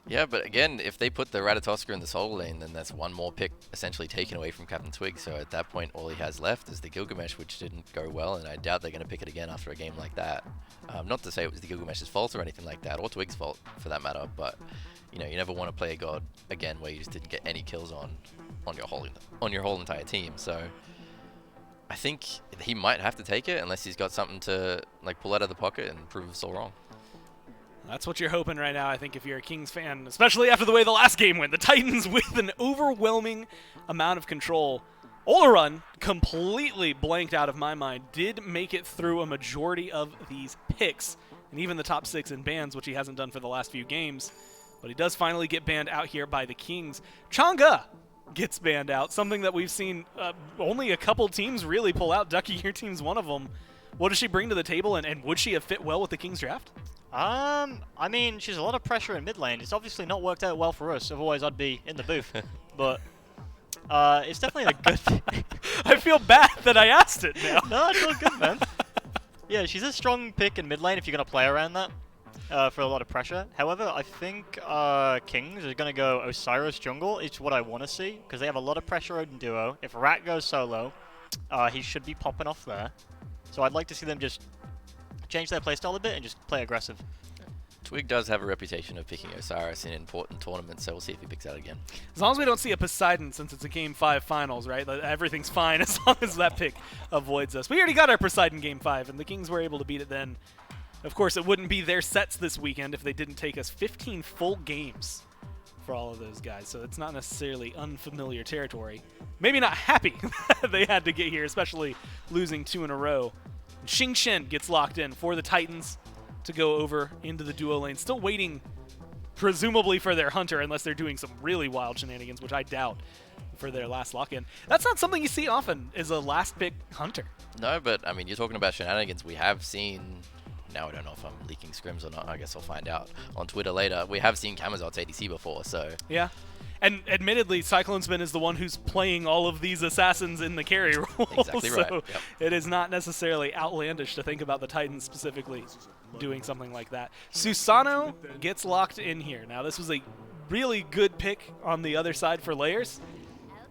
Yeah, but again, if they put the Ratatosker in the solo lane, then that's one more pick essentially taken away from Captain Twig. So at that point, all he has left is the Gilgamesh, which didn't go well, and I doubt they're going to pick it again after a game like that. Not to say it was the Gilgamesh's fault or anything like that, or Twig's fault for that matter, but you know, you never want to play a god again where you just didn't get any kills on your whole entire team. So I think he might have to take it unless he's got something to like pull out of the pocket and prove us all wrong. That's what you're hoping right now, I think, if you're a Kings fan, especially after the way the last game went. The Titans, with an overwhelming amount of control. Olorun, completely blanked out of my mind, did make it through a majority of these picks, and even the top 6 in bans, which he hasn't done for the last few games. But he does finally get banned out here by the Kings. Chang'e gets banned out, something that we've seen only a couple teams really pull out. Ducky, your team's one of them. What does she bring to the table, and would she have fit well with the Kings draft? I mean, she's a lot of pressure in mid lane. It's obviously not worked out well for us, otherwise I'd be in the booth. But it's definitely a good thing. I feel bad that I asked it now. No, it's all good, man. Yeah, she's a strong pick in mid lane if you're going to play around that for a lot of pressure. However, I think Kings are going to go Osiris jungle. It's what I want to see, because they have a lot of pressure in duo. If Rat goes solo, he should be popping off there. So I'd like to see them just change their playstyle a bit and just play aggressive. Twig does have a reputation of picking Osiris in important tournaments, so we'll see if he picks that again. As long as we don't see a Poseidon, since it's a Game 5 finals, right? Everything's fine as long as that pick avoids us. We already got our Poseidon Game 5, and the Kings were able to beat it then. Of course, it wouldn't be their sets this weekend if they didn't take us 15 full games for all of those guys, so it's not necessarily unfamiliar territory. Maybe not happy they had to get here, especially losing 2 in a row. Xing Shen gets locked in for the Titans to go over into the duo lane. Still waiting, presumably, for their Hunter, unless they're doing some really wild shenanigans, which I doubt, for their last lock-in. That's not something you see often, is a last-pick Hunter. No, but, I mean, you're talking about shenanigans. We have seen... Now I don't know if I'm leaking scrims or not. I guess I'll find out on Twitter later. We have seen Camelot's ADC before, so... Yeah. And admittedly, Cyclone Spin is the one who's playing all of these assassins in the carry role. Exactly right. So yep. It is not necessarily outlandish to think about the Titans specifically doing something like that. Susano gets locked in here. Now, this was a really good pick on the other side for layers.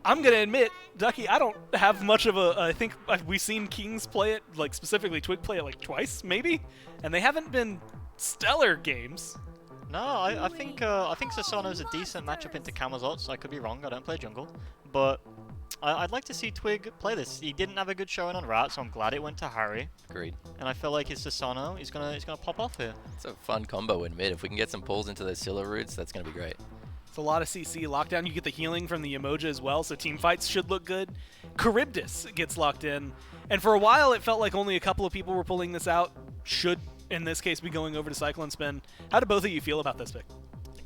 I'm going to admit, Ducky, I don't have much of a... I think we've seen Kings play it, like specifically Twig play it like twice, maybe? And they haven't been stellar games. No, I think Susano's a decent matchup into Camelot, so I could be wrong. I don't play jungle. But I'd like to see Twig play this. He didn't have a good showing on Rat, so I'm glad it went to Harry. Agreed. And I feel like his Susano is gonna pop off here. It's a fun combo in mid. If we can get some pulls into those Scylla roots, that's going to be great. It's a lot of CC. Lockdown, you get the healing from the Emoja as well, so team fights should look good. Charybdis gets locked in. And for a while, it felt like only a couple of people were pulling this out. Should, in this case, be going over to Cyclone Spin. How do both of you feel about this pick?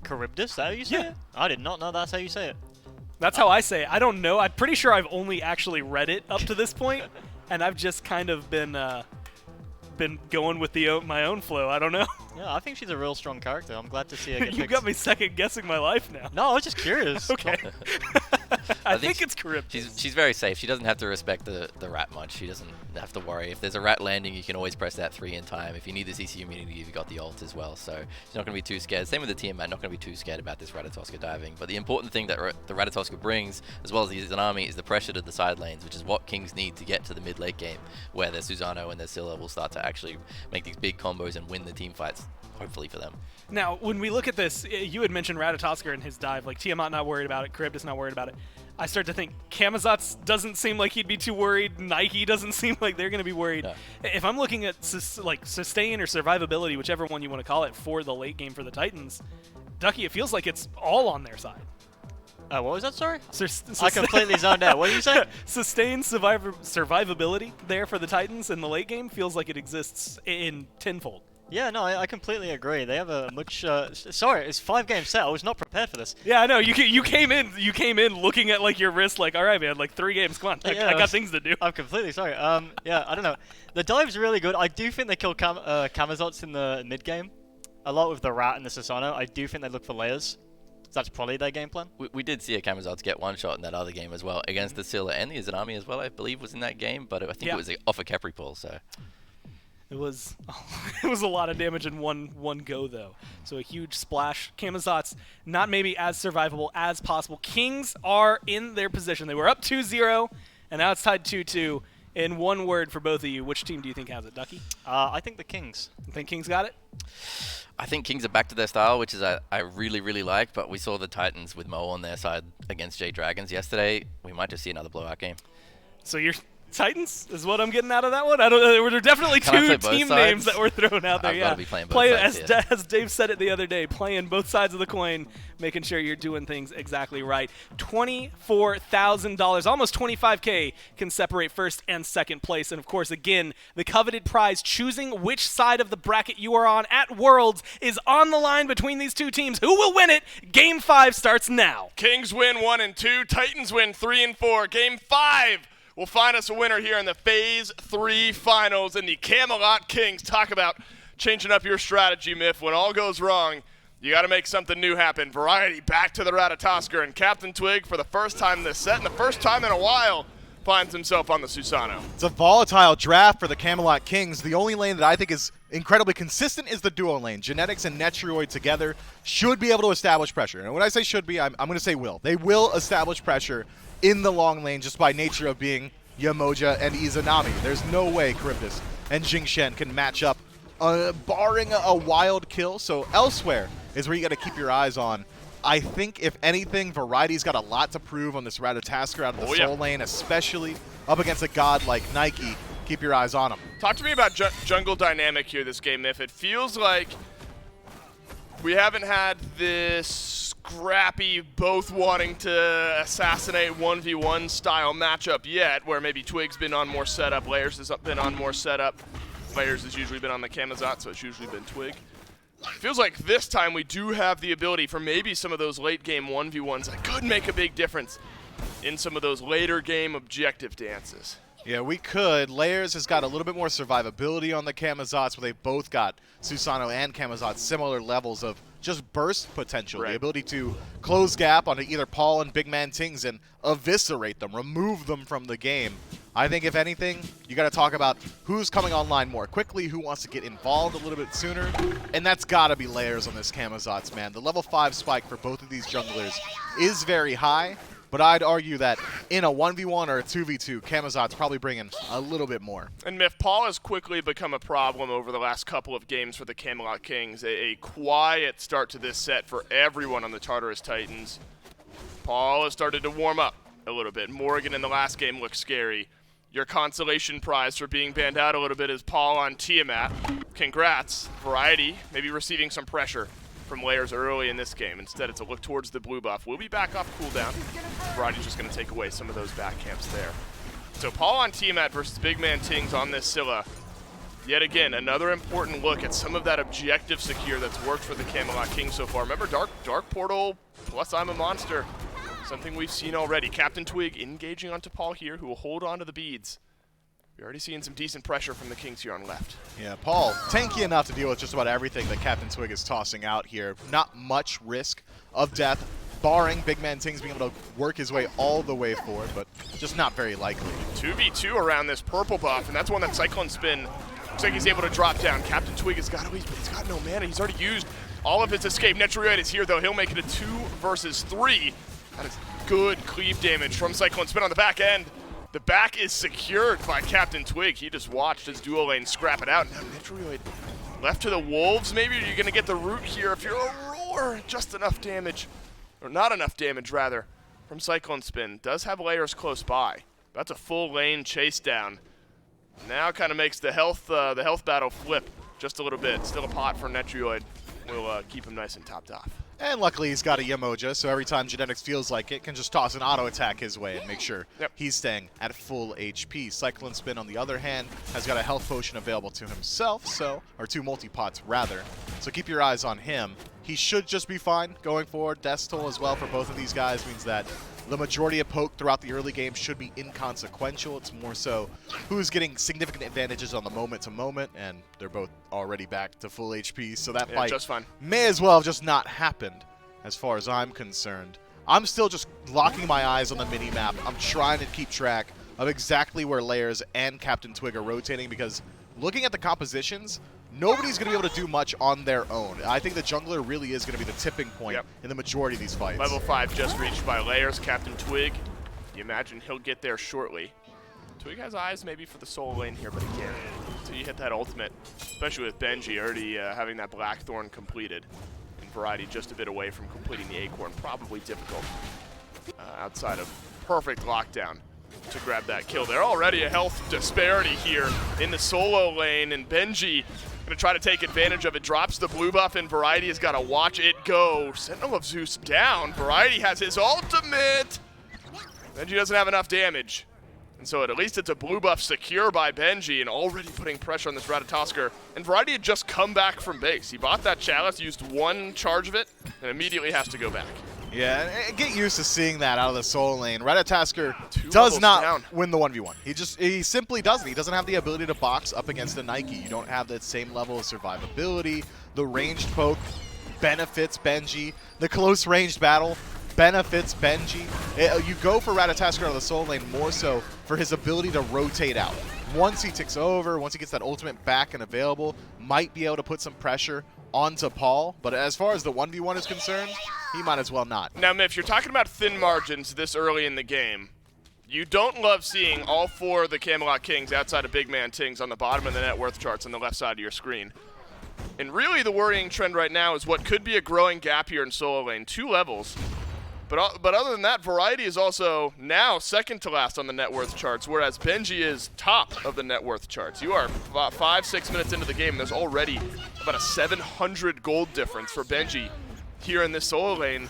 Charybdis, is that how you say it? I did not know that's how you say it. That's how I say it. I don't know. I'm pretty sure I've only actually read it up to this point, and I've just kind of been going with my own flow. I don't know. Yeah, I think she's a real strong character. I'm glad to see her get You picked. got me second guessing my life now. No, I was just curious. Okay. I think it's Charybdis. She's very safe. She doesn't have to respect the rat much. She doesn't have to worry. If there's a rat landing, you can always press that 3 in time. If you need the CC immunity, you've got the ult as well. So she's not going to be too scared. Same with the Tiamat, not going to be too scared about this Ratatoska diving. But the important thing that the Ratatoska brings, as well as the Izanami, is the pressure to the side lanes, which is what Kings need to get to the mid-late game, where their Susano and their Scylla will start to actually make these big combos and win the team fights, hopefully for them. Now, when we look at this, you had mentioned Ratatoska and his dive. Like, Tiamat not worried about it, Charybdis not worried about it. I start to think Camazotz doesn't seem like he'd be too worried. Nike doesn't seem like they're going to be worried. No. If I'm looking at sustain or survivability, whichever one you want to call it, for the late game for the Titans, Ducky, it feels like it's all on their side. What was that, sorry? I completely zoned out. What did you say? Sustained survivability there for the Titans in the late game feels like it exists in tenfold. Yeah, no, I completely agree. They have a much. Sorry, it's 5-game set. I was not prepared for this. Yeah, I know. You came in looking at like your wrist, like, all right, man, like 3 games. Come on, I got things to do. I'm completely sorry. Yeah, I don't know. The dive's really good. I do think they kill Camazotz in the mid game, a lot with the Rat and the Susano. I do think they look for layers. So that's probably their game plan. We did see a Camazotz get one shot in that other game as well against the Scylla and the Izanami as well. I believe was in that game, but I think it was off a Capri pull. So. It was a lot of damage in one go, though. So a huge splash. Camazotz not maybe as survivable as possible. Kings are in their position. They were up 2-0, and now it's tied 2-2. In one word for both of you, which team do you think has it? Ducky? I think the Kings. You think Kings got it? I think Kings are back to their style, which is I really, really like, but we saw the Titans with Mo on their side against Jade Dragons yesterday. We might just see another blowout game. So you're Titans is what I'm getting out of that one. I don't know. There are definitely two team names that were thrown out there. I've yeah, got to be playing both sides as Dave said it the other day, playing both sides of the coin, making sure you're doing things exactly right. $24,000, almost $25K, can separate first and second place. And of course, again, the coveted prize, choosing which side of the bracket you are on at Worlds, is on the line between these two teams. Who will win it? Game 5 starts now. Kings win 1 and 2. Titans win 3 and 4. Game 5 will find us a winner here in the Phase 3 finals. And the Camelot Kings, talk about changing up your strategy, Miff. When all goes wrong, you got to make something new happen. Variety back to the Ratatosker, and Captain Twig, for the first time this set and the first time in a while, finds himself on the Susano. It's a volatile draft for the Camelot Kings. The only lane that I think is incredibly consistent is the duo lane. Genetics and Netrioid together should be able to establish pressure. And when I say should be, I'm going to say will. They will establish pressure in the long lane just by nature of being Yamoja and Izanami. There's no way Charybdis and Jingxian can match up, barring a wild kill. So elsewhere is where you got to keep your eyes on. I think, if anything, Variety's got a lot to prove on this Ratatosker out of the Soul lane, especially up against a god like Nike. Keep your eyes on him. Talk to me about jungle dynamic here this game, Miff. It feels like we haven't had this scrappy, both wanting to assassinate 1v1 style matchup yet, where maybe Twig's been on more setup, Layers has been on more setup. Layers has usually been on the Camazot, so it's usually been Twig. Feels like this time we do have the ability for maybe some of those late game 1v1s that could make a big difference in some of those later game objective dances. Yeah, we could. Layers has got a little bit more survivability on the Camazots, but they've both got, Susano and Camazot, similar levels of just burst potential. Right. The ability to close gap onto either Paul and Big Man Tings and eviscerate them, remove them from the game. I think, if anything, you got to talk about who's coming online more quickly, who wants to get involved a little bit sooner, and that's got to be Layers on this Camazots, man. The level 5 spike for both of these junglers is very high, but I'd argue that in a 1v1 or a 2v2, Camazot's probably bringing a little bit more. And Miff, Paul has quickly become a problem over the last couple of games for the Camelot Kings. A quiet start to this set for everyone on the Tartarus Titans. Paul has started to warm up a little bit. Morgan in the last game looked scary. Your consolation prize for being banned out a little bit is Paul on Tiamat. Congrats. Variety maybe receiving some pressure from Layers early in this game. Instead, it's a look towards the blue buff. We'll be back off cooldown. Variety's just going to take away some of those back camps there. So Paul on Tiamat versus Big Man Tings on this Scylla. Yet again, another important look at some of that objective secure that's worked for the Camelot Kings so far. Remember, Dark Portal plus I'm a Monster. Something we've seen already. Captain Twig engaging onto Paul here, who will hold on to the beads. We're already seeing some decent pressure from the Kings here on left. Yeah, Paul, tanky enough to deal with just about everything that Captain Twig is tossing out here. Not much risk of death, barring Big Man Tings being able to work his way all the way forward, but just not very likely. 2v2 around this purple buff, and that's one that Cyclone Spin looks like he's able to drop down. Captain Twig has got he's got no mana. He's already used all of his escape. Netrioid is here, though. He'll make it a 2 versus 3. That is good cleave damage from Cyclone Spin on the back end. The back is secured by Captain Twig. He just watched his duo lane scrap it out. Now Netrioid left to the Wolves. Maybe you're going to get the root here if you're Aurora. Just enough damage, or not enough damage, rather, from Cyclone Spin. Does have Layers close by. That's a full lane chase down. Now kind of makes the health battle flip just a little bit. Still a pot for Netrioid. We'll keep him nice and topped off. And luckily he's got a Yamoja, so every time Genetics feels like it, can just toss an auto attack his way and make sure he's staying at full HP. Cyclone Spin, on the other hand, has got a health potion available to himself, or 2 multi-pots rather. So keep your eyes on him. He should just be fine going forward. Death Toll as well for both of these guys means that the majority of poke throughout the early game should be inconsequential. It's more so who's getting significant advantages on the moment-to-moment, and they're both already back to full HP, so that fight just fine. May as well have just not happened as far as I'm concerned. I'm still just locking my eyes on the mini-map. I'm trying to keep track of exactly where Layers and Captain Twig are rotating, because looking at the compositions, nobody's going to be able to do much on their own. I think the jungler really is going to be the tipping point in the majority of these fights. Level 5 just reached by Layers. Captain Twig, you imagine he'll get there shortly. Twig has eyes maybe for the solo lane here, but again, until you hit that ultimate, especially with Benji already having that Blackthorn completed, and Variety just a bit away from completing the Acorn, probably difficult outside of perfect lockdown to grab that kill. There already a health disparity here in the solo lane, and Benji gonna try to take advantage of it. Drops the blue buff, and Variety has got to watch it go. Sentinel of Zeus down. Variety has his ultimate. Benji doesn't have enough damage. And so at least it's a blue buff secure by Benji and already putting pressure on this Ratatosker. And Variety had just come back from base. He bought that Chalice, used one charge of it, and immediately has to go back. Yeah, and get used to seeing that out of the solo lane. Ratatosker does not win the 1v1. He simply doesn't. He doesn't have the ability to box up against a Nike. You don't have that same level of survivability. The ranged poke benefits Benji. The close ranged battle benefits Benji. You go for Ratatosker out of the solo lane more so for his ability to rotate out. Once he ticks over, once he gets that ultimate back and available, might be able to put some pressure onto Paul, but as far as the 1v1 is concerned, he might as well not. Now, Miff, you're talking about thin margins this early in the game. You don't love seeing all four of the Camelot Kings outside of Big Man Tings on the bottom of the net worth charts on the left side of your screen. And really the worrying trend right now is what could be a growing gap here in solo lane. 2 levels. But other than that, Variety is also now second to last on the net worth charts, whereas Benji is top of the net worth charts. You are 5-6 minutes into the game, and there's already about a 700 gold difference for Benji here in this solo lane.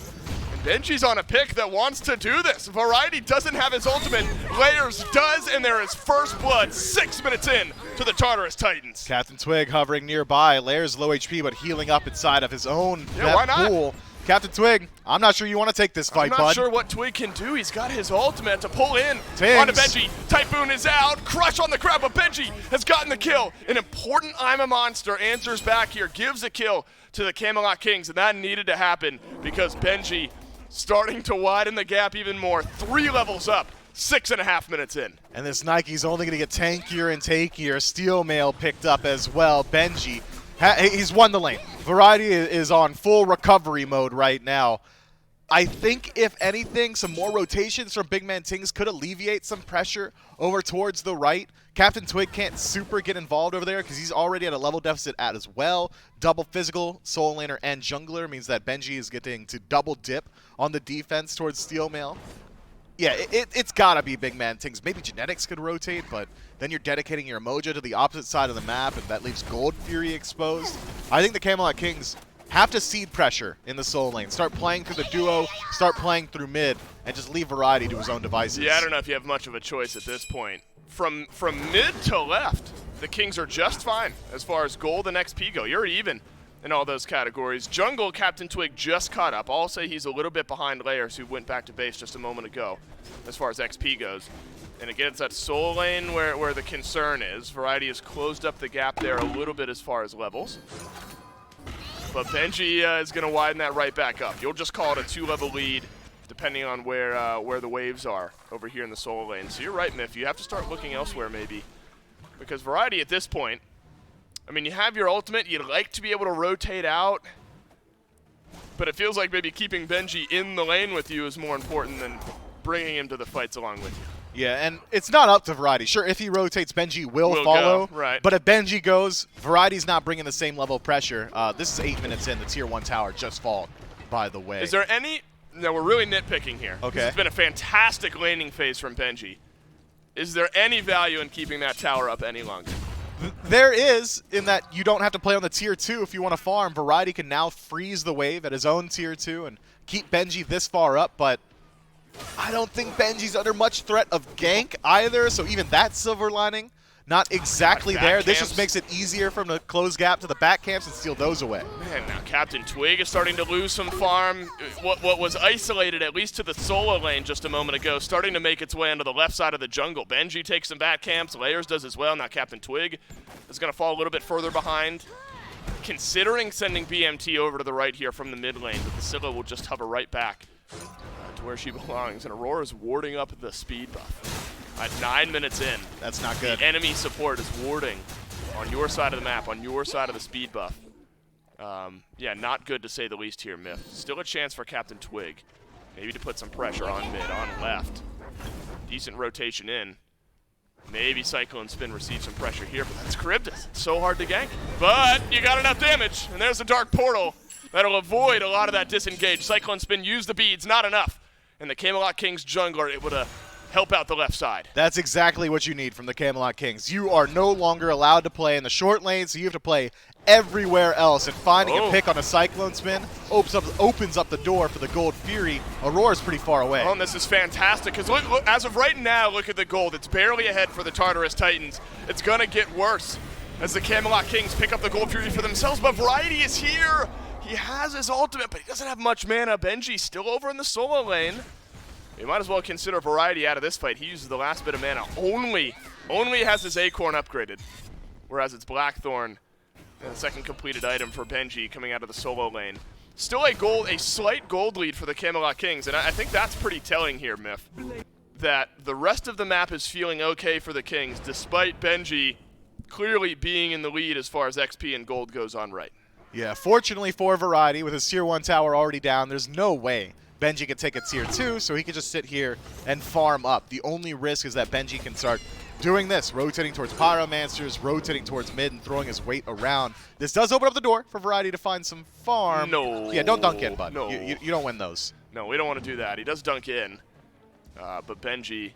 And Benji's on a pick that wants to do this. Variety doesn't have his ultimate. Layers does, and there is first blood 6 minutes in to the Tartarus Titans. Captain Twig hovering nearby. Layers low HP, but healing up inside of his own why not? pool. Captain Twig, I'm not sure you want to take this fight, bud. I'm not sure what Twig can do. He's got his ultimate to pull in Tings. onto Benji. Typhoon is out. Crush on the grab, but Benji has gotten the kill. An important I'm a Monster answers back here, gives a kill to the Camelot Kings, and that needed to happen because Benji starting to widen the gap even more. 3 levels up, 6.5 minutes in. And this Nike's only going to get tankier and tankier. Steel Mail picked up as well. Benji, he's won the lane. Variety is on full recovery mode right now. I think, if anything, some more rotations from Big Man Tings could alleviate some pressure over towards the right. Captain Twig can't super get involved over there because he's already at a level deficit as well. Double physical, solo laner, and jungler means that Benji is getting to double dip on the defense towards Steel Mail. Yeah, it's got to be Big Man Tings. Maybe Genetics could rotate, but then you're dedicating your Mojo to the opposite side of the map, and that leaves Gold Fury exposed. I think the Camelot Kings have to seed pressure in the solo lane. Start playing through the duo, start playing through mid, and just leave Variety to his own devices. Yeah, I don't know if you have much of a choice at this point. From mid to left, the Kings are just fine as far as gold and XP go. You're even in all those categories. Jungle, Captain Twig just caught up. I'll say he's a little bit behind Layers, who went back to base just a moment ago as far as XP goes. And again, it's that solo lane where the concern is. Variety has closed up the gap there a little bit as far as levels. But Benji is going to widen that right back up. You'll just call it a 2-level lead, depending on where the waves are over here in the solo lane. So you're right, Miff. You have to start looking elsewhere maybe. Because Variety at this point, I mean, you have your ultimate. You'd like to be able to rotate out. But it feels like maybe keeping Benji in the lane with you is more important than bringing him to the fights along with you. Yeah, and it's not up to Variety. Sure, if he rotates, Benji will follow. Go, right. But if Benji goes, Variety's not bringing the same level of pressure. This is 8 minutes in. The Tier 1 tower just fallen, by the way. Is there any... No, we're really nitpicking here. Okay. It's been a fantastic laning phase from Benji. Is there any value in keeping that tower up any longer? There is, in that you don't have to play on the Tier 2 if you want to farm. Variety can now freeze the wave at his own Tier 2 and keep Benji this far up, but I don't think Benji's under much threat of gank either, so even that silver lining, not exactly there. This just makes it easier for him to close gap to the back camps and steal those away. Man, now Captain Twig is starting to lose some farm. What was isolated, at least to the solo lane just a moment ago, starting to make its way onto the left side of the jungle. Benji takes some back camps, Layers does as well. Now Captain Twig is going to fall a little bit further behind. Considering sending BMT over to the right here from the mid lane, but the Scylla will just hover right back to where she belongs. And Aurora's warding up the speed buff. At 9 minutes in. That's not good. The enemy support is warding on your side of the map, on your side of the speed buff. Yeah, not good to say the least here, Myth. Still a chance for Captain Twig. Maybe to put some pressure on mid, on left. Decent rotation in. Maybe Cyclone Spin receives some pressure here, but that's Charybdis. It's so hard to gank. But you got enough damage, and there's a Dark Portal that'll avoid a lot of that disengage. Cyclone Spin used the beads, not enough. And the Camelot Kings jungler able to help out the left side. That's exactly what you need from the Camelot Kings. You are no longer allowed to play in the short lane, so you have to play everywhere else. And finding a pick on a Cyclone Spin opens up the door for the Gold Fury. Aurora's pretty far away. Oh, and this is fantastic, because look, as of right now, look at the gold. It's barely ahead for the Tartarus Titans. It's going to get worse as the Camelot Kings pick up the Gold Fury for themselves, but Variety is here. He has his ultimate, but he doesn't have much mana. Benji still over in the solo lane. You might as well consider Variety out of this fight. He uses the last bit of mana. Only has his Acorn upgraded, whereas it's Blackthorn, and the second completed item for Benji coming out of the solo lane. Still a slight gold lead for the Camelot Kings, and I think that's pretty telling here, Myth, that the rest of the map is feeling okay for the Kings, despite Benji clearly being in the lead as far as XP and gold goes on right. Yeah, fortunately for Variety, with his Tier 1 tower already down, there's no way Benji can take a Tier 2, so he can just sit here and farm up. The only risk is that Benji can start doing this, rotating towards Pyromancers, rotating towards mid, and throwing his weight around. This does open up the door for Variety to find some farm. No. Yeah, don't dunk in, bud. No. You don't win those. No, we don't want to do that. He does dunk in, but Benji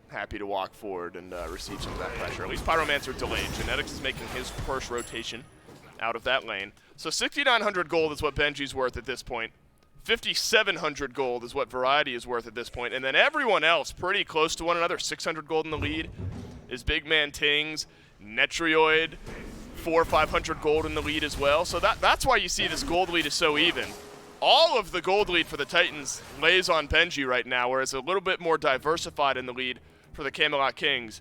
happy to walk forward and receive some of that pressure. At least Pyromancer delayed. Genetics is making his first rotation out of that lane. So 6,900 gold is what Benji's worth at this point. 5,700 gold is what Variety is worth at this point. And then everyone else pretty close to one another. 600 gold in the lead is Big Man Tings, Netrioid, 400 or 500 gold in the lead as well. So that's why you see this gold lead is so even. All of the gold lead for the Titans lays on Benji right now, whereas a little bit more diversified in the lead for the Camelot Kings.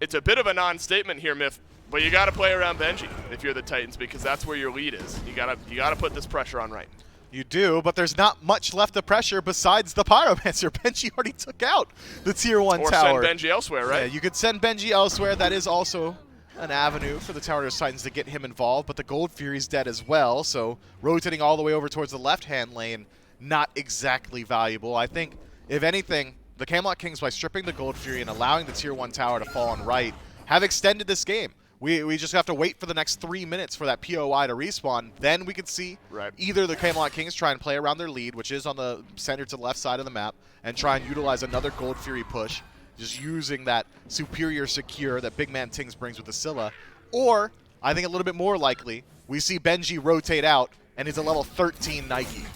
It's a bit of a non-statement here, Myth, but you got to play around Benji if you're the Titans, because that's where your lead is. You gotta put this pressure on right. You do, but there's not much left of pressure besides the Pyromancer. Benji already took out the Tier 1 tower. Or send Benji elsewhere, right? Yeah, you could send Benji elsewhere. That is also an avenue for the Tartarus Titans to get him involved, but the Gold Fury's dead as well, so rotating all the way over towards the left-hand lane, not exactly valuable. I think, if anything, the Camelot Kings, by stripping the Gold Fury and allowing the Tier 1 tower to fall on right, have extended this game. We just have to wait for the next 3 minutes for that POI to respawn. Then we could see either the Camelot Kings try and play around their lead, which is on the center to the left side of the map, and try and utilize another Gold Fury push, just using that superior secure that Big Man Tings brings with the Scylla. Or, I think a little bit more likely, we see Benji rotate out, and he's a level 13 Nike.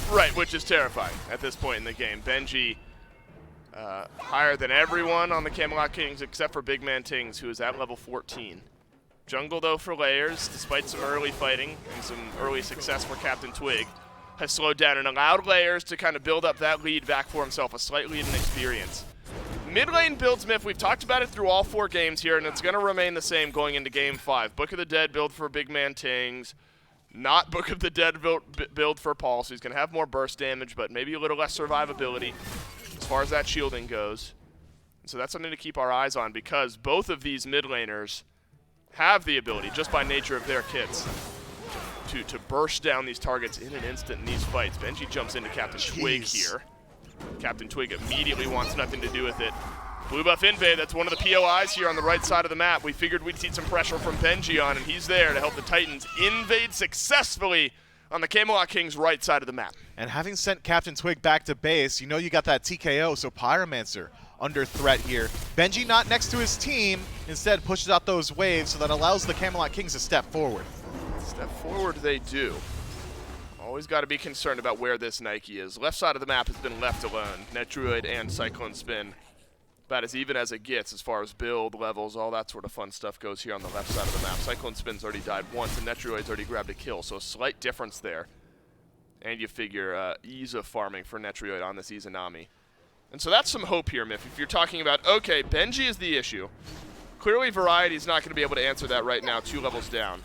Right, which is terrifying at this point in the game. Benji higher than everyone on the Camelot Kings except for Big Man Tings, who is at level 14. Jungle, though, for Layers, despite some early fighting and some early success for Captain Twig, has slowed down and allowed Layers to kind of build up that lead back for himself, a slight lead in experience. Mid lane build, Smith, we've talked about it through all 4 games here, and it's going to remain the same going into Game 5. Book of the Dead build for Big Man Tings, not Book of the Dead build for Paul, so he's going to have more burst damage, but maybe a little less survivability as far as that shielding goes. So that's something to keep our eyes on, because both of these mid laners have the ability, just by nature of their kits, to burst down these targets in an instant in these fights. Benji jumps into Captain Twig here. Captain Twig immediately wants nothing to do with it. Blue buff invade, that's one of the POIs here on the right side of the map. We figured we'd see some pressure from Benji on, and he's there to help the Titans invade successfully on the Camelot Kings' right side of the map. And having sent Captain Twig back to base, you know you got that TKO, so Pyromancer under threat here. Benji not next to his team, instead pushes out those waves, so that allows the Camelot Kings to step forward. Step forward they do. Always got to be concerned about where this Nike is. Left side of the map has been left alone. Netrioid and Cyclone Spin, about as even as it gets as far as build, levels, all that sort of fun stuff goes here on the left side of the map. Cyclone Spin's already died once, and Netrioid's already grabbed a kill, so a slight difference there. And you figure ease of farming for Netrioid on this Izanami. And so that's some hope here, Miff. If you're talking about, okay, Benji is the issue. Clearly Variety's not going to be able to answer that right now, 2 levels down.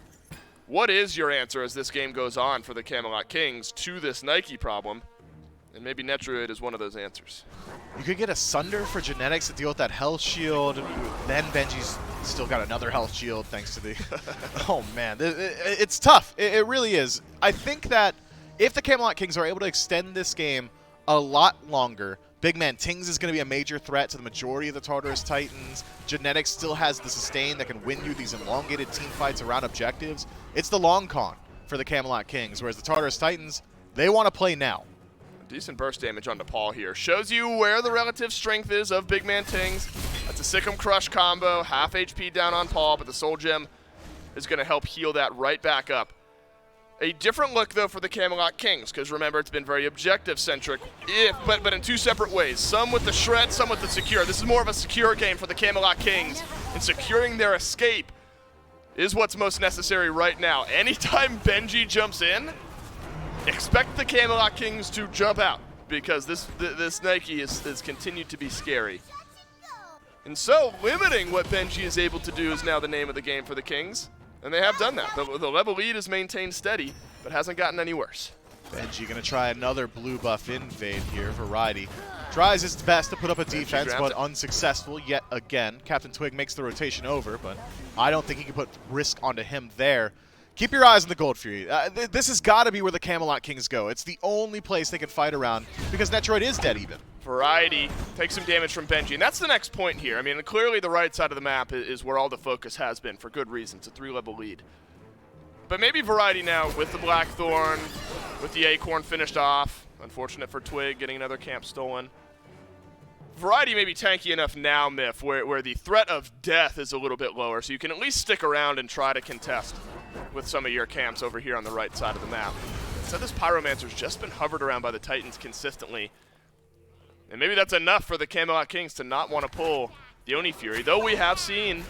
What is your answer as this game goes on for the Camelot Kings to this Nike problem? And maybe Netrioid is one of those answers. You could get a Sunder for Genetics to deal with that health shield. Then Benji's still got another health shield thanks to the... Oh, man. It's tough. It really is. I think that if the Camelot Kings are able to extend this game a lot longer, Big Man Tings is going to be a major threat to the majority of the Tartarus Titans. Genetics still has the sustain that can win you these elongated team fights around objectives. It's the long con for the Camelot Kings, whereas the Tartarus Titans, they want to play now. Decent burst damage onto Paul here. Shows you where the relative strength is of Big Man Tings. That's a Sick 'em Crush combo, half HP down on Paul, but the Soul Gem is going to help heal that right back up. A different look, though, for the Camelot Kings, because remember, it's been very objective-centric, but in two separate ways. Some with the shred, some with the secure. This is more of a secure game for the Camelot Kings, and securing their escape is what's most necessary right now. Anytime Benji jumps in, expect the Camelot Kings to jump out, because this Nike is continued to be scary. And so, limiting what Benji is able to do is now the name of the game for the Kings. And they have done that. The level lead is maintained steady, but hasn't gotten any worse. Benji going to try another blue buff invade here. Variety tries his best to put up a defense, but unsuccessful yet again. Captain Twig makes the rotation over, but I don't think he can put risk onto him there. Keep your eyes on the Gold Fury. This has got to be where the Camelot Kings go. It's the only place they can fight around, because Netroid is dead even. Variety takes some damage from Benji, and that's the next point here. I mean, clearly the right side of the map is where all the focus has been, for good reason. It's a 3-level lead. But maybe Variety now, with the Blackthorn, with the Acorn finished off. Unfortunate for Twig, getting another camp stolen. Variety may be tanky enough now, Myth, where the threat of death is a little bit lower, so you can at least stick around and try to contest with some of your camps over here on the right side of the map. So this Pyromancer's just been hovered around by the Titans consistently. And maybe that's enough for the Camelot Kings to not want to pull the Oni Fury, though we have seen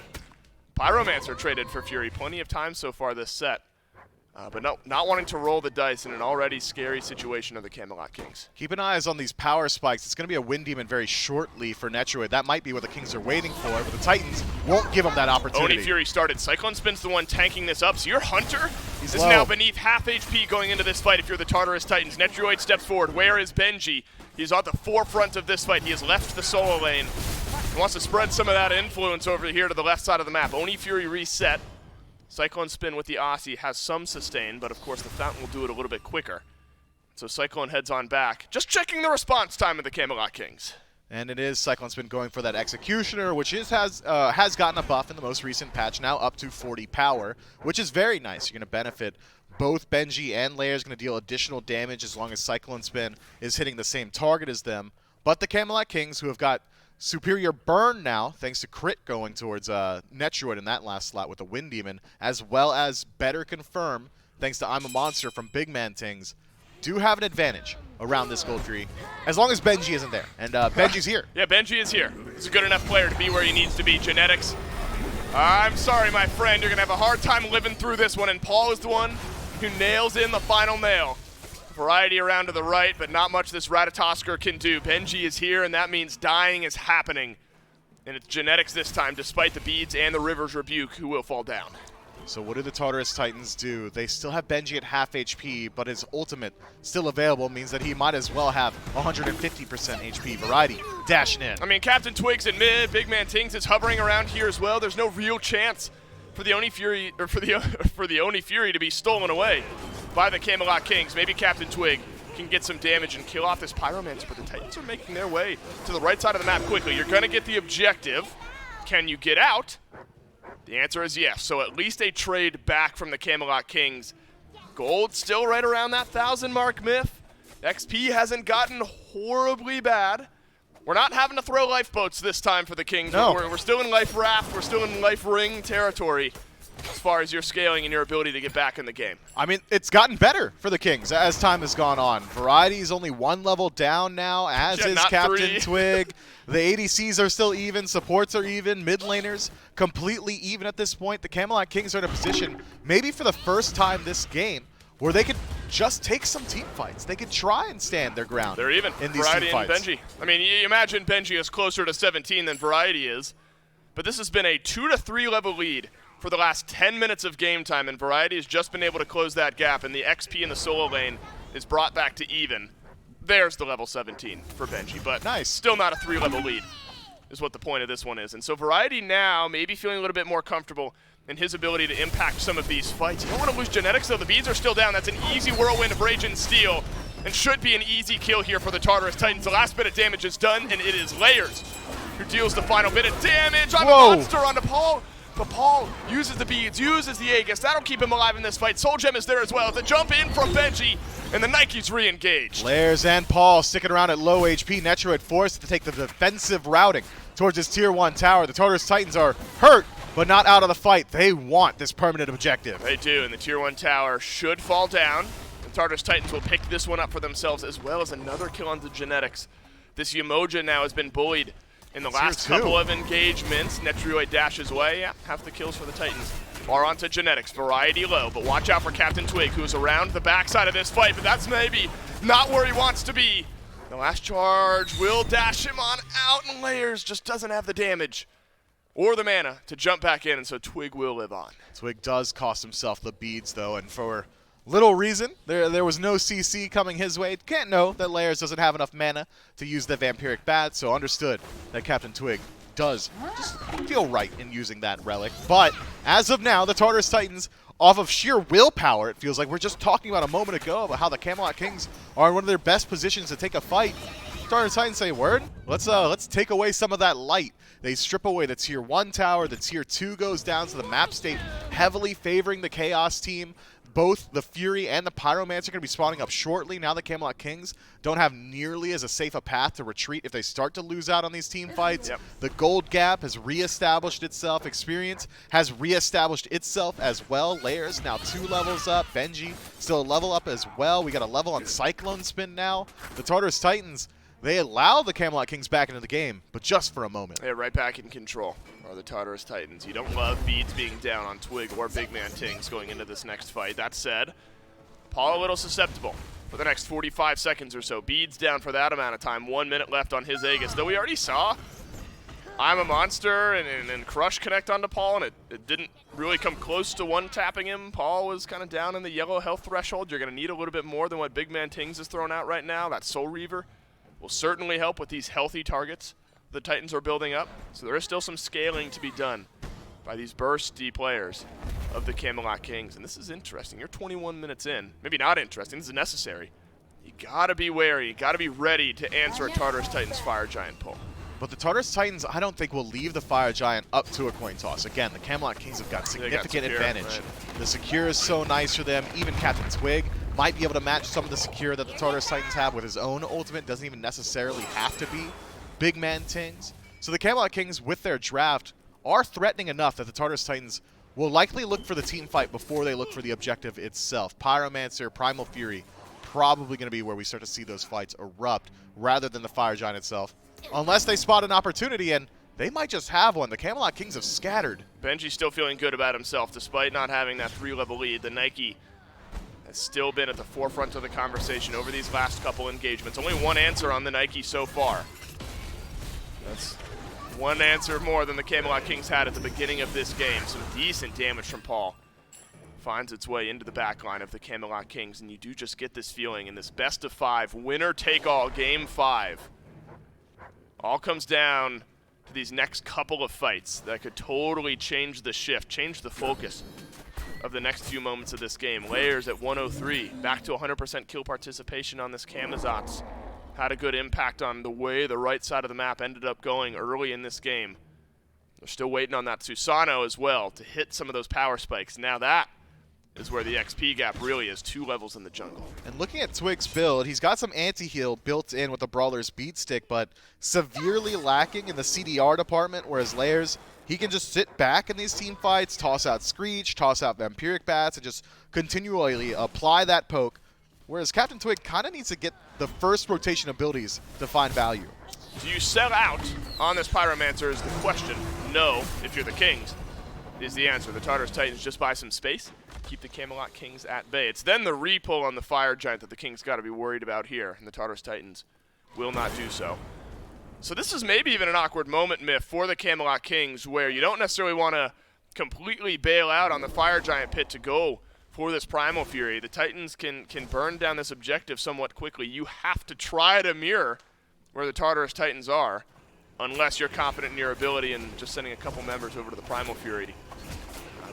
Pyromancer traded for Fury plenty of times so far this set. But not wanting to roll the dice in an already scary situation of the Camelot Kings. Keep an eye on these power spikes. It's going to be a Wind Demon very shortly for Netroid. That might be what the Kings are waiting for, but the Titans won't give them that opportunity. Oni Fury started. Cyclone Spin's the one tanking this up, so your Hunter is low. now beneath half HP going into this fight if you're the Tartarus Titans. Netroid steps forward. Where is Benji? He's on the forefront of this fight. He has left the solo lane. He wants to spread some of that influence over here to the left side of the map. Oni Fury reset. Cyclone Spin with the Aussie has some sustain, but of course the Fountain will do it a little bit quicker. So Cyclone heads on back. Just checking the response time of the Camelot Kings. And it is Cyclone Spin going for that Executioner, which has gotten a buff in the most recent patch, now up to 40 power, which is very nice. You're going to benefit both Benji and Lair is going to deal additional damage as long as Cyclone Spin is hitting the same target as them. But the Camelot Kings, who have got superior burn now, thanks to crit going towards Netroid in that last slot with the Wind Demon, as well as better confirm, thanks to I'm a Monster from Big Man Tings, do have an advantage around this Gold Fury, as long as Benji isn't there. And Benji's here. Yeah, Benji is here. He's a good enough player to be where he needs to be. Genetics. I'm sorry, my friend. You're going to have a hard time living through this one, and Paul is the one who nails in the final nail. Variety around to the right, but not much this Ratatosker can do. Benji is here, and that means dying is happening. And it's Genetics this time, despite the beads and the River's Rebuke, who will fall down. So what do the Tartarus Titans do? They still have Benji at half HP, but his ultimate still available means that he might as well have 150% HP. Variety dashing in. I mean, Captain Twigs in mid, Big Man Tings is hovering around here as well. There's no real chance for the Oni Fury, or for the Oni Fury to be stolen away by the Camelot Kings. Maybe Captain Twig can get some damage and kill off this Pyromancer, but the Titans are making their way to the right side of the map quickly. You're going to get the objective. Can you get out? The answer is yes. So at least a trade back from the Camelot Kings. Gold still right around that 1,000 mark, Myth. XP hasn't gotten horribly bad. We're not having to throw lifeboats this time for the Kings. No. We're still in life raft. We're still in life ring territory as far as your scaling and your ability to get back in the game. I mean, it's gotten better for the Kings as time has gone on. Variety is only one level down now, as is Captain Twig. The ADCs are still even, supports are even, mid laners completely even at this point. The Camelot Kings are in a position, maybe for the first time this game, where they could just take some team fights. They could try and stand their ground. They're even. In these Variety team and fights. Benji. I mean, you imagine Benji is closer to 17 than Variety is, but this has been a 2 to 3 level lead for the last 10 minutes of game time, and Variety has just been able to close that gap, and the XP in the solo lane is brought back to even. There's the level 17 for Benji, but nice. Still not a 3-level lead is what the point of this one is. And so Variety now maybe feeling a little bit more comfortable in his ability to impact some of these fights. You don't want to lose Genetics, though. The beads are still down. That's an easy whirlwind of Rage and Steel. and should be an easy kill here for the Tartarus Titans. The last bit of damage is done, and it is Layers who deals the final bit of damage on a monster onto Paul. But Paul uses the beads, uses the Aegis. That'll keep him alive in this fight. Soul Gem is there as well. The jump in from Benji, and the Nikes re-engaged. Layers and Paul sticking around at low HP. Netroid forced to take the defensive routing towards his tier 1 tower. The Tartarus Titans are hurt, but not out of the fight. They want this permanent objective. They do, and the tier 1 tower should fall down. The Tartarus Titans will pick this one up for themselves, as well as another kill on the Genetics. This Yamoja now has been bullied in the last couple of engagements. Netroid dashes away. Yeah, half the kills for the Titans are onto Genetics. Variety low, but watch out for Captain Twig, who's around the backside of this fight, but that's maybe not where he wants to be. The last charge will dash him on out, and Layers just doesn't have the damage or the mana to jump back in, and so Twig will live on. Twig does cost himself the beads, though, and for little reason. There was no CC coming his way. Can't know that Layers doesn't have enough mana to use the Vampiric Bat, so understood that Captain Twig does just feel right in using that relic. But as of now, the Tartarus Titans, off of sheer willpower, it feels like we're just talking about a moment ago about how the Camelot Kings are in one of their best positions to take a fight. Tartarus Titans say, word, let's take away some of that light. They strip away the tier 1 tower, the tier 2 goes down to the map state, heavily favoring the Chaos team. Both the Fury and the Pyromancer are going to be spawning up shortly. Now the Camelot Kings don't have nearly as safe a path to retreat if they start to lose out on these team fights. Yep. The gold gap has reestablished itself. Experience has reestablished itself as well. Layers now 2 levels up. Benji still a level up as well. We got a level on Cyclone Spin now. The Tartarus Titans, they allow the Camelot Kings back into the game, but just for a moment. Yeah, right back in control are the Tartarus Titans. You don't love beads being down on Twig or Big Man Tings going into this next fight. That said, Paul a little susceptible for the next 45 seconds or so. Beads down for that amount of time. 1 minute left on his Aegis. Though we already saw I'm a Monster and Crush connect onto Paul, and it didn't really come close to one-tapping him. Paul was kind of down in the yellow health threshold. You're going to need a little bit more than what Big Man Tings is throwing out right now. That Soul Reaver will certainly help with these healthy targets the Titans are building up. So there is still some scaling to be done by these bursty players of the Camelot Kings. And this is interesting. You're 21 minutes in. Maybe not interesting. This is necessary. You got to be wary. You got to be ready to answer a Tartarus Titans Fire Giant pull. But the Tartarus Titans, I don't think will leave the Fire Giant up to a coin toss. Again, the Camelot Kings have got significant advantage. Right. The Secure is so nice for them. Even Captain Twig might be able to match some of the Secure that the Tartarus Titans have with his own ultimate. Doesn't even necessarily have to be Big Man Tings. So the Camelot Kings, with their draft, are threatening enough that the Tartarus Titans will likely look for the team fight before they look for the objective itself. Pyromancer, Primal Fury, probably going to be where we start to see those fights erupt rather than the Fire Giant itself. Unless they spot an opportunity, and they might just have one. The Camelot Kings have scattered. Benji's still feeling good about himself despite not having that 3-level lead. The Nike has still been at the forefront of the conversation over these last couple engagements. Only one answer on the Nike so far. That's one answer more than the Camelot Kings had at the beginning of this game. Some decent damage from Paul. Finds its way into the backline of the Camelot Kings, and you do just get this feeling in this best-of-5, winner-take-all Game 5. All comes down to these next couple of fights that could totally change the shift, change the focus of the next few moments of this game. Layers at 103, back to 100% kill participation on this Camazotz. Had a good impact on the way the right side of the map ended up going early in this game. They're still waiting on that Susano as well to hit some of those power spikes. Now that is where the XP gap really is, 2 levels in the jungle. And looking at Twig's build, he's got some anti-heal built in with the Brawler's Beat Stick, but severely lacking in the CDR department, whereas Layers, he can just sit back in these team fights, toss out Screech, toss out Vampiric Bats, and just continually apply that poke, whereas Captain Twig kind of needs to get the first rotation abilities to find value. Do you sell out on this Pyromancer is the question. No, if you're the Kings, is the answer. The Tartarus Titans just buy some space, keep the Camelot Kings at bay. It's then the repull on the Fire Giant that the Kings got to be worried about here, and the Tartarus Titans will not do so. So this is maybe even an awkward moment, Myth, for the Camelot Kings, where you don't necessarily want to completely bail out on the Fire Giant pit to go for this Primal Fury. The Titans can burn down this objective somewhat quickly. You have to try to mirror where the Tartarus Titans are, unless you're confident in your ability and just sending a couple members over to the Primal Fury.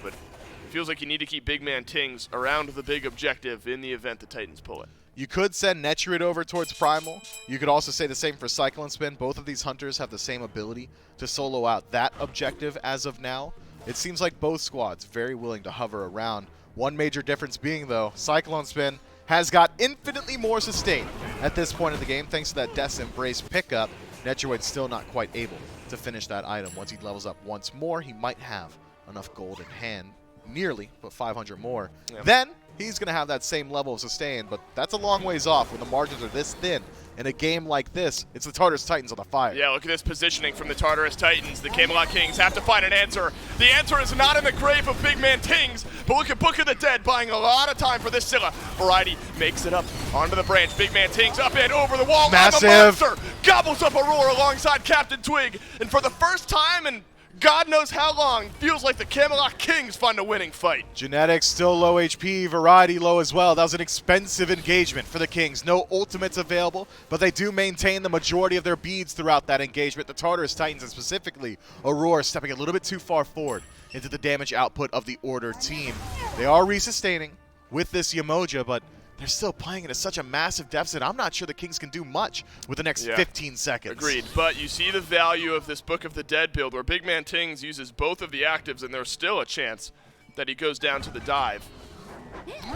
But it feels like you need to keep Big Man Tings around the big objective in the event the Titans pull it. You could send Netrud over towards Primal. You could also say the same for Cyclone Spin. Both of these hunters have the same ability to solo out that objective as of now. It seems like both squads very willing to hover around. One major difference being, though, Cyclone Spin has got infinitely more sustain at this point in the game thanks to that Death's Embrace pickup. Netrud still not quite able to finish that item. Once he levels up once more, he might have enough gold in hand. Nearly, but 500 more. Yep. Then he's going to have that same level of sustain, but that's a long ways off when the margins are this thin. In a game like this, it's the Tartarus Titans on the fire. Yeah, look at this positioning from the Tartarus Titans. The Camelot Kings have to find an answer. The answer is not in the grave of Big Man Tings, but look at Book of the Dead buying a lot of time for this Scylla. Variety makes it up onto the branch. Big Man Tings up and over the wall. Massive. I'm a monster. Gobbles up Aurora alongside Captain Twig. And for the first time in God knows how long, feels like the Camelot Kings find a winning fight. Genetics still low HP, Variety low as well. That was an expensive engagement for the Kings. No ultimates available, but they do maintain the majority of their beads throughout that engagement. The Tartarus Titans, and specifically Aurora, stepping a little bit too far forward into the damage output of the Order team. They are resustaining with this Yamoja, but they're still playing at such a massive deficit. I'm not sure the Kings can do much with the next 15 seconds. Agreed, but you see the value of this Book of the Dead build where Big Man Tings uses both of the actives and there's still a chance that he goes down to the dive.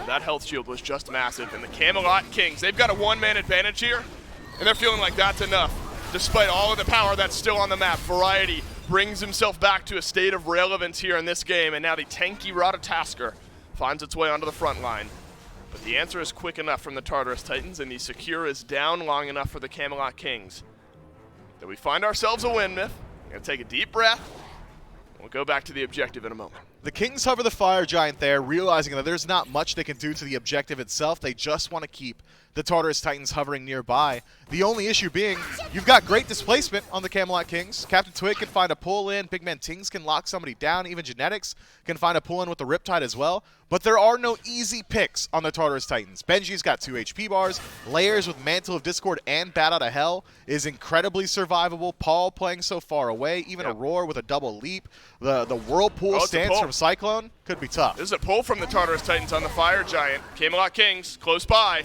That health shield was just massive, and the Camelot Kings, they've got a one-man advantage here, and they're feeling like that's enough. Despite all of the power that's still on the map, Variety brings himself back to a state of relevance here in this game, and now the tanky Ratatasker finds its way onto the front line. But the answer is quick enough from the Tartarus Titans, and the Secure is down long enough for the Camelot Kings that we find ourselves a win, Myth. We're going to take a deep breath, and we'll go back to the objective in a moment. The Kings hover the Fire Giant there, realizing that there's not much they can do to the objective itself. They just want to keep the Tartarus Titans hovering nearby. The only issue being, you've got great displacement on the Camelot Kings. Captain Twig can find a pull-in. Big Man Tings can lock somebody down. Even Genetics can find a pull-in with the Riptide as well. But there are no easy picks on the Tartarus Titans. Benji's got 2 HP bars. Layers with Mantle of Discord and Bat Out of Hell is incredibly survivable. Paul playing so far away. Even Aurora with a double leap. The Whirlpool stance from Cyclone could be tough. This is a pull from the Tartarus Titans on the Fire Giant. Camelot Kings, close by.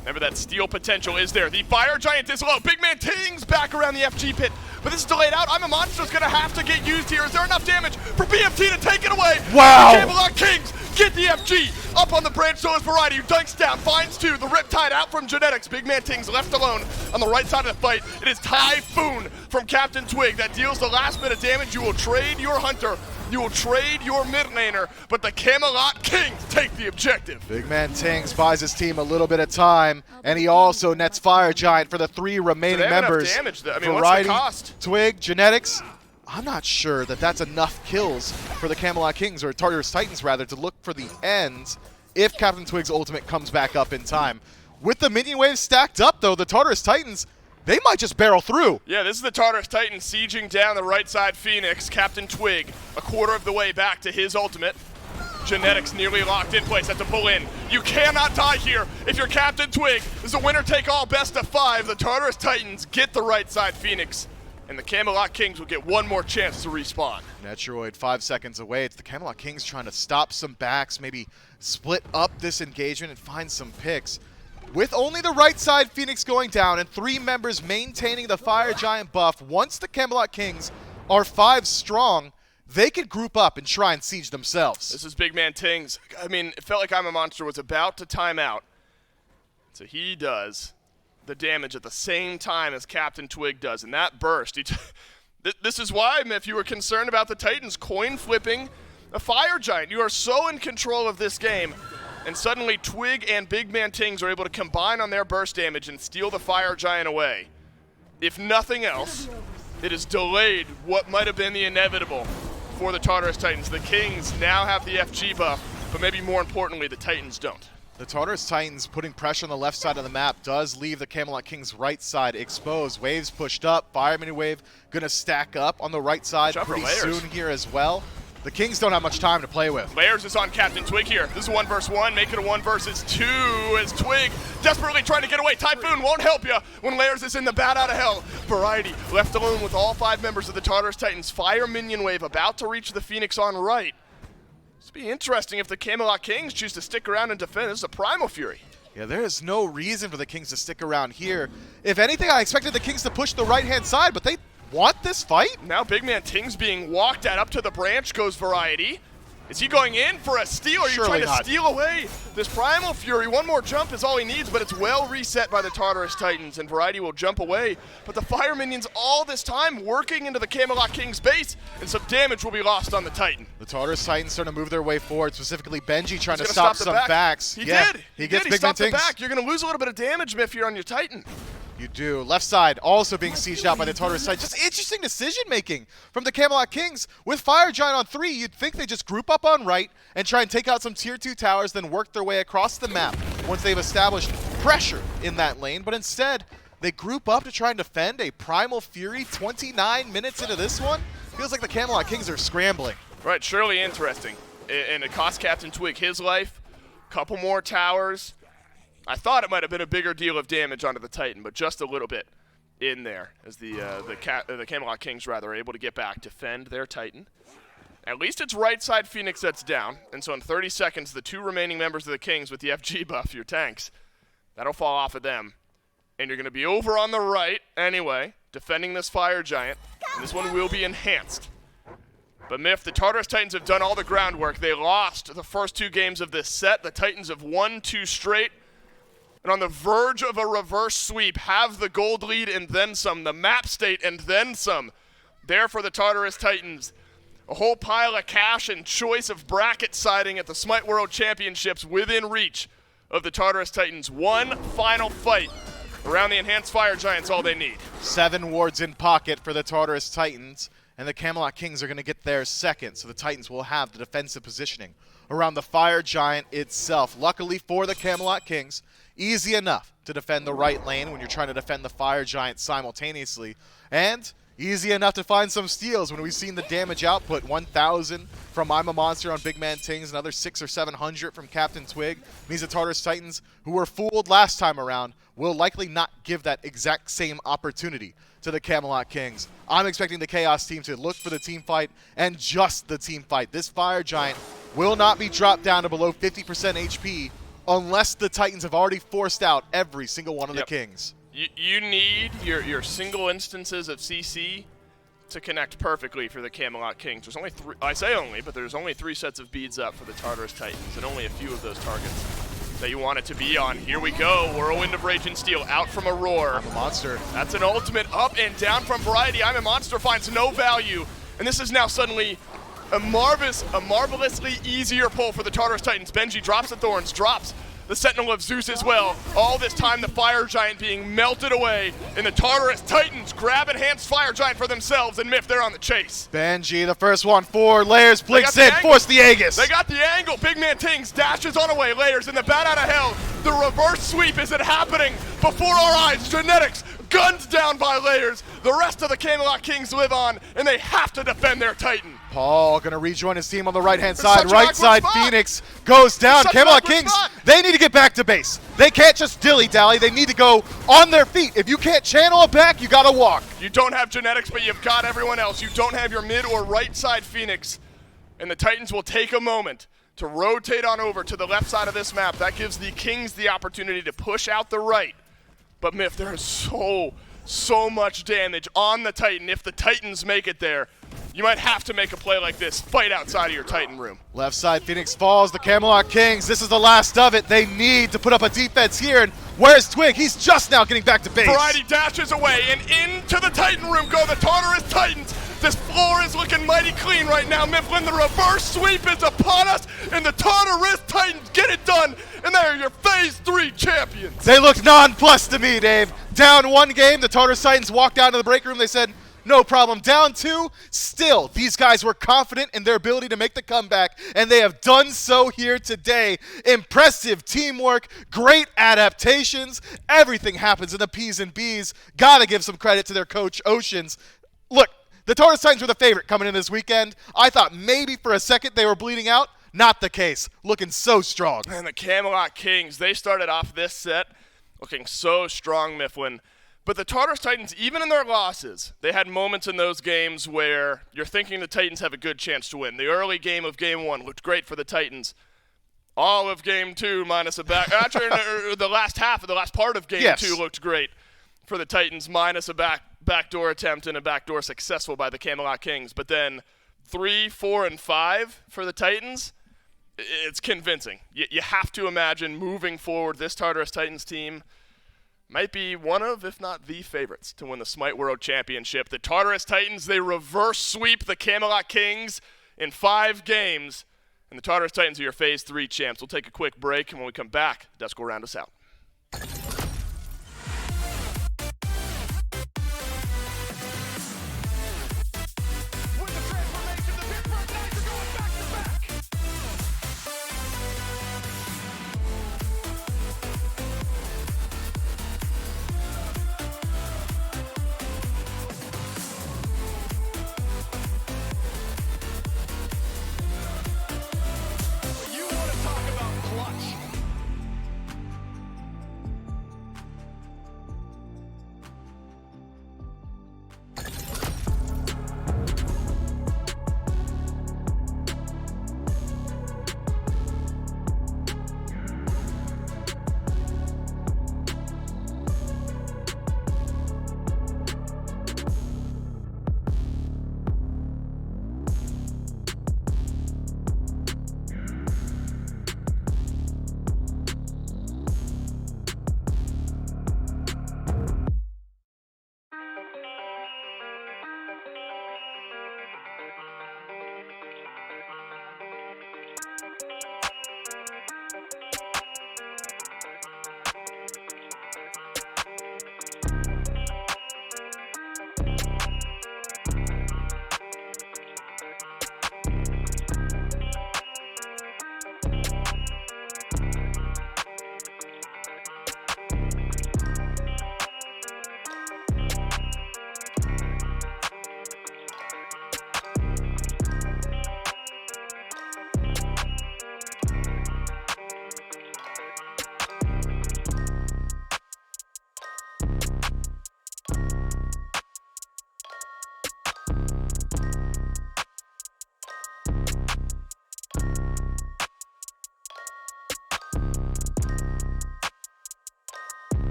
Remember, that steal potential is there. The Fire Giant is low. Big Man Tings back around the FG pit. But this is delayed out. I'm a Monster's going to have to get used here. Is there enough damage for BFT to take it away? Wow! The Camelot Kings get the FG. Up on the branch, so is Variety, who dunks down, finds 2. The Riptide out from Genetics. Big Man Tings left alone on the right side of the fight. It is Typhoon from Captain Twig that deals the last bit of damage. You will trade your Hunter. You will trade your mid laner, but the Camelot Kings take the objective. Big Man Tings buys his team a little bit of time, and he also nets Fire Giant for the 3 remaining members. Damage, I mean, Variety, what's the cost? Twig, Genetics. I'm not sure that that's enough kills for the Camelot Kings, or Tartarus Titans rather, to look for the end if Captain Twig's ultimate comes back up in time. With the minion waves stacked up, though, the Tartarus Titans, they might just barrel through. Yeah, this is the Tartarus Titans sieging down the right side Phoenix. Captain Twig, a quarter of the way back to his ultimate. Genetics nearly locked in place, have to pull in. You cannot die here if you're Captain Twig. This is a winner-take-all best of 5. The Tartarus Titans get the right side Phoenix, and the Camelot Kings will get one more chance to respawn. Netroid 5 seconds away. It's the Camelot Kings trying to stop some backs, maybe split up this engagement and find some picks. With only the right side Phoenix going down and 3 members maintaining the Fire Giant buff, once the Camelot Kings are 5 strong, they could group up and try and siege themselves. This is Big Man Tings. I mean, it felt like I'm a Monster was about to time out. So he does the damage at the same time as Captain Twig does. And that burst, this is why, if you were concerned about the Titans coin flipping a Fire Giant, you are so in control of this game. And suddenly Twig and Big Man Tings are able to combine on their burst damage and steal the Fire Giant away. If nothing else, it has delayed what might have been the inevitable for the Tartarus Titans. The Kings now have the FG buff, but maybe more importantly, the Titans don't. The Tartarus Titans putting pressure on the left side of the map does leave the Camelot Kings right side exposed. Waves pushed up, Fire Mini Wave gonna stack up on the right side pretty soon here as well. The Kings don't have much time to play with. Layers is on Captain Twig here. This is 1 versus 1, make it a 1 versus 2 as Twig desperately trying to get away. Typhoon won't help you when Layers is in the Bat Out of Hell. Variety left alone with all 5 members of the Tartarus Titans. Fire Minion Wave about to reach the Phoenix on right. This would be interesting if the Camelot Kings choose to stick around and defend. This is a Primal Fury. Yeah, there is no reason for the Kings to stick around here. If anything, I expected the Kings to push the right-hand side, but they want this fight? Now big man Ting's being walked at. Up to the branch goes Variety. Is he going in for a steal? Or are you Surely trying to not. steal away this Primal Fury? One more jump is all he needs, but it's well reset by the Tartarus Titans, and Variety will jump away. But the Fire Minions all this time working into the Camelot King's base, and some damage will be lost on the Titan. The Tartarus Titans starting to move their way forward, specifically Benji trying to He's stop gonna the some back. backs. He Yeah, did. He gets He big man stopped the Tings. back. You're going to lose a little bit of damage, Miff, here on your Titan. You do. Left side also being sieged out by the Tartarus side. Just interesting decision making from the Camelot Kings. With Fire Giant on 3, you'd think they just group up on right and try and take out some tier 2 towers, then work their way across the map once they've established pressure in that lane. But instead, they group up to try and defend a Primal Fury 29 minutes into this one. Feels like the Camelot Kings are scrambling. Right, surely interesting. And it cost Captain Twig his life. Couple more towers. I thought it might have been a bigger deal of damage onto the Titan, but just a little bit in there as the Camelot Kings are able to get back, defend their Titan. At least it's right side Phoenix that's down, and so in 30 seconds, the 2 remaining members of the Kings with the FG buff, your tanks, that'll fall off of them. And you're going to be over on the right anyway, defending this Fire Giant, and this one will be enhanced. But Miff, the Tartarus Titans have done all the groundwork. They lost the first 2 games of this set. The Titans have won 2 straight. And on the verge of a reverse sweep, have the gold lead and then some, the map state and then some. There for the Tartarus Titans. A whole pile of cash and choice of bracket siding at the SMITE World Championships within reach of the Tartarus Titans. One final fight around the Enhanced Fire Giants, all they need. 7 wards in pocket for the Tartarus Titans, and the Camelot Kings are going to get theirs second, so the Titans will have the defensive positioning around the Fire Giant itself. Luckily for the Camelot Kings, easy enough to defend the right lane when you're trying to defend the Fire Giant simultaneously, and easy enough to find some steals when we've seen the damage output. 1,000 from I'm a Monster on Big Man Tings, another 600 or 700 from Captain Twig. Means the Tartarus Titans, who were fooled last time around, will likely not give that exact same opportunity to the Camelot Kings. I'm expecting the Chaos team to look for the team fight and just the team fight. This Fire Giant will not be dropped down to below 50% HP unless the Titans have already forced out every single one of the Kings. You need your single instances of CC to connect perfectly for the Camelot Kings. There's only 3, I say only, but there's only 3 sets of beads up for the Tartarus Titans, and only a few of those targets that you want it to be on. Here we go, Whirlwind of Rage and Steel out from a roar. I'm a Monster. That's an ultimate up and down from Variety. I'm a Monster finds no value, and this is now suddenly a marvelously easier pull for the Tartarus Titans. Benji drops the Thorns, drops the Sentinel of Zeus as well. All this time the Fire Giant being melted away, and the Tartarus Titans grab Enhanced Fire Giant for themselves, and Miff, they're on the chase. Benji, the first one, 4 layers, blinks in, force the Aegis. They got the angle. Big Man Tings dashes on away, layers in the bat out of hell. The reverse sweep, is it happening before our eyes? Genetics gunned down by layers. The rest of the Camelot Kings live on, and they have to defend their Titan. Paul gonna rejoin his team on the right-hand side. Such an Right awkward side, spot. Phoenix goes down. Such an Camelot awkward Kings, spot. they need to get back to base. They can't just dilly-dally. They need to go on their feet. If you can't channel it back, you gotta walk. You don't have Genetics, but you've got everyone else. You don't have your mid or right side Phoenix, and the Titans will take a moment to rotate on over to the left side of this map. That gives the Kings the opportunity to push out the right. But Miff, there is so much damage on the Titan. If the Titans make it there, you might have to make a play like this. Fight outside of your Titan room. Left side, Phoenix falls. The Camelot Kings, this is the last of it. They need to put up a defense here. And where's Twig? He's just now getting back to base. Variety dashes away, and into the Titan room go the Tartarus Titans. This floor is looking mighty clean right now, Mifflin. The reverse sweep is upon us, and the Tartarus Titans get it done, and they're your Phase 3 champions. They looked nonplussed to me, Dave. Down 1 game, the Tartarus Titans walked down to the break room. They said, no problem. Down 2, still, these guys were confident in their ability to make the comeback, and they have done so here today. Impressive teamwork, great adaptations. Everything happens in the P's and B's. Gotta give some credit to their coach, Oceans. Look, the Tartarus Titans were the favorite coming in this weekend. I thought maybe for a second they were bleeding out. Not the case. Looking so strong. And the Camelot Kings, they started off this set looking so strong, Mifflin. But the Tartarus Titans, even in their losses, they had moments in those games where you're thinking the Titans have a good chance to win. The early game of Game 1 looked great for the Titans. all of Game 2 minus a back. Actually, the last part of Game 2 looked great for the Titans, minus a backdoor attempt and a backdoor successful by the Camelot Kings. But then 3, 4, and 5 for the Titans, it's convincing. You have to imagine moving forward, this Tartarus Titans team might be one of, if not the favorites to win the SMITE World Championship. The Tartarus Titans, they reverse sweep the Camelot Kings in 5 games, and the Tartarus Titans are your Phase 3 champs. We'll take a quick break, and when we come back, Desk will round us out.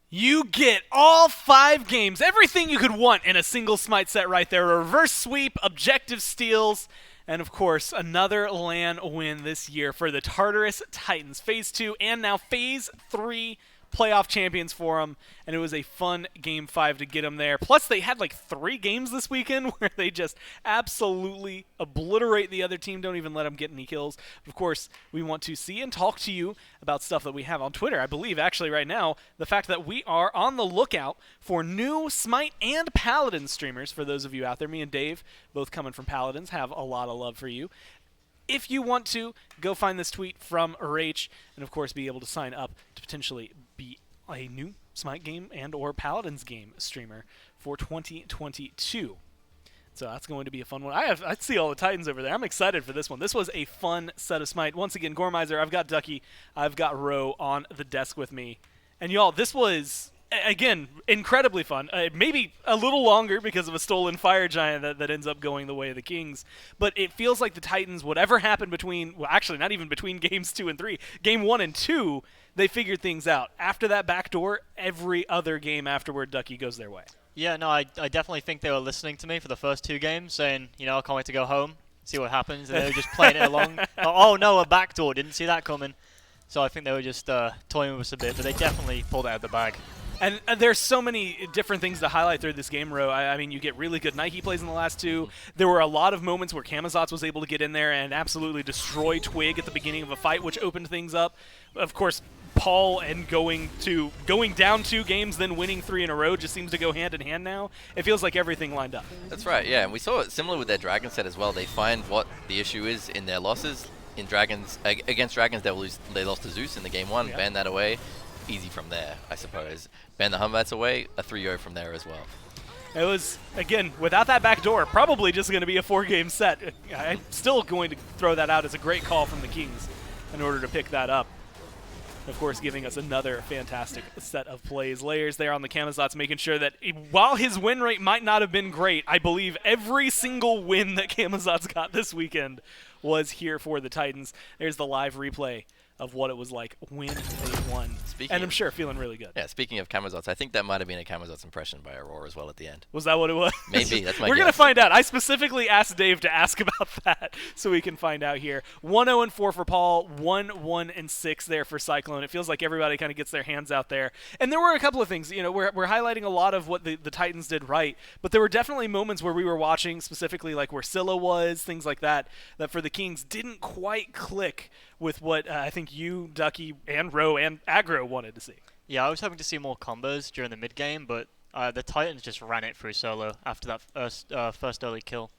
You get all 5 games, everything you could want in a single SMITE set right there. A reverse sweep, objective steals, and of course, another LAN win this year for the Tartarus Titans. Phase 2 and now Phase 3 playoff champions for them, and it was a fun Game 5 to get them there. Plus, they had like 3 games this weekend where they just absolutely obliterate the other team, don't even let them get any kills. Of course, we want to see and talk to you about stuff that we have on Twitter. I believe, actually, right now, the fact that we are on the lookout for new Smite and Paladin streamers. For those of you out there, me and Dave, both coming from Paladins, have a lot of love for you. If you want to, go find this tweet from Rach, and of course be able to sign up to potentially be a new Smite game and or Paladins game streamer for 2022. So that's going to be a fun one. I see all the Titans over there. I'm excited for this one. This was a fun set of Smite. Once again, Gormizer, I've got Ducky, I've got Ro on the desk with me. And y'all, this was, again, incredibly fun. Maybe a little longer because of a stolen fire giant that ends up going the way of the Kings. But it feels like the Titans, whatever happened between, well, actually not even between games 2 and 3, game 1 and 2, they figured things out. After that back door, every other game afterward, Ducky goes their way. Yeah, no, I definitely think they were listening to me for the first 2 games, saying, I can't wait to go home, see what happens, and they were just playing it along. Oh no, a backdoor, didn't see that coming. So I think they were just toying with us a bit, but they definitely pulled it out of the bag. And there's so many different things to highlight through this game, Ro. I mean, you get really good Nike plays in the last 2. There were a lot of moments where Camelot was able to get in there and absolutely destroy Twig at the beginning of a fight, which opened things up. Of course, Paul and going down 2 games, then winning 3 in a row just seems to go hand in hand now. It feels like everything lined up. That's right, yeah. And we saw it similar with their Dragon set as well. They find what the issue is in their losses. In Dragons, against Dragons, they lost to Zeus in the game 1, ban that away. Easy from there, I suppose. Ban the Humbats away, a 3-0 from there as well. It was, again, without that back door, probably just going to be a 4-game set. I'm still going to throw that out as a great call from the Kings in order to pick that up. Of course, giving us another fantastic set of plays. Layers there on the Camelot's, making sure that while his win rate might not have been great, I believe every single win that Camelot's got this weekend was here for the Titans. There's the live replay of what it was like when they won. And I'm sure feeling really good. Yeah, speaking of Camelot's, I think that might have been a Camelot's impression by Aurora as well at the end. Was that what it was? Maybe, that's my We're guess. going to find out. I specifically asked Dave to ask about that so we can find out here. 1-0-4 for Paul, 1-1-6 there for Cyclone. It feels like everybody kind of gets their hands out there. And there were a couple of things. We're highlighting a lot of what the Titans did right, but there were definitely moments where we were watching, specifically like where Scylla was, things like that for the Kings didn't quite click with what I think you, Ducky, and Ro, and Aggro wanted to see. Yeah, I was hoping to see more combos during the mid-game, but the Titans just ran it through solo after that first early kill.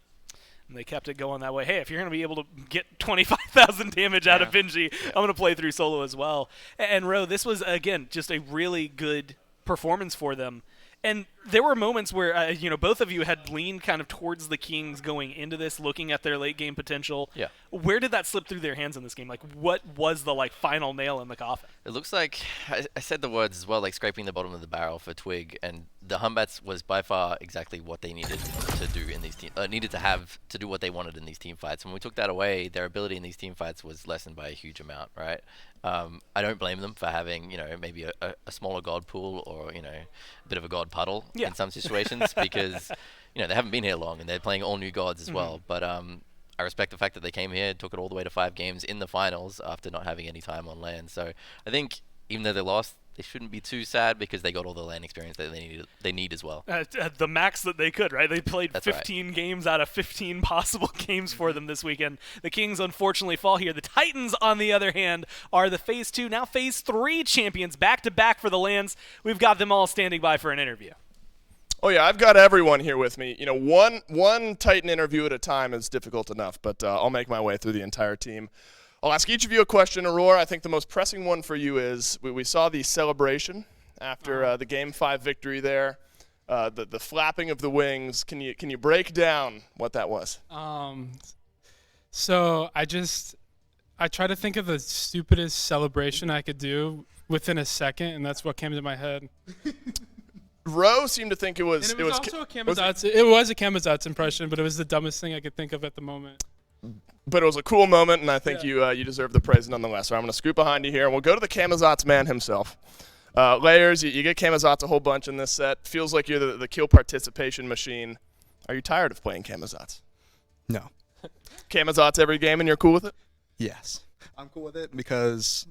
And they kept it going that way. Hey, if you're going to be able to get 25,000 damage out of Benji, I'm going to play through solo as well. And Ro, this was, again, just a really good performance for them. And there were moments where, both of you had leaned kind of towards the Kings going into this, looking at their late game potential. Yeah. Where did that slip through their hands in this game? Like, what was the final nail in the coffin? It looks like, I said the words as well, like scraping the bottom of the barrel for Twig, and the Humbats was by far exactly what they needed to do in these needed to have to do what they wanted in these team fights. When we took that away, their ability in these team fights was lessened by a huge amount, right? I don't blame them for having, maybe a smaller god pool or, a bit of a god puddle in some situations because, they haven't been here long and they're playing all new gods as well. But I respect the fact that they came here, took it all the way to 5 games in the finals after not having any time on land. So I think even though they lost, they shouldn't be too sad because they got all the land experience that they need as well. The max that they could, right? They played That's 15 games out of 15 possible games for them this weekend. The Kings unfortunately fall here. The Titans, on the other hand, are the Phase 2, now Phase 3 champions, back-to-back for the lands. We've got them all standing by for an interview. Oh yeah, I've got everyone here with me. One Titan interview at a time is difficult enough, but I'll make my way through the entire team. I'll ask each of you a question. Aurora, I think the most pressing one for you is we saw the celebration after the Game 5 victory there, the flapping of the wings. Can you break down what that was? So I try to think of the stupidest celebration I could do within a second, and that's what came to my head. Ro seemed to think it was. And it was also a Camelot's. It was a Camelot's impression, but it was the dumbest thing I could think of at the moment. But it was a cool moment, and I think you deserve the praise nonetheless. So I'm going to scoot behind you here, and we'll go to the Camelot's man himself. Layers, you get Camelot's a whole bunch in this set. Feels like you're the kill participation machine. Are you tired of playing Camelot's? No. Camelot's every game, and you're cool with it? Yes. I'm cool with it because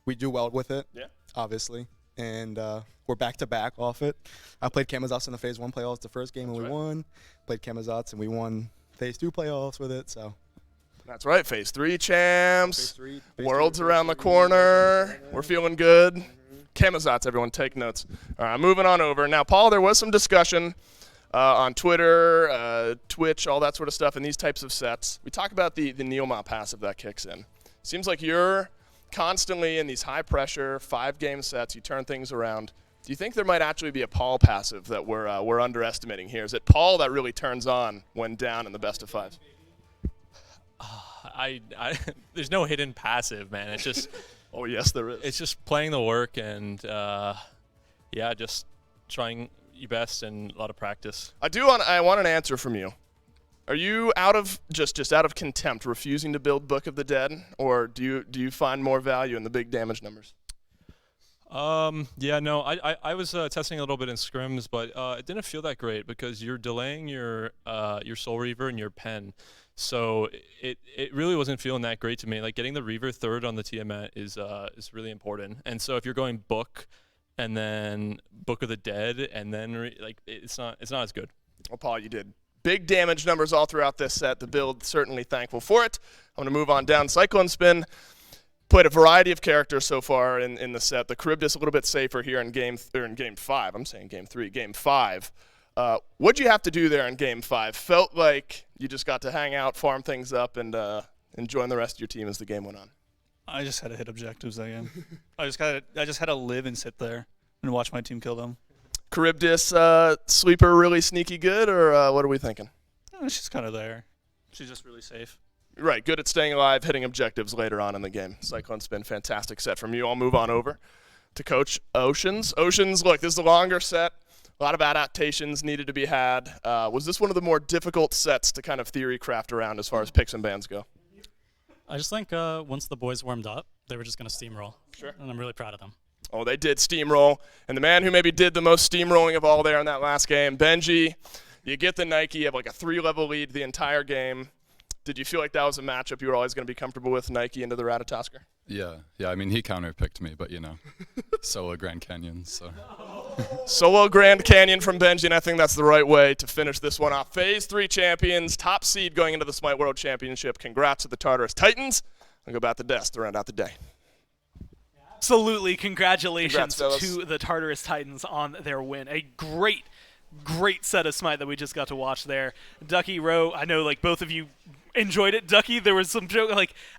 we do well with it, obviously. and we're back-to-back off it. I played Camelot in the Phase 1 playoffs the first game, and we won. Played Camelot, and we won Phase 2 playoffs with it, so. That's right, Phase 3 champs. Phase Worlds 3, around the corner. We're feeling good. Camelot, everyone, take notes. All right, moving on over. Now, Paul, there was some discussion on Twitter, Twitch, all that sort of stuff in these types of sets. We talk about the Neomop passive that kicks in. Seems like you're constantly in these high-pressure 5-game sets. You turn things around. Do you think there might actually be a Paul passive that we're underestimating here? Is it Paul that really turns on when down in the best of 5s? There's no hidden passive, man. It's just oh yes, there is. It's just playing the work and yeah, just trying your best and a lot of practice. I want an answer from you. Are you out of just out of contempt refusing to build Book of the Dead, or do you find more value in the big damage numbers? Yeah, no, I was testing a little bit in scrims, but it didn't feel that great because you're delaying your Soul Reaver and your pen. So it really wasn't feeling that great to me. Like getting the Reaver third on the Tiamat is really important. And so if you're going Book and then Book of the Dead and then it's not as good. Well, Paul, you did big damage numbers all throughout this set. The build certainly thankful for it. I'm going to move on down. Cyclone Spin played a variety of characters so far in the set. The Charybdis a little bit safer here in game 5. I'm saying game 3, game 5. What'd you have to do there in game 5? Felt like you just got to hang out, farm things up, and join the rest of your team as the game went on. I just had to hit objectives again. I just had to live and sit there and watch my team kill them. Charybdis sleeper really sneaky good, or what are we thinking? She's kind of there. She's just really safe. Right, good at staying alive, hitting objectives later on in the game. Cyclone Spin, fantastic set from you. I'll move on over to Coach Oceans. Oceans, look, this is a longer set. A lot of adaptations needed to be had. Was this one of the more difficult sets to kind of theory craft around as far as picks and bans go? I just think once the boys warmed up, they were just going to steamroll. Sure. And I'm really proud of them. Oh, they did steamroll. And the man who maybe did the most steamrolling of all there in that last game, Benji, you get the Nike, you have like a 3-level lead the entire game. Did you feel like that was a matchup you were always going to be comfortable with, Nike into the Ratatosker? Yeah. I mean, he counter-picked me, but, solo Grand Canyon, so. Solo Grand Canyon from Benji, and I think that's the right way to finish this one off. Phase 3 champions, top seed going into the SMITE World Championship. Congrats to the Tartarus Titans. I'll go back to desk to round out the day. Absolutely, congratulations Congrats, to the Tartarus Titans on their win. A great set of SMITE that we just got to watch there. Ducky, Rowe, I know both of you enjoyed it. Ducky, there was some joke,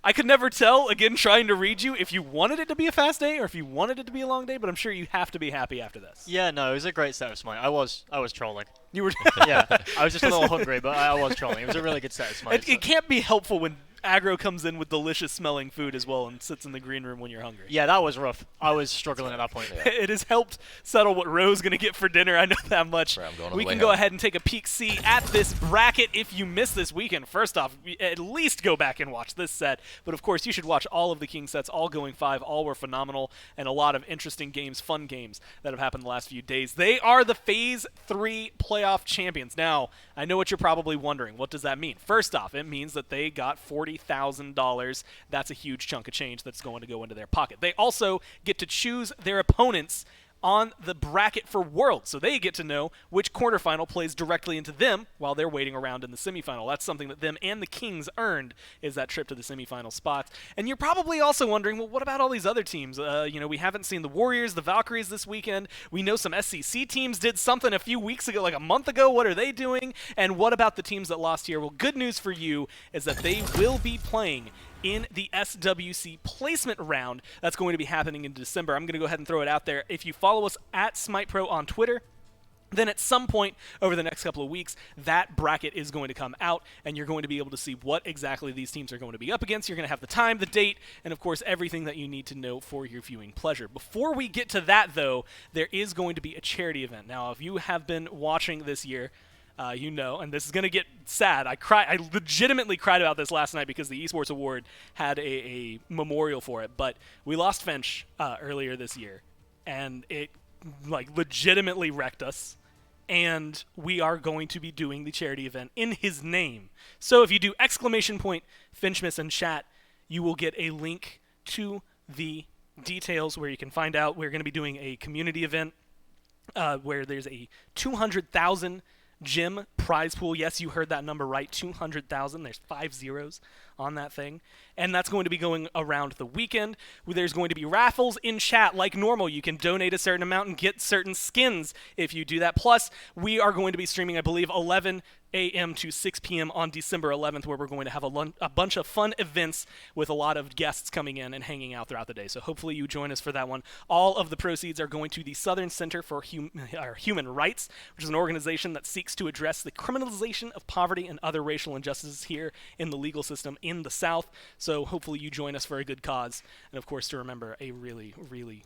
I could never tell, again, trying to read you, if you wanted it to be a fast day or if you wanted it to be a long day, but I'm sure you have to be happy after this. Yeah, no, it was a great set of SMITE. I was trolling. You were yeah, I was just a little hungry, but I was trolling. It was a really good set of SMITE. It can't be helpful when aggro comes in with delicious smelling food as well and sits in the green room when you're hungry. Yeah, that was rough. I was struggling at that point. Yeah. It has helped settle what Roe's going to get for dinner. I know that much. We can go ahead and take a peek see at this bracket if you missed this weekend. First off, at least go back and watch this set. But of course, you should watch all of the King sets, all going 5. All were phenomenal, and a lot of interesting games, fun games that have happened the last few days. They are the Phase 3 playoff champions. Now, I know what you're probably wondering. What does that mean? First off, it means that they got $40,000. That's a huge chunk of change that's going to go into their pocket. They also get to choose their opponents on the bracket for Worlds, so they get to know which quarterfinal plays directly into them while they're waiting around in the semifinal. That's something that them and the Kings earned, is that trip to the semifinal spots. And you're probably also wondering, well, what about all these other teams? We haven't seen the Warriors, the Valkyries this weekend. We know some SCC teams did something a few weeks ago, like a month ago. What are they doing? And what about the teams that lost here? Well, good news for you is that they will be playing in the SWC placement round that's going to be happening in December. I'm going to go ahead and throw it out there. If you follow us at SmitePro on Twitter, then at some point over the next couple of weeks, that bracket is going to come out, and you're going to be able to see what exactly these teams are going to be up against. You're going to have the time, the date, and of course everything that you need to know for your viewing pleasure. Before we get to that, though, there is going to be a charity event. Now, if you have been watching this year, and this is going to get sad. I legitimately cried about this last night because the Esports Award had a memorial for it, but we lost Finch earlier this year, and it legitimately wrecked us, and we are going to be doing the charity event in his name. So if you do !Finchmas in chat, you will get a link to the details where you can find out. We're going to be doing a community event where there's a 200,000 gym prize pool. Yes, you heard that number right, 200,000. There's 5 zeros on that thing. And that's going to be going around the weekend. There's going to be raffles in chat like normal. You can donate a certain amount and get certain skins if you do that. Plus, we are going to be streaming, I believe, 11 a.m. to 6 p.m. on December 11th, where we're going to have a bunch of fun events with a lot of guests coming in and hanging out throughout the day. So hopefully you join us for that one. All of the proceeds are going to the Southern Center for Human Rights, which is an organization that seeks to address the criminalization of poverty and other racial injustices here in the legal system in the South. So hopefully you join us for a good cause. And of course, to remember, a really, really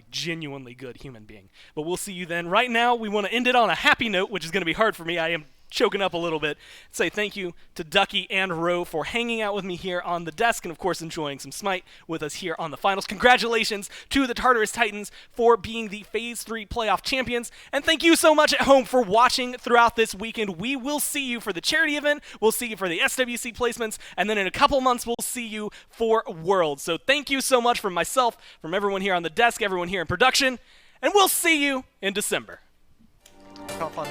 genuinely good human being. But we'll see you then. Right now, we want to end it on a happy note, which is going to be hard for me. I am choking up a little bit. Say thank you to Ducky and Ro for hanging out with me here on the desk and, of course, enjoying some Smite with us here on the finals. Congratulations to the Tartarus Titans for being the Phase 3 playoff champions. And thank you so much at home for watching throughout this weekend. We will see you for the charity event. We'll see you for the SWC placements. And then in a couple months, we'll see you for Worlds. So thank you so much from myself, from everyone here on the desk, everyone here in production. And we'll see you in December. Have fun.